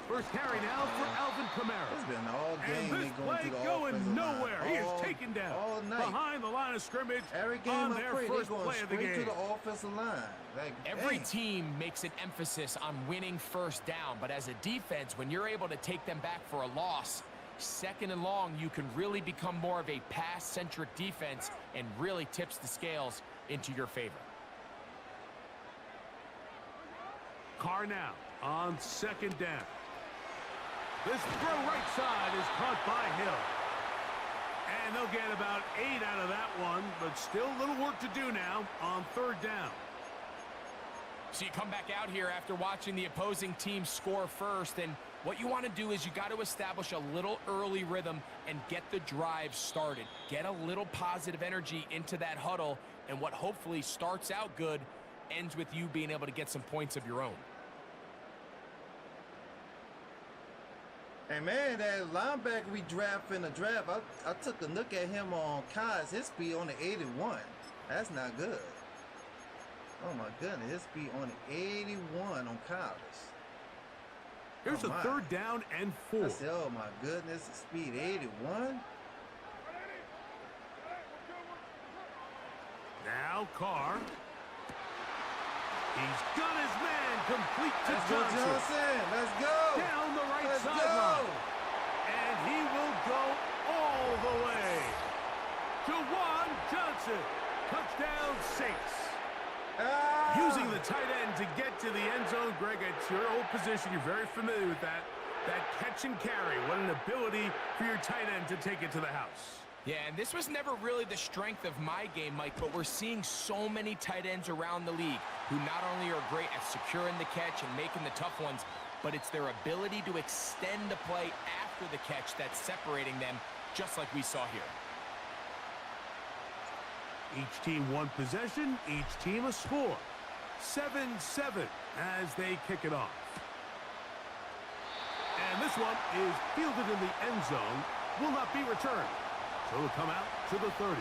First carry now for Alvin Kamara. It's been all game. And this play going nowhere. He is taken down behind the line of scrimmage on their first play of the game. To the offensive line. Every team makes an emphasis on winning first down, but as a defense, when you're able to take them back for a loss, second and long, you can really become more of a pass-centric defense and really tips the scales into your favor. Carr now on second down. This throw right side is caught by Hill. And they'll get about 8 out of that one, but still a little work to do now on third down. So you come back out here after watching the opposing team score first, and what you want to do is you got to establish a little early rhythm and get the drive started. Get a little positive energy into that huddle, and what hopefully starts out good ends with you being able to get some points of your own. Hey man, that linebacker we draft in the draft, I took a look at him on college. His speed on the 81. That's not good. Oh my goodness, his speed on the 81 on college. Here's a 3rd down and 4. I said, oh my goodness, speed 81. Now Carr. He's got his man complete to Let's go, Johnson. Let's go. Down the right Let's sideline. go. And he will go all the way. Jawan Johnson. Touchdown Saints. Using the tight end to get to the end zone. Greg, it's your old position. You're very familiar with that. That catch and carry. What an ability for your tight end to take it to the house. Yeah, and this was never really the strength of my game, Mike, but we're seeing so many tight ends around the league who not only are great at securing the catch and making the tough ones, but it's their ability to extend the play after the catch that's separating them, just like we saw here. Each team one possession, each team a score. 7-7 as they kick it off. And this one is fielded in the end zone, will not be returned. So it'll come out to the 30.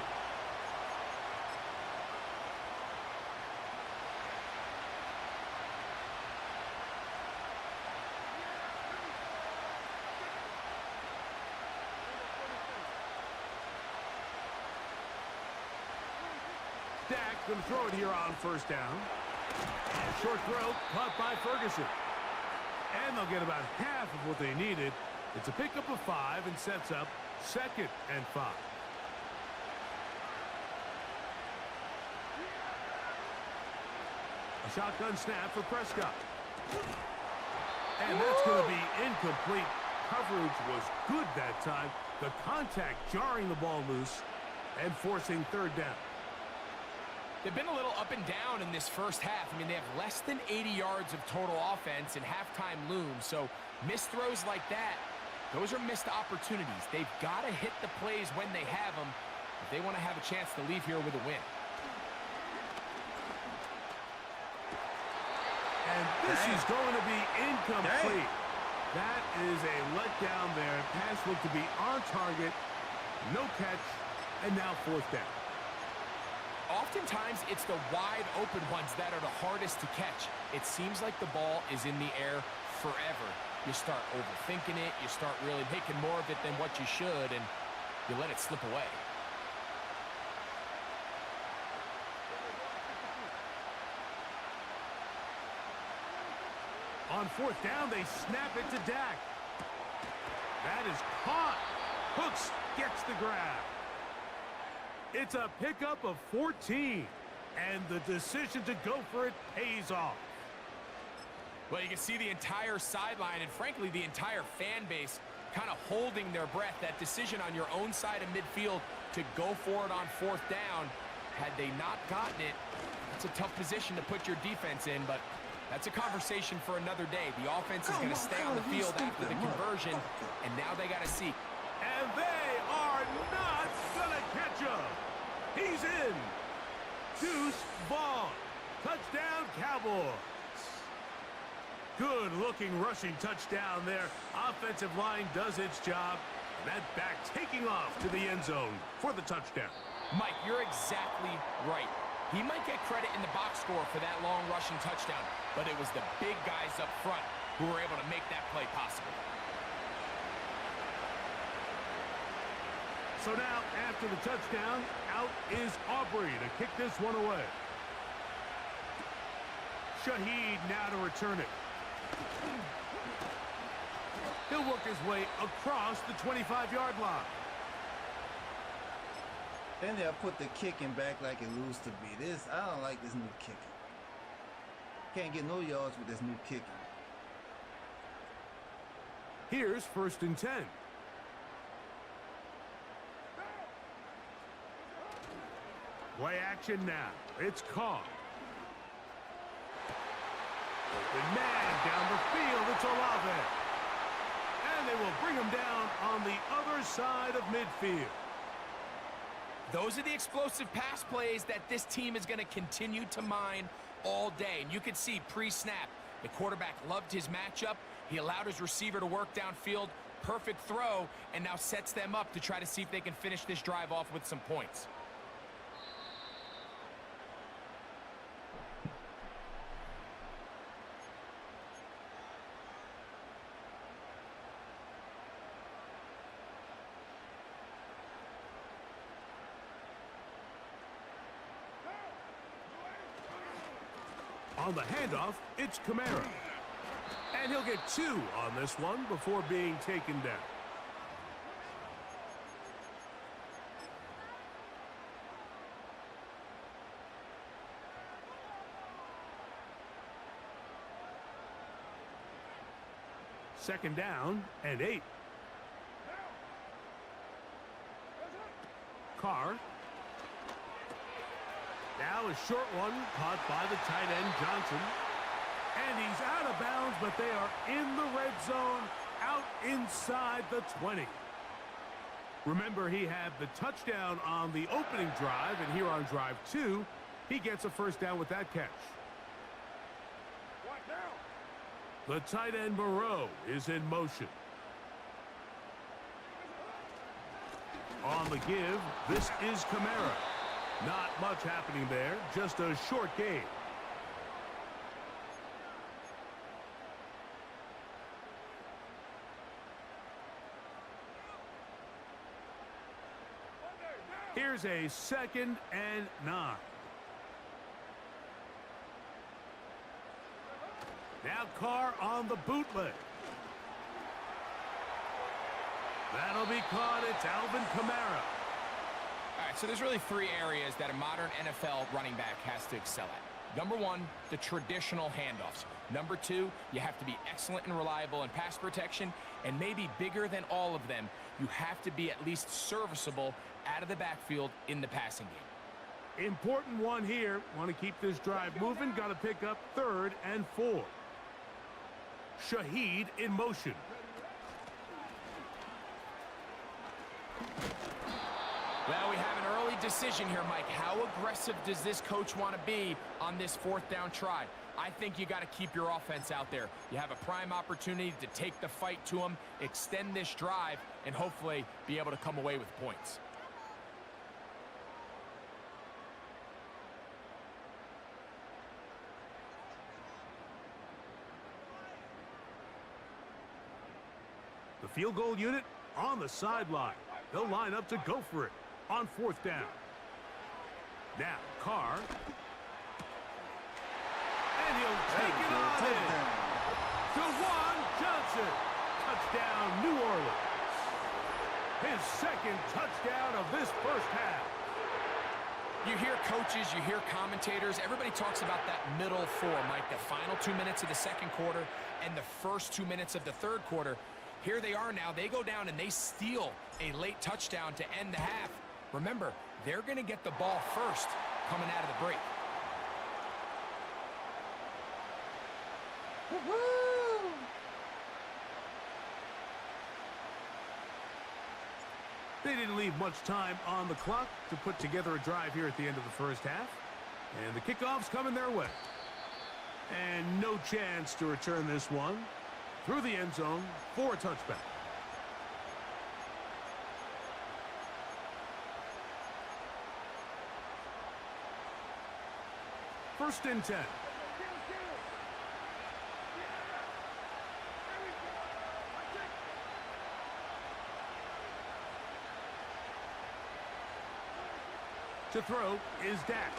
Dak going to throw it here on 1st down. And short throw caught by Ferguson. And they'll get about half of what they needed. It's a pickup of 5 and sets up 2nd and 5. A shotgun snap for Prescott. And that's going to be incomplete. Coverage was good that time. The contact jarring the ball loose and forcing 3rd down. They've been a little up and down in this first half. I mean, they have less than 80 yards of total offense and halftime looms. So missed throws like that, those are missed opportunities. They've got to hit the plays when they have them if they want to have a chance to leave here with a win. And this is going to be incomplete. That is a letdown there. Pass looked to be on target. No catch. And now 4th down. Oftentimes, it's the wide open ones that are the hardest to catch. It seems like the ball is in the air forever. You start overthinking it. You start really making more of it than what you should, and you let it slip away. On 4th down, they snap it to Dak. That is caught. Hooks gets the grab. It's a pickup of 14, and the decision to go for it pays off. Well, you can see the entire sideline and, frankly, the entire fan base kind of holding their breath. That decision on your own side of midfield to go for it on 4th down, had they not gotten it, it's a tough position to put your defense in, but that's a conversation for another day. The offense is going to stay on the field after the conversion, and now they got to see. And they are not going to catch him. He's in. Deuce Vaughn. Touchdown, Cowboys. Good-looking rushing touchdown there. Offensive line does its job. And that back taking off to the end zone for the touchdown. Mike, you're exactly right. He might get credit in the box score for that long rushing touchdown, but it was the big guys up front who were able to make that play possible. So now, after the touchdown, out is Aubrey to kick this one away. Shaheed now to return it. He'll work his way across the 25-yard line. Then they'll put the kicking back like it used to be. I don't like this new kicking. Can't get no yards with this new kicking. Here's 1st and 10. Play action now. It's caught. Open man down the field. It's Olave. And they will bring him down on the other side of midfield. Those are the explosive pass plays that this team is going to continue to mine all day. And you can see pre-snap, the quarterback loved his matchup. He allowed his receiver to work downfield. Perfect throw, and now sets them up to try to see if they can finish this drive off with some points. On the handoff, it's Kamara. And he'll get 2 on this one before being taken down. Second down and 8. Carr. Now a short one caught by the tight end Johnson. And he's out of bounds, but they are in the red zone, out inside the 20. Remember, he had the touchdown on the opening drive, and here on drive 2, he gets a first down with that catch. The tight end Moreau is in motion. On the give, this is Kamara. Not much happening there, just a short gain. Here's a 2nd and 9. Now Carr on the bootleg. That'll be caught. It's Alvin Kamara. All right, so there's really 3 areas that a modern NFL running back has to excel at. Number 1, the traditional handoffs. Number 2, you have to be excellent and reliable in pass protection. And maybe bigger than all of them, you have to be at least serviceable out of the backfield in the passing game. Important one here. Want to keep this drive moving. Got to pick up 3rd and 4. Shaheed in motion. Well, we have an early decision here, Mike. How aggressive does this coach want to be on this 4th down try? I think you got to keep your offense out there. You have a prime opportunity to take the fight to them, extend this drive, and hopefully be able to come away with points. The field goal unit on the sideline. They'll line up to go for it on 4th down. Now, Carr. And he'll take it on in. DeJuan Johnson. Touchdown, New Orleans. His 2nd touchdown of this first half. You hear coaches, you hear commentators, everybody talks about that middle 4, Mike, the final 2 minutes of the 2nd quarter and the first 2 minutes of the 3rd quarter. Here they are now. They go down and they steal a late touchdown to end the half. Remember, they're going to get the ball first coming out of the break. They didn't leave much time on the clock to put together a drive here at the end of the first half. And the kickoff's coming their way. And no chance to return this one through the end zone for a touchback. First and 10. To throw is Dak.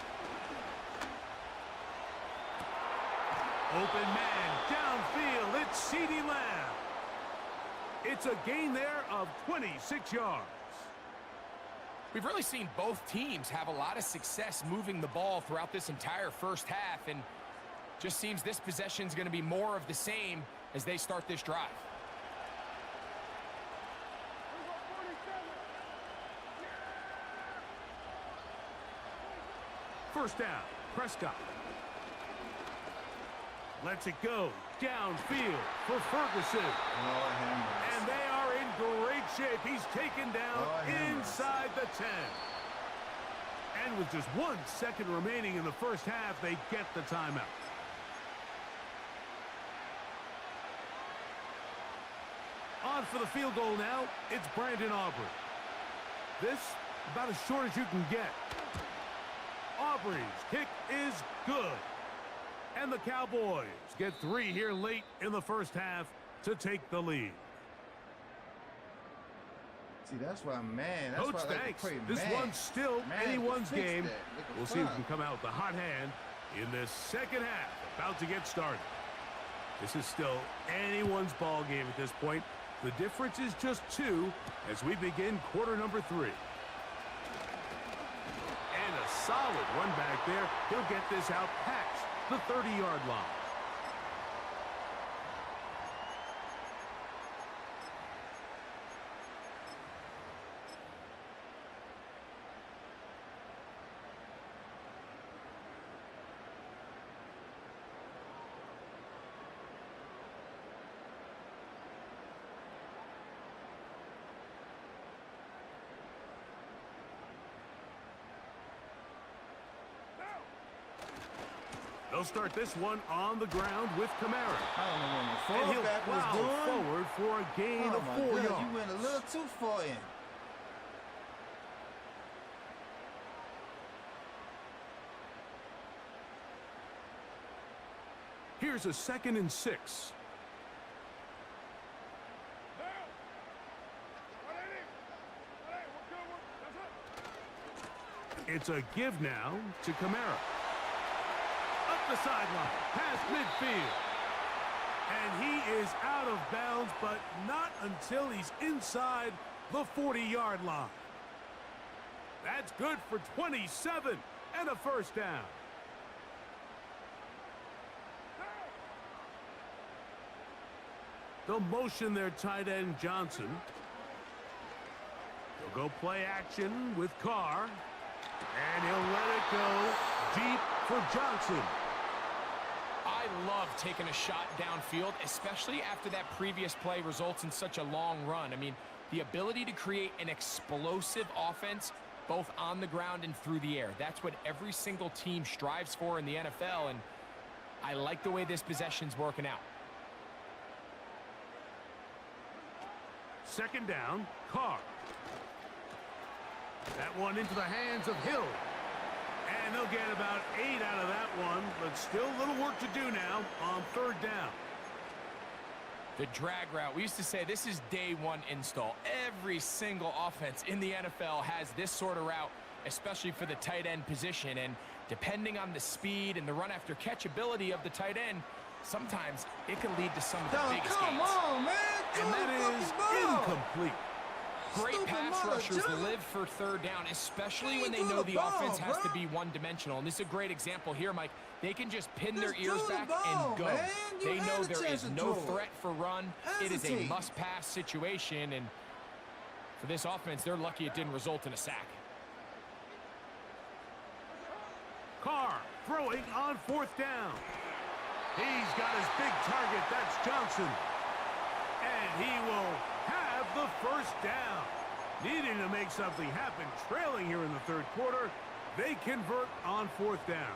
Open man downfield. It's CeeDee Lamb. It's a gain there of 26 yards. We've really seen both teams have a lot of success moving the ball throughout this entire first half, and just seems this possession is going to be more of the same as they start this drive. First down, Prescott. Lets it go downfield for Ferguson. And they are in great shape. He's taken down inside the 10. And with just 1 second remaining in the first half, they get the timeout. On for the field goal now, it's Brandon Aubrey. This, about as short as you can get. Aubrey's kick is good. And the Cowboys get 3 here late in the first half to take the lead. See, that's why, man. That's Coach, why I like thanks. to pray, This man. one's still anyone's game. We'll see who fun. can come out with the hot hand in this second half. About to get started. This is still anyone's ball game at this point. The difference is just 2 as we begin quarter number 3. And a solid run back there. He'll get this out past the 30-yard line. They'll start this one on the ground with Kamara. I don't know what the And he'll fullback was plow doing. forward for a gain Oh of my 4 God, yards. you went a little too far in. Here's a 2nd and 6. It's a give now to Kamara. Up the sideline, past midfield. And he is out of bounds, but not until he's inside the 40-yard line. That's good for 27 and a first down. They'll motion their tight end Johnson. They'll go play action with Carr. And he'll let it go deep for Johnson. I love taking a shot downfield, especially after that previous play results in such a long run. I mean, the ability to create an explosive offense both on the ground and through the air. That's what every single team strives for in the NFL, and I like the way this possession's working out. 2nd down, Carr. That one into the hands of Hill. And they'll get about 8 out of that one, but still a little work to do now on 3rd down. The drag route. We used to say this is day 1 install. Every single offense in the NFL has this sort of route, especially for the tight end position. And depending on the speed and the run after catch ability of the tight end, sometimes it can lead to some of the biggest Come gains. on, man. And that is incomplete. Great pass rushers live for 3rd down, especially when they know the offense has to be one-dimensional. And this is a great example here, Mike. They can just pin their ears back and go. They know there is no threat for run. It is a must-pass situation, and for this offense, they're lucky it didn't result in a sack. Carr throwing on 4th down. He's got his big target. That's Johnson. And he will have the first down. Needing to make something happen, trailing here in the 3rd quarter, they convert on 4th down.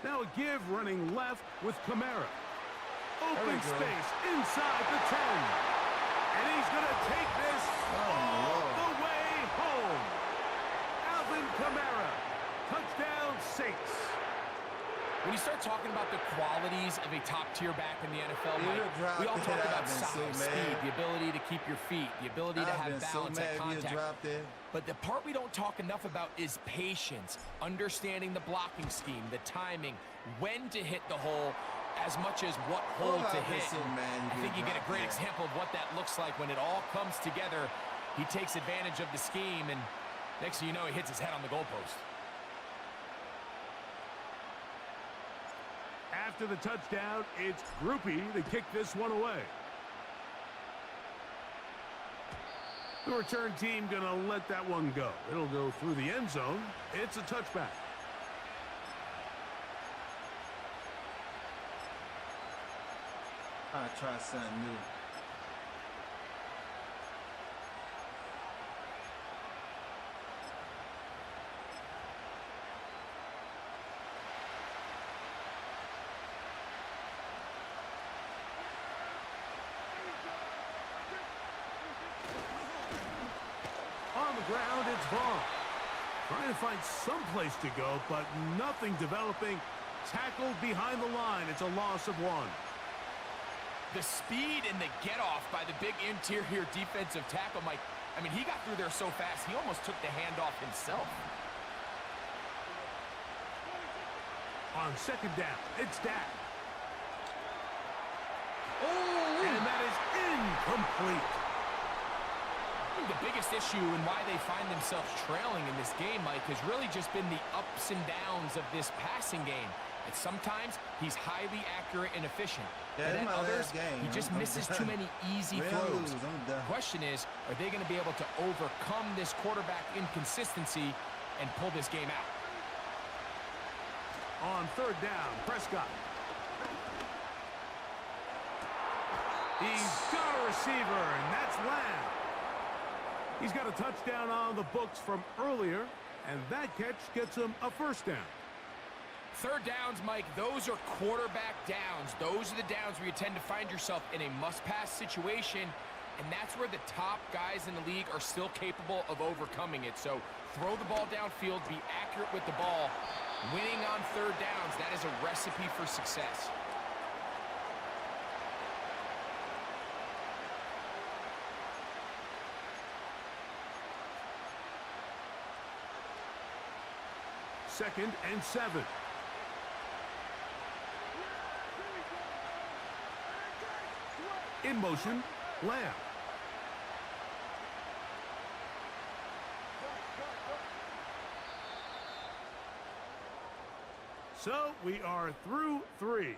Now a give running left with Kamara. Open space inside the 10. And he's going to take this all the way home. Alvin Kamara, touchdown Saints. When you start talking about the qualities of a top-tier back in the NFL, Mike, we all talk about size, speed, the ability to keep your feet, the ability to have balance at contact. But the part we don't talk enough about is patience, understanding the blocking scheme, the timing, when to hit the hole, as much as what hole to hit. I think you get a great example of what that looks like when it all comes together. He takes advantage of the scheme, and next thing you know, he hits his head on the goalpost. After the touchdown, it's Groupie to kick this one away. The return team going to let that one go. It'll go through the end zone. It's a touchback. I'll try something new. On the ground, it's Vaughn. Trying to find some place to go, but nothing developing. Tackled behind the line. It's a loss of 1. The speed and the get-off by the big interior defensive tackle, Mike. I mean, he got through there so fast, he almost took the handoff himself. On second down, it's Dak. Oh! And that is incomplete. The biggest issue and why they find themselves trailing in this game, Mike, has really just been the ups and downs of this passing game. And sometimes he's highly accurate and efficient. Yeah, but at others, game. he just misses too many easy throws. The question is, are they going to be able to overcome this quarterback inconsistency and pull this game out? On third down, Prescott. He's got a receiver, and that's Lamb. He's got a touchdown on the books from earlier, and that catch gets him a first down. Third downs, Mike, those are quarterback downs. Those are the downs where you tend to find yourself in a must-pass situation, and that's where the top guys in the league are still capable of overcoming it. So throw the ball downfield, be accurate with the ball. Winning on third downs, that is a recipe for success. Second and 7. In motion, Lamb. So we are through 3.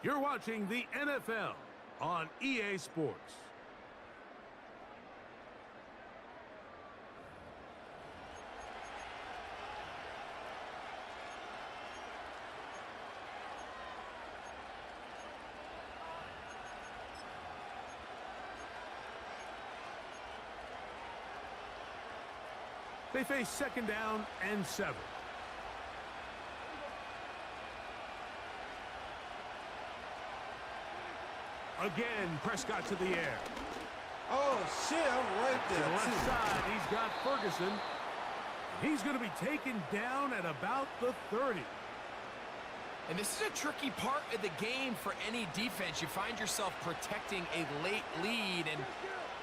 You're watching the NFL on EA Sports. They face second down and 7. Again, Prescott to the air. Oh, shit, I'm right To the there, left too. side, he's got Ferguson. He's going to be taken down at about the 30. And this is a tricky part of the game for any defense. You find yourself protecting a late lead, and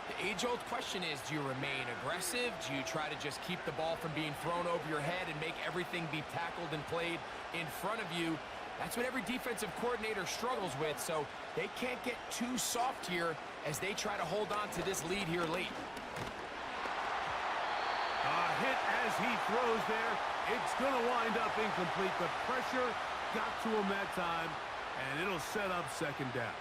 the age-old question is, do you remain aggressive? Do you try to just keep the ball from being thrown over your head and make everything be tackled and played in front of you? That's what every defensive coordinator struggles with, so they can't get too soft here as they try to hold on to this lead here late. A hit as he throws there. It's going to wind up incomplete. The pressure got to him that time, and it'll set up second down.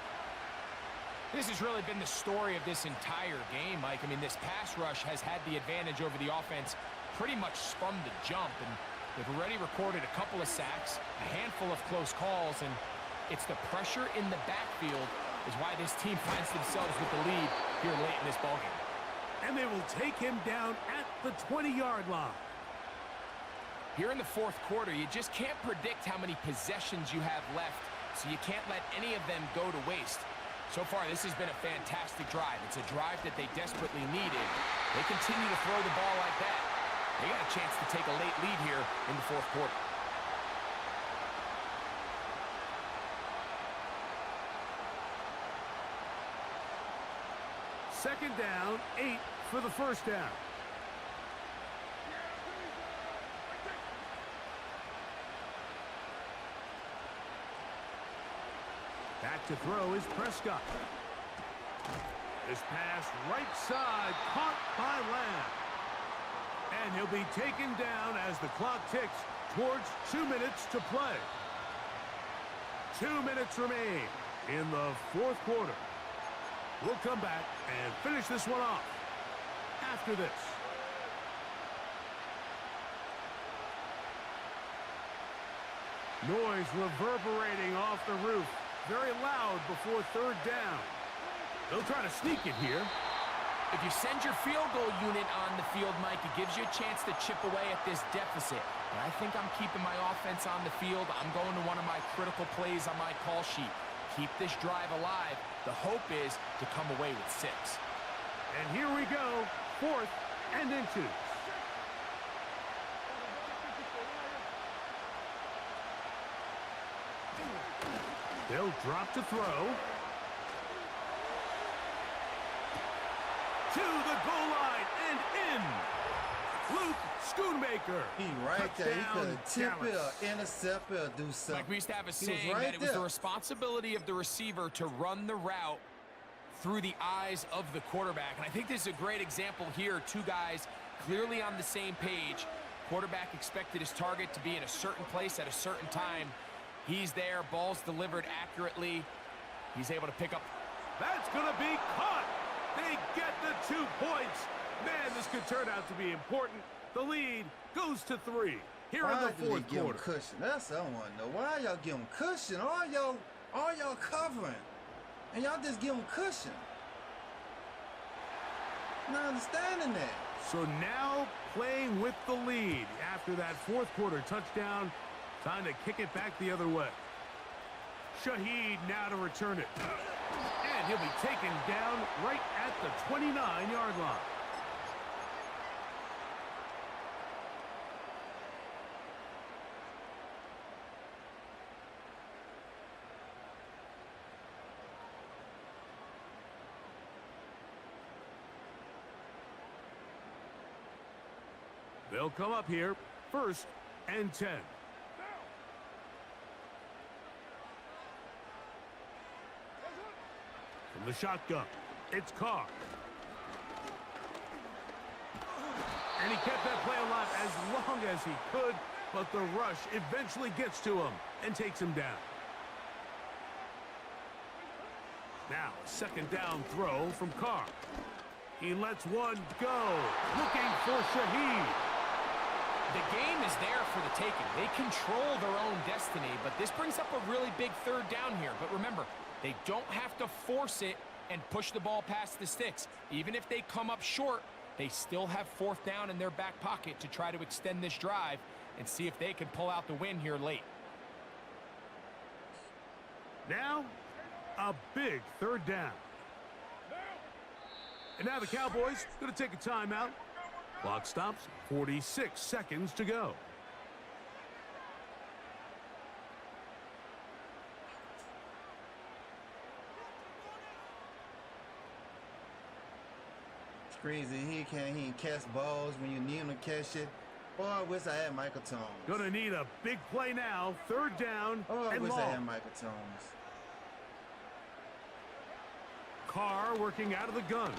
This has really been the story of this entire game, Mike. I mean, this pass rush has had the advantage over the offense pretty much from the jump, and they've already recorded a couple of sacks, a handful of close calls, and it's the pressure in the backfield is why this team finds themselves with the lead here late in this ballgame. And they will take him down at the 20-yard line. Here in the fourth quarter, you just can't predict how many possessions you have left, so you can't let any of them go to waste. So far, this has been a fantastic drive. It's a drive that they desperately needed. They continue to throw the ball like that. They got a chance to take a late lead here in the fourth quarter. Second down, 8 for the first down. Back to throw is Prescott. This pass right side caught by Lamb. And he'll be taken down as the clock ticks towards 2 minutes to play. 2 minutes remain in the fourth quarter. We'll come back and finish this one off after this. Noise reverberating off the roof. Very loud before third down. They'll try to sneak it here. If you send your field goal unit on the field, Mike, it gives you a chance to chip away at this deficit. But I think I'm keeping my offense on the field. I'm going to one of my critical plays on my call sheet. Keep this drive alive. The hope is to come away with 6. And here we go, 4th and inches. They'll drop to throw. To the goal line and in. Luke Schoonmaker. He right there. He could have tipped it Dallas. or intercept it or do something. Like we used to have a He saying right that it was there. the responsibility of the receiver to run the route through the eyes of the quarterback. And I think this is a great example here. 2 guys clearly on the same page. Quarterback expected his target to be in a certain place at a certain time. He's there. Ball's delivered accurately. He's able to pick up. That's going to be caught. They get the 2 points. Man, this could turn out to be important. The lead goes to 3 here in the Why do they fourth give him quarter. cushion? That's what I want to know. Why y'all give him cushion? All y'all covering, and y'all just give him cushion. Not understanding that. So now playing with the lead after that fourth quarter touchdown. Time to kick it back the other way. Shaheed now to return it. And he'll be taken down right at the 29-yard line. They'll come up here, 1st and 10. From the shotgun, it's Carr. And he kept that play alive as long as he could, but the rush eventually gets to him and takes him down. Now, a 2nd down throw from Carr. He lets one go, looking for Shaheed. The game is there for the taking. They control their own destiny, but this brings up a really big 3rd down here. But remember, they don't have to force it and push the ball past the sticks. Even if they come up short, they still have 4th down in their back pocket to try to extend this drive and see if they can pull out the win here late. Now, a big 3rd down. And now the Cowboys going to take a timeout. Clock stops, 46 seconds to go. It's crazy. He can't catch balls when you need him to catch it. Boy, I wish I had Michael Thomas. Going to need a big play now. 3rd down Oh, I and wish I had long. Michael Thomas. Carr working out of the gun.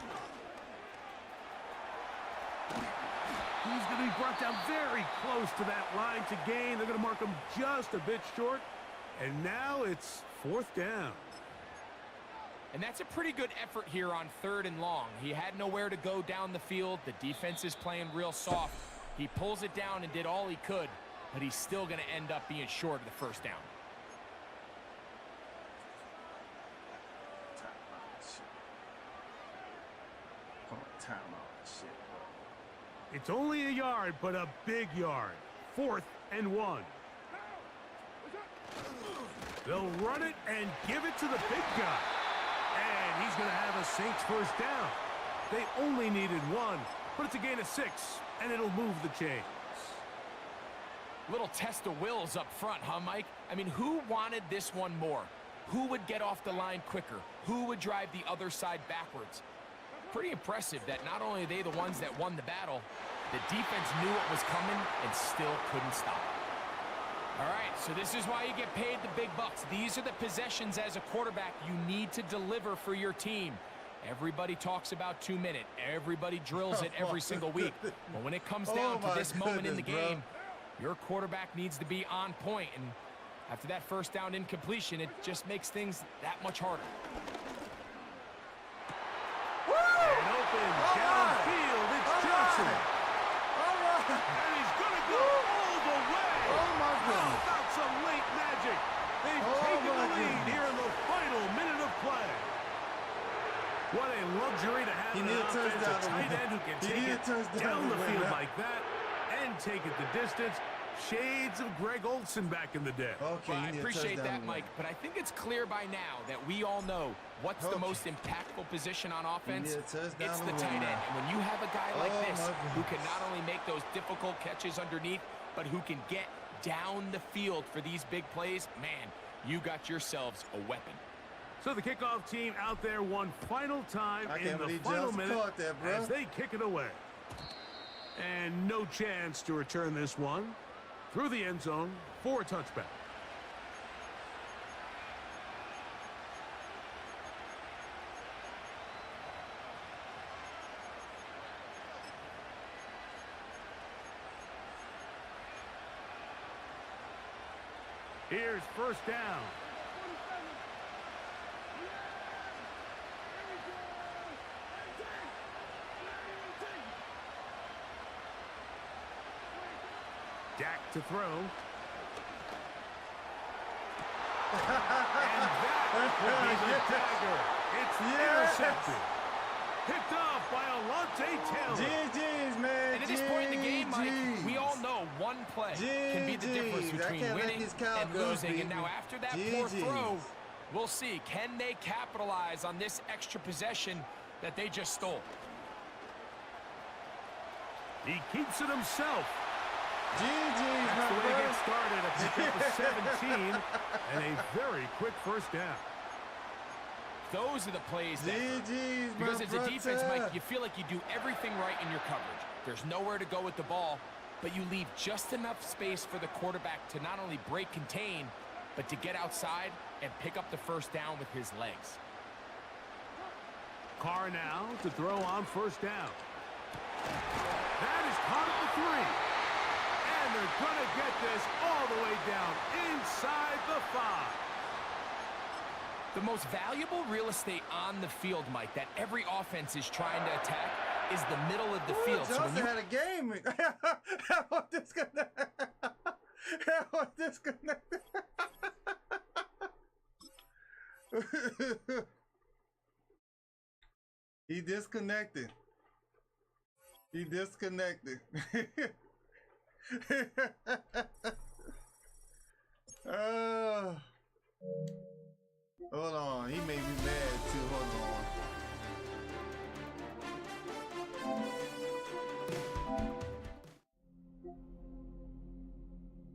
He's going to be brought down very close to that line to gain. They're going to mark him just a bit short. And now it's 4th down. And that's a pretty good effort here on 3rd and long. He had nowhere to go down the field. The defense is playing real soft. He pulls it down and did all he could, but he's still going to end up being short of the 1st down. Timeout. Shit. It's only a yard, but a big yard. 4th and 1. They'll run it and give it to the big guy. And he's going to have a Saints 1st down. They only needed 1, but it's a gain of 6, and it'll move the chains. Little test of wills up front, huh, Mike? I mean, who wanted this one more? Who would get off the line quicker? Who would drive the other side backwards? Pretty impressive that not only are they the ones that won the battle, the defense knew what was coming and still couldn't stop it. All right, so this is why you get paid the big bucks. These are the possessions as a quarterback you need to deliver for your team. Everybody talks about 2 minutes. Everybody drills it every single week. But when it comes down to this moment in the game, your quarterback needs to be on point. And After that first down incompletion, it just makes things that much harder. And open downfield, it's Johnson. All right. And he's going to go all the way. Oh, my goodness. How about some late magic? They've taken the lead here in the final minute of play. What a luxury to have He an need a offense, touchdown a to tight win. end who can He take need a it touchdown down to the win field that. like that and take it the distance. Shades of Greg Olsen back in the day. Okay, Well, you I need a appreciate touchdown that, to Mike, win. but I think it's clear by now that we all know what's the Okay. most impactful position on offense. need a touchdown It's to the win tight end. now. And when you have a guy like Oh, this my who can goodness. not only make those difficult catches underneath, but who can get down the field for these big plays, man, you got yourselves a weapon. So the kickoff team out there one final time I in can't the believe final Johnson minute caught that, bro. as they kick it away. And no chance to return this one through the end zone for a touchback. Here's first down. Dak to throw. And that is a dagger. It's intercepted. Picked off by Alontae Taylor. GG's, man. And at this point in the game, Mike, GGs. we all know one play can be the difference GGs. I between can't let winning these Cowgirls and losing. beat And now me. after that poor GGs. throw, we'll see. Can they capitalize on this extra possession that they just stole? He keeps it himself. GG's, That's my the way to bro. get started. A pickup of 17 and a very quick first down. Those are the plays that hurt. GG's, Because my as a defense, brother. Mike, you feel like you do everything right in your coverage. There's nowhere to go with the ball, but you leave just enough space for the quarterback to not only break contain, but to get outside and pick up the first down with his legs. Carr now to throw on first down. That is caught at the 3. And they're going to get this all the way down inside the 5. The most valuable real estate on the field, Mike, that every offense is trying to attack is the middle of the field. So when Johnson you had a game. How about disconnected? How about disconnected? He disconnected. He disconnected. Oh. Hold on. He made me mad too. Hold on.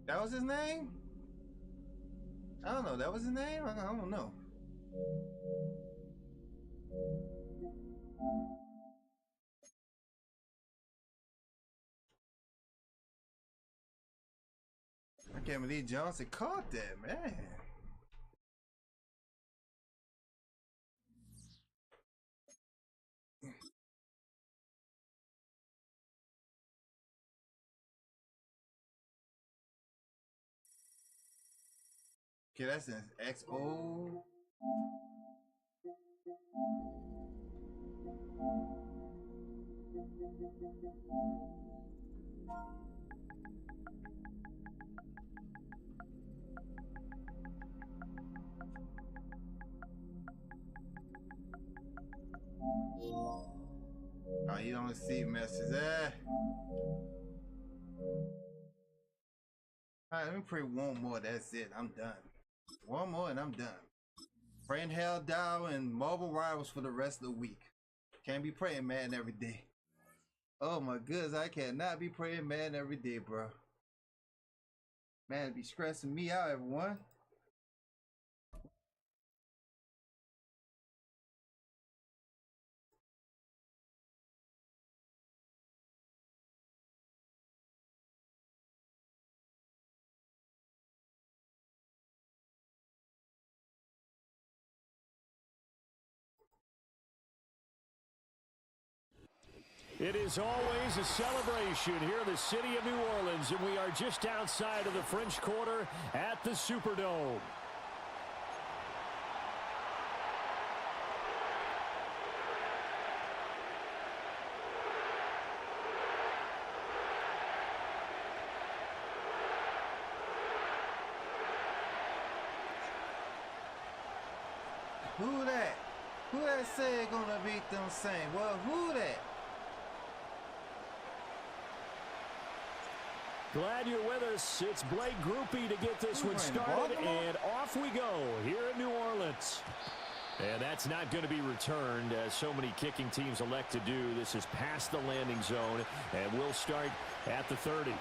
That was his name? I don't know. That was his name? I don't know. I can't believe Johnson caught that, man. Okay, that's an XO. Oh, you don't see messages. Alright, let me pray one more. That's it. I'm done. One more and I'm done. Praying Hell Dow and Marvel Rivals for the rest of the week. Can't be praying Madden every day. Oh my goodness, I cannot be praying Madden every day, bro. Man, it be stressing me out, everyone. It is always a celebration here in the city of New Orleans, and we are just outside of the French Quarter at the Superdome. Who that? Who that said gonna beat them Saints? Well, who that? Glad you're with us. It's Blake Groupie to get this one started, and off we go here in New Orleans. And that's not going to be returned, as so many kicking teams elect to do. This is past the landing zone, and we'll start at the 30.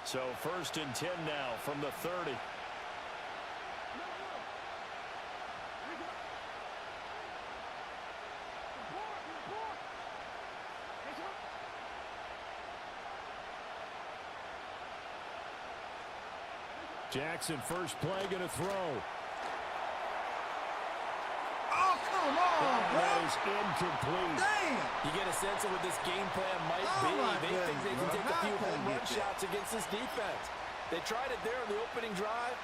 So 1st and 10 now from the 30. Jackson, first play, going to throw. Oh, come on, bro. That is incomplete. Damn. You get a sense of what this game plan might be. They think they can take a few home run shots against this defense. They tried it there in the opening drive,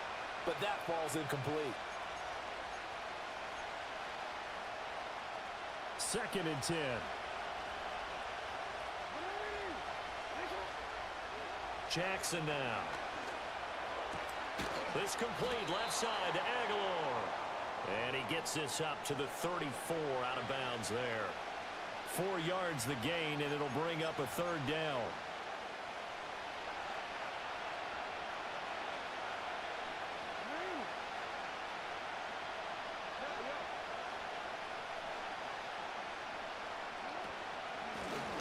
but that ball's incomplete. 2nd and 10. Jackson now. This complete left side to Aguilar. And he gets this up to the 34 out of bounds there. 4 yards the gain, and it'll bring up a 3rd down.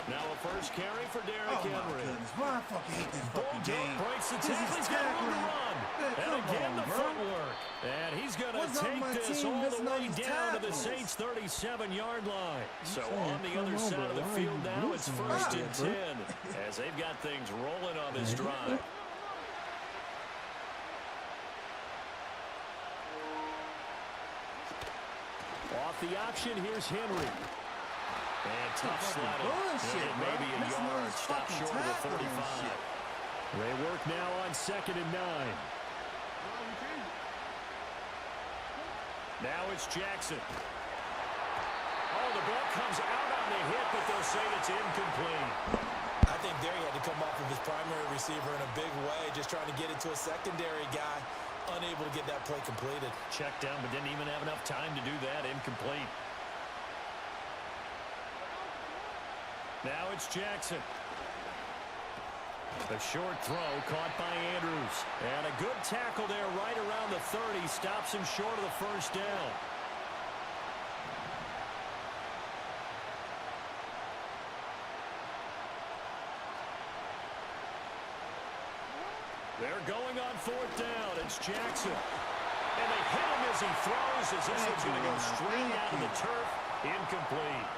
Now a first carry for Derrick Henry. Why I fucking hate this fucking game? Breaks the tackle. He's got room to run. And again, the footwork. And he's going to take this all the way down to the Saints' 37-yard line. So on the other side of the field now, it's 1st and 10 as they've got things rolling on this drive. Off the option, here's Henry. And tough sliding. Maybe a yard. Stop short of the 35. They work now on 2nd and 9. Now it's Jackson. Oh, the ball comes out on the hit, but they'll say it's incomplete. I think there he had to come off of his primary receiver in a big way, just trying to get it to a secondary guy, unable to get that play completed. Checked down, but didn't even have enough time to do that. Incomplete. Now it's Jackson. A short throw caught by Andrews. And a good tackle there right around the 30. Stops him short of the 1st down. They're going on 4th down. It's Jackson. And they hit him as he throws, as this one's going to go straight out of the turf. Incomplete.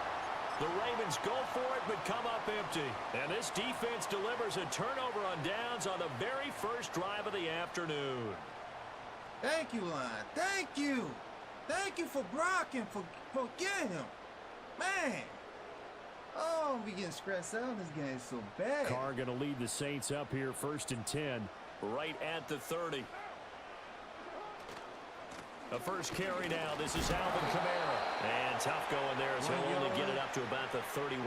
The Ravens go for it, but come up empty. And this defense delivers a turnover on downs on the very first drive of the afternoon. Thank you, Line. Thank you. Thank you for blocking, for getting him. Man. Oh, we getting stressed out. This game is so bad. Carr going to lead the Saints up here, 1st and 10, right at the 30. A first carry now. This is Alvin Kamara. And tough going there as he'll only get it up to about the 31.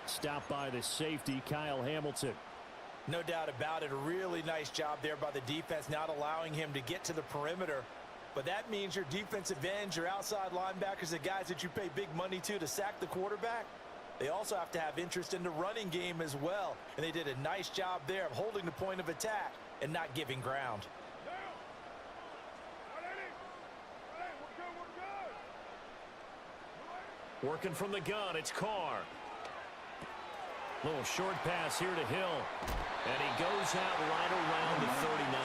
Stopped by the safety, Kyle Hamilton. No doubt about it. A really nice job there by the defense, not allowing him to get to the perimeter. But that means your defensive ends, your outside linebackers, the guys that you pay big money to sack the quarterback, they also have to have interest in the running game as well. And they did a nice job there of holding the point of attack and not giving ground. Working from the gun, it's Carr. Little short pass here to Hill. And he goes out right around the 39.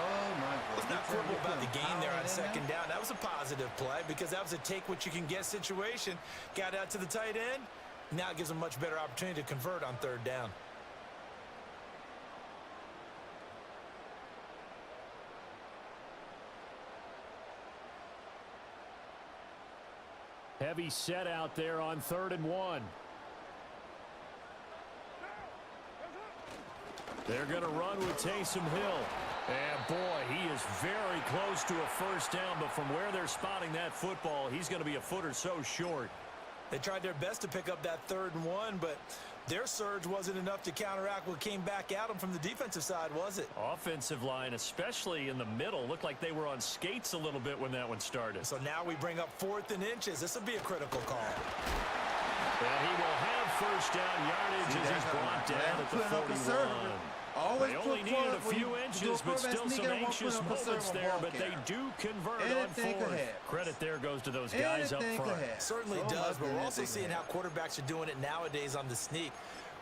Oh, my God. Let's not quibble about the gain there on second down. That was a positive play because that was a take-what-you-can-get situation. Got out to the tight end. Now it gives them a much better opportunity to convert on third down. Heavy set out there on 3rd and 1. They're going to run with Taysom Hill. And, boy, he is very close to a first down, but from where they're spotting that football, he's going to be a foot or so short. They tried their best to pick up that 3rd and 1, but their surge wasn't enough to counteract what came back at them from the defensive side, was it? Offensive line, especially in the middle, looked like they were on skates a little bit when that one started. So now we bring up 4th and inches. This will be a critical call. And he will have first down yardage as he's brought down at the 41. They only needed a few inches, but still some anxious moments there, but they do convert on 4th. Credit there goes to those guys up front. Certainly does, but we're also seeing how quarterbacks are doing it nowadays on the sneak.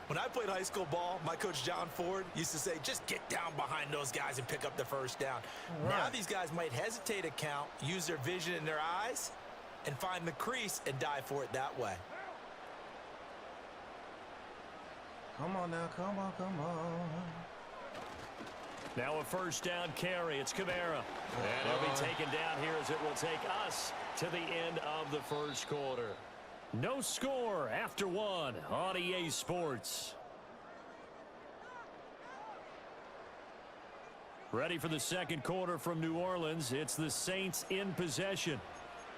When I played high school ball, my coach John Ford used to say, just get down behind those guys and pick up the first down. Now these guys might hesitate a count, use their vision in their eyes, and find the crease and dive for it that way. Come on now, come on, come on. Now a first down carry. It's Kamara. And he'll be taken down here as it will take us to the end of the first quarter. No score after 1 on EA Sports. Ready for the second quarter from New Orleans. It's the Saints in possession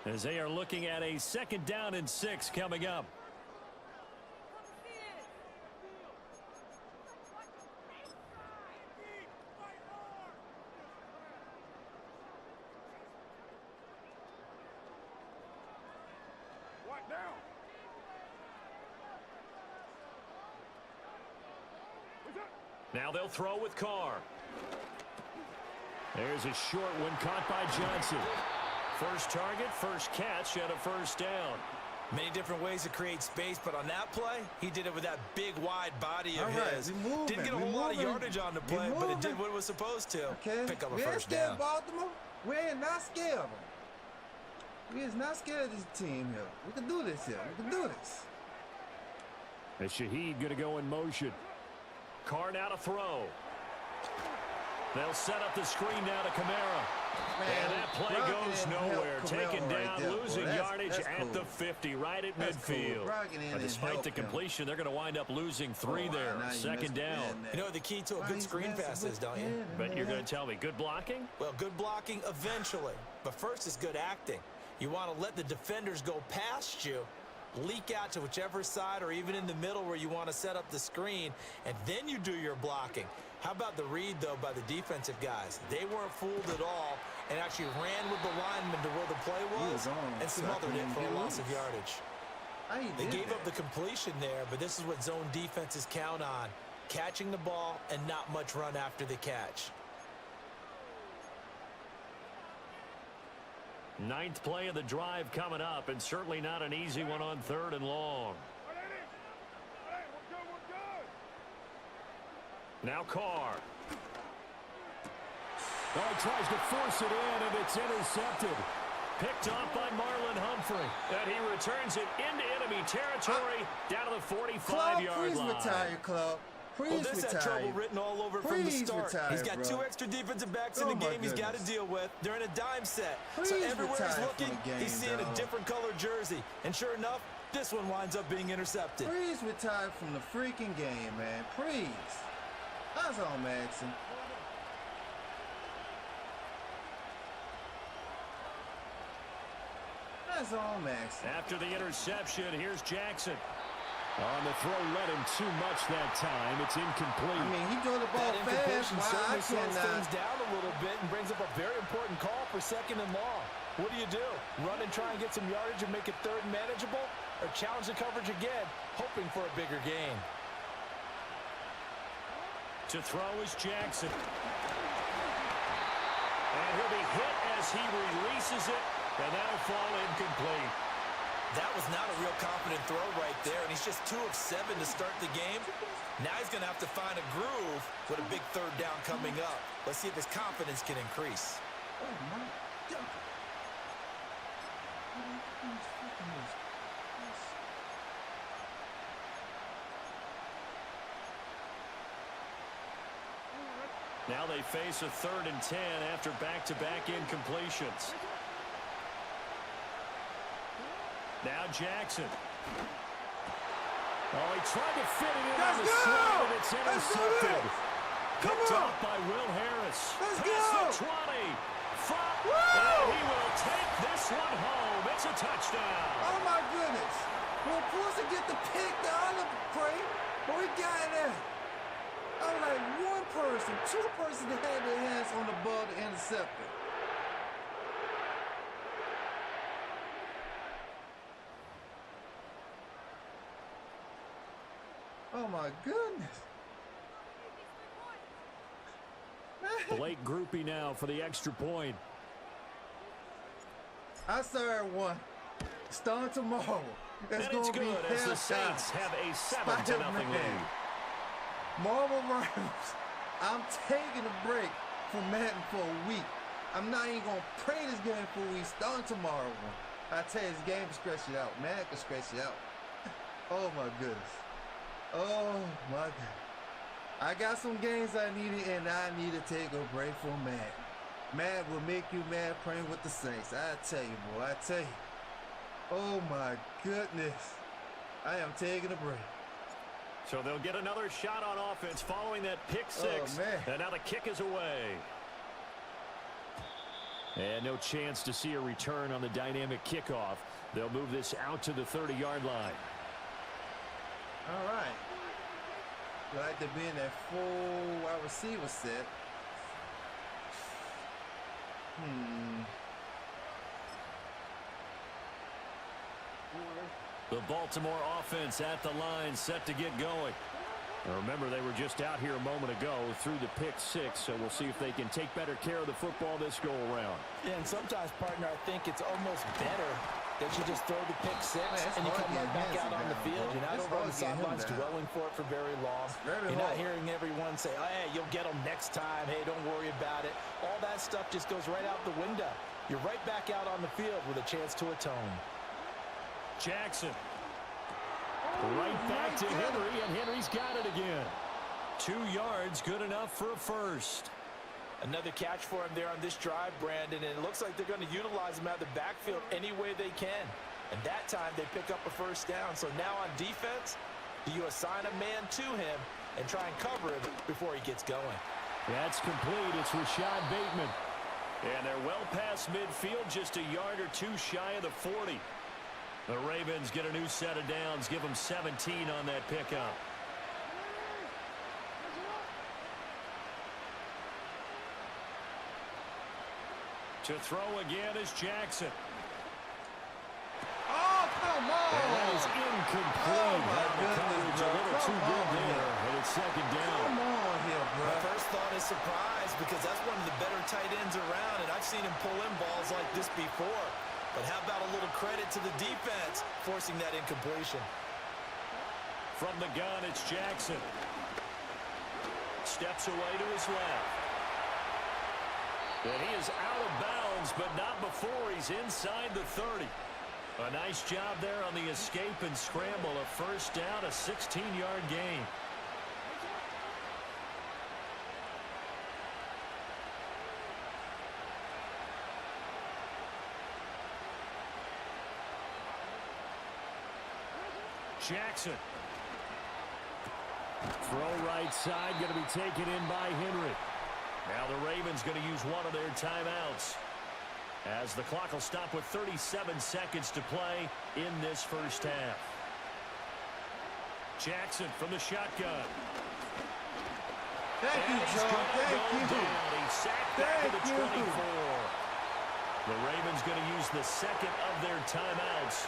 as they are looking at a 2nd down and 6 coming up. Now they'll throw with Carr. There's a short one caught by Johnson. First target, first catch, and a first down. Many different ways to create space, but on that play, he did it with that big, wide body of his. Didn't get a whole lot of yardage on the play, but it did what it was supposed to. Pick up a first down. Baltimore. We ain't not scared of them. We is not scared of this team here. We can do this here. We can do this. And Shaheed going to go in motion. Carr now to throw. They'll set up the screen now to Kamara. And that play goes nowhere. Taken down, losing yardage at the 50, right at midfield. But despite the completion, they're going to wind up losing 3 there. 2nd down. You know the key to a good screen pass is, don't you? But you're going to tell me, good blocking? Well, good blocking eventually. But first is good acting. You want to let the defenders go past you, leak out to whichever side or even in the middle where you want to set up the screen, and then you do your blocking. How about the read, though, by the defensive guys? They weren't fooled at all and actually ran with the lineman to where the play was and smothered it for a loss of yardage. They gave up the completion there, but this is what zone defenses count on, catching the ball and not much run after the catch. 9th play of the drive coming up, and certainly not an easy one on 3rd and long. Now Carr. Oh, he tries to force it in, and it's intercepted. Picked off by Marlon Humphrey. And he returns it into enemy territory down to the 45-yard line. Please retire, Club. Well, this had trouble written all over from the start. He's got 2 extra defensive backs in the game he's got to deal with. They're in a dime set. So everywhere he's looking, he's seeing a different color jersey. And sure enough, this one winds up being intercepted. Please retire from the freaking game, man. Please. That's all I'm asking. That's all I'm asking. After the interception, here's Jackson. On the throw, led him too much that time. It's incomplete. I mean, he threw the ball fast. Certainly slows things down a little bit and brings up a very important call for 2nd and long. What do? Run and try and get some yardage and make it 3rd and manageable? Or challenge the coverage again, hoping for a bigger gain? To throw is Jackson. And he'll be hit as he releases it, and that'll fall incomplete. That was not a real confident throw right there, and he's just 2 of 7 to start the game. Now he's going to have to find a groove with a big 3rd down coming up. Let's see if his confidence can increase. Oh my God. Now they face a 3rd and 10 after back-to-back incompletions. Now Jackson. Oh, he tried to fit it in on the slant, and it's intercepted. Picked off by Will Harris. Past the 20. And he will take this one home. It's a touchdown. Oh my goodness. Well, Pulisic get the pick, the other pray, but we got it there. I was like one person, two persons that had their hands on the ball to intercept it. Oh my goodness. Blake Groupie now for the extra point. I saw one. Starting tomorrow. It's going to be good as the Saints have a 7-0 lead. Marvel Rivals, I'm taking a break from Madden for a week. I'm not even going to play this game for a week. Starting tomorrow. I tell you, this game can stretch you out. Madden can stretch you out. Oh my goodness. Oh my God. I got some games I needed, and I need to take a break from Madden. Madden will make you mad playing with the Saints. I tell you, boy. I tell you. Oh my goodness. I am taking a break. So they'll get another shot on offense following that pick six. Oh, man. And now the kick is away. And no chance to see a return on the dynamic kickoff. They'll move this out to the 30-yard line. All right. Glad to be in that full wide receiver set. The Baltimore offense at the line, set to get going. Now remember, they were just out here a moment ago through the pick six, so we'll see if they can take better care of the football this go-around. Yeah, and sometimes, partner, I think it's almost better that you just throw the pick six and you come right back out on the field. You're not over on the sidelines dwelling for it for very long. You're not hearing everyone say, oh, hey, you'll get them next time. Hey, don't worry about it. All that stuff just goes right out the window. You're right back out on the field with a chance to atone. Jackson. Right back to Henry, and Henry's got it again. 2 yards, good enough for a first. Another catch for him there on this drive, Brandon, and it looks like they're going to utilize him out of the backfield any way they can. And that time they pick up a first down. So now on defense, do you assign a man to him and try and cover him before he gets going? That's complete. It's Rashad Bateman. And they're well past midfield, just a yard or two shy of the 40. The Ravens get a new set of downs, give them 17 on that pickup. To throw again is Jackson. Oh, come on! And that is incomplete. Oh, my goodness, a little too good there, and it's second down. Come on here, bro. My first thought is surprise because that's one of the better tight ends around, and I've seen him pull in balls like this before. But how about a little credit to the defense forcing that incompletion? From the gun, it's Jackson. Steps away to his left. And he is out of bounds, but not before he's inside the 30. A nice job there on the escape and scramble. A first down, a 16-yard gain. Jackson. Throw right side, going to be taken in by Henry. Now the Ravens going to use one of their timeouts, as the clock will stop with 37 seconds to play in this first half. Jackson from the shotgun. Thank you, John. Thank you. He's sacked back to the 24. The Ravens going to use the second of their timeouts.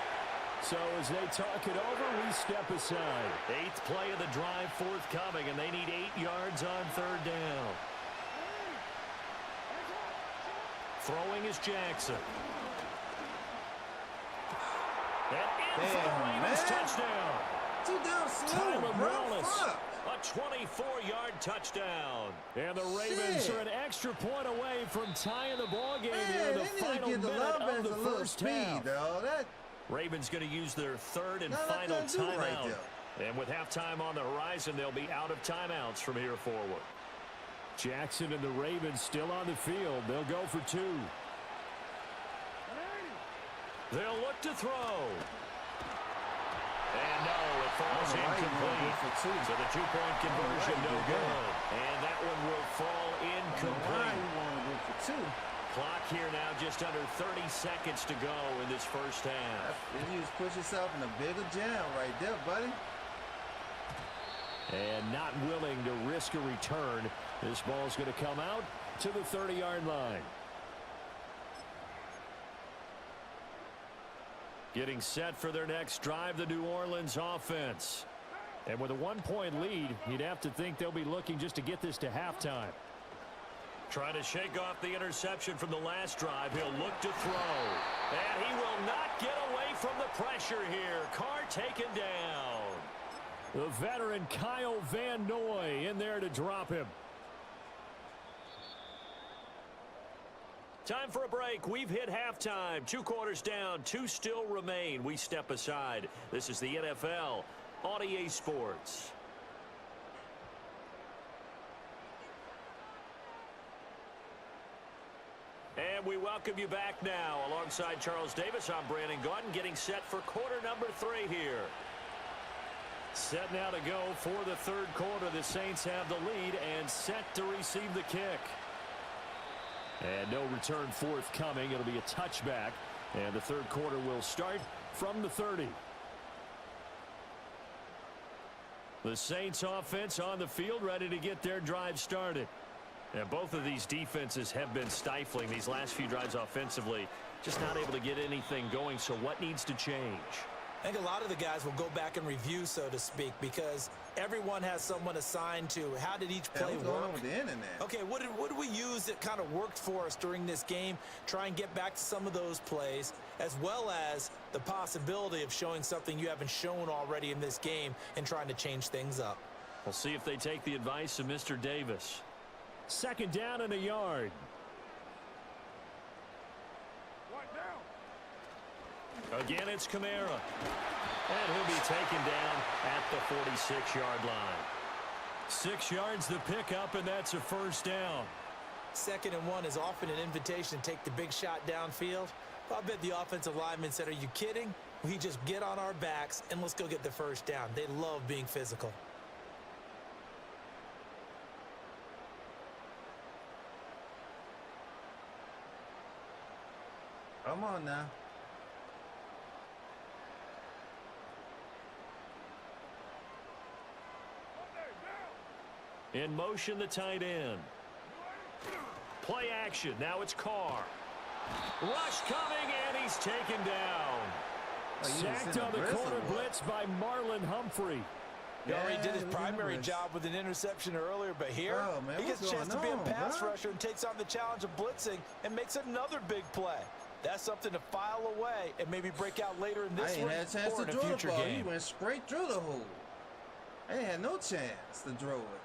So as they talk it over, we step aside. 8th play of the drive forthcoming, and they need 8 yards on third down. Throwing is Jackson. And in for the Ravens touchdown. too damn slow, Tyler bro. Wallace, Fuck. a 24-yard touchdown. And the Ravens are an extra point away from tying the ball game here in the final minute of the first half. Ravens going to use their third and final timeout. And with halftime on the horizon, they'll be out of timeouts from here forward. Jackson and the Ravens still on the field. They'll go for two. They'll look to throw. And no, it falls incomplete. So the two-point conversion no good. And that one will fall incomplete. Clock here now just under 30 seconds to go in this first half. You just put yourself in a bigger jam right there, buddy. And not willing to risk a return. This ball's going to come out to the 30-yard line. Getting set for their next drive, the New Orleans offense. And with a one-point lead, you'd have to think they'll be looking just to get this to halftime. Trying to shake off the interception from the last drive. He'll look to throw. And he will not get away from the pressure here. Carr taken down. The veteran Kyle Van Noy in there to drop him. Time for a break. We've hit halftime. 2 quarters down. 2 still remain. We step aside. This is the NFL on EA Sports. And we welcome you back now. Alongside Charles Davis, I'm Brandon Gaudin, getting set for quarter number 3 here. Set now to go for the third quarter. The Saints have the lead and set to receive the kick. And no return forthcoming. It'll be a touchback. And the third quarter will start from the 30. The Saints offense on the field, ready to get their drive started. And both of these defenses have been stifling these last few drives offensively. Just not able to get anything going. So what needs to change? I think a lot of the guys will go back and review, so to speak, because everyone has someone assigned to how did each play what's work. going on with the internet? Okay, what did we use that kind of worked for us during this game? Try and get back to some of those plays, as well as the possibility of showing something you haven't shown already in this game and trying to change things up. We'll see if they take the advice of Mr. Davis. Second down and a yard. Again, it's Kamara. And he'll be taken down at the 46-yard line. 6 yards the pickup, and that's a first down. 2nd and 1 is often an invitation to take the big shot downfield. I bet the offensive lineman said, are you kidding? We just get on our backs and let's go get the first down. They love being physical. Come on now. In motion, the tight end. Play action. Now it's Carr. Rush coming, and he's taken down. Sacked on the corner blitz by Marlon Humphrey. He already did his primary job with an interception earlier, but here he gets a chance to be a pass rusher and takes on the challenge of blitzing and makes another big play. That's something to file away and maybe break out later in this one or in a future game. He went straight through the hole. I ain't had no chance to throw it.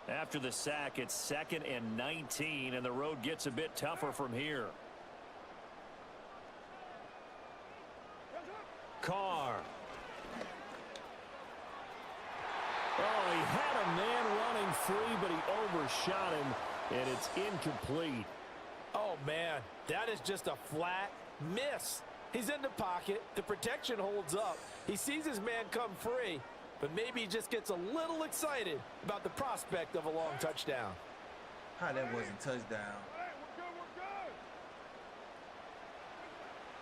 After the sack, it's 2nd and 19, and the road gets a bit tougher from here. Carr. Oh, he had a man running free, but he overshot him, and it's incomplete. Oh, man, that is just a flat miss. He's in the pocket. The protection holds up. He sees his man come free, but maybe he just gets a little excited about the prospect of a long touchdown. How that wasn't a touchdown.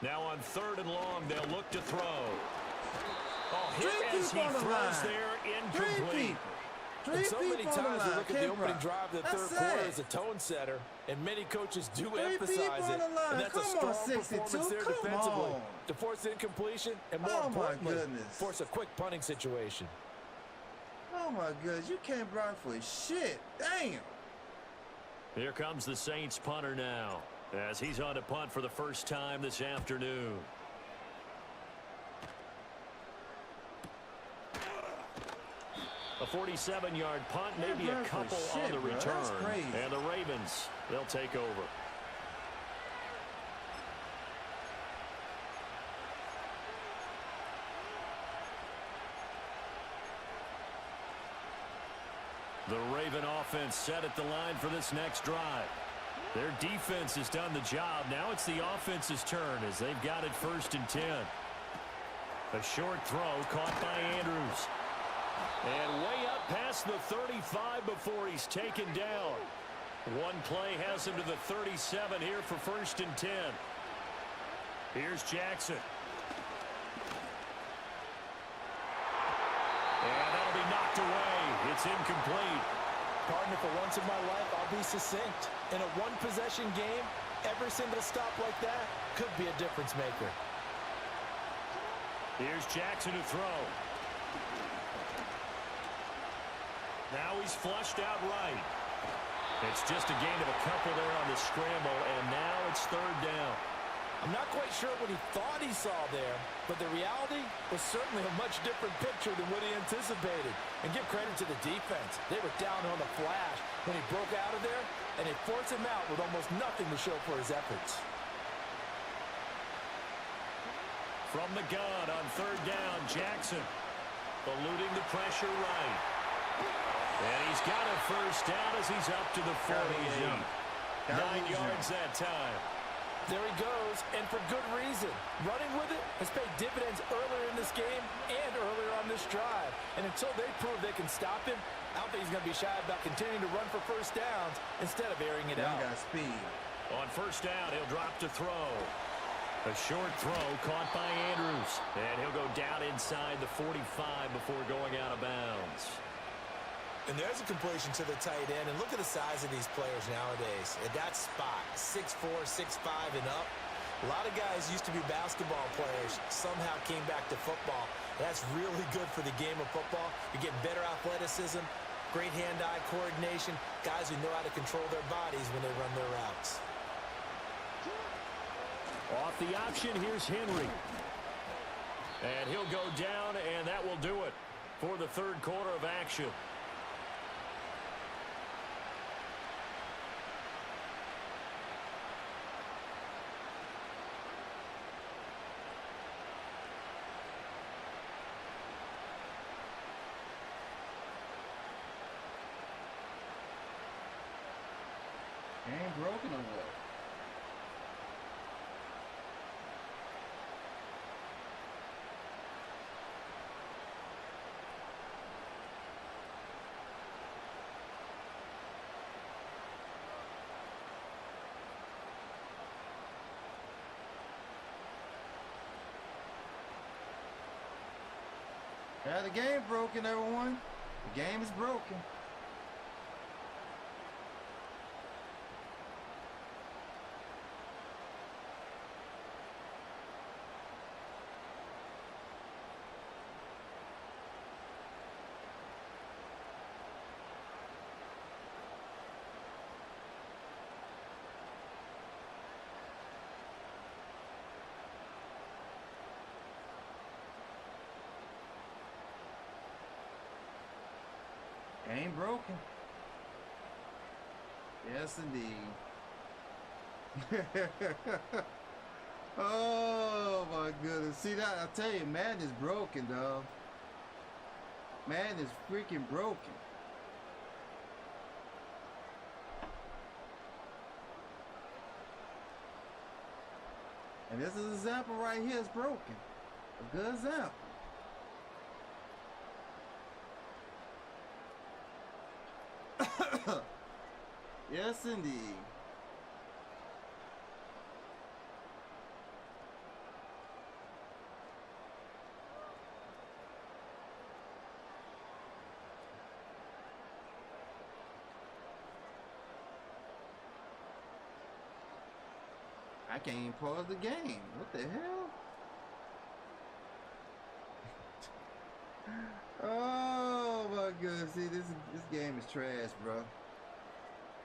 Now on 3rd and long, they'll look to throw. Oh, hit as he throws there, incomplete. And so many times we look at the opening drive of the third quarter as a tone setter, and many coaches do emphasize it. And that's a strong performance there defensively to force incompletion and, more importantly, force a quick punting situation. Oh, my goodness. You can't block for shit. Damn. Here comes the Saints punter now. as he's on to punt for the first time this afternoon. A 47-yard punt, maybe a couple on the return. And the Ravens, they'll take over. The Raven offense set at the line for this next drive. Their defense has done the job. Now it's the offense's turn as they've got it 1st and 10. A short throw caught by Andrews. And way up past the 35 before he's taken down. One play has him to the 37 here for 1st and 10. Here's Jackson. And that'll be knocked away. It's incomplete. Partner, for once in my life, I'll be succinct. In a one-possession game, every single stop like that could be a difference maker. Here's Jackson to throw. Now he's flushed out right. It's just a gain of a couple there on the scramble, and now it's 3rd down. I'm not quite sure what he thought he saw there, but the reality was certainly a much different picture than what he anticipated. And give credit to the defense. They were down on the flash when he broke out of there, and they forced him out with almost nothing to show for his efforts. From the gun on 3rd down, Jackson eluding the pressure right. And he's got a 1st down as he's up to the 48. 9 yards that time. There he goes, and for good reason. Running with it has paid dividends earlier in this game and earlier on this drive. And until they prove they can stop him, I don't think he's going to be shy about continuing to run for 1st downs instead of airing it out. Got speed. On 1st down, he'll drop to throw. A short throw caught by Andrews. And he'll go down inside the 45 before going out of bounds. And there's a completion to the tight end. And look at the size of these players nowadays. At that spot, 6'4", 6'5", and up. A lot of guys used to be basketball players, somehow came back to football. That's really good for the game of football. You're getting better athleticism, great hand-eye coordination, guys who know how to control their bodies when they run their routes. Off the option, here's Henry. And he'll go down, and that will do it for the 3rd quarter of action. Ain't broken or what? Yeah, the game broken, everyone. The game is broken. Ain't broken. Yes, indeed. Oh my goodness! See that? I tell you, man is broken, dog. Man is freaking broken. And this is an example right here. Is broken. A good example. Yes, indeed. I can't even pause the game. What the hell? Oh my goodness. See, this game is trash, bro.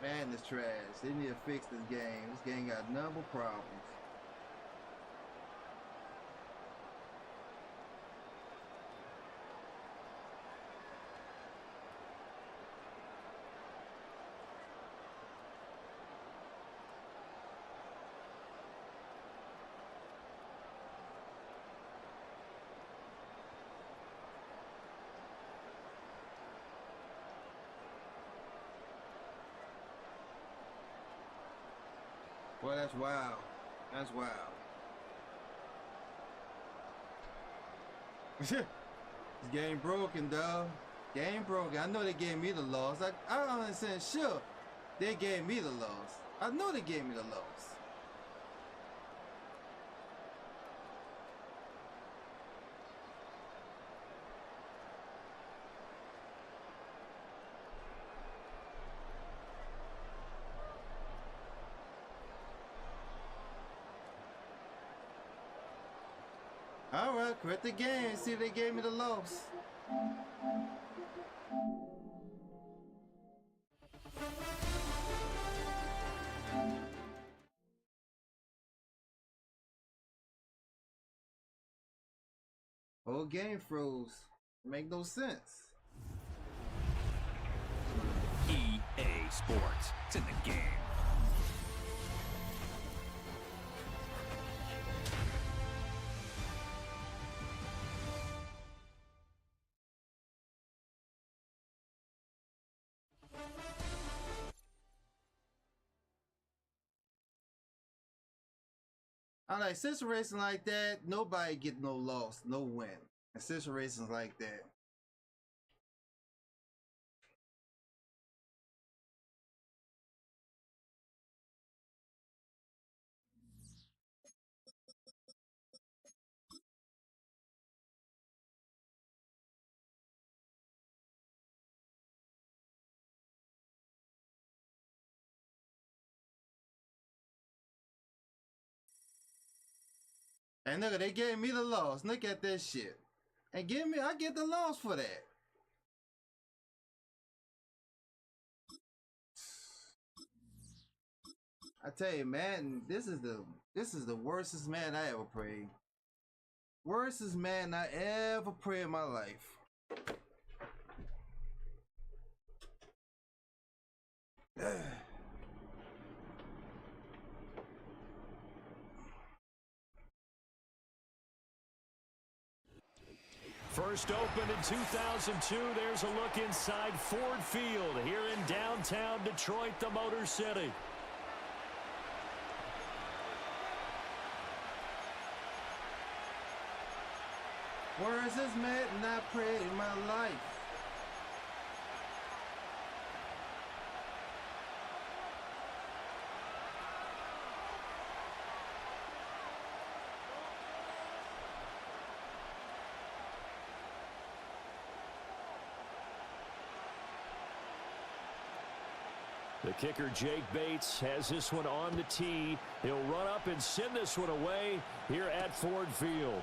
Man, it's trash. They need to fix this game. This game got number problems. Boy, that's wild. That's wild. This game broken, dog. Game broken. I know they gave me the loss. I don't understand. Sure, they gave me the loss. I know they gave me the loss. All right, quit the game. See if they gave me the loss. Whole game froze. Make no sense. EA Sports. It's in the game. I like situations like that. Nobody get no loss, no win. In situations like that. And look, they gave me the loss. Look at that shit. And I get the loss for that. I tell you, man, this is the worstest man I ever played. Worstest man I ever played in my life. First opened in 2002, there's a look inside Ford Field here in downtown Detroit, the Motor City. Where is this man not prayed in my life? The kicker, Jake Bates, has this one on the tee. He'll run up and send this one away here at Ford Field.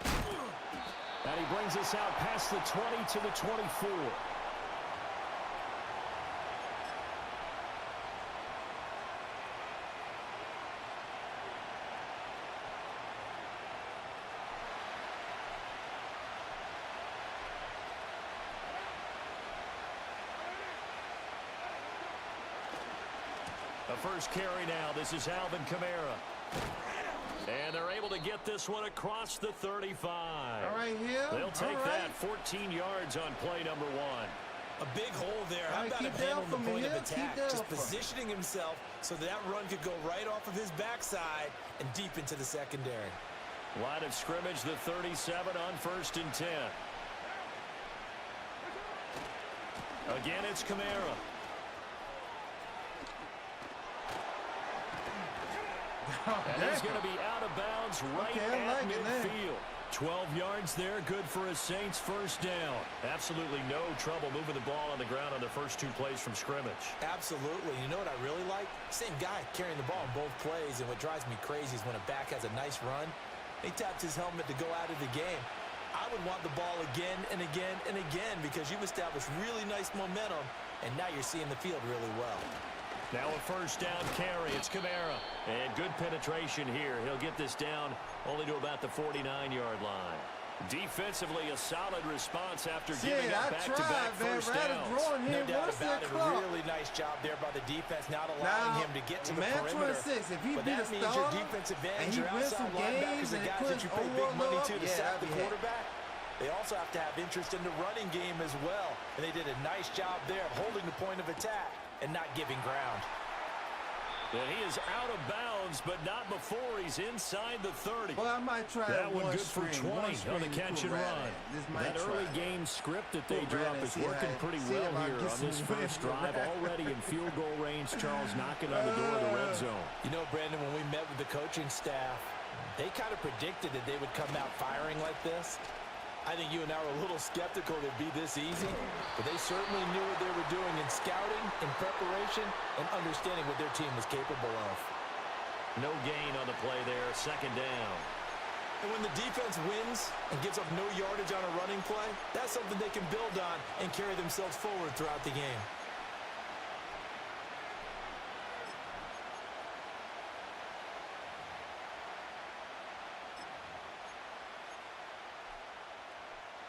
And he brings us out past the 20 to the 24. The first carry now. This is Alvin Kamara. And they're able to get this one across the 35. All right, here. They'll take that 14 yards on play number one. A big hole there. How about him handling the point of attack? Just positioning himself so that run could go right off of his backside and deep into the secondary. Line of scrimmage, the 37 on 1st and 10. Again, it's Kamara. And he's going to be out of bounds right at midfield. 12 yards there, good for a Saints first down. Absolutely no trouble moving the ball on the ground on the first two plays from scrimmage. Absolutely. You know what I really like? Same guy carrying the ball in both plays, and what drives me crazy is when a back has a nice run, he taps his helmet to go out of the game. I would want the ball again and again and again because you've established really nice momentum, and now you're seeing the field really well. Now a first down carry. It's Kamara. And good penetration here. He'll get this down only to about the 49-yard line. Defensively, a solid response after giving up back-to-back first downs. No doubt about it. A really nice job there by the defense, not allowing him to get to the perimeter. 26, if he but that means your defense advantage, your outside linebackers, the guys that you pay big money to sack the quarterback. They also have to have interest in the running game as well. And they did a nice job there of holding the point of attack and not giving ground. And he is out of bounds, but not before he's inside the 30. Well, I might try that one good string, for 20 on the catch and run. That early game script that they drop is working pretty well here on this first drive. Already in field goal range, Charles knocking on the door of the red zone. You know, Brandon, when we met with the coaching staff, they kind of predicted that they would come out firing like this. I think you and I were a little skeptical it'd be this easy, but they certainly knew what they were doing in scouting, in preparation, and understanding what their team was capable of. No gain on the play there, second down. And when the defense wins and gives up no yardage on a running play, that's something they can build on and carry themselves forward throughout the game.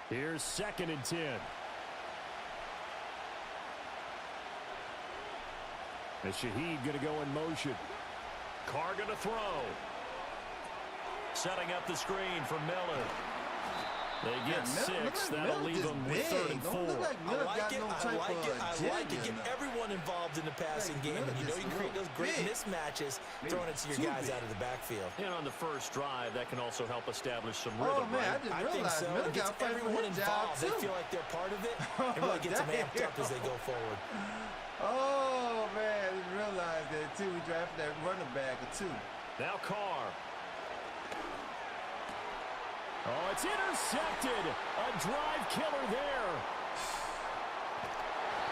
Here's 2nd and 10. As Shaheed going to go in motion. Carr going to throw. Setting up the screen for Miller. They get 6. That'll leave them with 3rd and 4. I like it. Get everyone involved in the passing game. And you know you create those great mismatches throwing it to your guys out of the backfield. And on the first drive, that can also help establish some rhythm, right? I think so. It gets everyone involved. They feel like they're part of it. It really gets them amped up as they go forward. Oh, man. I didn't realize that, too. We drafted that running back, too. Now Carr. Oh, it's intercepted. A drive killer there.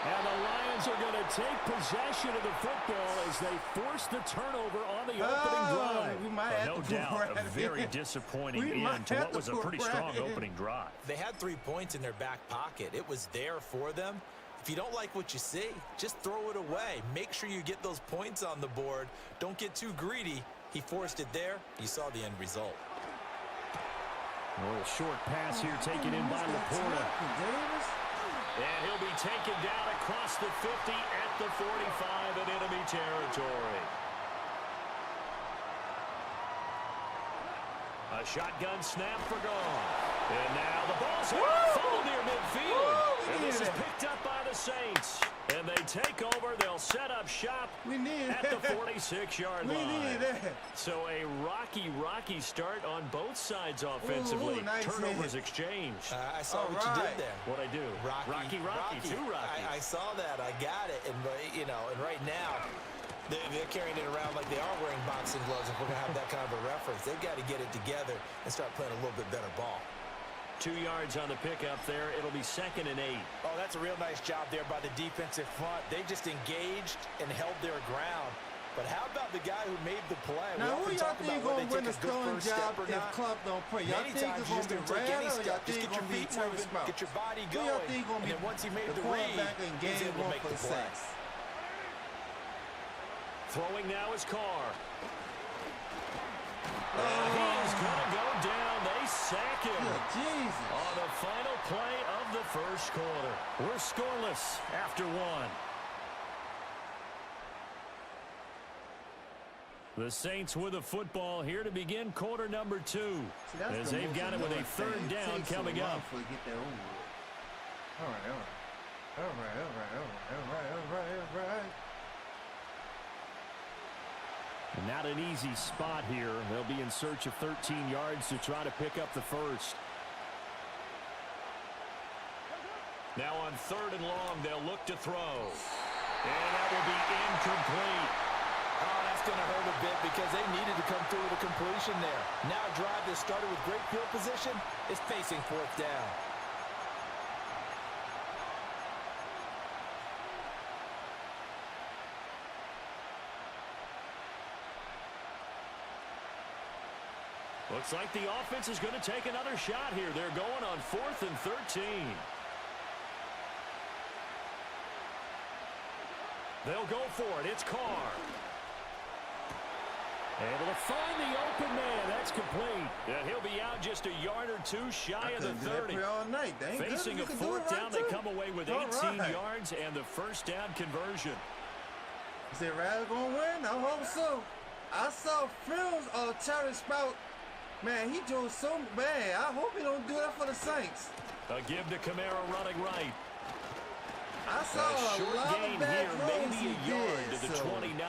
And the Lions are going to take possession of the football as they force the turnover on the opening drive. We might have no to doubt, a very disappointing end to what was a pretty strong opening drive. They had 3 points in their back pocket. It was there for them. If you don't like what you see, just throw it away. Make sure you get those points on the board. Don't get too greedy. He forced it there. You saw the end result. A little short pass here taken in by Laporta. And he'll be taken down across the 50 at the 45 in enemy territory. A shotgun snap for Gone. And now the ball's full near midfield. And this is picked up by the Saints. And they take over. They'll set up shop at the 46-yard line. We needed that. So a rocky start on both sides offensively. Nice Turnovers hit. exchanged. I saw what you did there. What'd I do? Rocky. Two Rockies. I saw that. I got it. And, you know, and right now, they're carrying it around like they are wearing boxing gloves. If we're going to have that kind of a reference, they've got to get it together and start playing a little bit better ball. 2 yards on the pickup there. It'll be 2nd and 8. Oh, that's a real nice job there by the defensive front. They just engaged and held their ground. But how about the guy who made the play? Now, who y'all think going to win the starting job if Club don't play? Y'all think it's going to be Brad or y'all think it's going to be Travis Sprout? Get your body going. And then once he made the read, he was able to make the play. Throwing now is Carr. He is going to go down. They sack him on the final play of the first quarter. We're scoreless after 1. The Saints with a football here to begin quarter number 2. As they've got it with a 3rd down coming up. All right. Not an easy spot here. They'll be in search of 13 yards to try to pick up the first. Now on 3rd and long, they'll look to throw. And that will be incomplete. Oh, that's going to hurt a bit because they needed to come through with a completion there. Now a drive that started with great field position is facing 4th down. Looks like the offense is going to take another shot here. They're going on 4th and 13. They'll go for it. It's Carr. Able to find the open man. That's complete. And he'll be out just a yard or two shy of the 30. All night. Facing a 4th down, they come away with 18 yards and the first down conversion. Is it Riley going to win? I hope so. I saw films of Terry Spout. Man, he drove so bad. I hope he don't do that for the Saints. A give to Kamara running right. I saw a short lot gain of bad here, maybe a yard to the 29.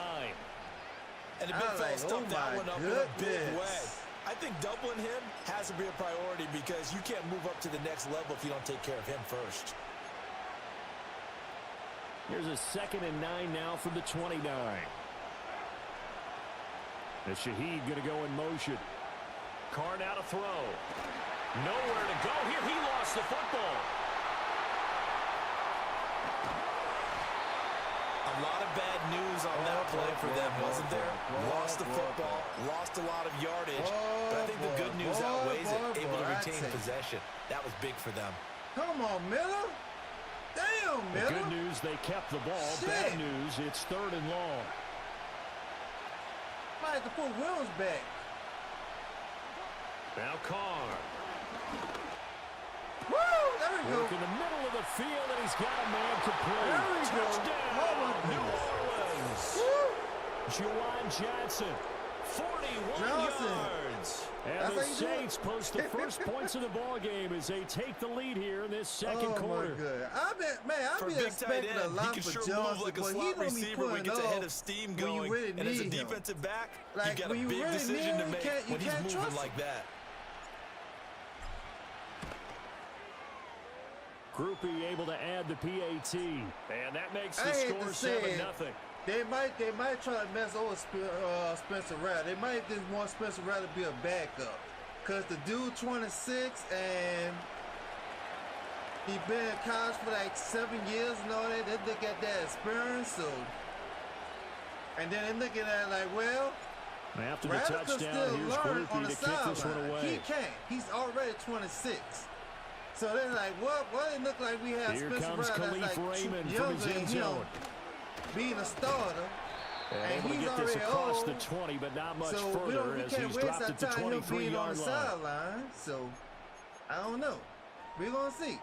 And the big fella stuffed that one up in a big way. I think doubling him has to be a priority because you can't move up to the next level if you don't take care of him first. Here's a 2nd and 9 now from the 29. And Shaheed going to go in motion. Carr now to throw. Nowhere to go here. He lost the football. A lot of bad news on that play for them, wasn't there? Lost the football, lost a lot of yardage, but I think the good news outweighs it. Able to retain possession. That was big for them. Come on, Miller. Damn, Miller. The good news, they kept the ball. Shit. Bad news, it's 3rd and long. Might have to put Wills back. Now Carr. Woo! There we go. Work in the middle of the field, and he's got a man complete. There we go. Touchdown, Oh, my New goodness. Orleans. Juwan Johnson, 41 yards. And the Saints post the first points of the ball game as they take the lead here in this second quarter. I be expecting a lot he can for sure Johnson, move like a but he slot don't be receiver when he putting gets a up head of steam going. really And as a need him. defensive back, Like, you got a when you big really decision need to him, make you when he's can't moving trust like him. that. Groupie able to add the PAT. And that makes the score 7-0. They might try to mess over Spencer Rattler. They might just want Spencer Rattler to be a backup. Because the dude 26 and he been in college for like 7 years and all that. They look at that experience, so and then they looking at it like, well, after the Rattler can touchdown, still here's learn on Groupie the to kick this one sideline. away. He can't. He's already 26. So they're like, what? Well, it look like we have Here Spencer comes Rattler Khalif that's like Raymond from younger his than end him, zone. being a starter. And able to he's get this already across old. the 20, but not much So further we as can't he's waste dropped our at the time him being on 23-yard the line. sideline. So I don't know. We're gonna see.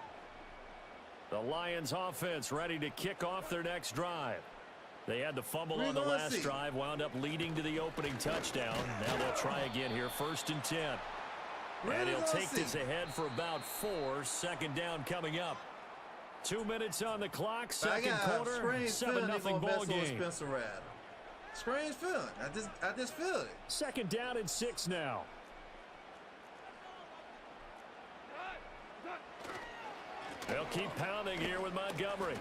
The Lions offense ready to kick off their next drive. They had the fumble on the last drive, wound up leading to the opening touchdown. Now they'll try again here, 1st and 10. And he'll take this ahead for about 4. 2nd down coming up. 2 minutes on the clock, second quarter, 7-0 ball game. Spencer Rattler. Strange feeling. I just feel it. 2nd down and 6 now. They'll keep pounding here with Montgomery.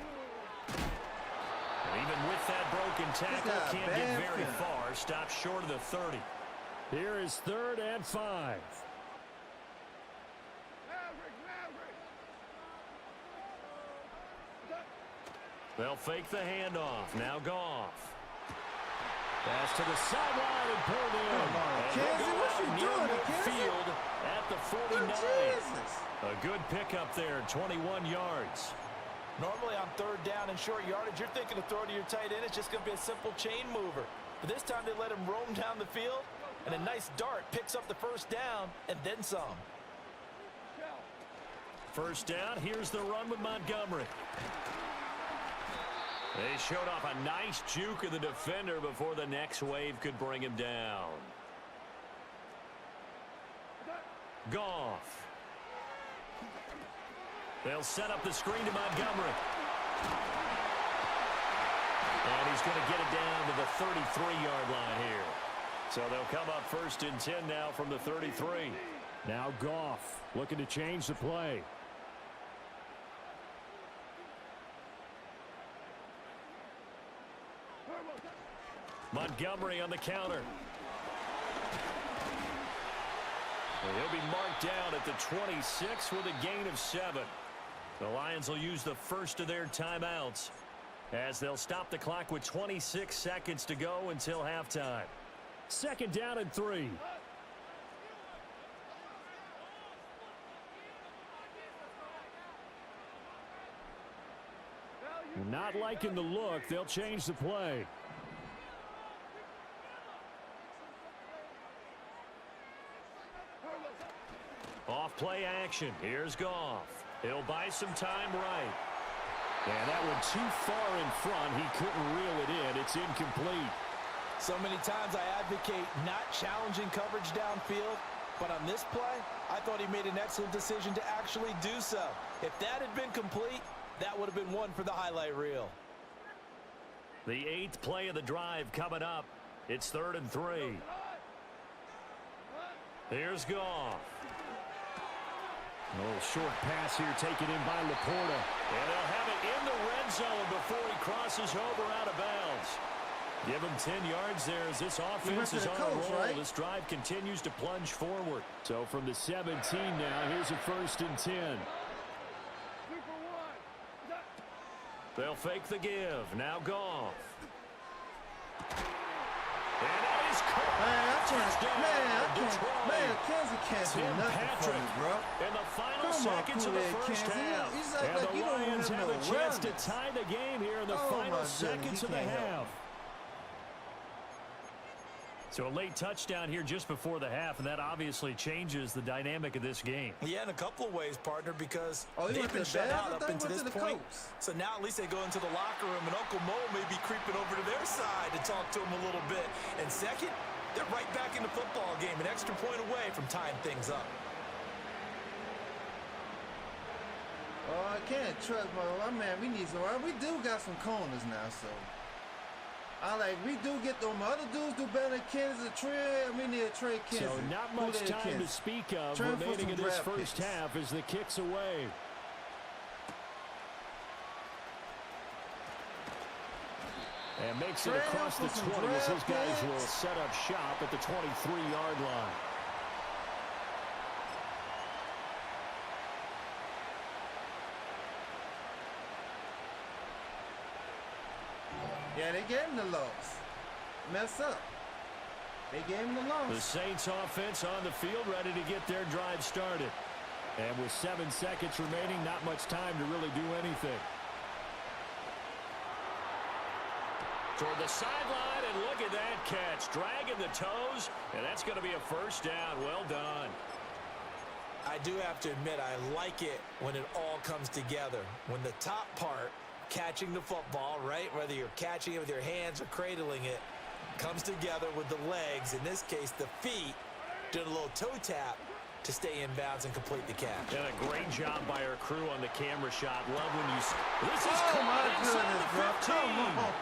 And even with that broken tackle, can't get very far. Stops short of the 30. Here is 3rd and 5. They'll fake the handoff. Now Goff. Pass to the sideline and pulled in. Kenzie, what you doing, midfield at the 49. Jesus. A good pickup there, 21 yards. Normally on 3rd down and short yardage, you're thinking to throw to your tight end. It's just going to be a simple chain mover. But this time they let him roam down the field, and a nice dart picks up the 1st down and then some. 1st down, here's the run with Montgomery. They showed off a nice juke of the defender before the next wave could bring him down. Goff. They'll set up the screen to Montgomery. And he's going to get it down to the 33-yard line here. So they'll come up 1st and 10 now from the 33. Now Goff looking to change the play. Montgomery on the counter. And he'll be marked down at the 26 with a gain of 7. The Lions will use the first of their timeouts as they'll stop the clock with 26 seconds to go until halftime. 2nd down and 3. not liking the look. They'll change the play. Off play action. Here's Goff. He'll buy some time right. And that one too far in front. He couldn't reel it in. It's incomplete. So many times I advocate not challenging coverage downfield, but on this play, I thought he made an excellent decision to actually do so. If that had been complete, that would have been one for the highlight reel. The 8th play of the drive coming up. It's 3rd and 3. Here's Goff. A little short pass here taken in by Laporta. And they'll have it in the red zone before he crosses over out of bounds. Give him 10 yards there as this offense is on a roll. Right? This drive continues to plunge forward. So from the 17 now, here's a 1st and 10. They'll fake the give. Now Goff. And that is Kansas can't do nothing for me, bro. In the final seconds of the first half. And the Lions have a chance to tie the game here in the final seconds of the half. So a late touchdown here just before the half, and that obviously changes the dynamic of this game. Yeah, in a couple of ways, partner, because they've been shut out up into this point. So now at least they go into the locker room, and Uncle Mo may be creeping over to their side to talk to him a little bit. And second, they're right back in the football game, an extra point away from tying things up. Oh, I can't trust my man. We need some. We do got some corners now, so. We do get them. Other dudes do better than Kansas. We need a Trey Kansas. So not much time to speak of remaining in this first half as the kick's away. And makes it across the 20 as his guys will set up shop at the 23-yard line. Yeah, they gave him the loss. Mess up. They gave him the loss. The Saints offense on the field ready to get their drive started. And with 7 seconds remaining, not much time to really do anything. Toward the sideline, and look at that catch. Dragging the toes, and that's going to be a first down. Well done. I do have to admit, I like it when it all comes together. When the top part, catching the football, right, whether you're catching it with your hands or cradling it, comes together with the legs, in this case the feet, doing a little toe tap to stay in bounds and complete the catch. And a great job by our crew on the camera shot. Love when you... This is my goodness, bro. Come on.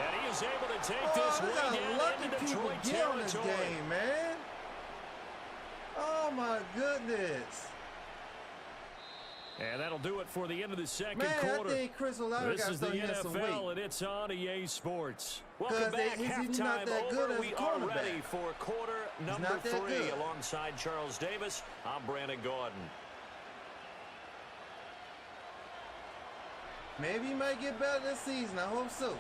And he is able to take this way down into Detroit territory. Game, man. Oh, my goodness. And that'll do it for the end of the second quarter. I think Chris Olave this is the NFL, and it's on EA Sports. Welcome back. Halftime over. We are ready for quarter number 3. Alongside Charles Davis, I'm Brandon Gordon. Maybe he might get better this season. I hope so.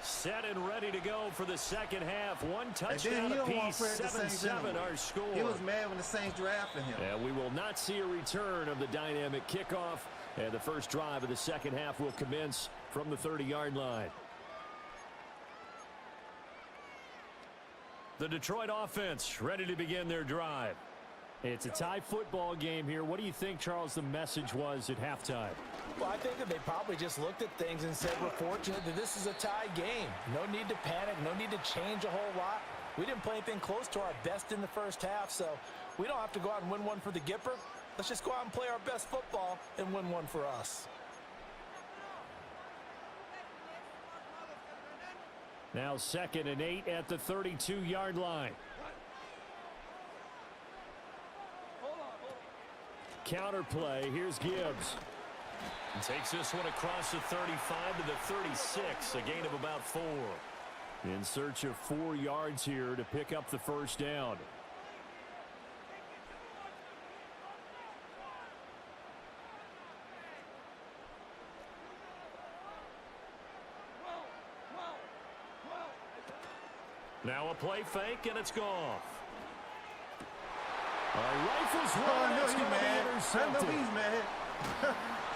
Set and ready to go for the second half. One touchdown apiece, 7-7 our score. He was mad when the Saints drafted him. And we will not see a return of the dynamic kickoff. And the first drive of the second half will commence from the 30-yard line. The Detroit offense ready to begin their drive. It's a tie football game here. What do you think, Charles, the message was at halftime? Well, I think that they probably just looked at things and said, we're fortunate that this is a tie game. No need to panic, no need to change a whole lot. We didn't play anything close to our best in the first half, so we don't have to go out and win one for the Gipper. Let's just go out and play our best football and win one for us. Now 2nd and 8 at the 32-yard line. Counter play. Here's Gibbs. And takes this one across the 35 to the 36. A gain of about 4. In search of 4 yards here to pick up the first down. Now a play fake, and it's Goff. Rifles one. I know he's mad.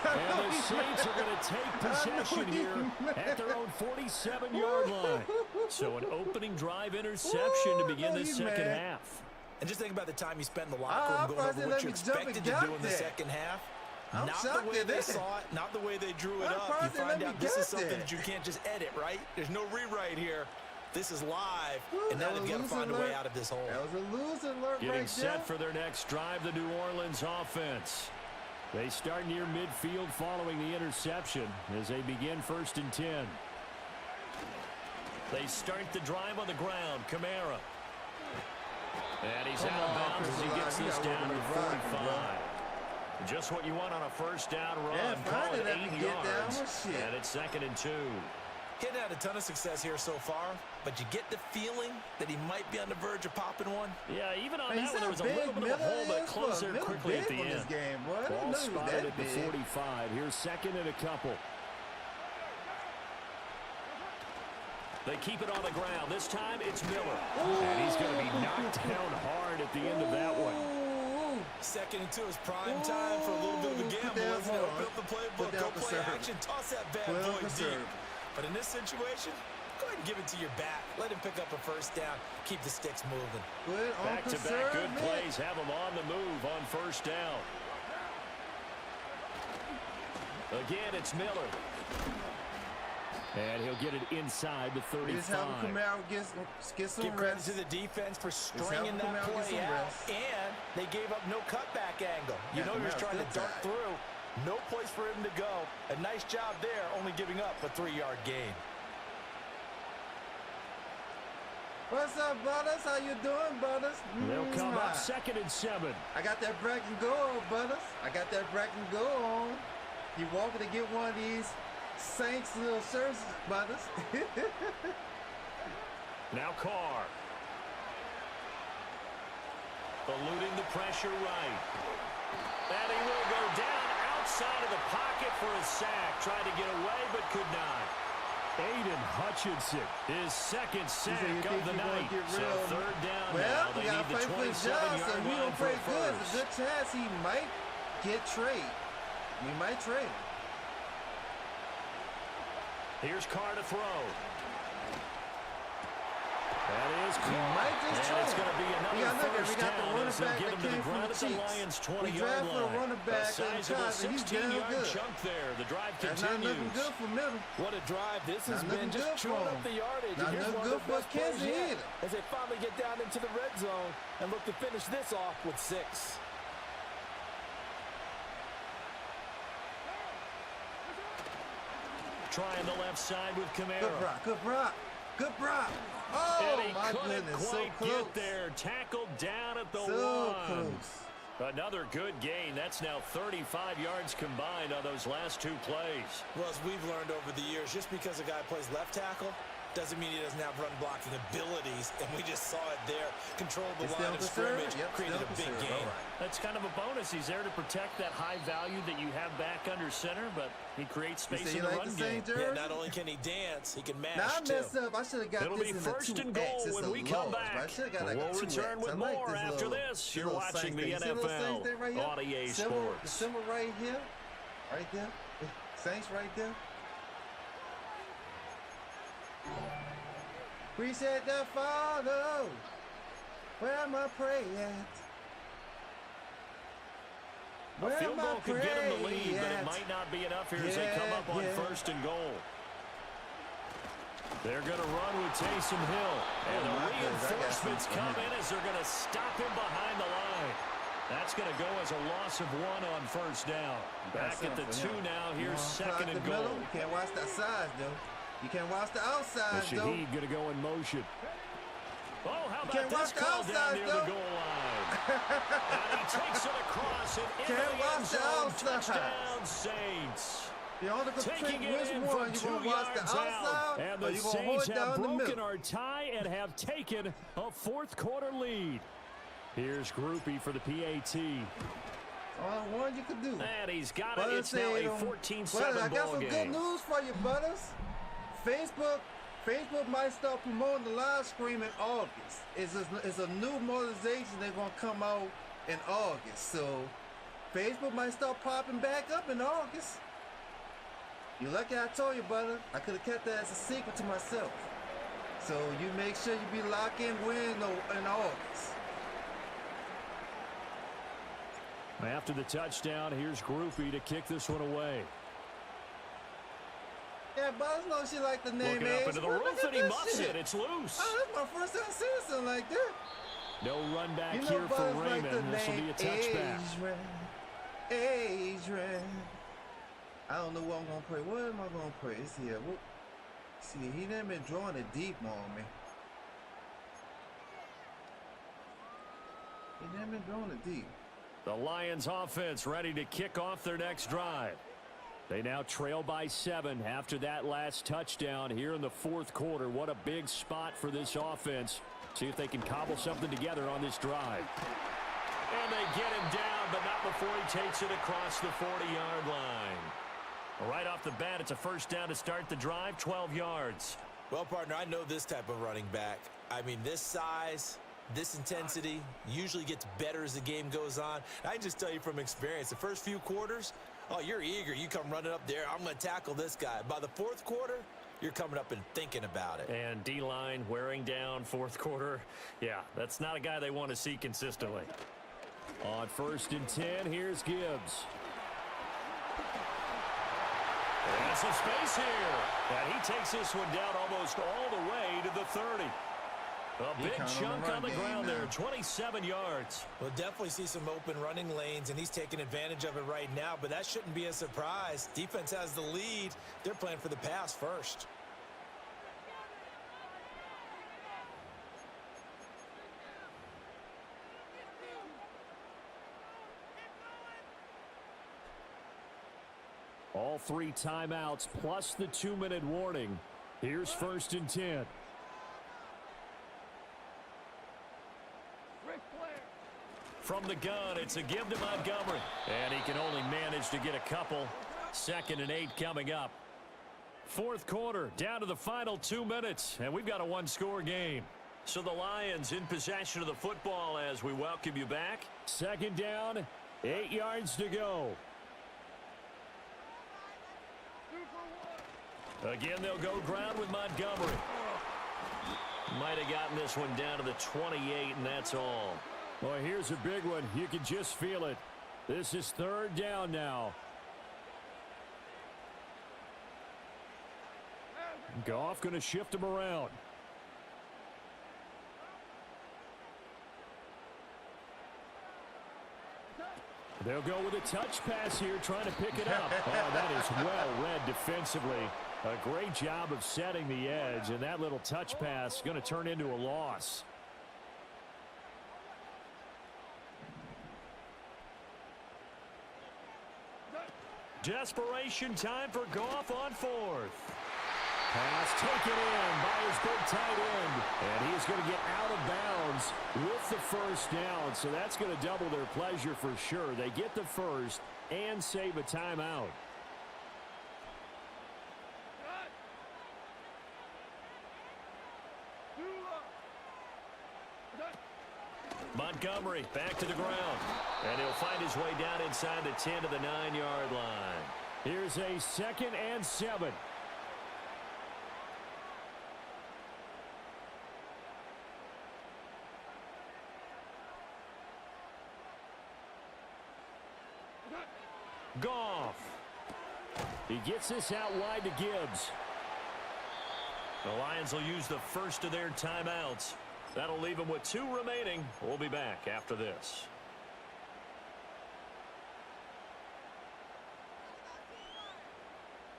And the Saints are going to take possession here at their own 47-yard line. So an opening drive interception to begin the second half. And just think about the time you spent in the locker room going over what you expected to do in the second half. Not the way they saw it, not the way they drew it up. You find out this is something that you can't just edit, right? There's no rewrite here. This is live, and now they've got to find a way out of this hole. That was a loser alert. Getting set for their next drive, the New Orleans offense. They start near midfield following the interception as they begin 1st and 10. They start the drive on the ground. Kamara. And he's out of bounds as he gets this down to 45. Just what you want on a first down run. Call it 8 yards. And it's 2nd and 2. Hitting had a ton of success here so far, but you get the feeling that he might be on the verge of popping one. Yeah, even on that one, there was a little bit of a hole that closed there quickly at the end. Ball spotted at the 45. Here's 2nd and a couple. They keep it on the ground. This time, it's Miller. And he's going to be knocked down hard at the end of that one. 2nd and 2 is prime time for a little bit of a gamble. Isn't it? Open up the playbook, go play action, toss that bad boy deep. But in this situation, go ahead and give it to your back. Let him pick up a first down. Keep the sticks moving. Back-to-back good plays. Have them on the move on first down. Again, it's Miller. And he'll get it inside the 35. Just have Kamara get some Give credit to the defense for stringing that play out. And they gave up no cutback angle. You know he was trying to dart through. No place for him to go. A nice job there, only giving up a 3-yard gain. What's up, brothers? How you doing, brothers? They'll come up 2nd and 7. I got that brack and go on, brothers. I got that brack and go on. You walking to get one of these Saints little services, brothers. Now Carr. Eluding the pressure right. And he will go down outside of the pocket for a sack. Tried to get away, but could not. Aiden Hutchinson, his 2nd sack of the night. So 3rd down now. They need the 27-yard line for a first. There's a good chance he might get traded. We might trade him. Here's Carr to throw. That is Carr. And it's going to be another first down as they'll get him to the ground at the Lions' 20-yard line. A sizable 16-yard chunk there. The drive continues. That's not looking good for Miller. What a drive this has been. Just chewing up the yardage. Not looking good for Kenzie either. As they finally get down into the red zone and look to finish this off with 6. Trying the left side with Kamara. Good Brock. Oh, and my couldn't goodness, quite so close. get there. Tackled down at the so 1. Close. Another good gain. That's now 35 yards combined on those last 2 plays. Well, as we've learned over the years, just because a guy plays left tackle doesn't mean he doesn't have run blocking abilities, and we just saw it there. Controlled the line of scrimmage, created a big gain. Right. That's kind of a bonus. He's there to protect that high value that you have back under center, but he creates space in the run game. Yeah, not only can he dance, he can mash, now I messed up. I should have got It'll this be in first the 2X. and goal when we come back. We'll return with more after this. You're watching the NFL on EA Sports. The symbol right here. Right there. Saints right there. Appreciate that, Father. Where am I praying at? A field goal could get him the lead, but it might not be enough here as they come up on 1st and goal. They're going to run with Taysom Hill. And the reinforcements come in as they're going to stop him behind the line. That's going to go as a loss of 1 on 1st down. Back at the 2 now. Here's 2nd and goal. You can't watch that side, though. You can't watch the outside, though. Shaheed going to go in motion. Oh, how about this call down near the goal line? And he takes it across and into the end zone. Touchdown, Saints. Taking it in from 2 yards out. And the Saints have broken our tie and have taken a 4th quarter lead. Here's Groupie for the PAT. One you could do. And he's got it. It's now a 14-7 ball game. I got some good news for you, brothers. Facebook might start promoting the live stream in August. It's a new monetization they're going to come out in August. So Facebook might start popping back up in August. You're lucky I told you, brother. I could have kept that as a secret to myself. So you make sure you be locked in in August. After the touchdown, here's Groupie to kick this one away. Yeah, Buzz knows she like the name. Looking up into the roof, and he muffs it. It's loose. Oh, that's my first time seeing something like that. No run back you know, here Buzz for Raymond. This will be a touchback. Adrian. I don't know what I'm going to pray. What am I going to pray? It's here. See, he done been drawing it deep on me. He done been drawing it deep. The Lions offense ready to kick off their next drive. They now trail by 7 after that last touchdown here in the fourth quarter. What a big spot for this offense. See if they can cobble something together on this drive. And they get him down, but not before he takes it across the 40-yard line. Right off the bat, it's a first down to start the drive, 12 yards. Well, partner, I know this type of running back. I mean, this size, this intensity usually gets better as the game goes on. I can just tell you from experience, the first few quarters, oh, you're eager. You come running up there. I'm going to tackle this guy. By the fourth quarter, you're coming up and thinking about it. And D-line wearing down fourth quarter. Yeah, that's not a guy they want to see consistently. On 1st and 10, here's Gibbs. And some space here. And he takes this one down almost all the way to the 30. A big chunk on the ground there, 27 yards. We'll definitely see some open running lanes, and he's taking advantage of it right now, but that shouldn't be a surprise. Defense has the lead. They're playing for the pass first. All 3 timeouts plus the 2-minute warning. Here's 1st and 10. From the gun, it's a give to Montgomery. And he can only manage to get a couple. 2nd and 8 coming up. Fourth quarter, down to the final 2 minutes. And we've got a 1-score game. So the Lions in possession of the football as we welcome you back. 2nd down, 8 yards to go. Again, they'll go ground with Montgomery. Might have gotten this one down to the 28, and that's all. Well, here's a big one. You can just feel it. This is 3rd down now. Goff going to shift him around. They'll go with a touch pass here, trying to pick it up. Oh, that is well read defensively. A great job of setting the edge, and that little touch pass is going to turn into a loss. Desperation time for Goff on 4th. Pass taken in by his big tight end. And he's going to get out of bounds with the first down. So that's going to double their pleasure for sure. They get the first and save a timeout. Montgomery back to the ground. And he'll find his way down inside the 10 to the 9-yard line. Here's a 2nd and 7. Goff. He gets this out wide to Gibbs. The Lions will use the first of their timeouts. That'll leave them with 2 remaining. We'll be back after this.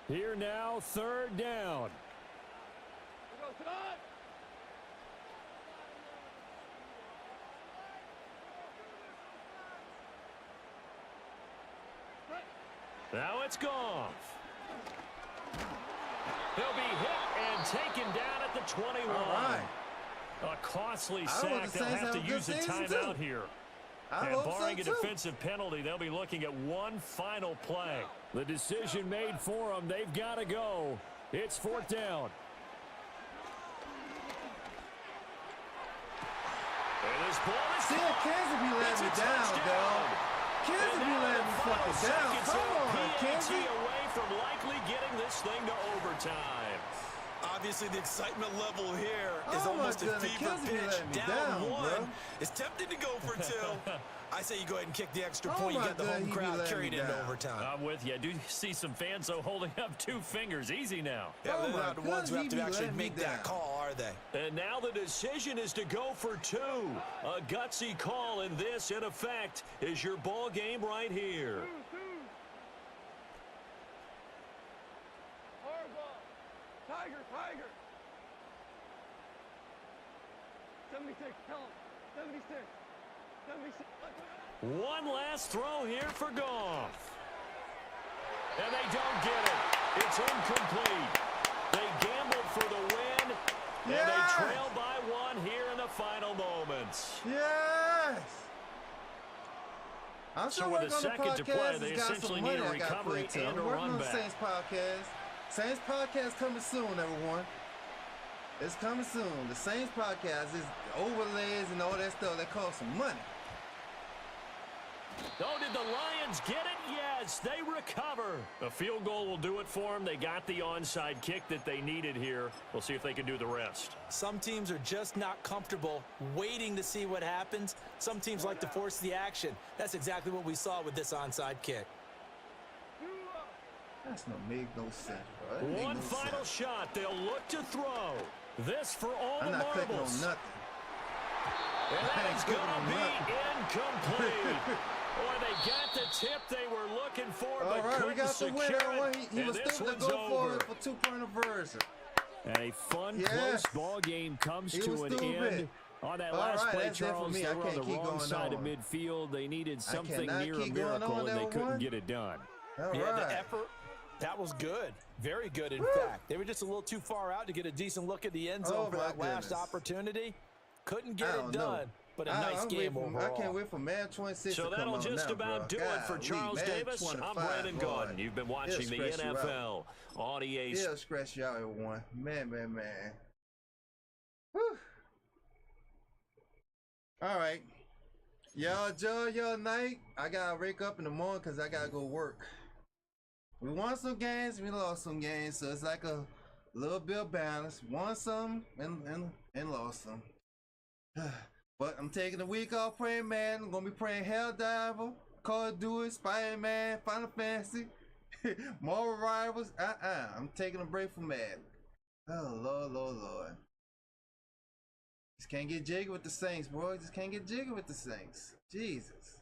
Here now, 3rd down. Now it's Goff. He'll be hit and taken down at the 21. All right. A costly sack. They'll have to use a timeout here. And barring a defensive penalty, they'll be looking at one final play. The decision made for them. They've got to go. It's 4th down. See, Kansas be letting me down, though. Kinsey be letting me fucking down. Come on, PAT Kinsey. away from likely getting this thing to overtime. Obviously, the excitement level here is Oh my almost a goodness, fever Kinsey be pitch. letting me Down down, one. bro. It's tempting to go for two. I say you go ahead and kick the extra Oh point. You my got the God, home he be crowd letting carried me into down. overtime. I'm with you. I do see some fans, though, holding up 2 fingers. Easy now. Yeah, Oh they're my not the ones who God, have he to be actually letting me make that down. call, are they? And now the decision is to go for 2. A gutsy call, and this, in effect, is your ball game right here. Tiger. 76, tell him. 76. One last throw here for Goff. And they don't get it. It's incomplete. They gambled for the win, and they trail by 1 here in the final moments. Yes. I'm So still with working a on the second to podcast. play, they It's got essentially some need money a I gotta recovery put into. and I'm a working run on the back. Saints podcast. Saints podcast coming soon, everyone. It's coming soon. The Saints podcast is overlays and all that stuff that costs some money. Oh, did the Lions get it? Yes, they recover. A field goal will do it for them. They got the onside kick that they needed here. We'll see if they can do the rest. Some teams are just not comfortable waiting to see what happens. Some teams like to force the action. That's exactly what we saw with this onside kick. That's make no sense, bro. That make One no final sense. shot. They'll look to throw. This for all I'm the not clicking on marbles. nothing. And I that ain't is clicking going on to be nothing. incomplete. Boy, they got the tip they were looking for, All but right, we couldn't got the secure winner. it. He And was this stupid to one's go for over. it for 2-point conversion. And a fun, Yes. close ball game comes He to was an stupid. end. On that All last right, play, that's it for Charles, me. they I were on can't the keep wrong going side of on. midfield. They needed something cannot near a keep going miracle, on, and they couldn't everyone. get it done. All Yeah, right. the effort, that was good. Very good, in fact. They were just a little too far out to get a decent look at the end zone Oh, for my that last goodness. opportunity. Couldn't get I it don't know. done, but a nice I'm game waiting for- overall. I can't wait for Man 26 So to come that'll on just now, about bro. do it for Golly, Charles Man Davis. 25, I'm Brandon boy. Gordon. You've been watching the It'll scratch you NFL on EA It'll scratch you out, everyone. Man. Whew. All right. Y'all enjoy your night. I gotta wake up in the morning because I gotta go work. We won some games, we lost some games, so it's like a little bit of balance. Won some and lost some. But I'm taking the week off praying, man. I'm gonna be praying Helldiver, Call of Duty, Spider-Man, Final Fantasy, Marvel Rivals. I'm taking a break from Madden. Oh, Lord. Just can't get jiggy with the Saints, bro. Just can't get jiggy with the Saints. Jesus.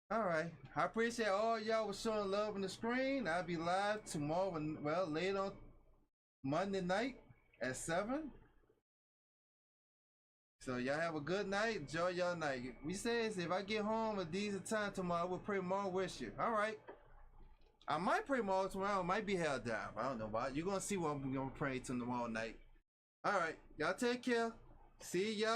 All right. I appreciate all y'all was showing love on the screen. I'll be live tomorrow, well, late on Monday night at 7. So y'all have a good night. Enjoy y'all night. We says if I get home a decent time tomorrow, I will pray more with you. All right. I might pray more tomorrow. It might be held down. I don't know about it. You're gonna see what I'm gonna pray tomorrow night. All right. Y'all take care. See y'all.